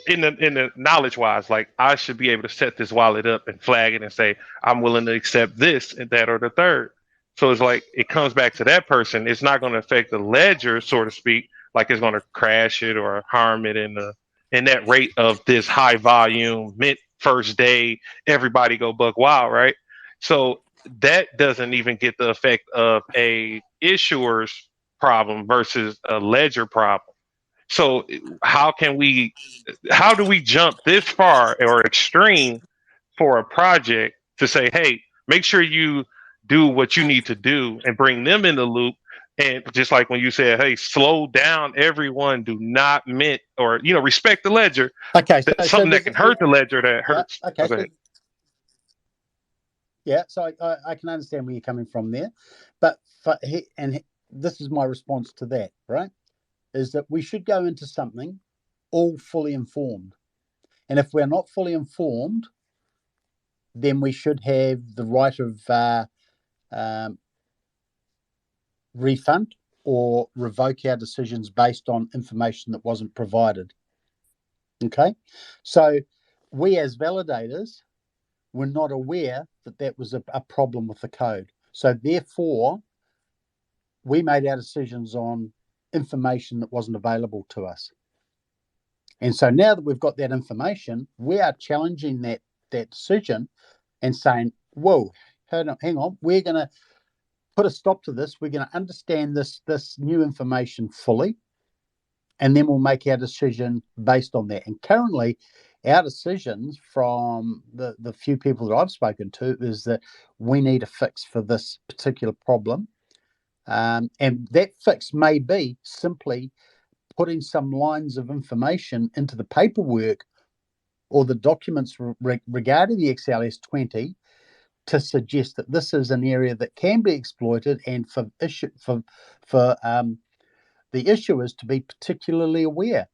in the knowledge wise, like, I should be able to set this wallet up and flag it and say I'm willing to accept this and that or the third. So it's like it comes back to that person. It's not going to affect the ledger, so to speak, like it's going to crash it or harm it in that rate of this high volume mint first day, everybody go buck wild, right? So that doesn't even get the effect of a issuer's problem versus a ledger problem. So how do we jump this far or extreme for a project to say, hey, make sure you do what you need to do and bring them in the loop? And just like when you said, hey, slow down everyone, do not mint or respect the ledger. Okay, something that can hurt the ledger that hurts. Yeah, okay. So I can understand where you're coming from there, but this is my response to that, right? Is that we should go into something all fully informed. And if we're not fully informed, then we should have the right of refund or revoke our decisions based on information that wasn't provided. Okay? So we as validators were not aware that was a problem with the code. So therefore, we made our decisions on information that wasn't available to us. And so now that we've got that information, we are challenging that decision and saying, whoa, hang on, we're going to put a stop to this. We're going to understand this new information fully, and then we'll make our decision based on that. And currently, our decisions from the few people that I've spoken to is that we need a fix for this particular problem. And that fix may be simply putting some lines of information into the paperwork or the documents regarding the XLS 20 to suggest that this is an area that can be exploited, and for the issuers to be particularly aware.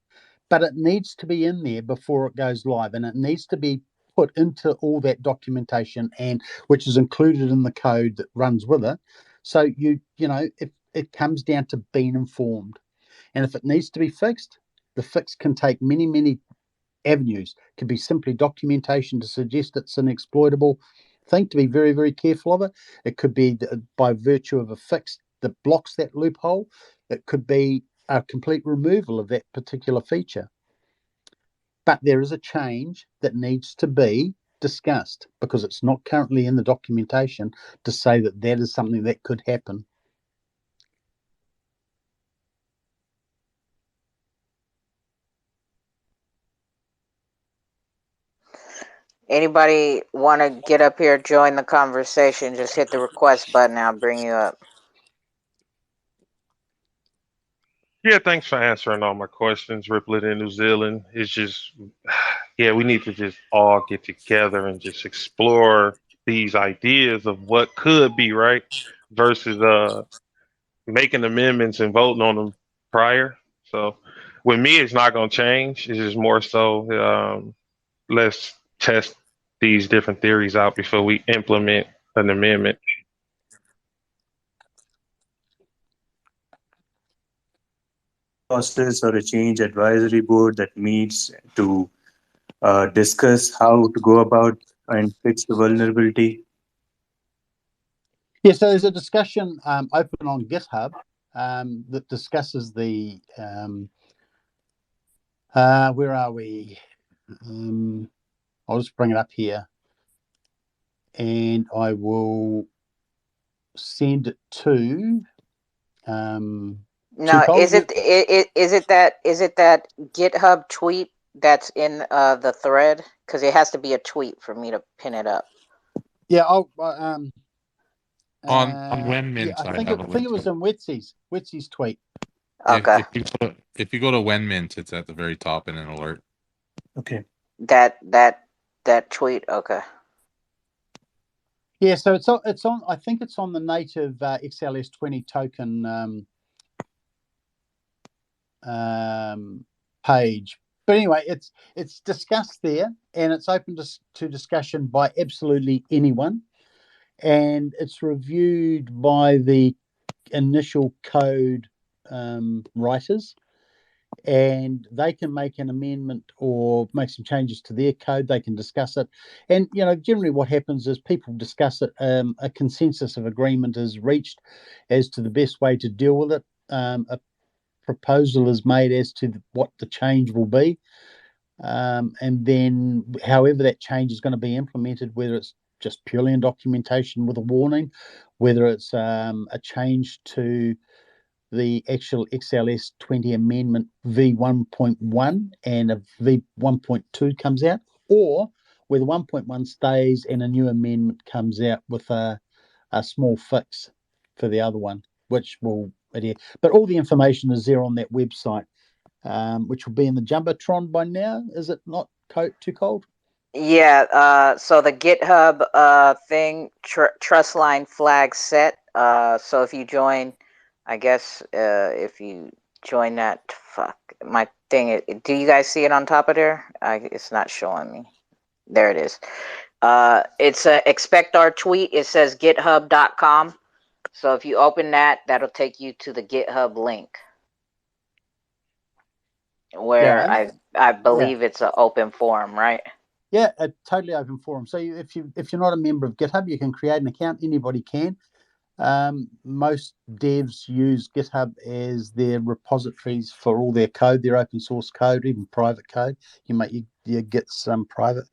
But it needs to be in there before it goes live, and it needs to be input into all that documentation, and which is included in the code that runs with it. So you know, if it comes down to being informed, and if it needs to be fixed, the fix can take many avenues. It could be simply documentation to suggest it's an exploitable thing, to be very careful of it. It could be by virtue of a fix that blocks that loophole. It could be a complete removal of that particular feature. But there is a change that needs to be discussed because it's not currently in the documentation to say that that is something that could happen. Anybody want to get up here, join the conversation? Just hit the request button. I'll bring you up. Yeah, thanks for answering all my questions, Riplet in New Zealand. It's just, yeah, we need to just all get together and just explore these ideas of what could be, right? Versus making amendments and voting on them prior. So with me, it's not going to change. It's just more so let's test these different theories out before we implement an amendment. Process or a change advisory board that meets to discuss how to go about and fix the vulnerability? Yeah, so there's a discussion open on GitHub that discusses the where are we? I'll just bring it up here, and I will send it to. No, is it that GitHub tweet that's in the thread? Because it has to be a tweet for me to pin it up. Yeah, I'll on WenMint, yeah, I I think have a link it to was it. in Wetsy's tweet. Okay. If you go to WenMint, it's at the very top in an alert. Okay. That tweet. Okay. Yeah, so it's on. I think it's on the native XLS 20 token page. But anyway, it's discussed there, and it's open to discussion by absolutely anyone, and it's reviewed by the initial code writers, and they can make an amendment or make some changes to their code. They can discuss it, and you know, generally what happens is people discuss it. A consensus of agreement is reached as to the best way to deal with it. A proposal is made as to what the change will be, and then however that change is going to be implemented, whether it's just purely in documentation with a warning, whether it's a change to the actual XLS 20 amendment v1.1 and a v1.2 comes out, or whether 1.1 stays and a new amendment comes out with a small fix for the other one, which will adhere. But all the information is there on that website, which will be in the Jumbotron by now. Is it not too cold? Yeah. So the GitHub thing, trust line flag set. So if you join, I guess if you join that, fuck my thing. Do you guys see it on top of there? It's not showing me. There it is. It's expect our tweet. It says github.com. So if you open that, that'll take you to the GitHub link where I believe it's an open forum, right? Yeah, a totally open forum. So if you're not a member of GitHub, you can create an account. Anybody can. Most devs use GitHub as their repositories for all their code, their open source code, even private code. You get some private.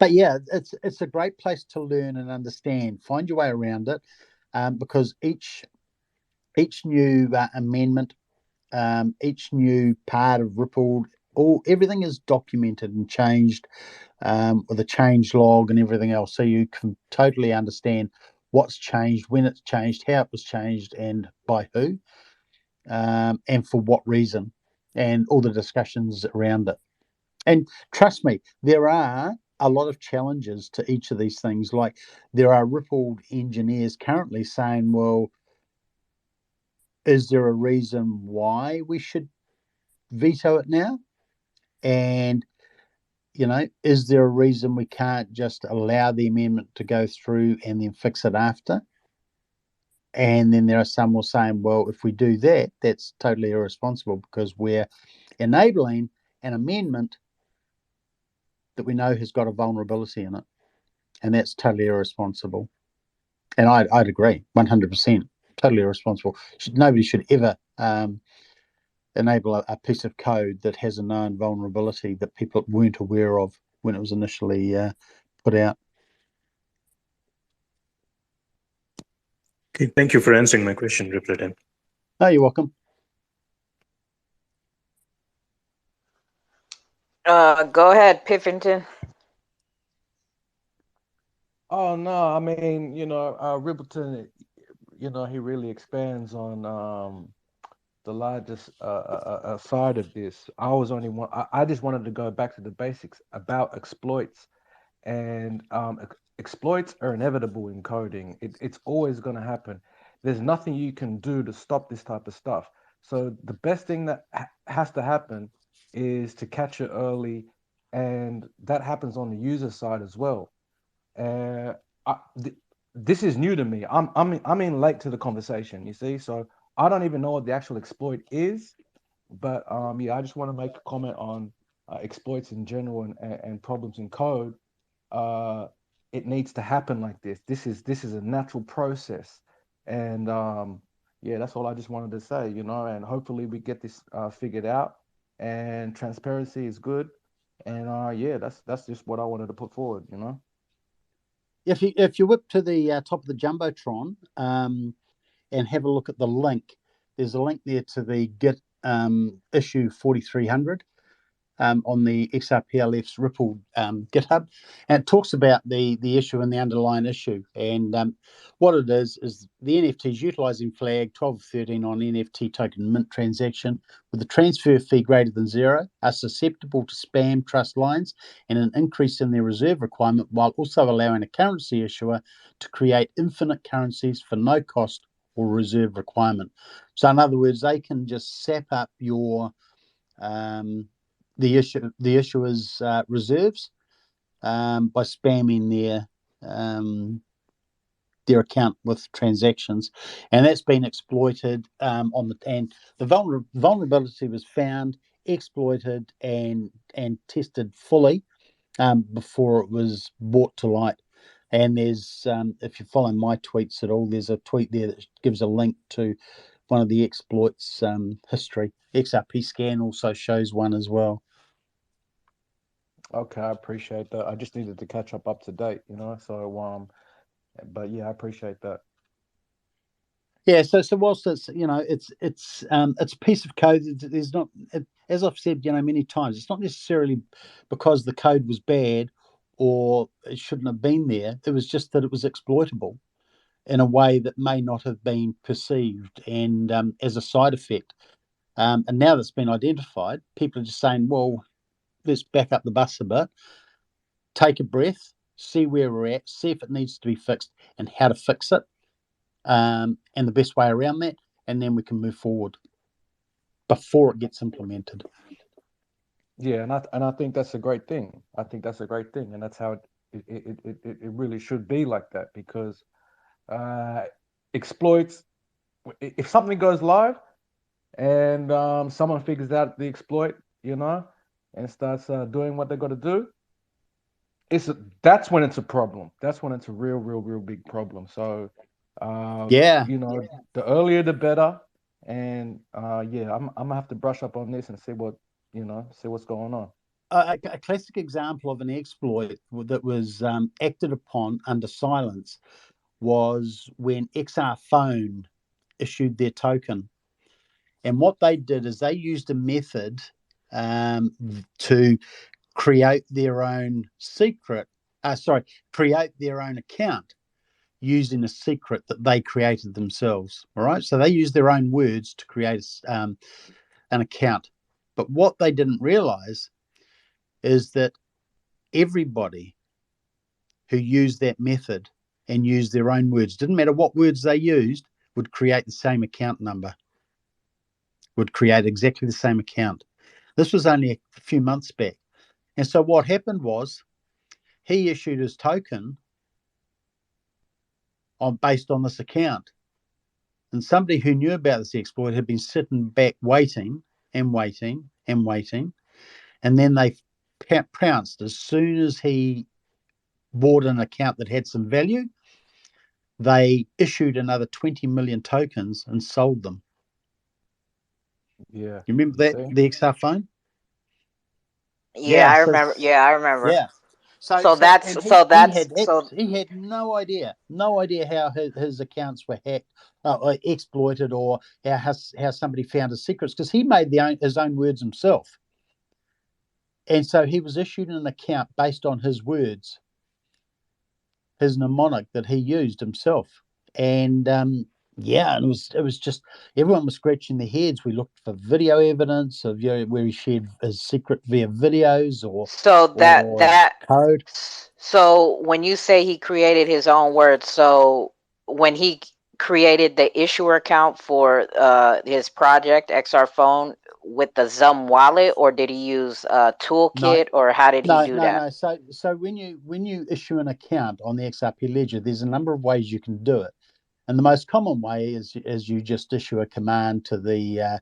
But yeah, it's a great place to learn and understand. Find your way around it, because each new amendment, each new part of Ripple, everything is documented and changed with a change log and everything else, so you can totally understand what's changed, when it's changed, how it was changed, and by who, and for what reason, and all the discussions around it. And trust me, there are a lot of challenges to each of these things. Like there are Ripple engineers currently saying, well, is there a reason why we should veto it now? And is there a reason we can't just allow the amendment to go through and then fix it after? And then there are some who are saying, well, if we do that, that's totally irresponsible because we're enabling an amendment that we know has got a vulnerability in it. And that's totally irresponsible. And I'd agree, 100%, totally irresponsible. Nobody should ever enable a piece of code that has a known vulnerability that people weren't aware of when it was initially put out. Okay, thank you for answering my question, Ripleton. Oh, you're welcome. Go ahead, Piffington. Oh no, I mean, Rippleton, he really expands on the largest side of this. I was only one. I just wanted to go back to the basics about exploits, and exploits are inevitable in coding. It's always going to happen. There's nothing you can do to stop this type of stuff. So the best thing that has to happen is to catch it early, and that happens on the user side as well. Uh, this is new to me. I'm in late to the conversation. You see, so I don't even know what the actual exploit is, but yeah, I just want to make a comment on exploits in general and problems in code. It needs to happen like this. This is a natural process, and yeah, that's all I just wanted to say. And hopefully we get this figured out. And transparency is good, and yeah, that's just what I wanted to put forward. If you whip to the top of the jumbotron and have a look at the link, there's a link there to the Git issue 4300 on the XRPLF's Ripple GitHub, and it talks about the issue and the underlying issue. And what it is the NFTs utilizing flag 1213 on NFT token mint transaction with a transfer fee greater than zero are susceptible to spam trust lines and an increase in their reserve requirement, while also allowing a currency issuer to create infinite currencies for no cost or reserve requirement. So in other words, they can just sap up your the issuer's reserves by spamming their account with transactions, and that's been exploited and the vulnerability was found, exploited, and tested fully before it was brought to light. And there's if you follow my tweets at all, there's a tweet there that gives a link to one of the exploits history. XRP Scan also shows one as well. Okay, I appreciate that. I just needed to catch up to date, So but yeah, I appreciate that. Yeah, so whilst it's it's a piece of code. There's not, as I've said many times, it's not necessarily because the code was bad or it shouldn't have been there. It was just that it was exploitable in a way that may not have been perceived, and as a side effect. And now that's been identified, people are just saying, well, let's back up the bus a bit, take a breath, see where we're at, see if it needs to be fixed and how to fix it, and the best way around that, and then we can move forward before it gets implemented. Yeah, and I think that's a great thing. I think that's a great thing, and that's how it really should be like that, because exploits. If something goes live and someone figures out the exploit, and starts doing what they got to do, that's when it's a problem. That's when it's a real big problem. So, Yeah, the earlier the better. And yeah, I'm gonna have to brush up on this and see what's going on. a classic example of an exploit that was acted upon under silence was when XR Phone issued their token. And what they did is they used a method to create their own create their own account using a secret that they created themselves. All right. So they used their own words to create an account. But what they didn't realize is that everybody who used that method and used their own words, didn't matter what words they used, would create the same account number, would create exactly the same account. This was only a few months back. And so what happened was he issued his token based on this account. And somebody who knew about this exploit had been sitting back waiting and waiting and waiting. And then they pounced as soon as he bought an account that had some value. They issued another 20 million tokens and sold them. Yeah. You remember that, See? the XR phone? Yeah, I So remember. Yeah, I remember. yeah. So So that's and so that's so he had no idea how his accounts were hacked, or exploited, or how somebody found his secrets, because he made his own words himself. And so he was issued an account based on his words, his mnemonic that he used himself. And yeah, and it was just everyone was scratching their heads. We looked for video evidence of where he shared his secret via videos so or code. so when you say he created his own words, so when he created the issuer account for his project XR phone with the Zum wallet, or did he use a No, toolkit, or how did he do that? no. So when you issue an account on the XRP Ledger, there's a number of ways you can do it. And the most common way is you just issue a command to the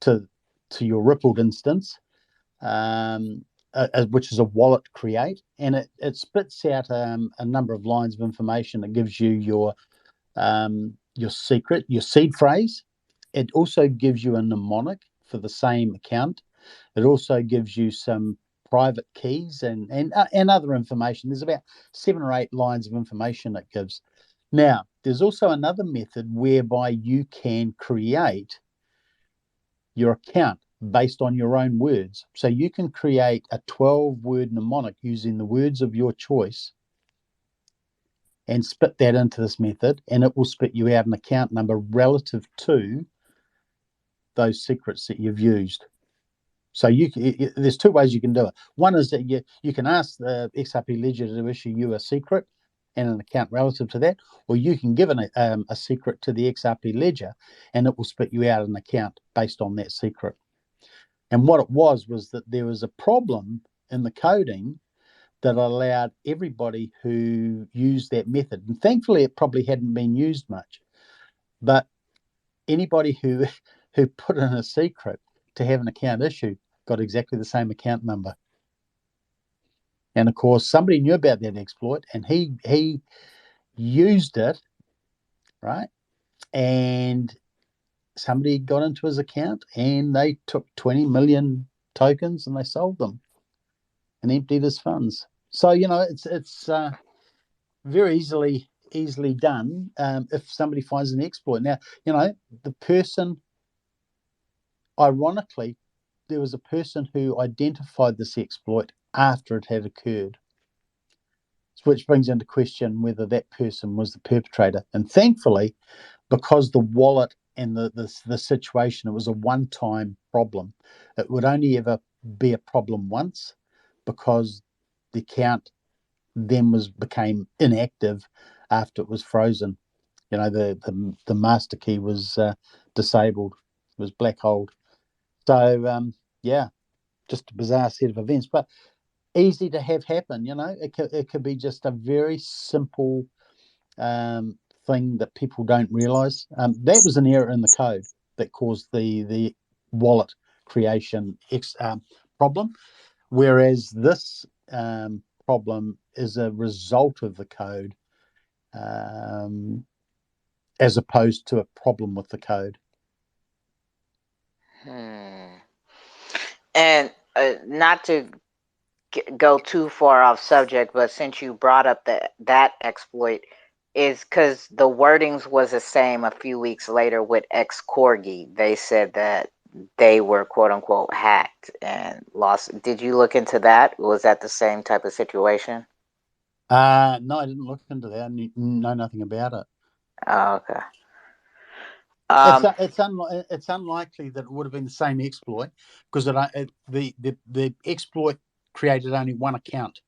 to your Rippled instance, which is a wallet create, and it spits out a number of lines of information. It gives you your secret, your seed phrase. It also gives you a mnemonic for the same account. It also gives you some private keys and other information. There's about 7 or 8 lines of information it gives. Now, there's also another method whereby you can create your account based on your own words. So you can create a 12-word mnemonic using the words of your choice and spit that into this method, and it will spit you out an account number relative to those secrets that you've used. So there's 2 ways you can do it. One is that you can ask the XRP Ledger to issue you a secret and an account relative to that, or you can give a secret to the XRP Ledger, and it will spit you out an account based on that secret. And what it was that there was a problem in the coding that allowed everybody who used that method, and thankfully it probably hadn't been used much, but anybody who put in a secret to have an account issued got exactly the same account number. And of course, somebody knew about that exploit, and he used it, right? And somebody got into his account, and they took 20 million tokens and they sold them and emptied his funds. So it's very easily done if somebody finds an exploit. Now, the person, ironically, there was a person who identified this exploit after it had occurred, which brings into question whether that person was the perpetrator. And thankfully, because the wallet and the situation, it was a one-time problem. It would only ever be a problem once, because the account then became inactive after it was frozen. The master key was disabled, was black holed. So yeah, just a bizarre set of events, but easy to have happen. It could be just a very simple thing that people don't realize. That was an error in the code that caused the wallet creation problem, whereas this problem is a result of the code, as opposed to a problem with the code. And not to go too far off subject, but since you brought up that exploit, is because the wordings was the same a few weeks later with X Corgi. They said that they were quote unquote hacked and lost. Did you look into that? Was that the same type of situation? No, I didn't look into that. I know nothing about it. Oh, okay. It's unlikely that it would have been the same exploit, because the exploit created only one account,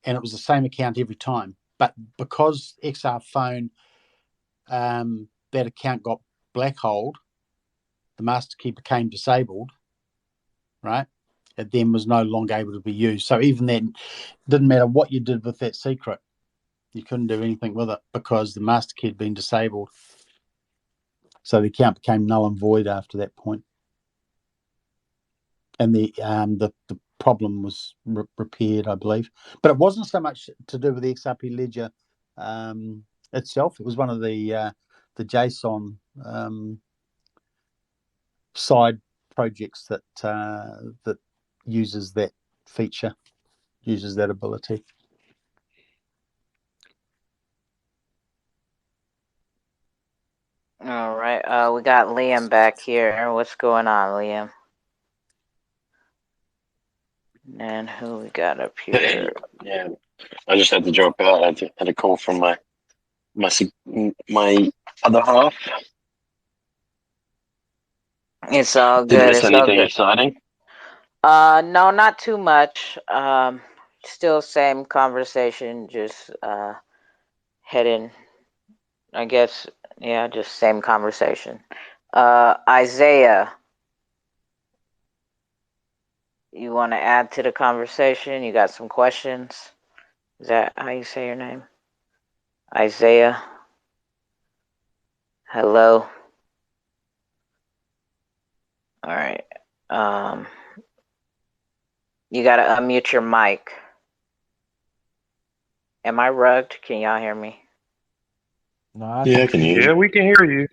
and it was the same account every time. But because XR phone, that account got black holed, the master key became disabled, right? it then was no longer able to be used. So even then, it didn't matter what you did with that secret, you couldn't do anything with it because the master key had been disabled. So the account became null and void after that point. And the problem was repaired, I believe. But it wasn't so much to do with the XRP Ledger itself. It was one of the JSON side projects that that uses that feature, uses that ability. All right. We got Liam back here. What's going on, Liam? And who we got up here? Yeah, I just had to drop out. I had a call from my other half. It's all Did good. miss It's all anything good. exciting? No, not too much. Still same conversation. Just heading. I guess. Yeah, just same conversation. Isaiah, you want to add to the conversation? You got some questions? Is that how you say your name? Isaiah. Hello. All right. You gotta unmute your mic. Am I rugged? Can y'all hear me? No, Yeah, I can hear Yeah, you. we can hear you.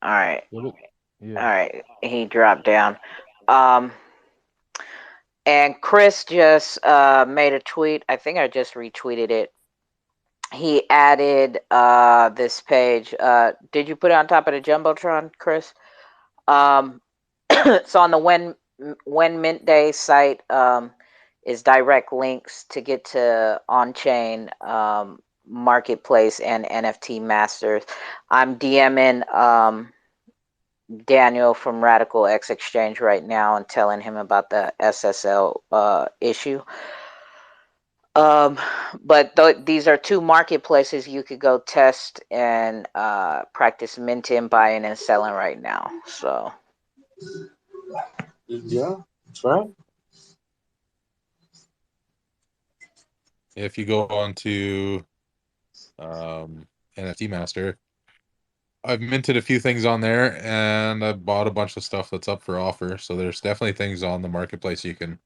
All right. Yeah. All right. He dropped down. And Chris just made a tweet. I think I just retweeted it. He added this page. Did you put it on top of the Jumbotron, Chris? So on the When Mint Day site is direct links to get to on-chain marketplace and NFT masters. I'm DMing Daniel from Radical X Exchange right now and telling him about the SSL issue. But these are two marketplaces you could go test and practice minting, buying, and selling right now. So Yeah, that's right. If you go on to NFT Master, I've minted a few things on there, and I bought a bunch of stuff that's up for offer. So there's definitely things on the marketplace you can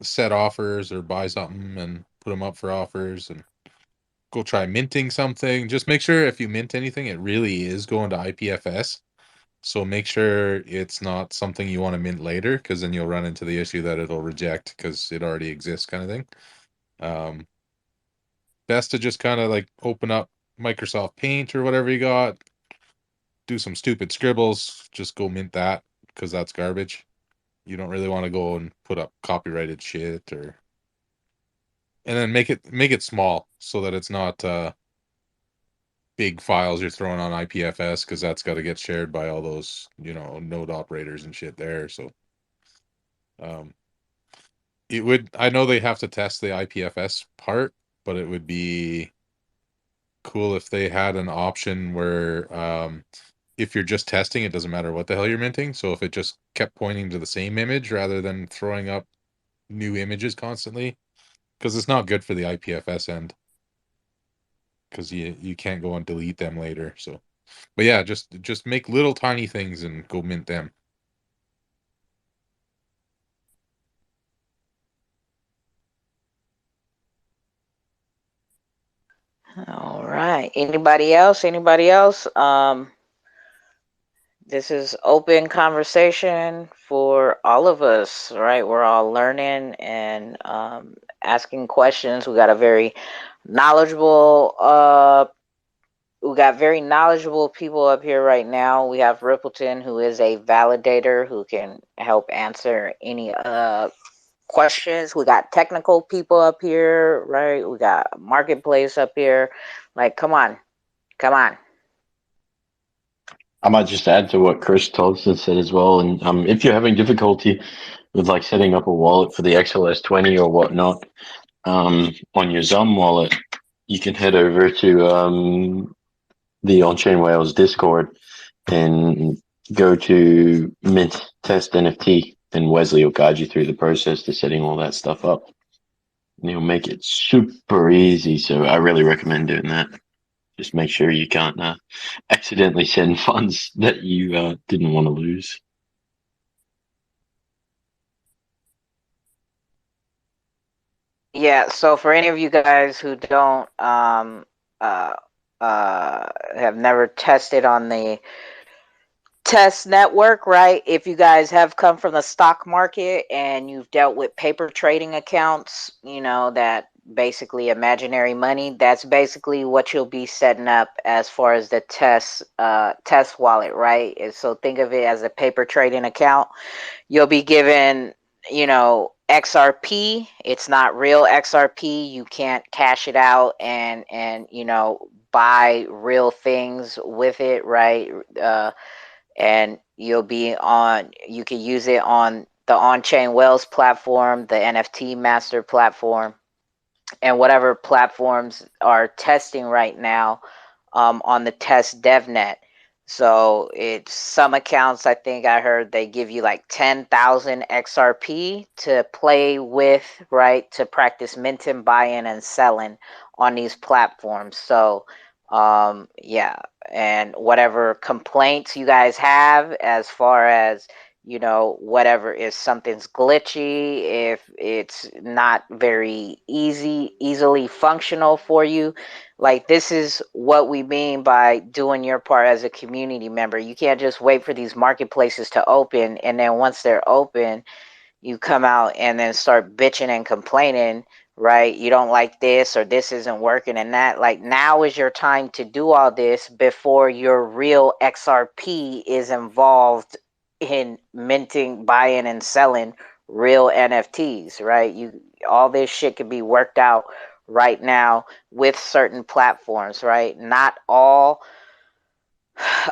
set offers or buy something and put them up for offers and go try minting something. Just make sure if you mint anything, it really is going to IPFS. So make sure it's not something you want to mint later, because then you'll run into the issue that it'll reject because it already exists, kind of thing. Best to just kind of like open up Microsoft Paint or whatever you got, do some stupid scribbles, just go mint that, because that's garbage. You don't really want to go and put up copyrighted shit, or and then make it small so that it's not big files you're throwing on IPFS, because that's got to get shared by all those, node operators and shit there. So it would, I know they have to test the IPFS part, but it would be cool if they had an option where if you're just testing, it doesn't matter what the hell you're minting. So if it just kept pointing to the same image rather than throwing up new images constantly, because it's not good for the IPFS end, because you can't go and delete them later. So, but yeah, just make little tiny things and go mint them. all right. Anybody else? Anybody else? This is open conversation for all of us, right? We're all learning and asking questions. We got a very knowledgeable people up here right now. We have Rippleton, who is a validator who can help answer any questions. We got technical people up here, right? We got marketplace up here. Like, come on. I might just add to what Chris Thompson said as well. And if you're having difficulty with like setting up a wallet for the XLS 20 or whatnot on your Zum wallet, you can head over to the On-Chain Whales Discord and go to Mint Test NFT and Wesley will guide you through the process to setting all that stuff up. And he'll make it super easy. So I really recommend doing that. Just make sure you can't accidentally send funds that you didn't want to lose. Yeah, so for any of you guys who don't have never tested on the test network, right? If you guys have come from the stock market and you've dealt with paper trading accounts, you know, that basically imaginary money, that's basically what you'll be setting up as far as the test wallet, right? And so think of it as a paper trading account. You'll be given, you know, XRP. It's not real XRP. You can't cash it out and you know, buy real things with it, right? And you can use it on the on-chain Wells platform, the NFT master platform, and whatever platforms are testing right now on the test devnet. So it's some accounts, I think I heard they give you like 10,000 XRP to play with, right? To practice minting, buying, and selling on these platforms. So yeah, and whatever complaints you guys have as far as, you know, whatever, if something's glitchy, if it's not very easily functional for you, like, this is what we mean by doing your part as a community member. You can't just wait for these marketplaces to open, and then once they're open, you come out and then start bitching and complaining, right? You don't like this, or this isn't working and that. Like, now is your time to do all this before your real XRP is involved in minting, buying, and selling real NFTs, right? All this shit can be worked out right now with certain platforms, right?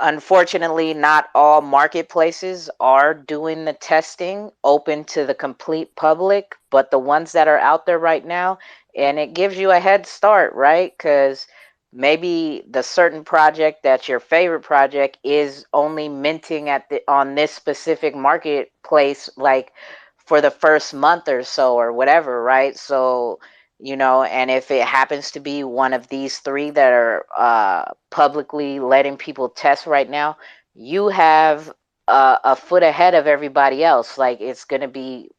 Unfortunately, not all marketplaces are doing the testing open to the complete public, but the ones that are out there right now, and it gives you a head start, right? Because maybe the certain project that's your favorite project is only minting on this specific marketplace, like for the first month or so or whatever, right? So, you know, and if it happens to be one of these three that are publicly letting people test right now, you have a foot ahead of everybody else. Like, it's going to be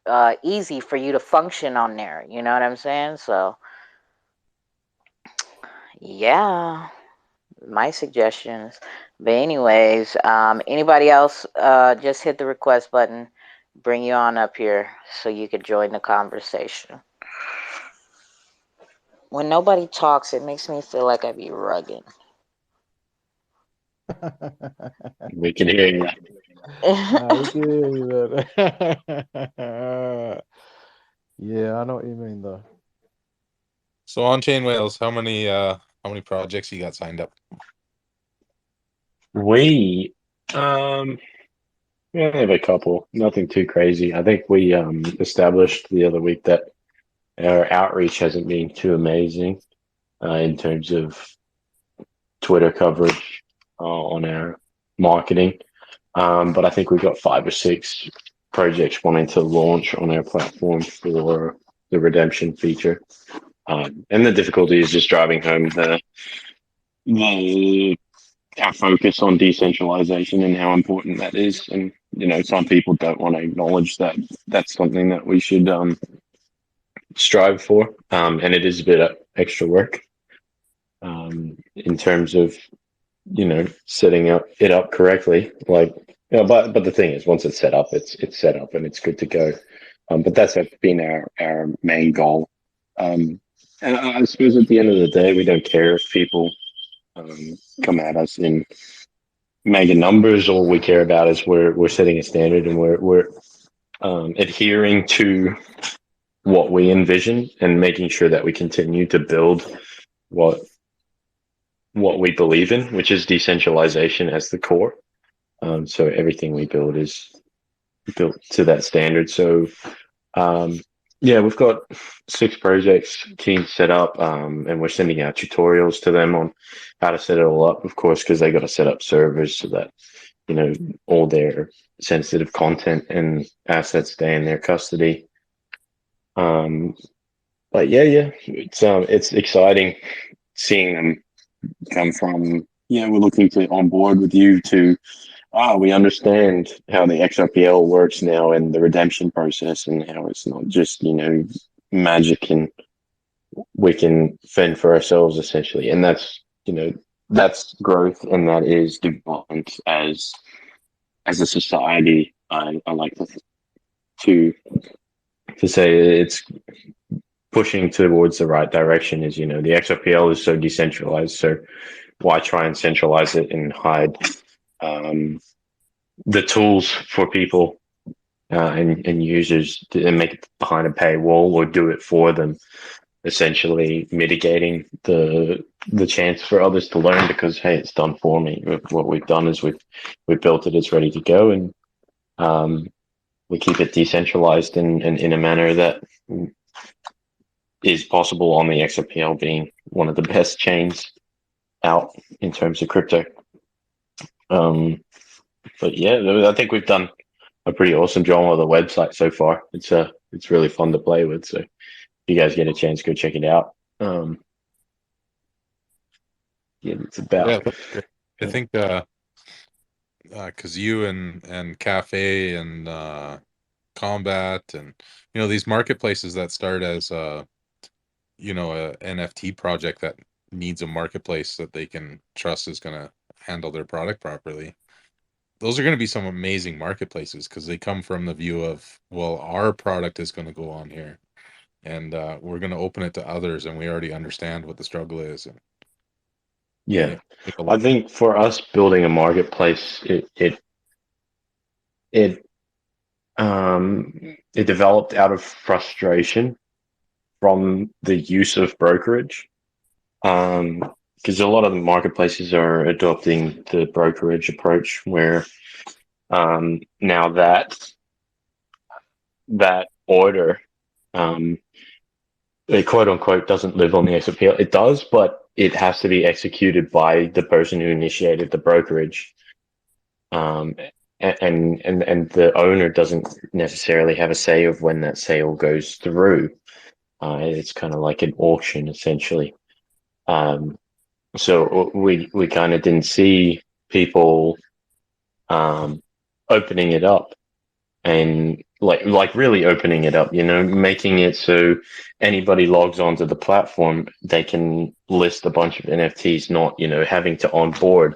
easy for you to function on there. You know what I'm saying? So, yeah, my suggestions. But anyways, anybody else, just hit the request button, bring you on up here so you could join the conversation. When nobody talks, it makes me feel like I be rugging. We can hear you. We can hear you, man. Yeah, I know what you mean, though. So on-chain whales, how many projects you got signed up? We have a couple, nothing too crazy. I think we established the other week that our outreach hasn't been too amazing in terms of Twitter coverage on our marketing. But I think we've got 5 or 6 projects wanting to launch on our platform for the redemption feature. And the difficulty is just driving home our focus on decentralization and how important that is. And, you know, some people don't want to acknowledge that that's something that we should strive for. And it is a bit of extra work in terms of, you know, setting it up correctly. Like, you know, but the thing is, once it's set up, it's set up and it's good to go. But that's been our main goal. And I suppose at the end of the day, we don't care if people come at us in mega numbers. All we care about is we're setting a standard and we're adhering to what we envision and making sure that we continue to build what we believe in, which is decentralization as the core. So everything we build is built to that standard. So yeah, we've got 6 projects keen set up, and we're sending out tutorials to them on how to set it all up, of course, because they got to set up servers so that, all their sensitive content and assets stay in their custody. But yeah, it's exciting seeing them come from, we're looking to onboard with you to, we understand how the XRPL works now and the redemption process and how it's not just, magic and we can fend for ourselves essentially. And that's growth and that is development as a society. I like to say it's pushing towards the right direction. Is the XRPL is so decentralized, so why try and centralize it and hide the tools for people and users and make it behind a paywall or do it for them, essentially mitigating the chance for others to learn because, hey, it's done for me. What we've done is we've built it, it's ready to go, and we keep it decentralized and in a manner that is possible on the XRPL being one of the best chains out in terms of crypto. But yeah, I think we've done a pretty awesome job on the website so far. It's really fun to play with. So if you guys get a chance, go check it out. It's about. Yeah, I think because you and Cafe and Combat and these marketplaces that start as a NFT project that needs a marketplace that they can trust is going to handle their product properly. Those are going to be some amazing marketplaces because they come from the view of, well, our product is going to go on here and we're going to open it to others and we already understand what the struggle is. And yeah, I think for us building a marketplace, it developed out of frustration from the use of brokerage. Because a lot of the marketplaces are adopting the brokerage approach where now that order, it quote unquote doesn't live on the XRPL. It does, but it has to be executed by the person who initiated the brokerage. And the owner doesn't necessarily have a say of when that sale goes through. It's kind of like an auction essentially. So we kind of didn't see people opening it up and like really opening it up, making it so anybody logs onto the platform, they can list a bunch of NFTs, not, having to onboard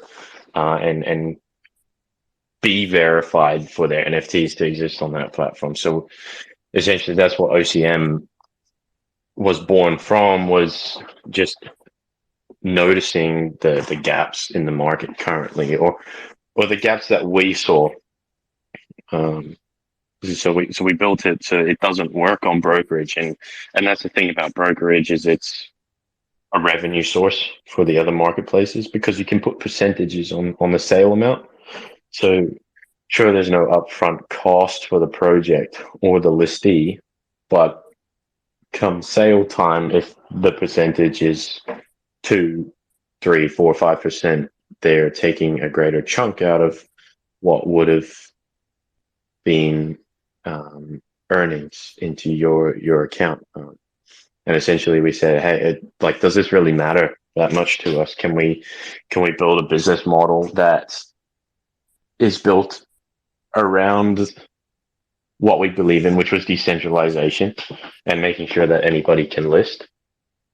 and be verified for their NFTs to exist on that platform. So essentially that's what OCM was born from, was just noticing the gaps in the market currently, or the gaps that we saw. So we built it so it doesn't work on brokerage, and that's the thing about brokerage is it's a revenue source for the other marketplaces because you can put percentages on the sale amount. So sure, there's no upfront cost for the project or the listee, but come sale time, if the percentage is 2, 3, 4, 5%, they're taking a greater chunk out of what would have been earnings into your account. And essentially we said, hey, does this really matter that much to us? Can we build a business model that is built around what we believe in, which was decentralization and making sure that anybody can list?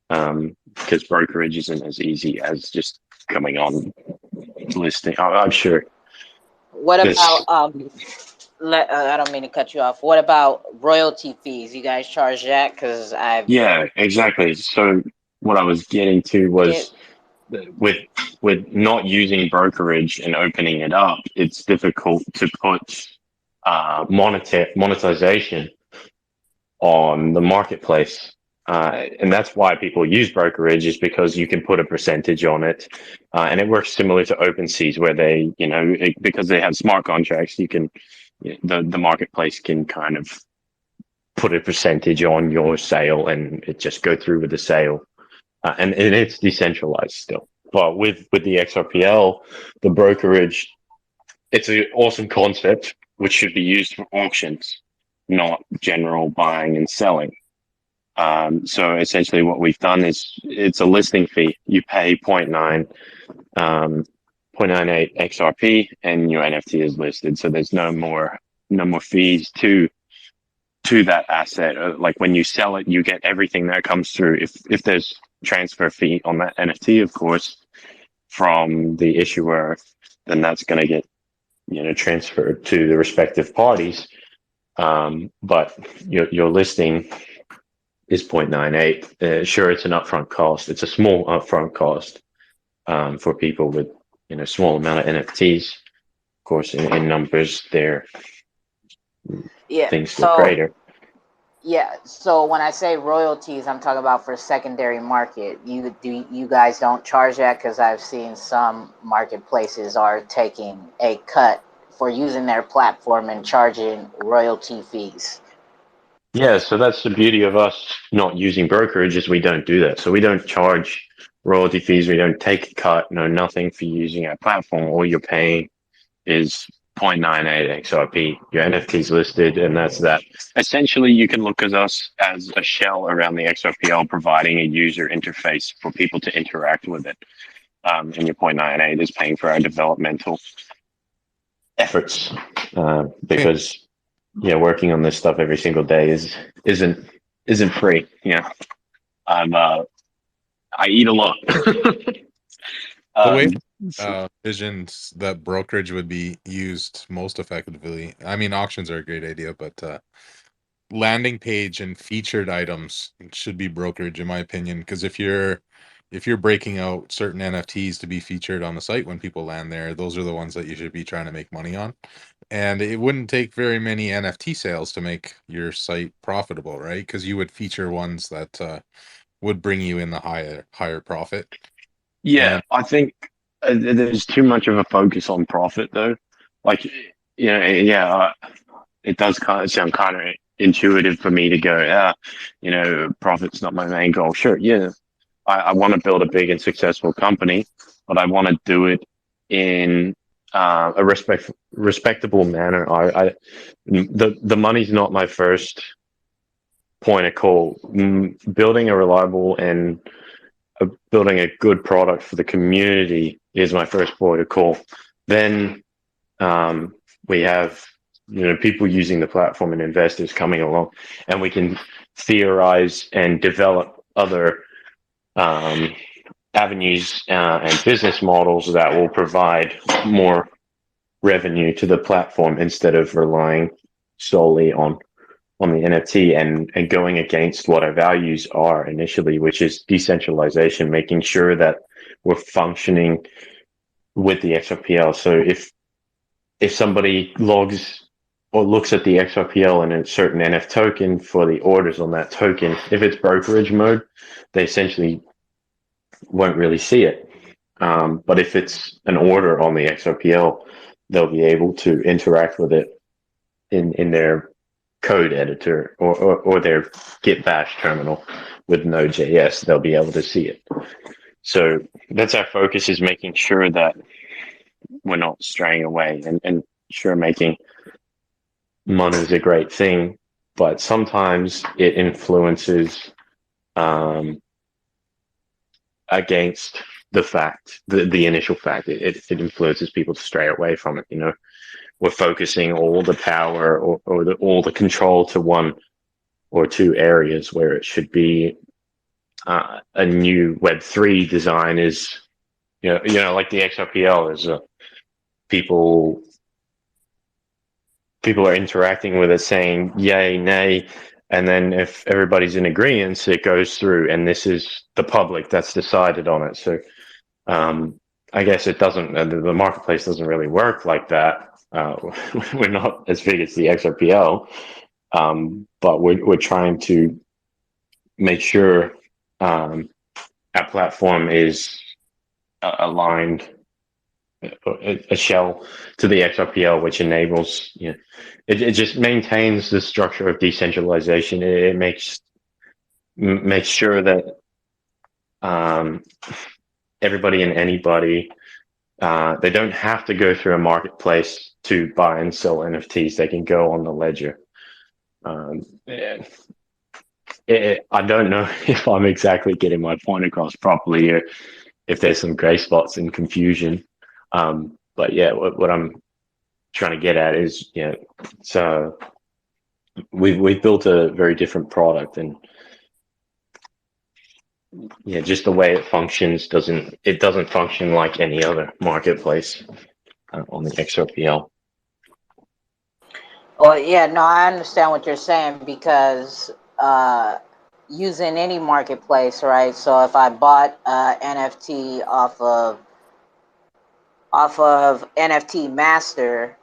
Because brokerage isn't as easy as just coming on listing. I'm sure. What about I don't mean to cut you off. What about royalty fees? You guys charge that? Because yeah, exactly. So what I was getting to was with not using brokerage and opening it up, it's difficult to put monetization on the marketplace. And that's why people use brokerage, is because you can put a percentage on it. And it works similar to OpenSeas where they, because they have smart contracts, you can, the marketplace can kind of put a percentage on your sale and it just go through with the sale. And it's decentralized still. But with the XRPL, the brokerage it's an awesome concept which should be used for auctions, not general buying and selling. So essentially what we've done is it's a listing fee. You pay 0.98 XRP and your NFT is listed. So there's no more fees to that asset. Like when you sell it, you get everything that comes through. If there's transfer fee on that NFT, of course, from the issuer, then that's going to get transferred to the respective parties. But your listing is 0.98. Sure, it's an upfront cost. It's a small upfront cost for people with small amount of NFTs. Of course, in numbers, they're things get greater. Yeah, so when I say royalties, I'm talking about for secondary market. You guys don't charge that? Because I've seen some marketplaces are taking a cut for using their platform and charging royalty fees. Yeah, so that's the beauty of us not using brokerage is we don't do that. So we don't charge royalty fees. We don't take a cut. No, nothing for using our platform. All you're paying is 0.98 XRP. Your NFT's listed, and that's that. Essentially, you can look at us as a shell around the XRPL, providing a user interface for people to interact with it. And your 0.98 is paying for our developmental efforts because working on this stuff every single day isn't free. I eat a lot. The way visions that brokerage would be used most effectively. I mean, auctions are a great idea, but landing page and featured items should be brokerage, in my opinion. Because if you're breaking out certain NFTs to be featured on the site when people land there, those are the ones that you should be trying to make money on. And it wouldn't take very many NFT sales to make your site profitable, right? Because you would feature ones that would bring you in the higher profit. Yeah, I think there's too much of a focus on profit, though. Like, it does kind of sound kind of intuitive for me to go, profit's not my main goal. Sure, yeah, I want to build a big and successful company, but I want to do it in a respectable manner. The money's not my first point of call. Building a reliable and building a good product for the community is my first point of call. Then we have people using the platform and investors coming along, and we can theorize and develop other avenues and business models that will provide more revenue to the platform instead of relying solely on the NFT and going against what our values are initially, which is decentralization, making sure that we're functioning with the XRPL. So if somebody logs or looks at the XRPL and a certain NF token for the orders on that token, if it's brokerage mode, they essentially won't really see it. But if it's an order on the XRPL, they'll be able to interact with it in their code editor or their Git bash terminal with Node.js. They'll be able to see it. So that's our focus, is making sure that we're not straying away. And sure, making money is a great thing, but sometimes it influences against the fact, the initial fact. It influences people to stray away from it. We're focusing all the power or all the control to one or two areas where it should be a new Web3 design is, like the XRPL is people are interacting with it saying yay, nay, and then if everybody's in agreement, it goes through, and this is the public that's decided on it. So I guess it doesn't, the marketplace doesn't really work like that. We're not as big as the XRPL, but we're trying to make sure our platform is aligned, a shell to the XRPL, which enables, it just maintains the structure of decentralization. It makes sure that everybody and anybody They don't have to go through a marketplace to buy and sell NFTs. They can go on the ledger. And I don't know if I'm exactly getting my point across properly here, if there's some gray spots and confusion. But yeah, what I'm trying to get at is, so we've built a very different product, and just the way it functions doesn't function like any other marketplace on the XRPL. Well, yeah, no, I understand what you're saying because using any marketplace, right? So if I bought NFT off of NFT Master,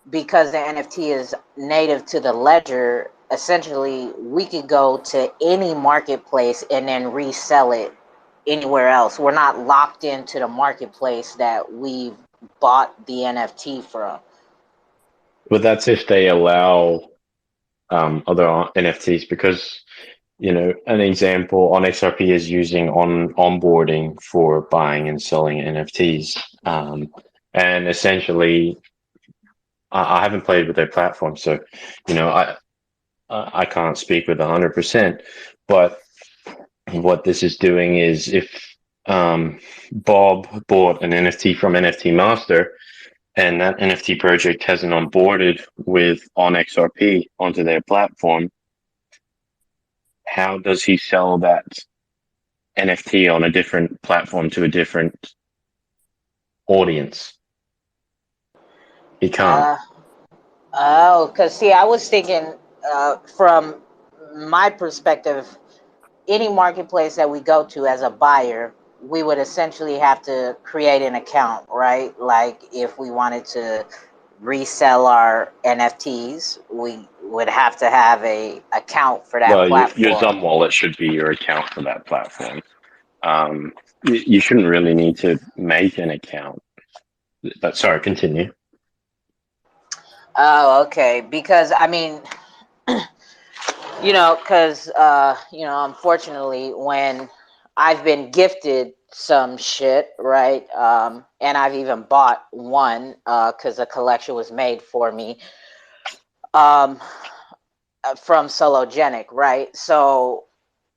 because the NFT is native to the ledger, essentially we could go to any marketplace and then resell it anywhere else. We're not locked into the marketplace that we've bought the NFT from. But that's if they allow other NFTs, because an example on XRP is using onboarding for buying and selling NFTs, and essentially I haven't played with their platform, so I can't speak with 100%. But what this is doing is, if Bob bought an NFT from NFT Master, and that NFT project hasn't onboarded with on XRP onto their platform, how does he sell that NFT on a different platform to a different audience? He can't. Because see, I was thinking from my perspective, any marketplace that we go to as a buyer, we would essentially have to create an account, right? Like if we wanted to resell our NFTs, we would have to have a account for that Well, your platform. Zum wallet should be your account for that platform. You shouldn't really need to make an account. But sorry, continue. Oh, okay. Because I mean, because unfortunately, when I've been gifted some shit, right, and I've even bought one because a collection was made for me from Sologenic, right? So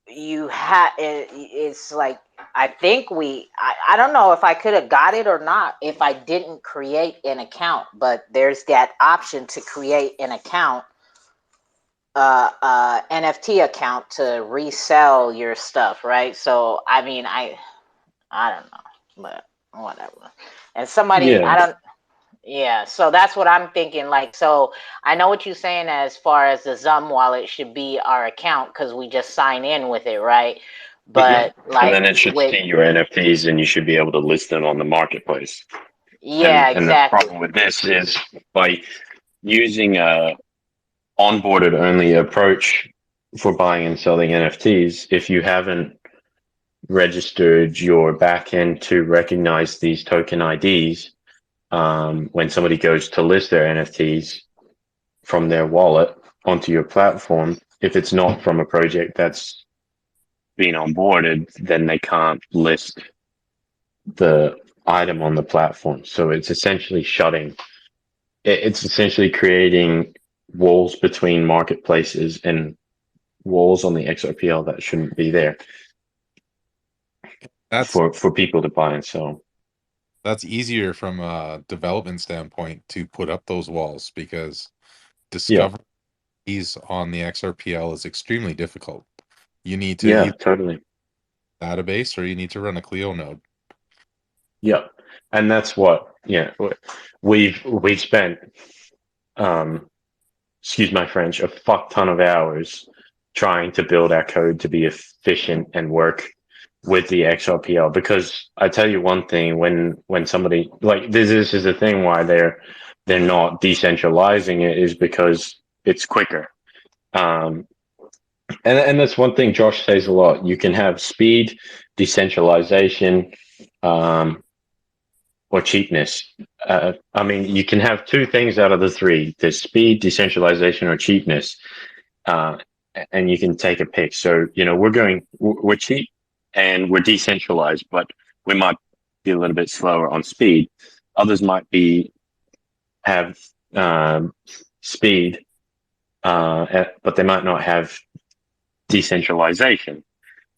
it's like, I think I don't know if I could have got it or not if I didn't create an account, but there's that option to create an account, NFT account, to resell your stuff, right? So I mean, I don't know, but whatever. And somebody, Yeah. I don't. Yeah, so that's what I'm thinking. Like, so I know what you're saying as far as the Zum wallet should be our account because we just sign in with it, right? But And then like it should with, see your NFTs, and you should be able to list them on the marketplace. yeah, And the exactly. problem with this is, by using a onboarded only approach for buying and selling NFTs, if you haven't registered your backend to recognize these token IDs, when somebody goes to list their NFTs from their wallet onto your platform, if it's not from a project that's been onboarded, then they can't list the item on the platform. So it's essentially it's essentially creating walls between marketplaces and walls on the XRPL that shouldn't be there. That's for people to buy and sell. That's easier from a development standpoint to put up those walls, because discovering these on the XRPL is extremely difficult. You need to either totally database or you need to run a Clio node. Yeah, and that's what we've spent, excuse my French, a fuck ton of hours trying to build our code to be efficient and work with the XRPL. Because I tell you one thing, when somebody, like, this is the thing why they're not decentralizing it, is because it's quicker. And that's one thing Josh says a lot. You can have speed, decentralization, or cheapness. I mean, you can have two things out of the three: there's speed, decentralization, or cheapness. And you can take a pick. So we're cheap and we're decentralized, but we might be a little bit slower on speed. Others might have speed, but they might not have decentralization.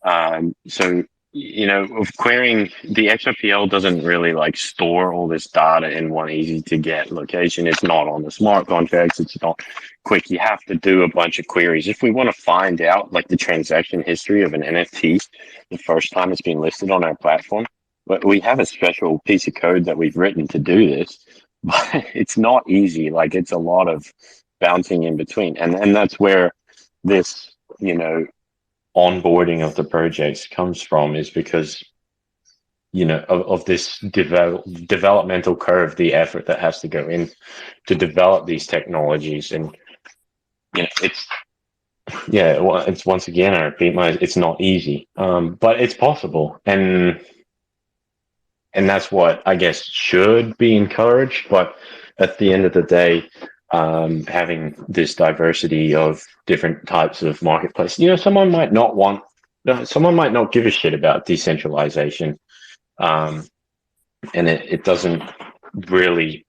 So, of querying, the XRPL doesn't really like store all this data in one easy to get location. It's not on the smart contracts. It's not quick. You have to do a bunch of queries. If we want to find out like the transaction history of an NFT the first time it's been listed on our platform, but we have a special piece of code that we've written to do this, but it's not easy. Like it's a lot of bouncing in between. And that's where this, onboarding of the projects comes from, is because of this developmental curve, the effort that has to go in to develop these technologies. And it's once again, I repeat, it's not easy, but it's possible, and that's what I guess should be encouraged. But at the end of the day, having this diversity of different types of marketplace, someone might not give a shit about decentralization, and it doesn't really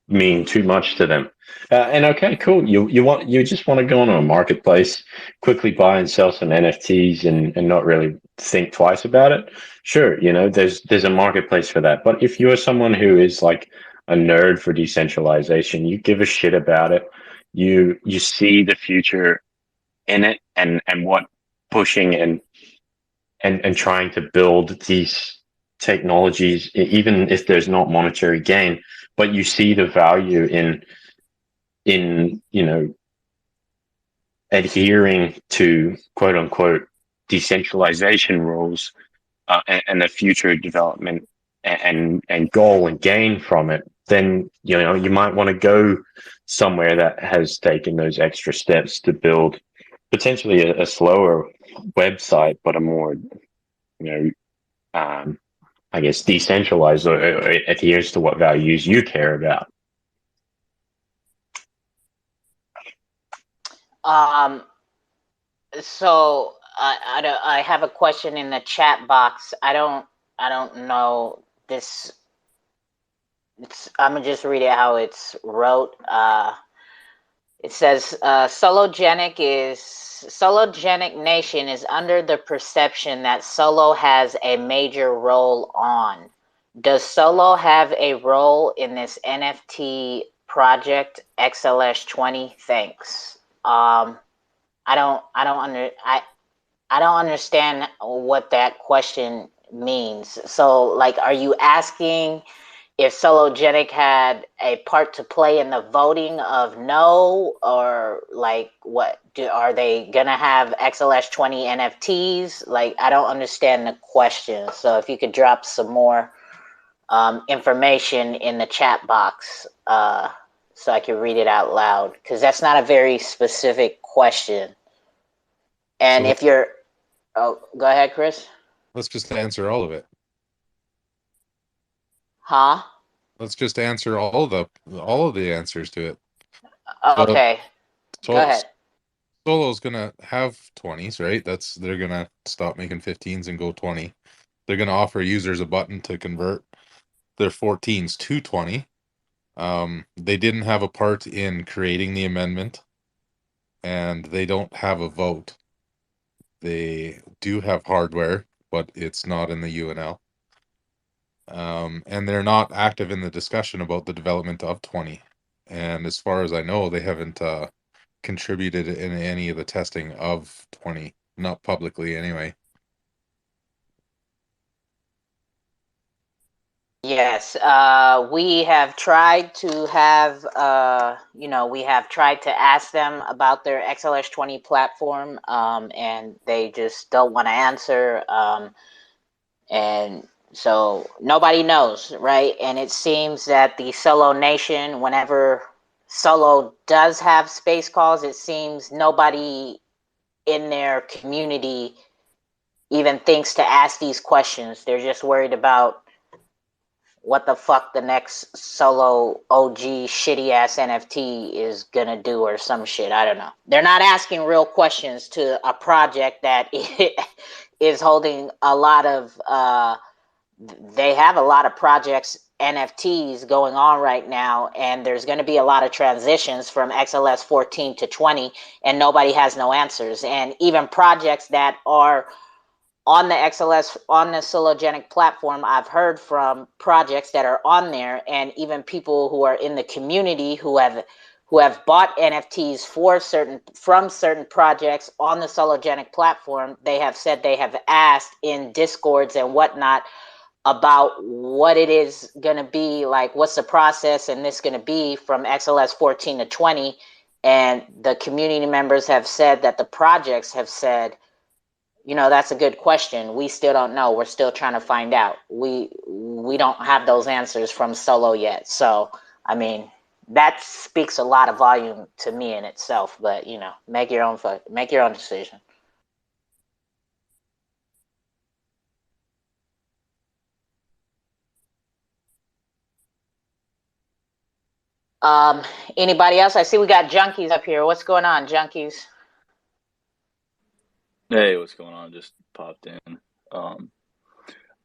mean too much to them. And okay, cool. You just want to go on a marketplace, quickly buy and sell some NFTs, and not really think twice about it. Sure, there's a marketplace for that. But if you're someone who is like a nerd for decentralization, you give a shit about it. You see the future in it, and what pushing and trying to build these technologies, even if there's not monetary gain, but you see the value in adhering to quote unquote decentralization rules, and the future development and goal and gain from it, then you might want to go somewhere that has taken those extra steps to build potentially a slower website, but a more I guess decentralized, or adheres to what values you care about. So I have a question in the chat box. I don't know this. I'm gonna just read it how it's wrote. It says Sologenic Nation is under the perception that Solo has a major role on. Does Solo have a role in this NFT project XLS 20? Thanks. I don't understand what that question means. So like, are you asking if Sologenic had a part to play in the voting of no, or like what? Are they gonna have XLS 20 NFTs? Like, I don't understand the question. So if you could drop some more information in the chat box, so I can read it out loud, because that's not a very specific question. And So if you're, oh, go ahead, Chris. let's just answer all of it. Huh? Let's just answer all of the answers to it. Okay. So, go ahead. Solo's gonna have 20s, right? They're gonna stop making 15s and go 20. They're gonna offer users a button to convert their 14s to 20. They didn't have a part in creating the amendment, and they don't have a vote. They do have hardware, but it's not in the UNL. And they're not active in the discussion about the development of 20. And as far as I know, they haven't contributed in any of the testing of 20, not publicly anyway. Yes, we have tried to have, we have tried to ask them about their XLS 20 platform, and they just don't want to answer. And so nobody knows, right? And it seems that the Solo Nation, whenever Solo does have space calls, it seems nobody in their community even thinks to ask these questions. They're just worried about what the fuck the next Solo OG shitty ass NFT is gonna do or some shit. I don't know. They're not asking real questions to a project that is holding a lot of they have a lot of projects, NFTs going on right now, and there's going to be a lot of transitions from XLS 14 to 20, and nobody has no answers. And even projects that are on the XLS, on the Sologenic platform, I've heard from projects that are on there, and even people who are in the community who have bought NFTs from certain projects on the Sologenic platform. They have said they have asked in Discords and whatnot about what it is going to be like, what's the process and this going to be from XLS 14 to 20. And the community members have said that the projects have said, that's a good question. We still don't know. We're still trying to find out. We don't have those answers from Solo yet. So, I mean, that speaks a lot of volume to me in itself, but make your own decision. Anybody else? I see we got Junkies up here. What's going on, Junkies? Hey, what's going on? Just popped in. I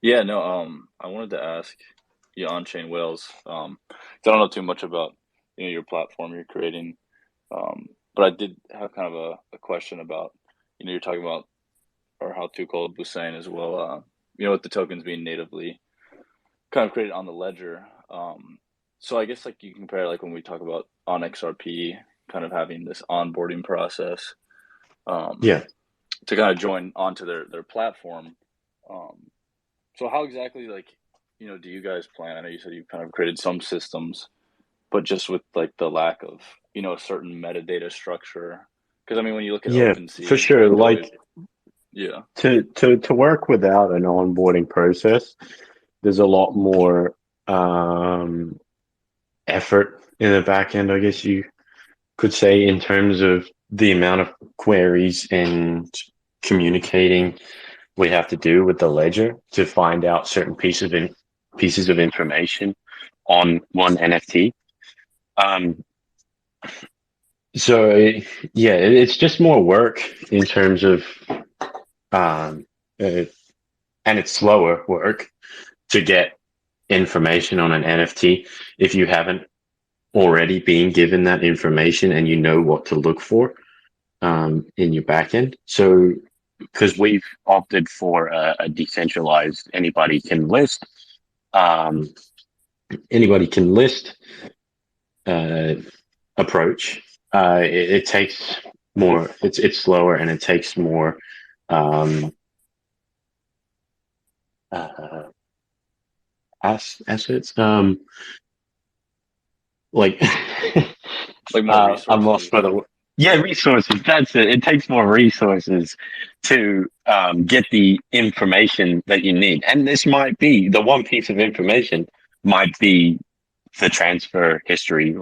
wanted to ask you on-chain whales. I don't know too much about your platform you're creating, but I did have kind of a question about you're talking about, or how Tuchel was saying as well. With the tokens being natively kind of created on the ledger. So I guess you compare when we talk about on XRP kind of having this onboarding process. To kind of join onto their platform. So how exactly do you guys plan? I know you said you kind of created some systems, but just with the lack of a certain metadata structure. Because I mean, when you look at OpenSea, for sure. To work without an onboarding process, there's a lot more effort in the back end, I guess you could say, in terms of the amount of queries and communicating we have to do with the ledger to find out certain pieces of information on one NFT. It's just more work in terms of and it's slower work to get information on an NFT if you haven't already been given that information and you know what to look for in your backend. So because we've opted for a decentralized anybody can list approach, it takes more, it's slower, and it takes more assets, more resources. I'm lost for the word. Yeah, resources. That's it. It takes more resources to get the information that you need. And this might be the one piece of information might be the transfer history,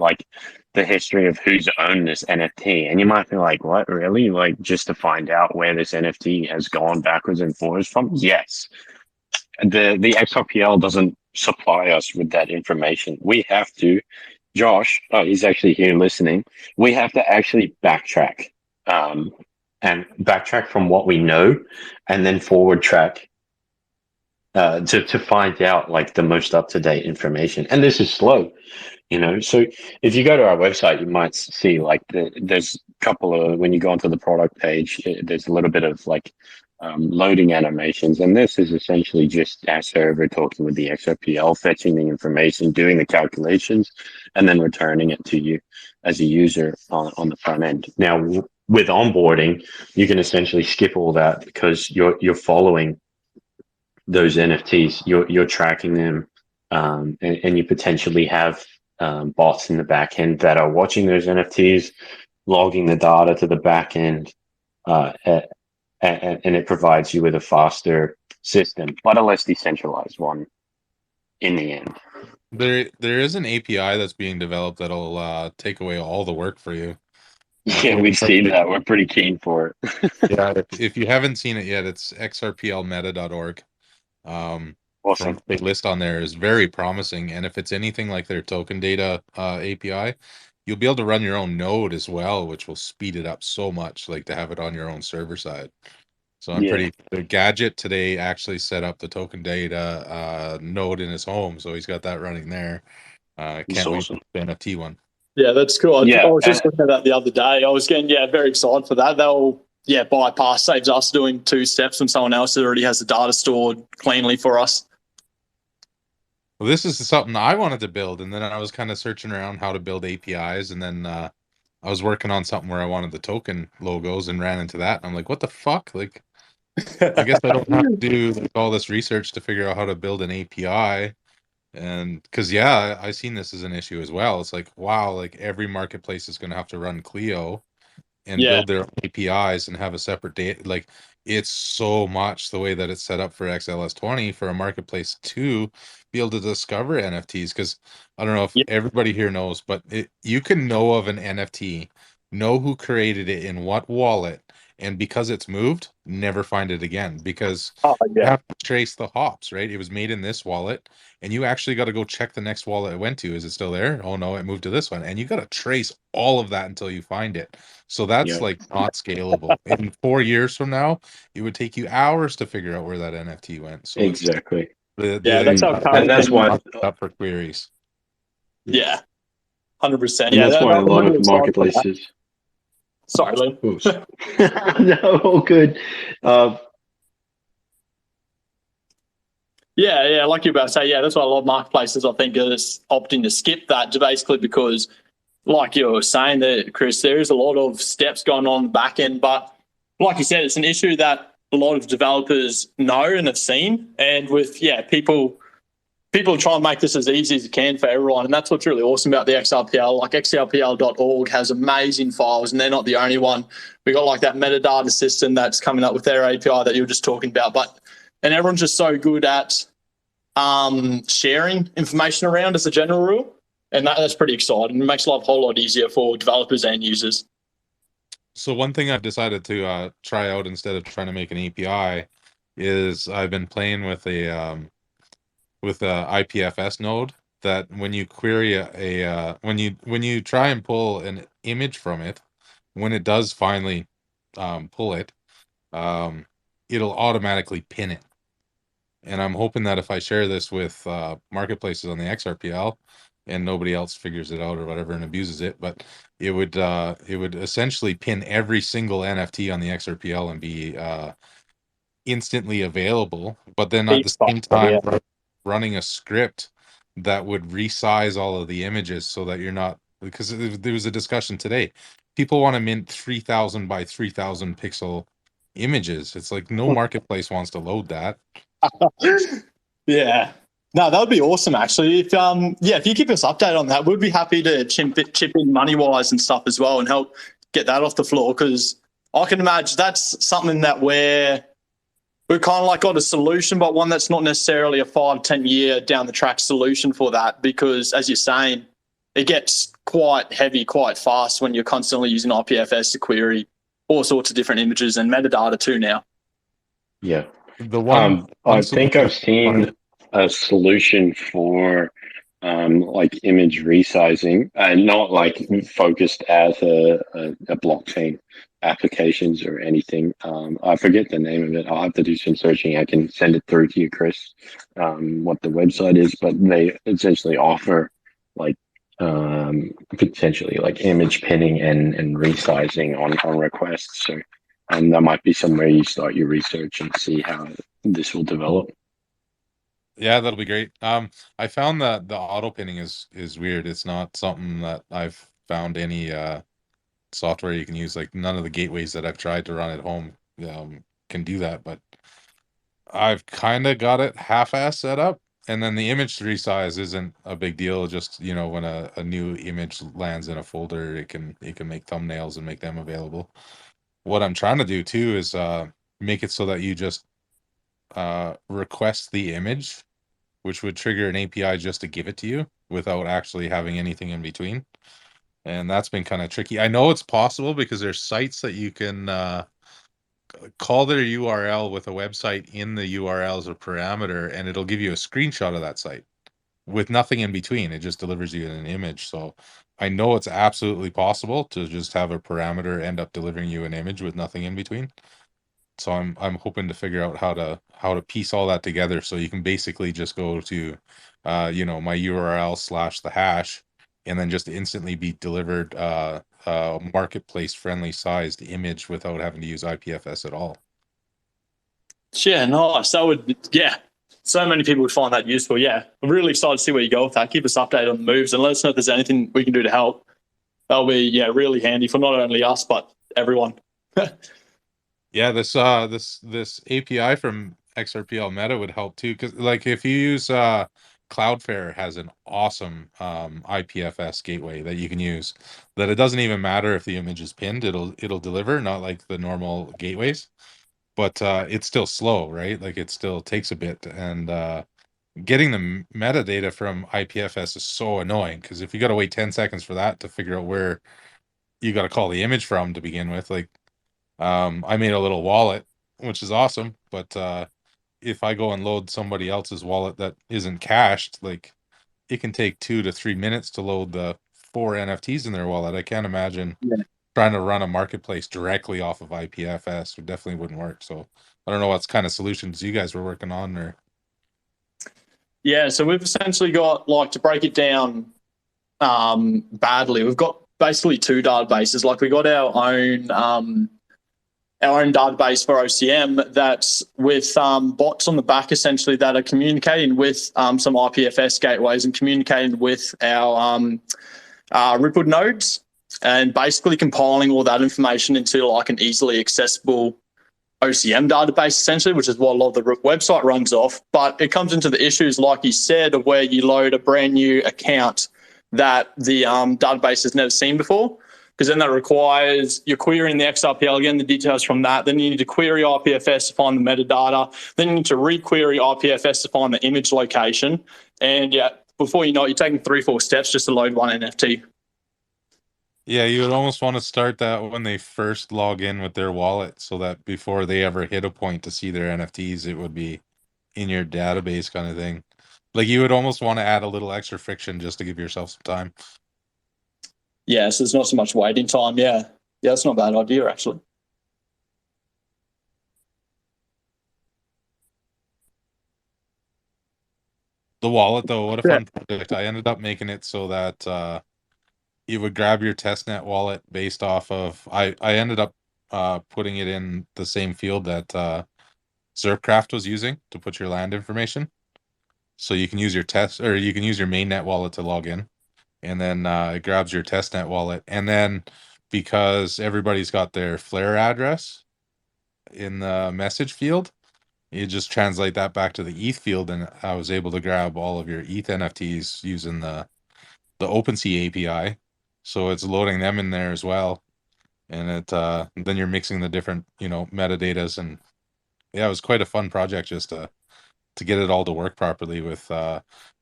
the history of who's owned this NFT. And you might be like, what, really? Just to find out where this NFT has gone backwards and forwards from? Yes. The XRPL doesn't supply us with that information. We have to. Josh, he's actually here listening. We have to actually backtrack, and backtrack from what we know, and then forward track to find out the most up to date information. And this is slow, So if you go to our website, you might see there's a couple of, when you go onto the product page, there's a little bit of loading animations, and this is essentially just our server talking with the XRPL, fetching the information, doing the calculations, and then returning it to you as a user on the front end. Now, with onboarding, you can essentially skip all that because you're following those NFTs, you're tracking them, and you potentially have bots in the back end that are watching those NFTs, logging the data to the back end, and it provides you with a faster system, but a less decentralized one in the end. There is an API that's being developed that'll take away all the work for you. Yeah, we've seen that. We're pretty keen for it. Yeah, if you haven't seen it yet, it's xrplmeta.org. Awesome. From they list on there is very promising, and if it's anything like their token data API, you'll be able to run your own node as well, which will speed it up so much, to have it on your own server side. So I'm Yeah. the gadget today actually set up the token data node in his home, so he's got that running there. That's Can't wait for awesome. the NFT one. Yeah, that's cool. I Yeah, was just looking at that the other day. I was getting very excited for that. They'll bypass, saves us doing 2 steps from someone else that already has the data stored cleanly for us. Well, this is something I wanted to build, and then I was kind of searching around how to build APIs, and then I was working on something where I wanted the token logos and ran into that, and I'm like, what the fuck? Like, I guess I don't have to do like, all this research to figure out how to build an API. And because I seen this as an issue as well. It's like, wow, like every marketplace is going to have to run Clio and Yeah. build their APIs and have a separate data. Like, it's so much the way that it's set up for XLS 20 for a marketplace to be able to discover NFTs. Because I don't know if everybody here knows, but you can know of an NFT, know who created it in what wallet, and because it's moved, never find it again, because you have to trace the hops, right? It was made in this wallet, and you actually got to go check the next wallet it went to. Is it still there? Oh no, it moved to this one, and you got to trace all of that until you find it. So that's like not scalable. In 4 years from now, it would take you hours to figure out where that NFT went. So exactly. That's how and that's why up for queries. Yeah, 100%. And that's why a lot of marketplaces. Sorry, Lou. No, all good. Yeah, like you're about to say, that's why a lot of marketplaces, I think, are opting to skip that, basically because, like you were saying there, Chris, there is a lot of steps going on the back end. But like you said, it's an issue that a lot of developers know and have seen. And with, people try and make this as easy as you can for everyone. And that's what's really awesome about the XRPL. Like xrpl.org has amazing files, and they're not the only one. We got like that metadata system that's coming up with their API that you were just talking about. And everyone's just so good at sharing information around as a general rule. And that's pretty exciting. It makes life a whole lot easier for developers and users. So one thing I've decided to try out instead of trying to make an API is I've been playing with a IPFS node that when you query when you try and pull an image from it, when it does finally pull it, it'll automatically pin it. And I'm hoping that if I share this with marketplaces on the XRPL and nobody else figures it out or whatever and abuses it, but it would essentially pin every single NFT on the XRPL and be instantly available, but then at the same time running a script that would resize all of the images so that you're not, because there was a discussion today, people want to mint 3,000 by 3,000 pixel images. It's like no marketplace wants to load that. Yeah. No, that would be awesome, actually. If you keep us updated on that, we'd be happy to chip in money-wise and stuff as well and help get that off the floor, because I can imagine that's something that we're kind of like got a solution, but one that's not necessarily a 5-10 year down the track solution for that, because as you're saying, it gets quite heavy quite fast when you're constantly using IPFS to query all sorts of different images and metadata too now. Yeah. The one I think I've seen a solution for like image resizing, and not like focused as a blockchain applications or anything. I forget the name of it. I'll have to do some searching. I can send it through to you, Chris, what the website is, but they essentially offer like potentially like image pinning and resizing on requests. So that might be somewhere you start your research and see how this will develop. Yeah, that'll be great. I found that the auto pinning is weird. It's not something that I've found any software you can use. Like none of the gateways that I've tried to run at home can do that, but I've kind of got it half-ass set up. And then the image resize isn't a big deal. Just, when a new image lands in a folder, it can make thumbnails and make them available. What I'm trying to do too is make it so that you just request the image, which would trigger an API just to give it to you without actually having anything in between. And that's been kind of tricky. I know it's possible because there's sites that you can call their URL with a website in the URL as a parameter, and it'll give you a screenshot of that site with nothing in between. It just delivers you an image. So I know it's absolutely possible to just have a parameter end up delivering you an image with nothing in between. So I'm hoping to figure out how to piece all that together, so you can basically just go to my URL / the hash, and then just instantly be delivered a marketplace friendly sized image without having to use IPFS at all. Yeah, nice. That would, yeah. So many people would find that useful. Yeah, I'm really excited to see where you go with that. Keep us updated on the moves and let us know if there's anything we can do to help. That'll be really handy for not only us but everyone. Yeah, this API from XRPL Meta would help too, because like if you use Cloudflare has an awesome IPFS gateway that you can use, that it doesn't even matter if the image is pinned, it'll deliver, not like the normal gateways, but it's still slow, right? Like it still takes a bit, and getting the metadata from IPFS is so annoying, because if you got to wait 10 seconds for that to figure out where you got to call the image from to begin with, like I made a little wallet, which is awesome, but if I go and load somebody else's wallet that isn't cached, like it can take 2 to 3 minutes to load the 4 NFTs in their wallet. I can't imagine trying to run a marketplace directly off of IPFS. It definitely wouldn't work. So I don't know what kind of solutions you guys were working on, or Yeah, so we've essentially got, like, to break it down badly, we've got basically two databases. Like, we got our own database for OCM that's with bots on the back, essentially, that are communicating with some IPFS gateways and communicating with our Ripple nodes, and basically compiling all that information into like an easily accessible OCM database, essentially, which is what a lot of the website runs off. But it comes into the issues, like you said, of where you load a brand new account that the database has never seen before, because then that requires you're querying the XRPL, again, the details from that. Then you need to query IPFS to find the metadata. Then you need to re-query IPFS to find the image location. And yeah, before you know it, you're taking 3-4 steps just to load one NFT. yeah, you would almost want to start that when they first log in with their wallet, so that before they ever hit a point to see their NFTs, it would be in your database kind of thing. Like you would almost want to add a little extra friction just to give yourself some time. Yeah, so there's not so much waiting time. Yeah, that's not a bad idea, actually. The wallet, though, what a fun project. I ended up making it so that you would grab your testnet wallet based off of, I ended up putting it in the same field that Xrpcraft was using to put your land information. So you can use your you can use your mainnet wallet to log in, and then it grabs your testnet wallet, and then because everybody's got their Flare address in the message field, you just translate that back to the ETH field, and I was able to grab all of your ETH NFTs using the OpenSea API. So it's loading them in there as well, and it then you're mixing the different metadatas, and yeah, it was quite a fun project just to get it all to work properly with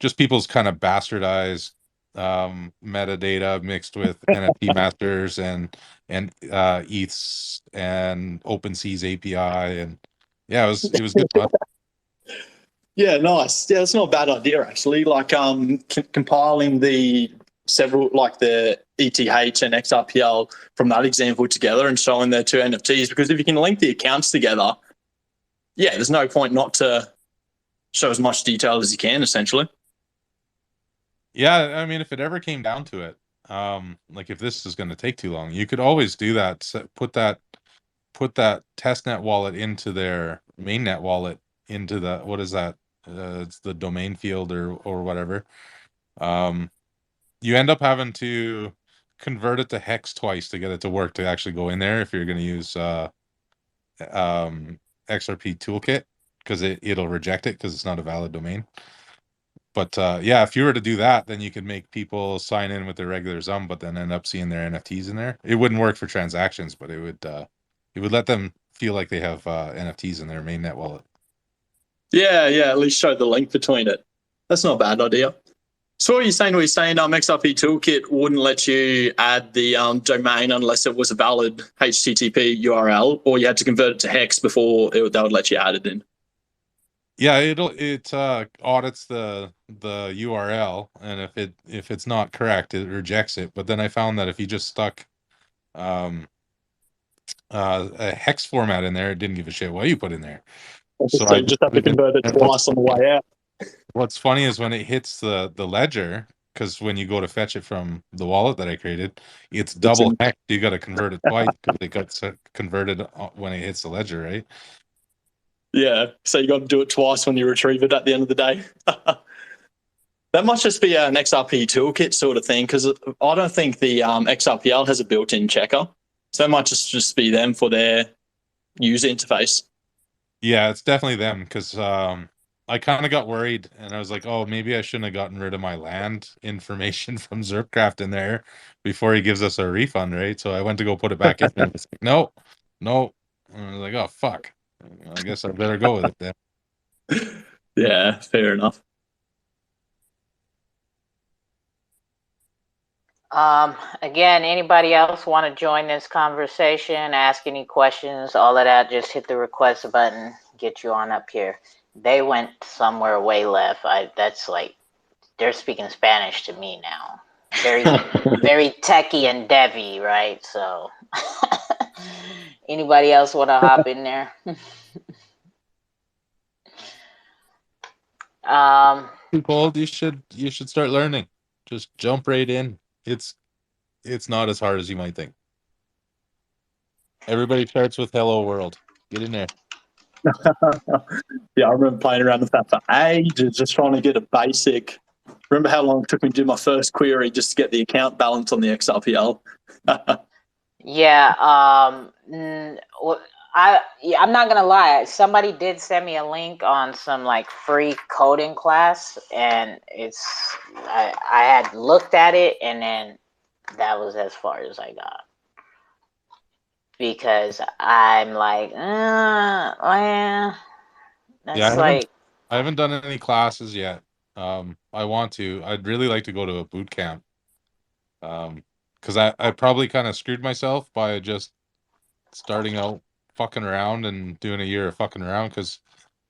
just people's kind of bastardized metadata mixed with NFT masters and ETHs and OpenSea's API, and yeah, it was good fun. Yeah, nice. Yeah, that's not a bad idea, actually. Like compiling the several, like the ETH and XRPL from that example together and showing their two NFTs, because if you can link the accounts together, yeah, there's no point not to show as much detail as you can, essentially. Yeah, I mean, if it ever came down to it, like if this is going to take too long, you could always do that. Put that testnet wallet into their mainnet wallet, into the, what is that? It's the domain field or whatever. You end up having to convert it to hex twice to get it to work, to actually go in there if you're going to use XRP toolkit, because it'll reject it because it's not a valid domain. But yeah, if you were to do that, then you could make people sign in with their regular Zum, but then end up seeing their NFTs in there. It wouldn't work for transactions, but it would let them feel like they have NFTs in their mainnet wallet. Yeah, at least show the link between it. That's not a bad idea. So what you're saying, XRP Toolkit wouldn't let you add the domain unless it was a valid HTTP URL, or you had to convert it to hex before they would let you add it in. Yeah, it audits the URL, and if it's not correct, it rejects it. But then I found that if you just stuck a hex format in there. It didn't give a shit what you put in there. So So you just have to convert it twice on the way out. What's funny is when it hits the ledger, because when you go to fetch it from the wallet that I created, it's double hex. You got to convert it twice because it got converted when it hits the ledger, right? Yeah, so you got to do it twice when you retrieve it at the end of the day. That might just be an XRP toolkit sort of thing, because I don't think the XRPL has a built-in checker. So that might just be them for their user interface. Yeah, it's definitely them, because I kind of got worried, and I was like, oh, maybe I shouldn't have gotten rid of my land information from Zerpcraft in there before he gives us a refund, right? So I went to go put it back in, and it's like, no. And I was like, oh, fuck. I guess I better go with it then. Yeah, fair enough. Again, anybody else want to join this conversation, ask any questions, all of that, just hit the request button, get you on up here. They went somewhere way left. That's like, they're speaking Spanish to me now. Very, very techie and devy, right? So anybody else want to hop in there? Too cold, you should start learning. Just jump right in. It's not as hard as you might think. Everybody starts with hello world. Get in there. Yeah, I remember playing around with that for ages, just trying to get a basic. Remember how long it took me to do my first query just to get the account balance on the XRPL? Yeah, I'm not gonna lie. Somebody did send me a link on some like free coding class, and I had looked at it, and then that was as far as I got, because I'm like, that's like, I haven't done any classes yet. I want to. I'd really like to go to a boot camp. Because I probably kind of screwed myself by just starting out fucking around and doing a year of fucking around, because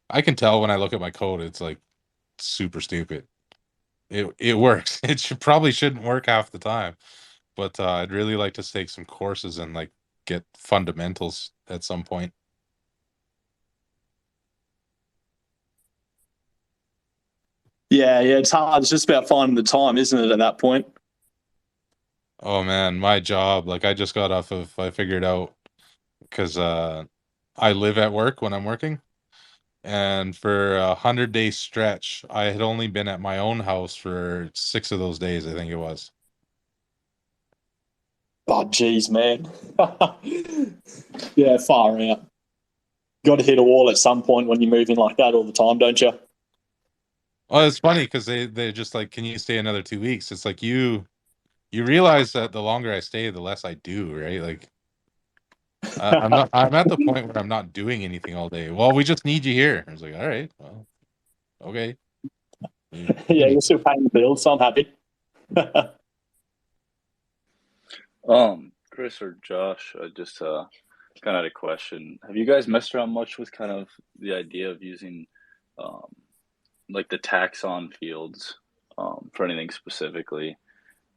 I can tell when I look at my code, it's like super stupid. It works. It probably shouldn't work half the time, but I'd really like to take some courses and like get fundamentals at some point. Yeah, it's hard. It's just about finding the time, isn't it, at that point? Oh man, my job, like I just got off of, I figured out, because I live at work when I'm working. And for 100-day stretch, I had only been at my own house for 6 of those days, I think it was. Oh, geez, man. Yeah, far out. Got to hit a wall at some point when you're moving like that all the time, don't you? Oh, it's funny because they're just like, can you stay another 2 weeks? It's like you realize that the longer I stay, the less I do, right? Like I'm at the point where I'm not doing anything all day. Well, we just need you here. I was like, all right, well, okay. Yeah, you're still paying the bills, so I'm happy. Chris or Josh, I just kind of had a question. Have you guys messed around much with kind of the idea of using like the taxon fields for anything specifically?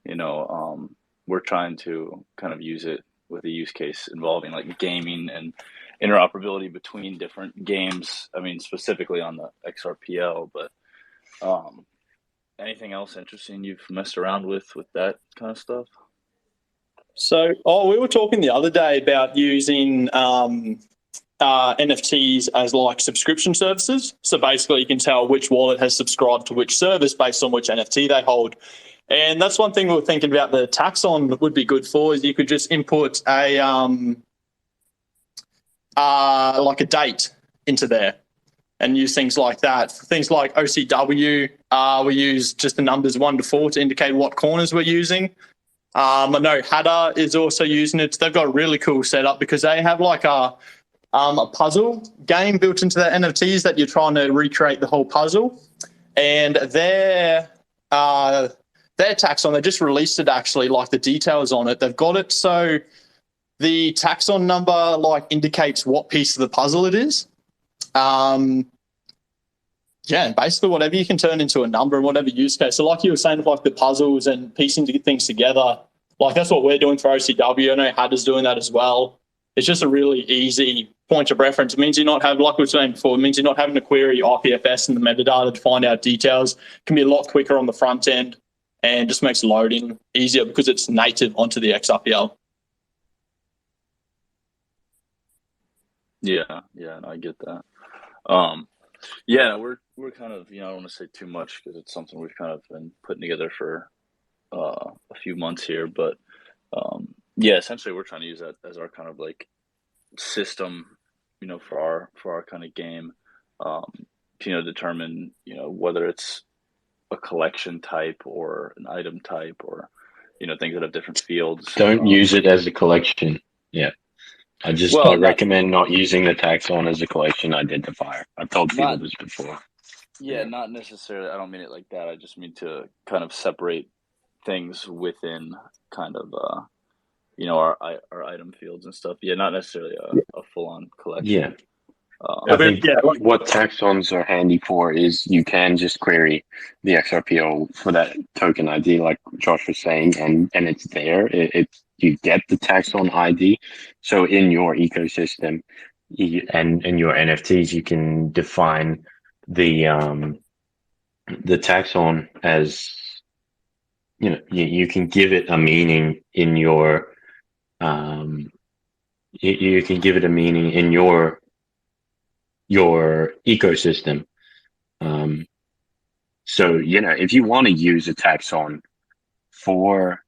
You know, we're trying to kind of use it with a use case involving like gaming and interoperability between different games. I mean, specifically on the XRPL, but anything else interesting you've messed around with that kind of stuff? So, we were talking the other day about using NFTs as like subscription services. So basically you can tell which wallet has subscribed to which service based on which NFT they hold. And that's one thing we were thinking about the taxon would be good for, is you could just input a like a date into there and use things like that. Things like OCW, we use just the numbers 1 to 4 to indicate what corners we're using. I know Hadda is also using it. They've got a really cool setup because they have like a puzzle game built into their NFTs that you're trying to recreate the whole puzzle. And their taxon, they just released it actually, like the details on it. They've got it so the taxon number like indicates what piece of the puzzle it is. And basically whatever you can turn into a number and whatever use case. So like you were saying, like the puzzles and piecing things together, like that's what we're doing for OCW. I know Hadda's doing that as well. It's just a really easy point of reference. It means you're not having, like we were saying before, it means you're not having to query IPFS and the metadata to find out details. It can be a lot quicker on the front end and just makes loading easier because it's native onto the XRPL. Yeah, no, I get that. Yeah, we're kind of, I don't want to say too much because it's something we've kind of been putting together for a few months here, but yeah, essentially we're trying to use that as our kind of like system, for our kind of game, to determine whether it's a collection type or an item type or things that have different fields. Don't use it as a collection. Yeah. I recommend not using the taxon as a collection identifier. I've told people this before. Yeah, not necessarily. I don't mean it like that. I just mean to kind of separate things within kind of our item fields and stuff. Yeah, not necessarily a full on collection. Yeah. I think what taxons are handy for is you can just query the XRPL for that token ID, like Josh was saying, and it's there. You get the taxon ID. So in your ecosystem and your NFTs, you can define the taxon as you can give it a meaning in your you can give it a meaning in your ecosystem. So, if you want to use a taxon for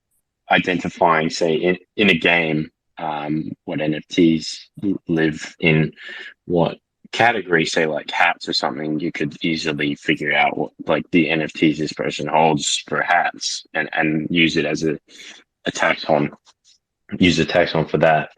identifying, say, in a game, what NFTs live in what category, say like hats or something, you could easily figure out what like the NFTs this person holds for hats and use it as a taxon, use the taxon for that.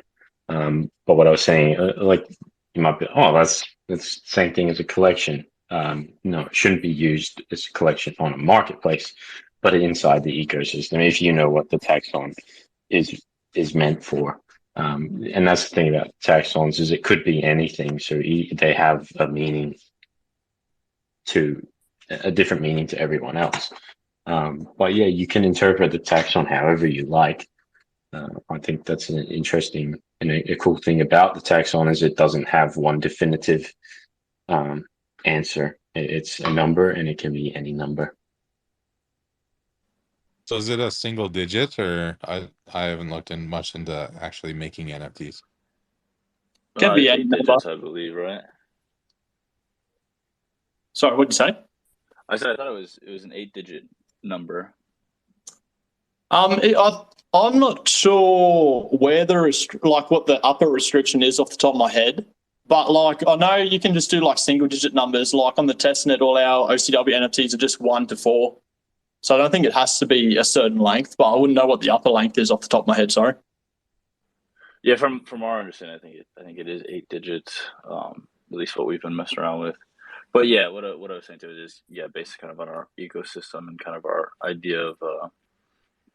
But what I was saying, like you might be, that's the same thing as a collection. No, it shouldn't be used as a collection on a marketplace, but inside the ecosystem, if you know what the taxon is meant for. And that's the thing about taxons is it could be anything. So they have a meaning a different meaning to everyone else. But yeah, you can interpret the taxon however you like. I think that's an interesting and a cool thing about the taxon is it doesn't have one definitive answer. It's a number and it can be any number. So is it a single digit, or I haven't looked much into actually making NFTs? Can be any digits, I believe, right? Sorry, what'd you say? I said I thought it was an 8-digit number. I'm not sure where what the upper restriction is off the top of my head, but like I know you can just do like single digit numbers. Like on the testnet, all our OCW NFTs are just 1 to 4. So I don't think it has to be a certain length, but I wouldn't know what the upper length is off the top of my head. Sorry. Yeah, from our understanding, I think it is 8 digits. At least what we've been messing around with. But yeah, what I was saying to it is based kind of on our ecosystem and kind of our idea of the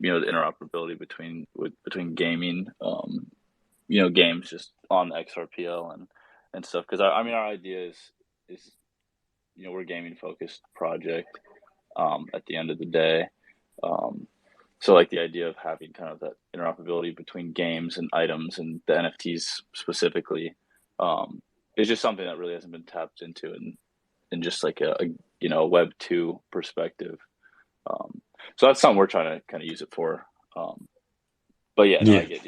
interoperability between gaming, games just on the XRPL and stuff. Because our idea is we're a gaming focused project. At the end of the day, so like the idea of having kind of that interoperability between games and items and the NFTs specifically, is just something that really hasn't been tapped into in just like a Web 2 perspective. So that's something we're trying to kind of use it for. But I get.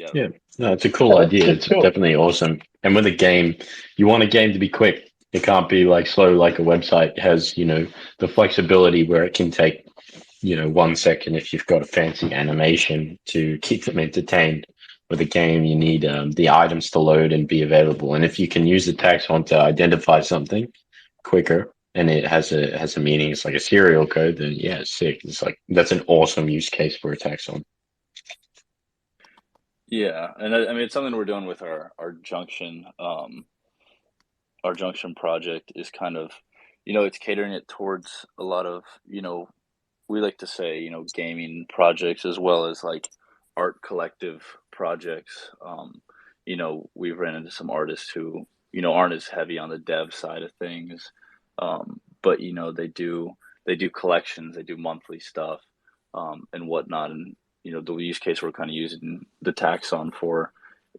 No, it's a cool idea. It's definitely awesome. And with a game, you want a game to be quick. It can't be like slow like a website. It has, the flexibility where it can take, 1 second if you've got a fancy animation to keep them entertained. With a game, you need the items to load and be available. And if you can use the taxon to identify something quicker and it has a meaning, it's like a serial code, then yeah, it's sick. It's like that's an awesome use case for a taxon. Yeah, and I mean it's something we're doing with our junction. Our junction project is kind of, it's catering it towards a lot of, we like to say, gaming projects as well as like art collective projects. We've ran into some artists who, aren't as heavy on the dev side of things, but they do collections, they do monthly stuff, and whatnot. And the use case we're kind of using the taxon for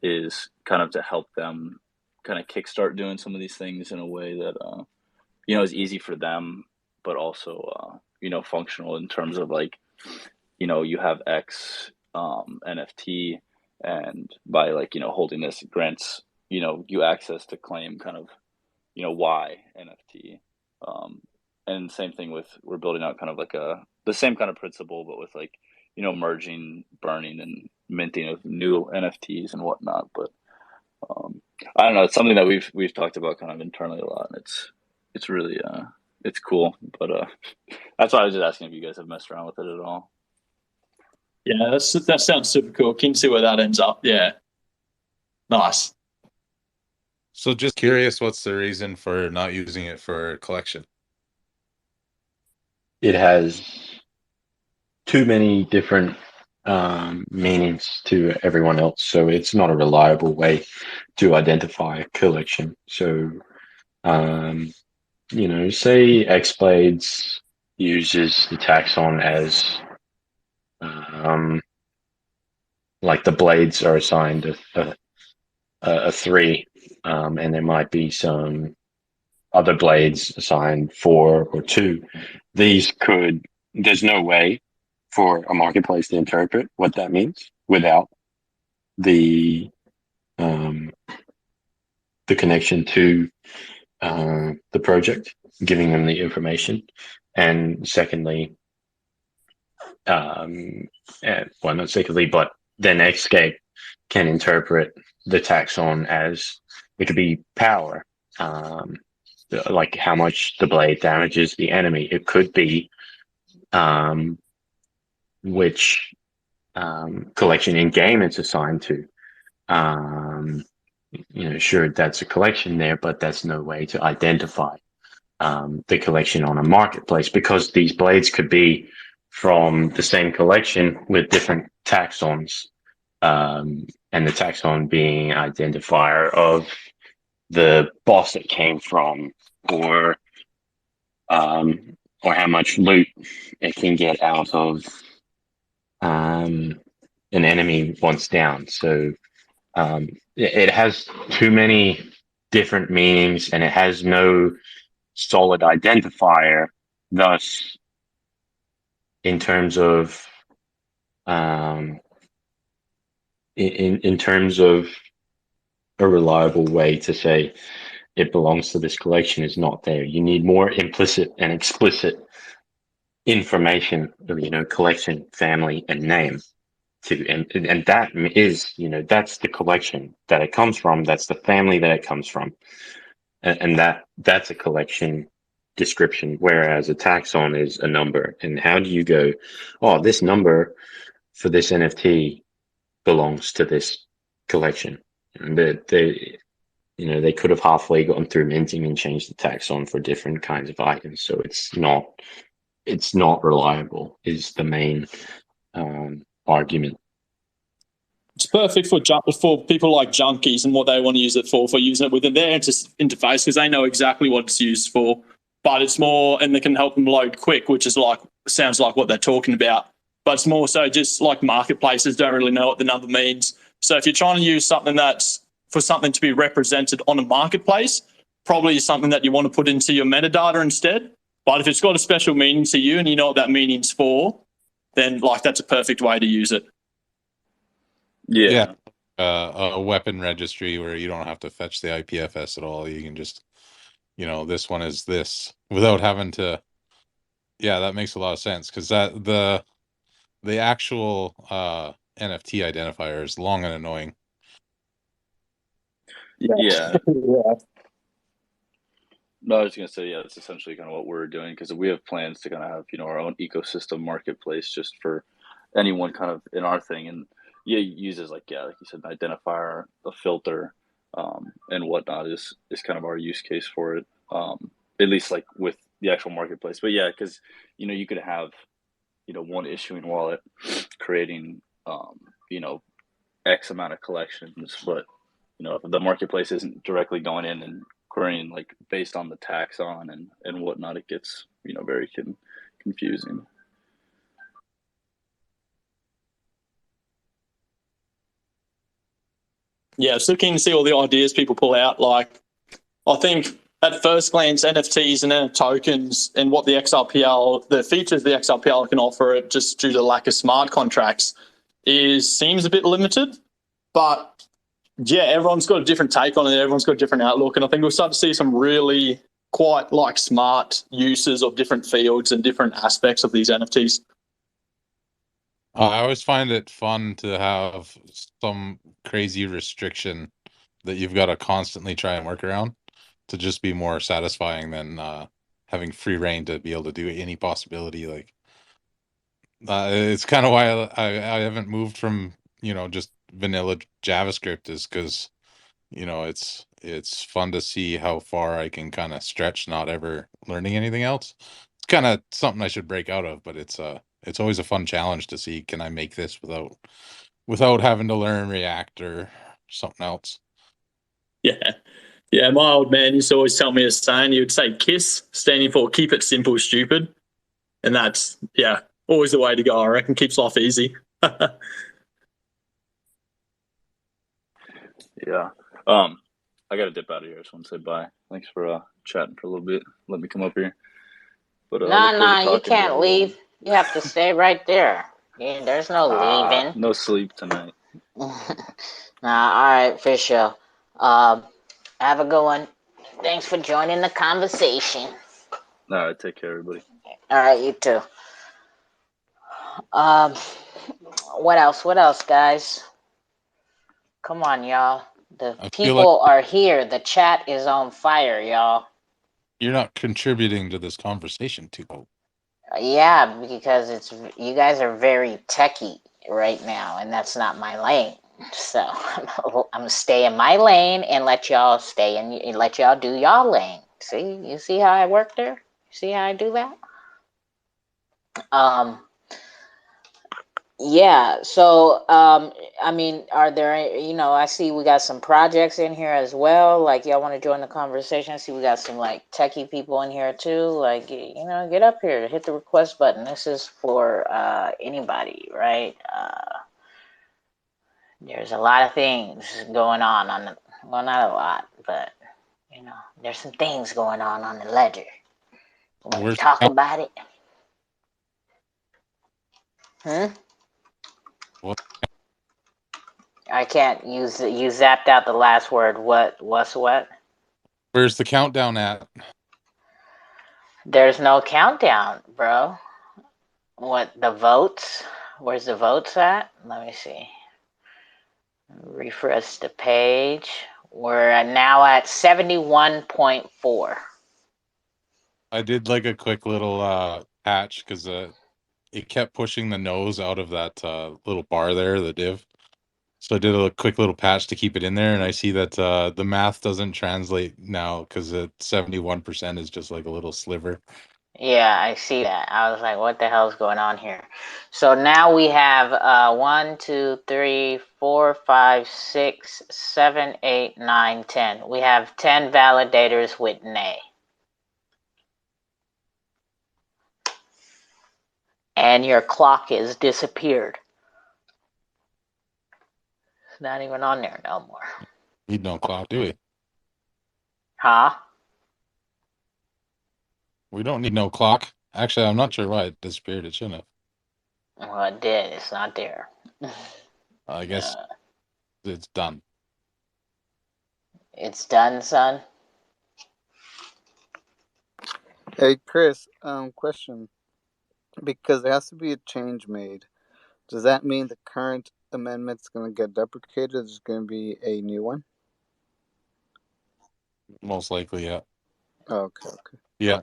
is kind of to help them kind of kickstart doing some of these things in a way that is easy for them, but also functional in terms of like you have X NFT, and by like holding this grants you access to claim kind of Y NFT. And same thing with, we're building out kind of like the same kind of principle, but with like merging, burning, and minting of new NFTs and whatnot. But I don't know, it's something that we've talked about kind of internally a lot, and it's really it's cool. But that's why I was just asking if you guys have messed around with it at all. Yeah, that sounds super cool. Keen to see where that ends up. Yeah, nice. So just curious, what's the reason for not using it for collection? It has too many different meanings to everyone else, so it's not a reliable way to identify a collection. So, say X-Blades uses the taxon as like the blades are assigned a 3, and there might be some other blades assigned 4 or 2. There's no way for a marketplace to interpret what that means without the connection to the project, giving them the information. And secondly, not secondly, but then Xscape can interpret the taxon as it could be power, like how much the blade damages the enemy. It could be which collection in game it's assigned to. Sure, that's a collection there, but that's no way to identify the collection on a marketplace, because these blades could be from the same collection with different taxons, and the taxon being identifier of the boss it came from, or how much loot it can get out of an enemy once down. So it has too many different meanings, and it has no solid identifier. Thus, in terms of in terms of a reliable way to say it belongs to this collection is not there. You need more implicit and explicit information of collection, family, and name. And that is, that's the collection that it comes from. That's the family that it comes from, and that's a collection description. Whereas a taxon is a number. And how do you go, oh, this number for this NFT belongs to this collection? And they could have halfway gone through minting and changed the taxon for different kinds of items. So it's not reliable is the main argument. It's perfect for people like junkies and what they want to use it for using it within their interface, because they know exactly what it's used for. But it's more, and they can help them load quick, which is sounds like what they're talking about. But it's more so just like marketplaces don't really know what the number means. So if you're trying to use something that's for something to be represented on a marketplace, probably something that you want to put into your metadata instead. But if it's got a special meaning to you and you know what that meaning's for, then that's a perfect way to use it. Yeah. A weapon registry where you don't have to fetch the IPFS at all. You can just, this one is this without having to. Yeah, that makes a lot of sense, because that the actual NFT identifier is long and annoying. Yeah. No, I was gonna say, yeah, that's essentially kind of what we're doing, because we have plans to kind of have our own ecosystem marketplace just for anyone kind of in our thing, and uses like you said, an identifier, a filter, and whatnot is kind of our use case for it, at least like with the actual marketplace. But yeah, because you could have one issuing wallet creating X amount of collections, but if the marketplace isn't directly going in and querying like based on the taxon and whatnot, it gets very confusing. Yeah, still keen to see all the ideas people pull out. Like, I think at first glance, NFTs and NFT tokens and what the XRPL, the features the XRPL can offer it just due to the lack of smart contracts seems a bit limited. But yeah, everyone's got a different take on it. Everyone's got a different outlook. And I think we'll start to see some really quite like smart uses of different fields and different aspects of these NFTs. I always find it fun to have some crazy restriction that you've got to constantly try and work around to just be more satisfying than having free reign to be able to do any possibility. Like it's kind of why I haven't moved from, you know, just vanilla JavaScript, is because, you know, it's fun to see how far I can kind of stretch not ever learning anything else. It's kind of something I should break out of, but it's always a fun challenge to see, can I make this without having to learn React or something else. Yeah. Yeah, my old man used to always tell me a saying. He would say KISS, standing for keep it simple, stupid. And that's, yeah, always the way to go, I reckon. Keeps life easy. Yeah. I got to dip out of here. I just want to say bye. Thanks for chatting for a little bit. Let me come up here. But Nah, you can't leave. You have to stay right there. Yeah, there's no leaving. No sleep tonight. Nah, all right, for sure. Have a good one. Thanks for joining the conversation. All right, take care, everybody. All right, you too. What else? What else, guys? Come on, y'all. The people are here. The chat is on fire, y'all. You're not contributing to this conversation too much. Yeah, because you guys are very techie right now, and that's not my lane. So I'm gonna stay in my lane and let y'all stay and let y'all do y'all lane. See, you see how I work there? See how I do that? Yeah. So I mean, are there? I see we got some projects in here as well. Like, y'all want to join the conversation? I see we got some like techie people in here too. Like, get up here, hit the request button. This is for anybody, right? There's a lot of things going on well, not a lot, but there's some things going on the ledger. Want to talk about it? What? I can't use it. You zapped out the last word. What's what? Where's the countdown at? There's no countdown, bro. What, the votes? Where's the votes at? Let me see. Refresh the page. We're now at 71.4. I did like a quick little patch because it kept pushing the nose out of that little bar there, the div. So I did a quick little patch to keep it in there, and I see that the math doesn't translate now because 71% is just like a little sliver. Yeah, I see that. I was like, what the hell's going on here? So now we have 1, 2, 3, 4, 5, 6, 7, 8, 9, 10. We have 10 validators with nay. And your clock is disappeared. It's not even on there no more. Need no clock, do we? Huh? We don't need no clock. Actually, I'm not sure why it disappeared. It shouldn't have. Well, it did. It's not there. I guess it's done. It's done, son. Hey, Chris, question. Because there has to be a change made. Does that mean the current amendment's going to get deprecated? There's going to be a new one? Most likely, yeah. Oh, okay. Yeah.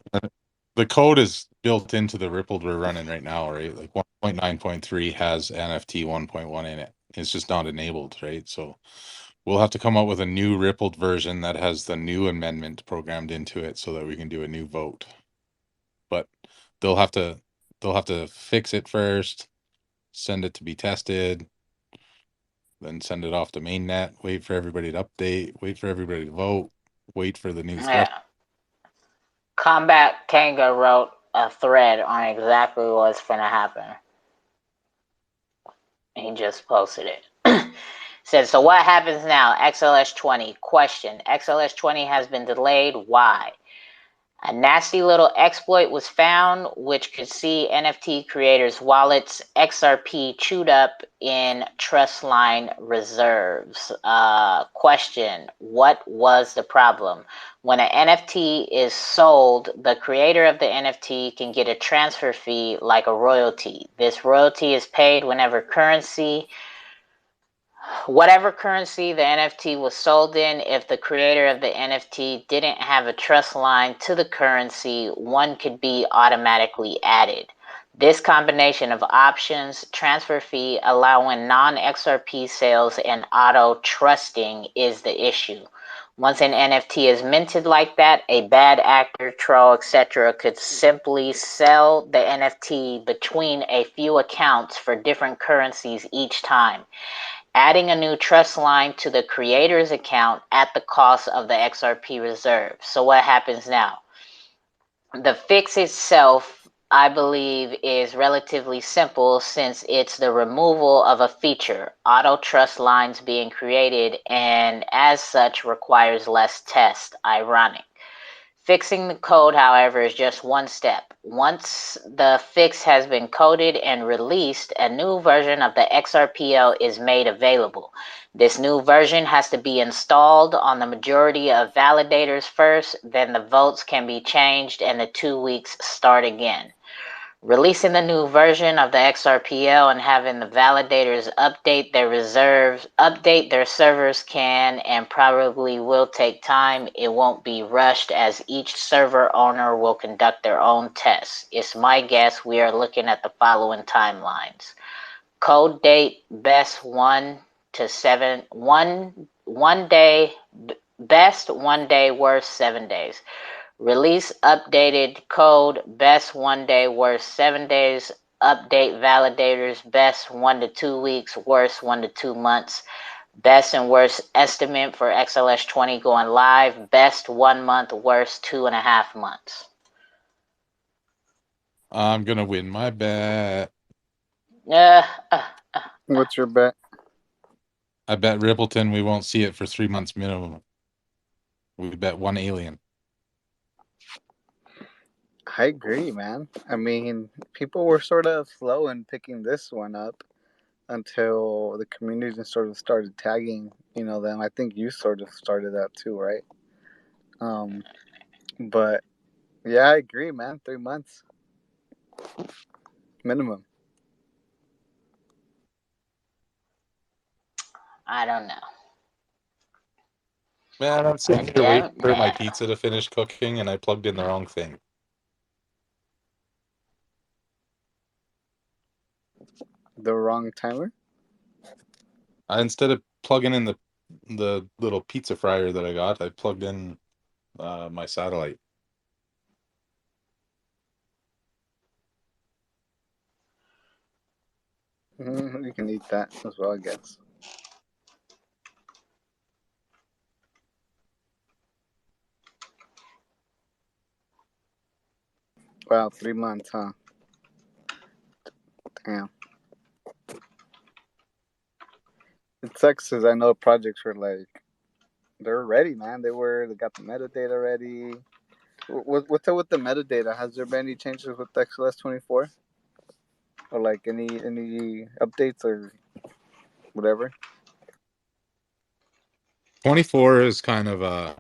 The code is built into the Rippled we're running right now, right? Like 1.9.3 has NFT 1.1 in it. It's just not enabled, right? So we'll have to come up with a new Rippled version that has the new amendment programmed into it so that we can do a new vote. But they'll have to fix it first, send it to be tested, then send it off to mainnet, wait for everybody to update, wait for everybody to vote, wait for the new threat. Combat Kanga wrote a thread on exactly what's going to happen. He just posted it. said, so what happens now? XLS 20. Question. XLS 20 has been delayed. Why? A nasty little exploit was found which could see NFT creators' wallets XRP chewed up in trust line reserves. Question. What was the problem? When an NFT is sold, the creator of the NFT can get a transfer fee like a royalty. This royalty is paid whatever currency the NFT was sold in. If the creator of the NFT didn't have a trust line to the currency, one could be automatically added. This combination of options, transfer fee, allowing non-XRP sales, and auto trusting is the issue. Once an NFT is minted like that, a bad actor, troll, etc. could simply sell the NFT between a few accounts for different currencies each time, adding a new trust line to the creator's account at the cost of the XRP reserve. So what happens now? The fix itself, I believe, is relatively simple since it's the removal of a feature, auto trust lines being created, and as such requires less test. Ironic. Fixing the code, however, is just one step. Once the fix has been coded and released, a new version of the XRPL is made available. This new version has to be installed on the majority of validators first, then the votes can be changed and the 2 weeks start again. Releasing the new version of the XRPL and having the validators update their servers can and probably will take time. It won't be rushed as each server owner will conduct their own tests. It's my guess we are looking at the following timelines. Code date best 1 to 7 one day, best 1 day, worst 7 days. Release updated code best 1 day, worst 7 days. Update validators best 1 to 2 weeks, worst 1 to 2 months. Best and worst estimate for XLS 20 going live. Best 1 month, worst 2.5 months. I'm gonna win my bet. What's your bet? I bet Rippleton we won't see it for 3 months minimum. We bet 1 alien. I agree, man. I mean, people were sort of slow in picking this one up until the community sort of started tagging, them. I think you sort of started that too, right? But yeah, I agree, man. 3 months minimum. I don't know. Man, I'm sitting here waiting for my pizza to finish cooking and I plugged in the wrong thing. The wrong timer? Instead of plugging in the little pizza fryer that I got, I plugged in my satellite. You can eat that as well, I guess. Wow, 3 months, huh? Damn. It sucks because I know projects were like, they're ready, man. They got the metadata ready. What's up with the metadata? Has there been any changes with XLS 24? Or like any updates or whatever? 24 is kind of a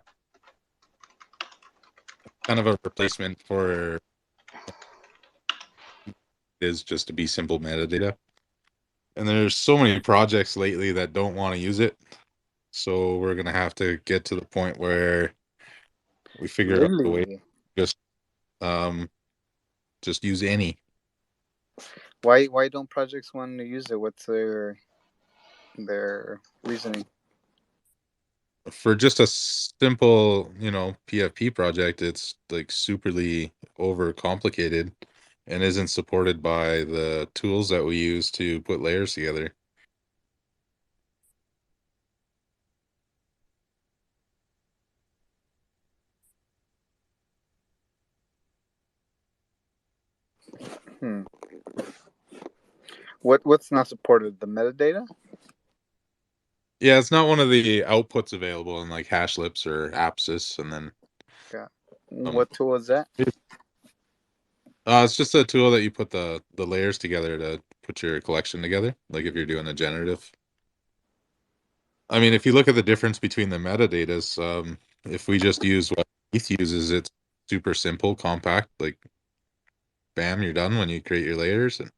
replacement for is just to be simple metadata. And there's so many projects lately that don't want to use it. So we're gonna have to get to the point where we figure out a way to just use any. Why don't projects want to use it? What's their reasoning? For just a simple, PFP project, it's like superly over complicated and isn't supported by the tools that we use to put layers together. What's not supported? The metadata? Yeah, it's not one of the outputs available in like Hashlips or Apsys, and then Yeah. What tool is that? It's just a tool that you put the layers together to put your collection together. Like if you're doing a generative. I mean, if you look at the difference between the metadatas, if we just use what ETH uses, it's super simple, compact. Like, bam, you're done when you create your layers. And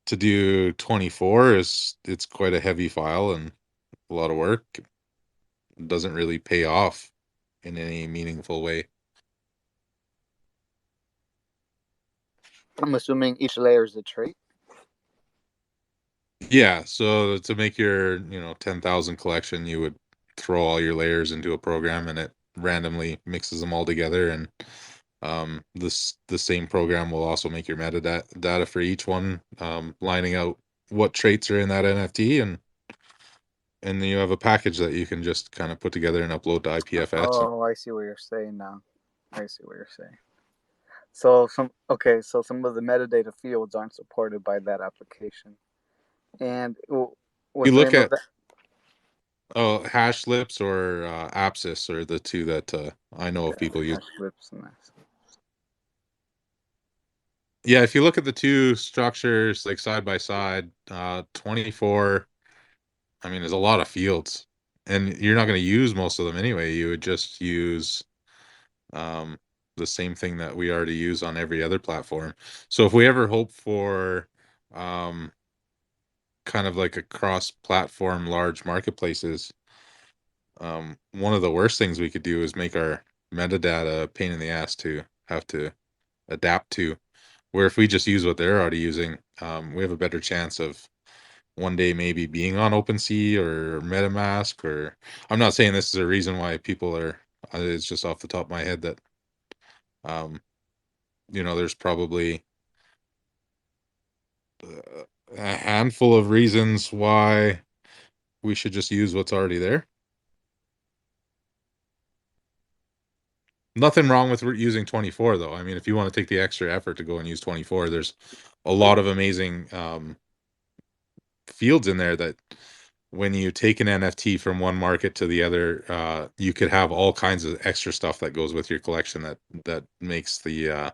to do 24 it's quite a heavy file and a lot of work. It doesn't really pay off in any meaningful way. I'm assuming each layer is a trait. Yeah, so to make your 10,000 collection, you would throw all your layers into a program and it randomly mixes them all together, and the same program will also make your metadata for each one, lining out what traits are in that NFT, and then you have a package that you can just kind of put together and upload to IPFS. Oh, I see what you're saying now. I see what you're saying. So some of the metadata fields aren't supported by that application. And what's You the look name of at that? Hashlips or Apsys are the two that I know of people use. Hashlips and that. Yeah, if you look at the two structures like side by side, 24, I mean, there's a lot of fields, and you're not going to use most of them anyway. You would just use the same thing that we already use on every other platform. So if we ever hope for kind of like a cross-platform large marketplaces, one of the worst things we could do is make our metadata a pain in the ass to have to adapt to. Where if we just use what they're already using, we have a better chance of one day maybe being on OpenSea or MetaMask. Or I'm not saying this is a reason why people are. It's just off the top of my head that there's probably a handful of reasons why we should just use what's already there. Nothing wrong with using 24 though. I mean, if you want to take the extra effort to go and use 24, there's a lot of amazing fields in there that when you take an NFT from one market to the other, you could have all kinds of extra stuff that goes with your collection that makes the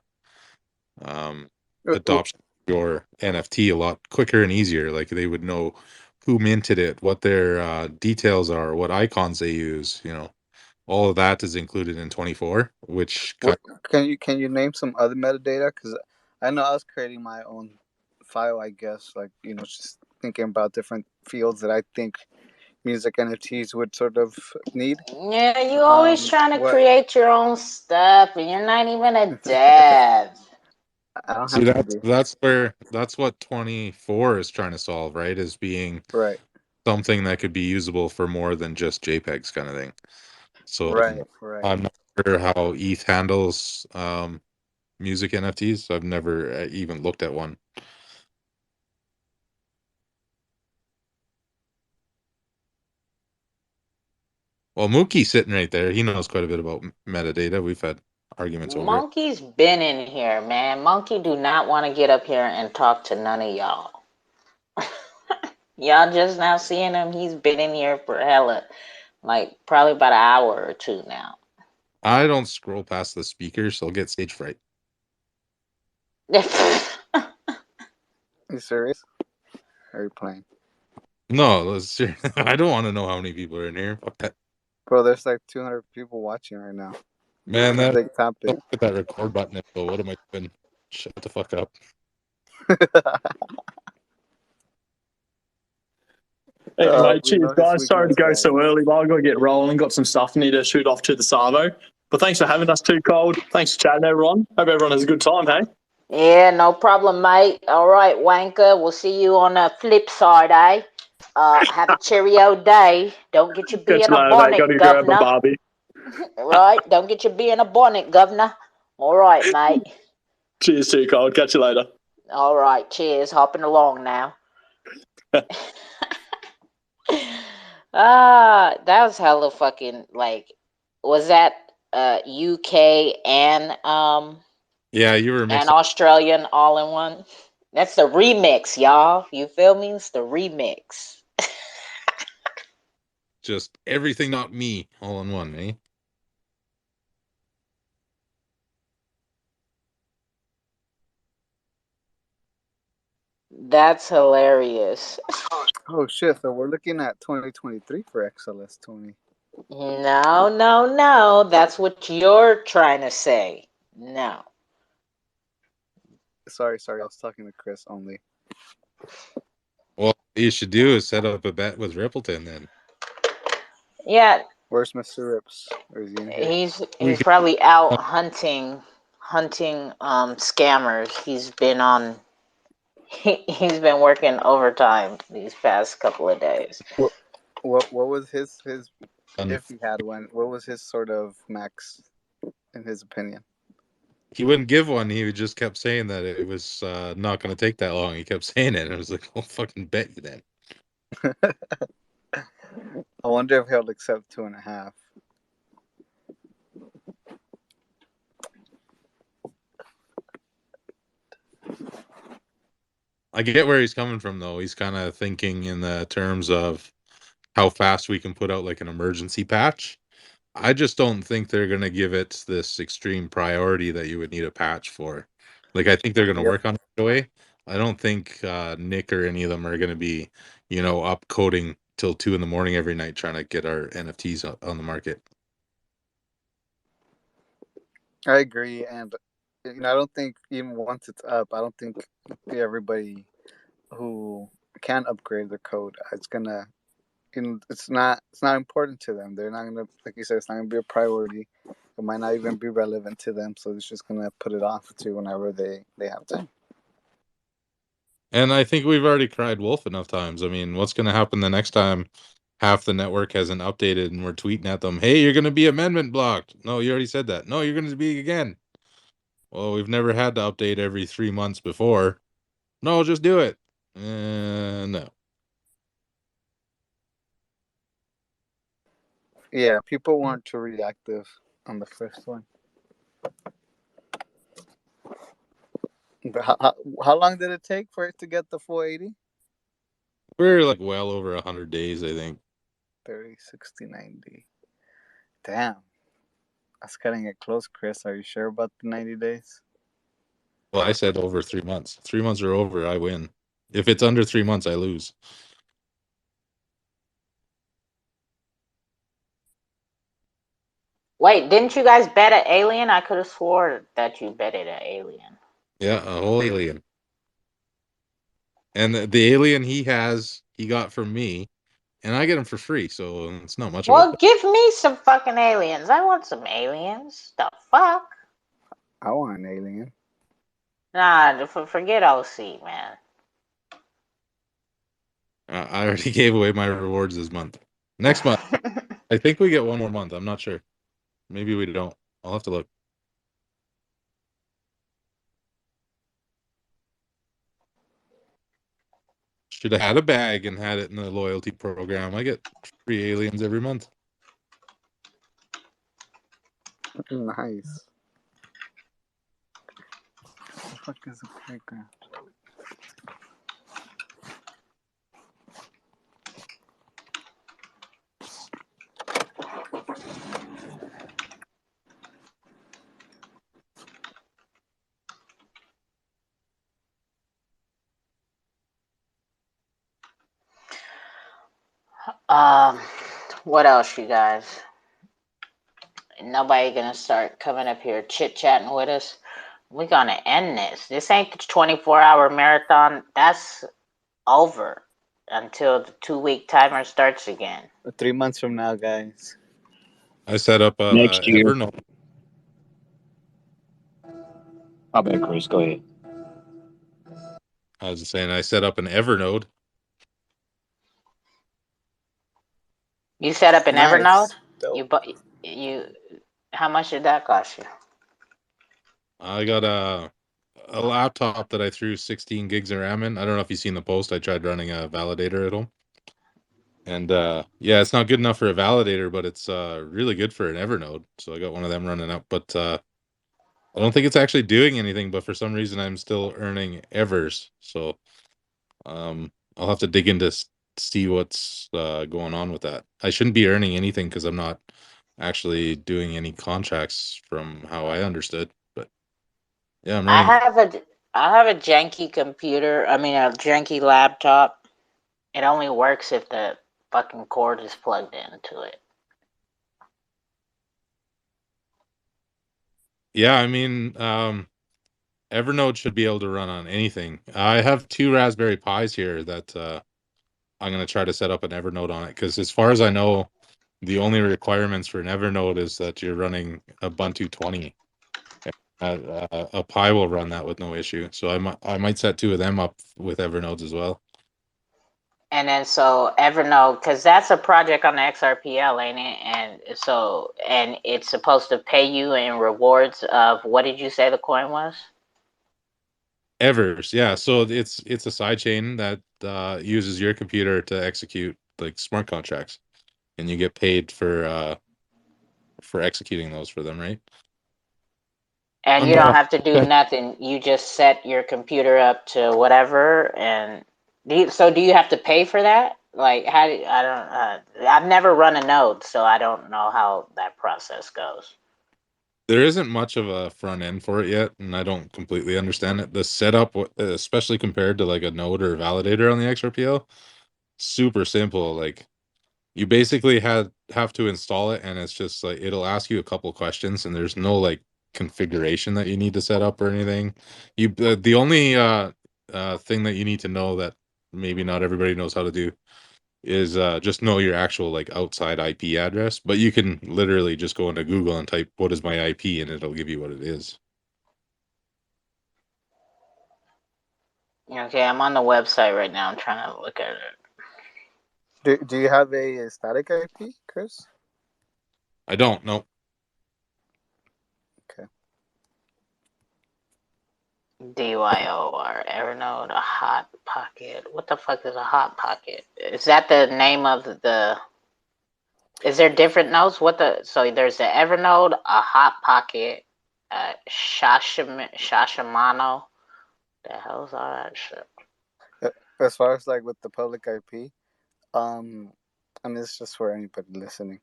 adoption of your NFT a lot quicker and easier. Like they would know who minted it, what their details are, what icons they use. All of that is included in 24, which What can you name some other metadata? Because I know I was creating my own file, I guess, like just thinking about different fields that I think music NFTs would sort of need. Yeah, you always trying to What? create your own stuff, and you're not even a dev. I don't See, have to be. that's what 24 is trying to solve, right? Is being Right. something that could be usable for more than just JPEGs kind of thing. So Right. I'm not sure how ETH handles music NFTs. I've never even looked at one. Well, Mookie's sitting right there. He knows quite a bit about metadata. We've had arguments over it. Monkey's been in here, man. Monkey do not want to get up here and talk to none of y'all. Y'all just now seeing him. He's been in here for hella, like probably about an hour or two now. I don't scroll past the speakers, so I'll get stage fright. You serious? Are you playing? No, I don't want to know how many people are in here. Fuck that. Bro, there's like 200 people watching right now. Man, It's a big topic. don't put that record button in. So what am I doing? Shut the fuck up. Anyway, cheers, guys. Sorry to go so early, but I've got to get rolling. Got some stuff I need to shoot off to the Savo. But thanks for having us too, Cold. Thanks for chatting, everyone. Hope everyone has a good time, hey? Yeah, no problem, mate. All right, Wanker. We'll see you on the flip side, eh? Have a cheerio day. Don't get your bee Catch in you a later, mate. Got bonnet, to grab a governor. Barbie. Right? Don't get your bee in a bonnet, governor. All right, mate. Cheers too, Cold. Catch you later. All right, cheers. Hopping along now. That was hella fucking like. Was that UK and Yeah, you were and mixing. Australian all in one? That's the remix, y'all. You feel me? It's the remix. just everything not me all in one, eh? That's hilarious. Oh shit! So we're looking at 2023 for XLS 20. No, no, no. That's what you're trying to say. No. Sorry. I was talking to Chris only. Well, what you should do is set up a bet with Rippleton then. Yeah, Where's Mr. Rips? Or is he in here? he's probably out hunting scammers. He's been working overtime these past couple of days. What was his if he had one? What was his sort of max, in his opinion? He wouldn't give one. He just kept saying that it was not going to take that long. He kept saying it. And I was like, "I'll fucking bet you then." I wonder if he'll accept 2.5. I get where he's coming from, though. He's kind of thinking in the terms of how fast we can put out like an emergency patch. I just don't think they're going to give it this extreme priority that you would need a patch for. Like, I think they're going to work on it right away. I don't think Nick or any of them are going to be, up coding till 2 in the morning every night trying to get our NFTs on the market. I agree, and I don't think even once it's up, I don't think everybody who can upgrade their code, it's gonna. It's not important to them. They're not gonna, like you said, it's not gonna be a priority. It might not even be relevant to them, so it's just gonna put it off to whenever they have time. And I think we've already cried wolf enough times. I mean, what's going to happen the next time half the network hasn't updated and we're tweeting at them, "Hey, you're going to be amendment blocked." No, you already said that. No, you're going to be again. Well, we've never had to update every 3 months before. No, just do it. No. Yeah, people weren't too reactive on the first one. But how long did it take for it to get the 480? We're like well over 100 days, I think. 30, 60, 90. Damn. That's cutting it close, Chris. Are you sure about the 90 days? Well, I said over 3 months. 3 months are over, I win. If it's under 3 months, I lose. Wait, didn't you guys bet an alien? I could have swore that you betted an alien. Yeah, a whole alien. And the alien he got from me, and I get him for free, so it's not much of a Well, give me some fucking aliens. I want some aliens. The fuck? I want an alien. Nah, forget OC, man. I already gave away my rewards this month. Next month, I think we get one more month. I'm not sure. Maybe we don't. I'll have to look. Should have had a bag and had it in the loyalty program. I get free aliens every month. Nice. What the fuck is a playground? What else, you guys? Nobody gonna start coming up here chit-chatting with us. We're gonna end this. This ain't the 24-hour marathon. That's over until the 2-week timer starts again. 3 months from now, guys. I set up a Next year. Evernote. I bet, Chris. Go ahead. I was just saying I set up an Evernote. You set up an Nice. Evernote? Dope. You how much did that cost you? I got a laptop that I threw 16 gigs of RAM in. I don't know if you've seen the post. I tried running a validator at home. And yeah, it's not good enough for a validator, but it's really good for an Evernote. So I got one of them running up. But I don't think it's actually doing anything, but for some reason I'm still earning Evers. So I'll have to dig into see what's going on with that. I shouldn't be earning anything because I'm not actually doing any contracts from how I understood. But yeah, I'm I running. have a janky computer. I mean, a janky laptop. It only works if the fucking cord is plugged into it. Yeah, I mean, Evernote should be able to run on anything. I have 2 Raspberry Pis here that I'm going to try to set up an Evernote on it, because as far as I know, the only requirements for an Evernote is that you're running Ubuntu 20. A Pi will run that with no issue. So I might set 2 of them up with Evernodes as well. And then so Evernote, because that's a project on the XRPL, ain't it? And so, and it's supposed to pay you in rewards of, what did you say the coin was? Evers, yeah. So it's a sidechain that uses your computer to execute like smart contracts, and you get paid for executing those for them, right? And you don't have to do nothing. You just set your computer up to whatever. And do you have to pay for that? Like, how do I don't? I've never run a node, so I don't know how that process goes. There isn't much of a front end for it yet, and I don't completely understand it. The setup, especially compared to like a node or validator on the XRPL, super simple. Like, you basically have to install it, and it's just like it'll ask you a couple questions, and there's no like configuration that you need to set up or anything. The only thing that you need to know that maybe not everybody knows how to do is just know your actual like outside IP address. But you can literally just go into Google and type "what is my IP" and it'll give you what it is. Okay, I'm on the website right now. I'm trying to look at it. Do you have a static IP, Chris? I don't know. Okay. DYOR Evernote, a hot pocket. What the fuck is a hot pocket? Is that the name of the? Is there different nodes? So there's the Evernote, a hot pocket, Shashamano. The hell's all that shit? As far as like with the public IP, I mean, it's just for anybody listening.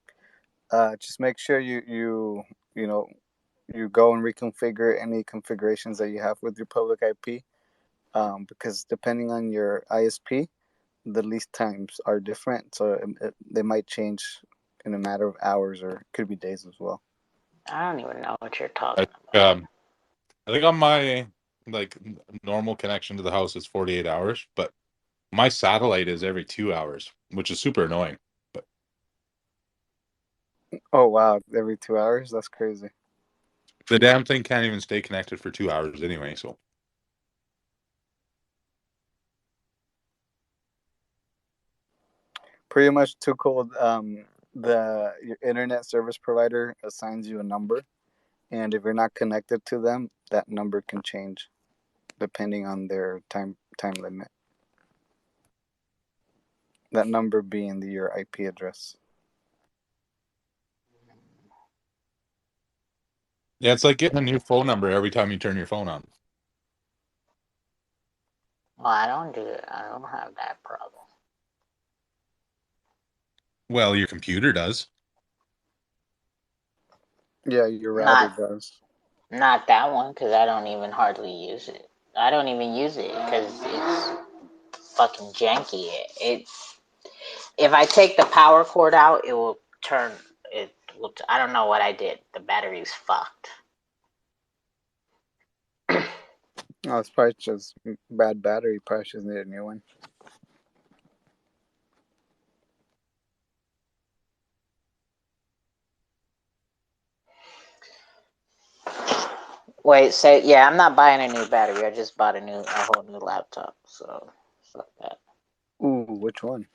Just make sure you know you go and reconfigure any configurations that you have with your public IP, because depending on your ISP, the lease times are different, so they might change in a matter of hours, or it could be days as well. I don't even know what you're I talking I think on my like normal connection to the house is 48 hours, but my satellite is every 2 hours, which is super annoying. But Oh wow, every 2 hours? That's crazy. the damn thing can't even stay connected for 2 hours anyway, so Pretty much too cold. Your internet service provider assigns you a number, and if you're not connected to them, that number can change depending on their time limit. That number being your IP address. yeah, it's like getting a new phone number every time you turn your phone on. Well, I don't do it. I don't have that problem. Well, your computer does. Yeah, your router does. Not that one, because I don't even hardly use it. I don't even use it because it's fucking janky. If I take the power cord out, it will turn. It will. I don't know what I did. The battery's fucked. No, it's probably just bad battery. Probably just need a new one. Wait, say yeah. I'm not buying a new battery. I just bought a whole new laptop. So fuck that. Ooh, which one?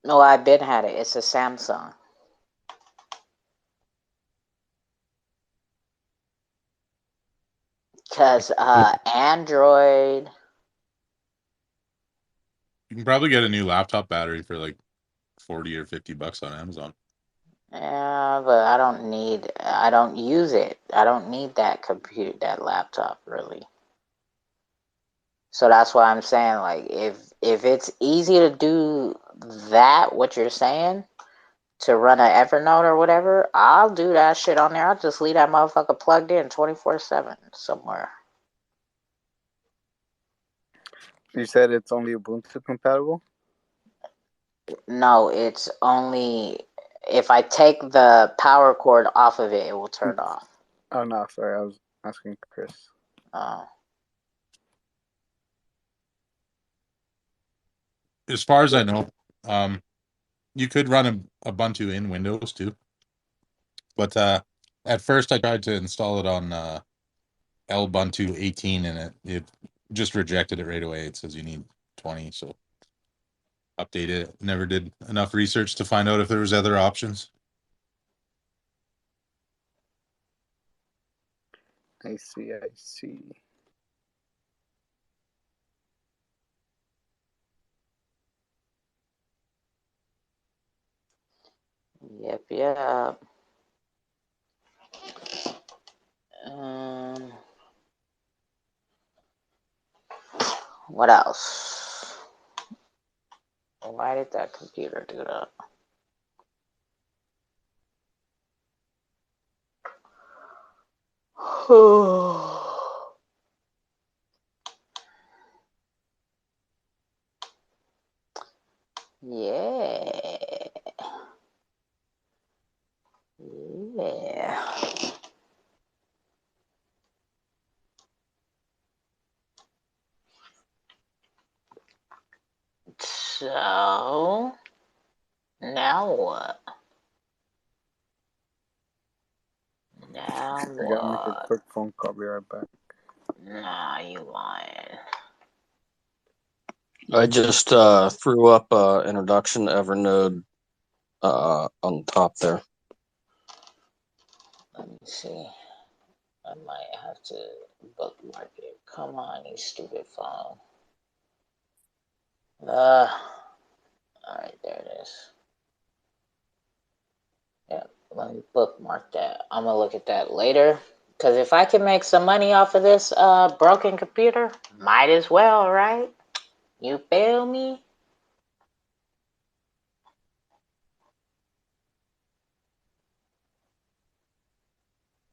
No, I've been had it. It's a Samsung. Because Android. You can probably get a new laptop battery for like 40 or 50 bucks on Amazon. Yeah, but I don't use it. I don't need that laptop really. So that's why I'm saying, like, if it's easy to do that, what you're saying, to run an Evernote or whatever, I'll do that shit on there. I'll just leave that motherfucker plugged in 24/7 somewhere. You said it's only Ubuntu compatible? No, it's only if I take the power cord off of it, it will turn off. Oh no, sorry, I was asking Chris. Oh. As far as I know, you could run a Ubuntu in Windows too. But at first I tried to install it on Ubuntu 18 and it just rejected it right away. It says you need 20, so update it. Never did enough research to find out if there was other options. I see. Yep. What else? Why did that computer do that? Yeah. So now what? Now I gotta make a what? quick phone call. Be right back. Nah, you lying. I just threw up introduction to Evernote on the top there. Let me see. I might have to bookmark it. Come on, you stupid phone. Alright, there it is. Yeah, let me bookmark that. I'm gonna look at that later. Because if I can make some money off of this broken computer, might as well, right? You feel me?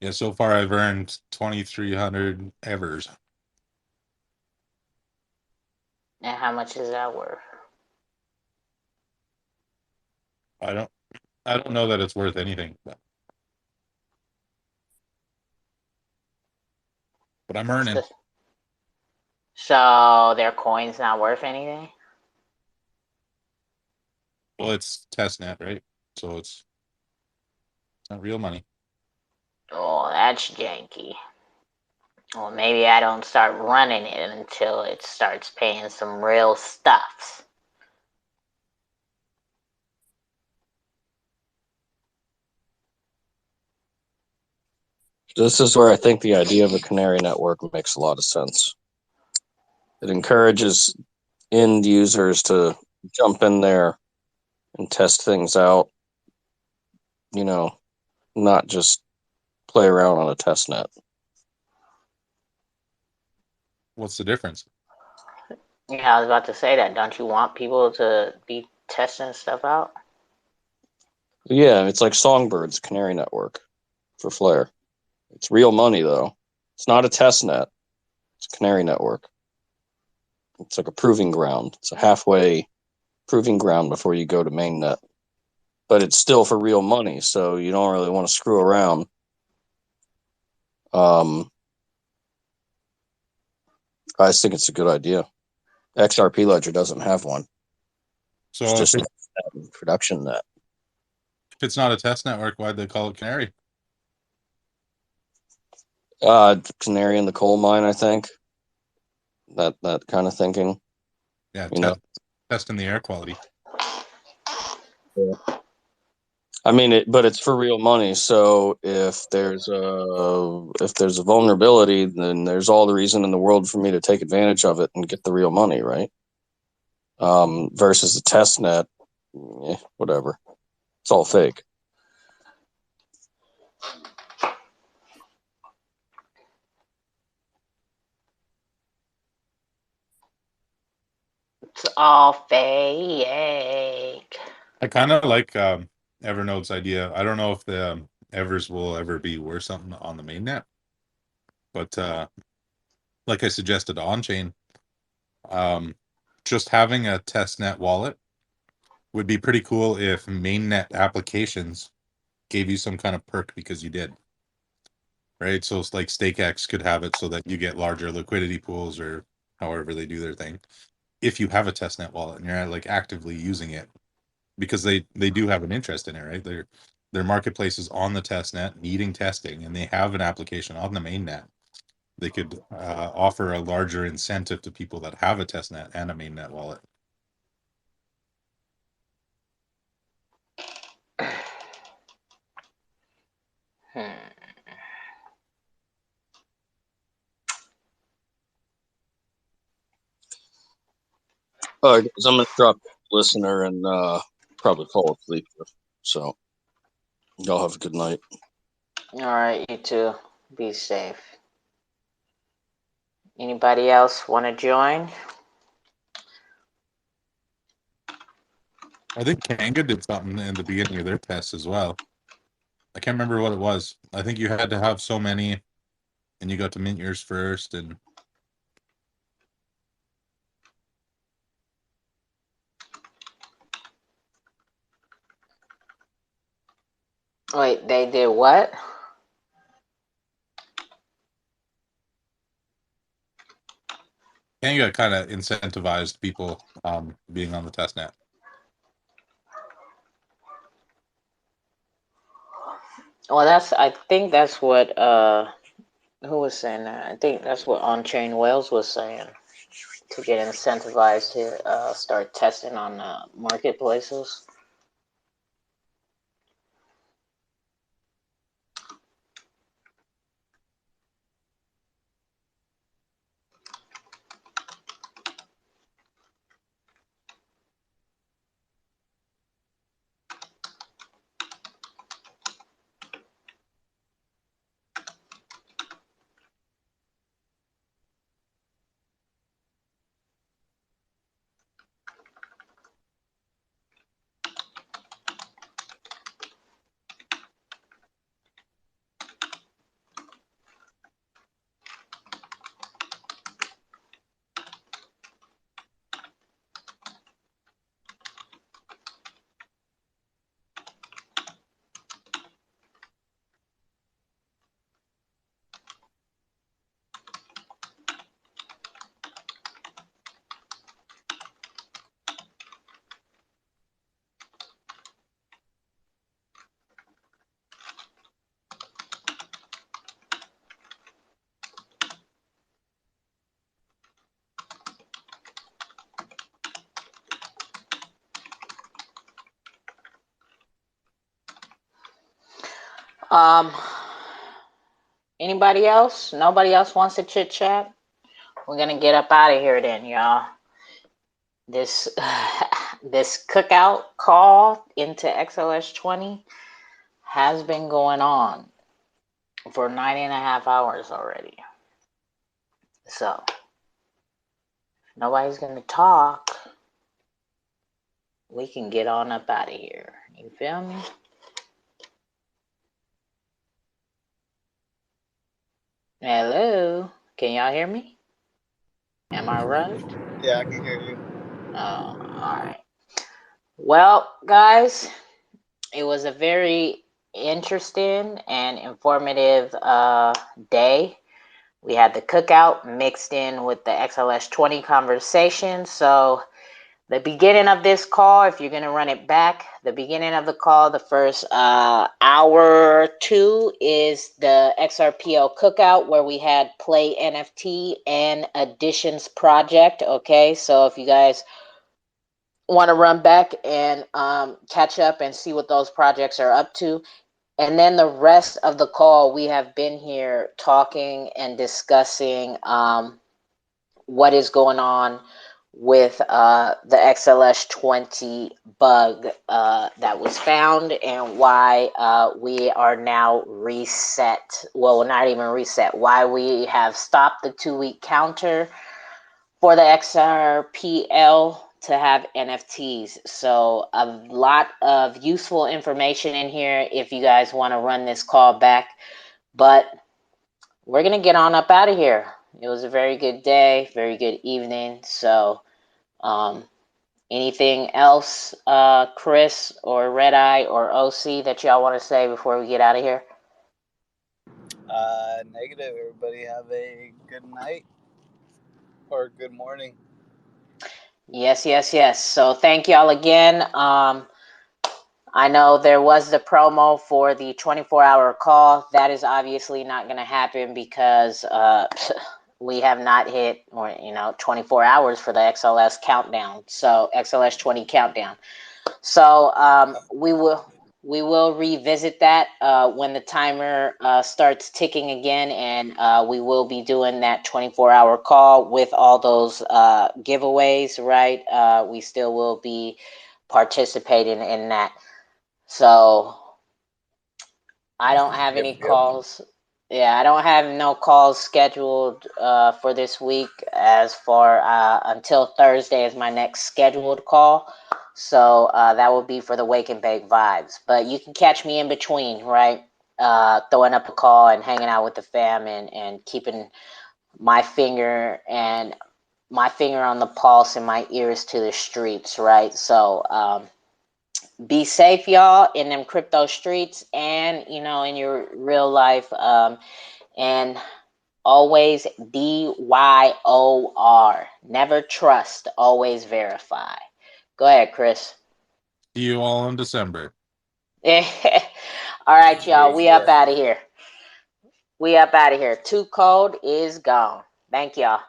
Yeah, so far I've earned 2,300 evers. And how much is that worth? I don't know that it's worth anything, but I'm earning. So their coin's not worth anything? Well, it's testnet, right? So it's not real money. Oh, that's janky. Well, maybe I don't start running it until it starts paying some real stuff. This is where I think the idea of a canary network makes a lot of sense. It encourages end users to jump in there and test things out, not just play around on a test net. What's the difference? Yeah, I was about to say that. Don't you want people to be testing stuff out? Yeah, it's like Songbirds Canary Network for Flare. It's real money, though. It's not a test net. It's a canary network. It's like a proving ground. It's a halfway proving ground before you go to mainnet. But it's still for real money, so you don't really want to screw around. I just think it's a good idea. XRP Ledger doesn't have one. So it's just a production net. If it's not a test network, why'd they call it Canary? Canary in the coal mine, I think. That kind of thinking. Yeah, testing the air quality. Yeah. I mean, but it's for real money. So if there's a vulnerability, then there's all the reason in the world for me to take advantage of it and get the real money, right? Versus a test net, whatever. It's all fake. all fake. I kind of like Evernote's idea. I don't know if the Evers will ever be worth something on the mainnet, but like I suggested on chain, just having a testnet wallet would be pretty cool if mainnet applications gave you some kind of perk because you did. Right? So it's like StakeX could have it so that you get larger liquidity pools or however they do their thing. If you have a testnet wallet and you're like actively using it, because they do have an interest in it, right? Their marketplace is on the testnet needing testing, and they have an application on the mainnet. They could offer a larger incentive to people that have a testnet and a mainnet wallet. All right, so I'm gonna drop listener and probably fall asleep. So y'all have a good night. All right, you too. Be safe. Anybody else want to join? I think Kanga did something in the beginning of their tests as well. I can't remember what it was. I think you had to have so many, and you got to mint yours first, and Wait, they did what? Kanga kind of incentivized people being on the testnet. Well, I think that's what who was saying that? I think that's what On-Chain Whales was saying, to get incentivized to start testing on marketplaces. Anybody else? Nobody else wants to chit chat? We're gonna get up out of here then, y'all. This this cookout call into XLS 20 has been going on for 9.5 hours already. So if nobody's gonna talk, we can get on up out of here. You feel me? Hello, can y'all hear me? Am I right? Yeah, I can hear you. Oh, all right. Well, guys, it was a very interesting and informative day. We had the cookout mixed in with the XLS 20 conversation. So the beginning of this call, if you're going to run it back, the beginning of the call, the first hour or two is the XRPL cookout where we had Play NFT and Additions project. Okay, so if you guys want to run back and catch up and see what those projects are up to. And then the rest of the call, we have been here talking and discussing what is going on with the XLS 20 bug that was found and why we are now reset. Well, not even reset. Why we have stopped the 2-week counter for the XRPL to have NFTs. So a lot of useful information in here if you guys want to run this call back. But we're going to get on up out of here. It was a very good day, very good evening. So anything else, Chris or Red Eye or OC, that y'all want to say before we get out of here? Negative. Everybody have a good night or good morning. Yes, yes, yes. So thank y'all again. I know there was the promo for the 24-hour call. That is obviously not going to happen because we have not hit, 24 hours for the XLS countdown. So XLS 20 countdown. So we will revisit that when the timer starts ticking again, and we will be doing that 24-hour call with all those giveaways, right? We still will be participating in that. So I don't have any calls. Yeah, I don't have no calls scheduled for this week as far until Thursday is my next scheduled call. So that will be for the Wake and Bake vibes. But you can catch me in between, right? Throwing up a call and hanging out with the fam and keeping my finger on the pulse and my ears to the streets, right? So be safe, y'all, in them crypto streets and, in your real life. And always DYOR. Never trust, always verify. Go ahead, Chris. See you all in December. All right, y'all. We up out of here. 2 Code is gone. Thank y'all.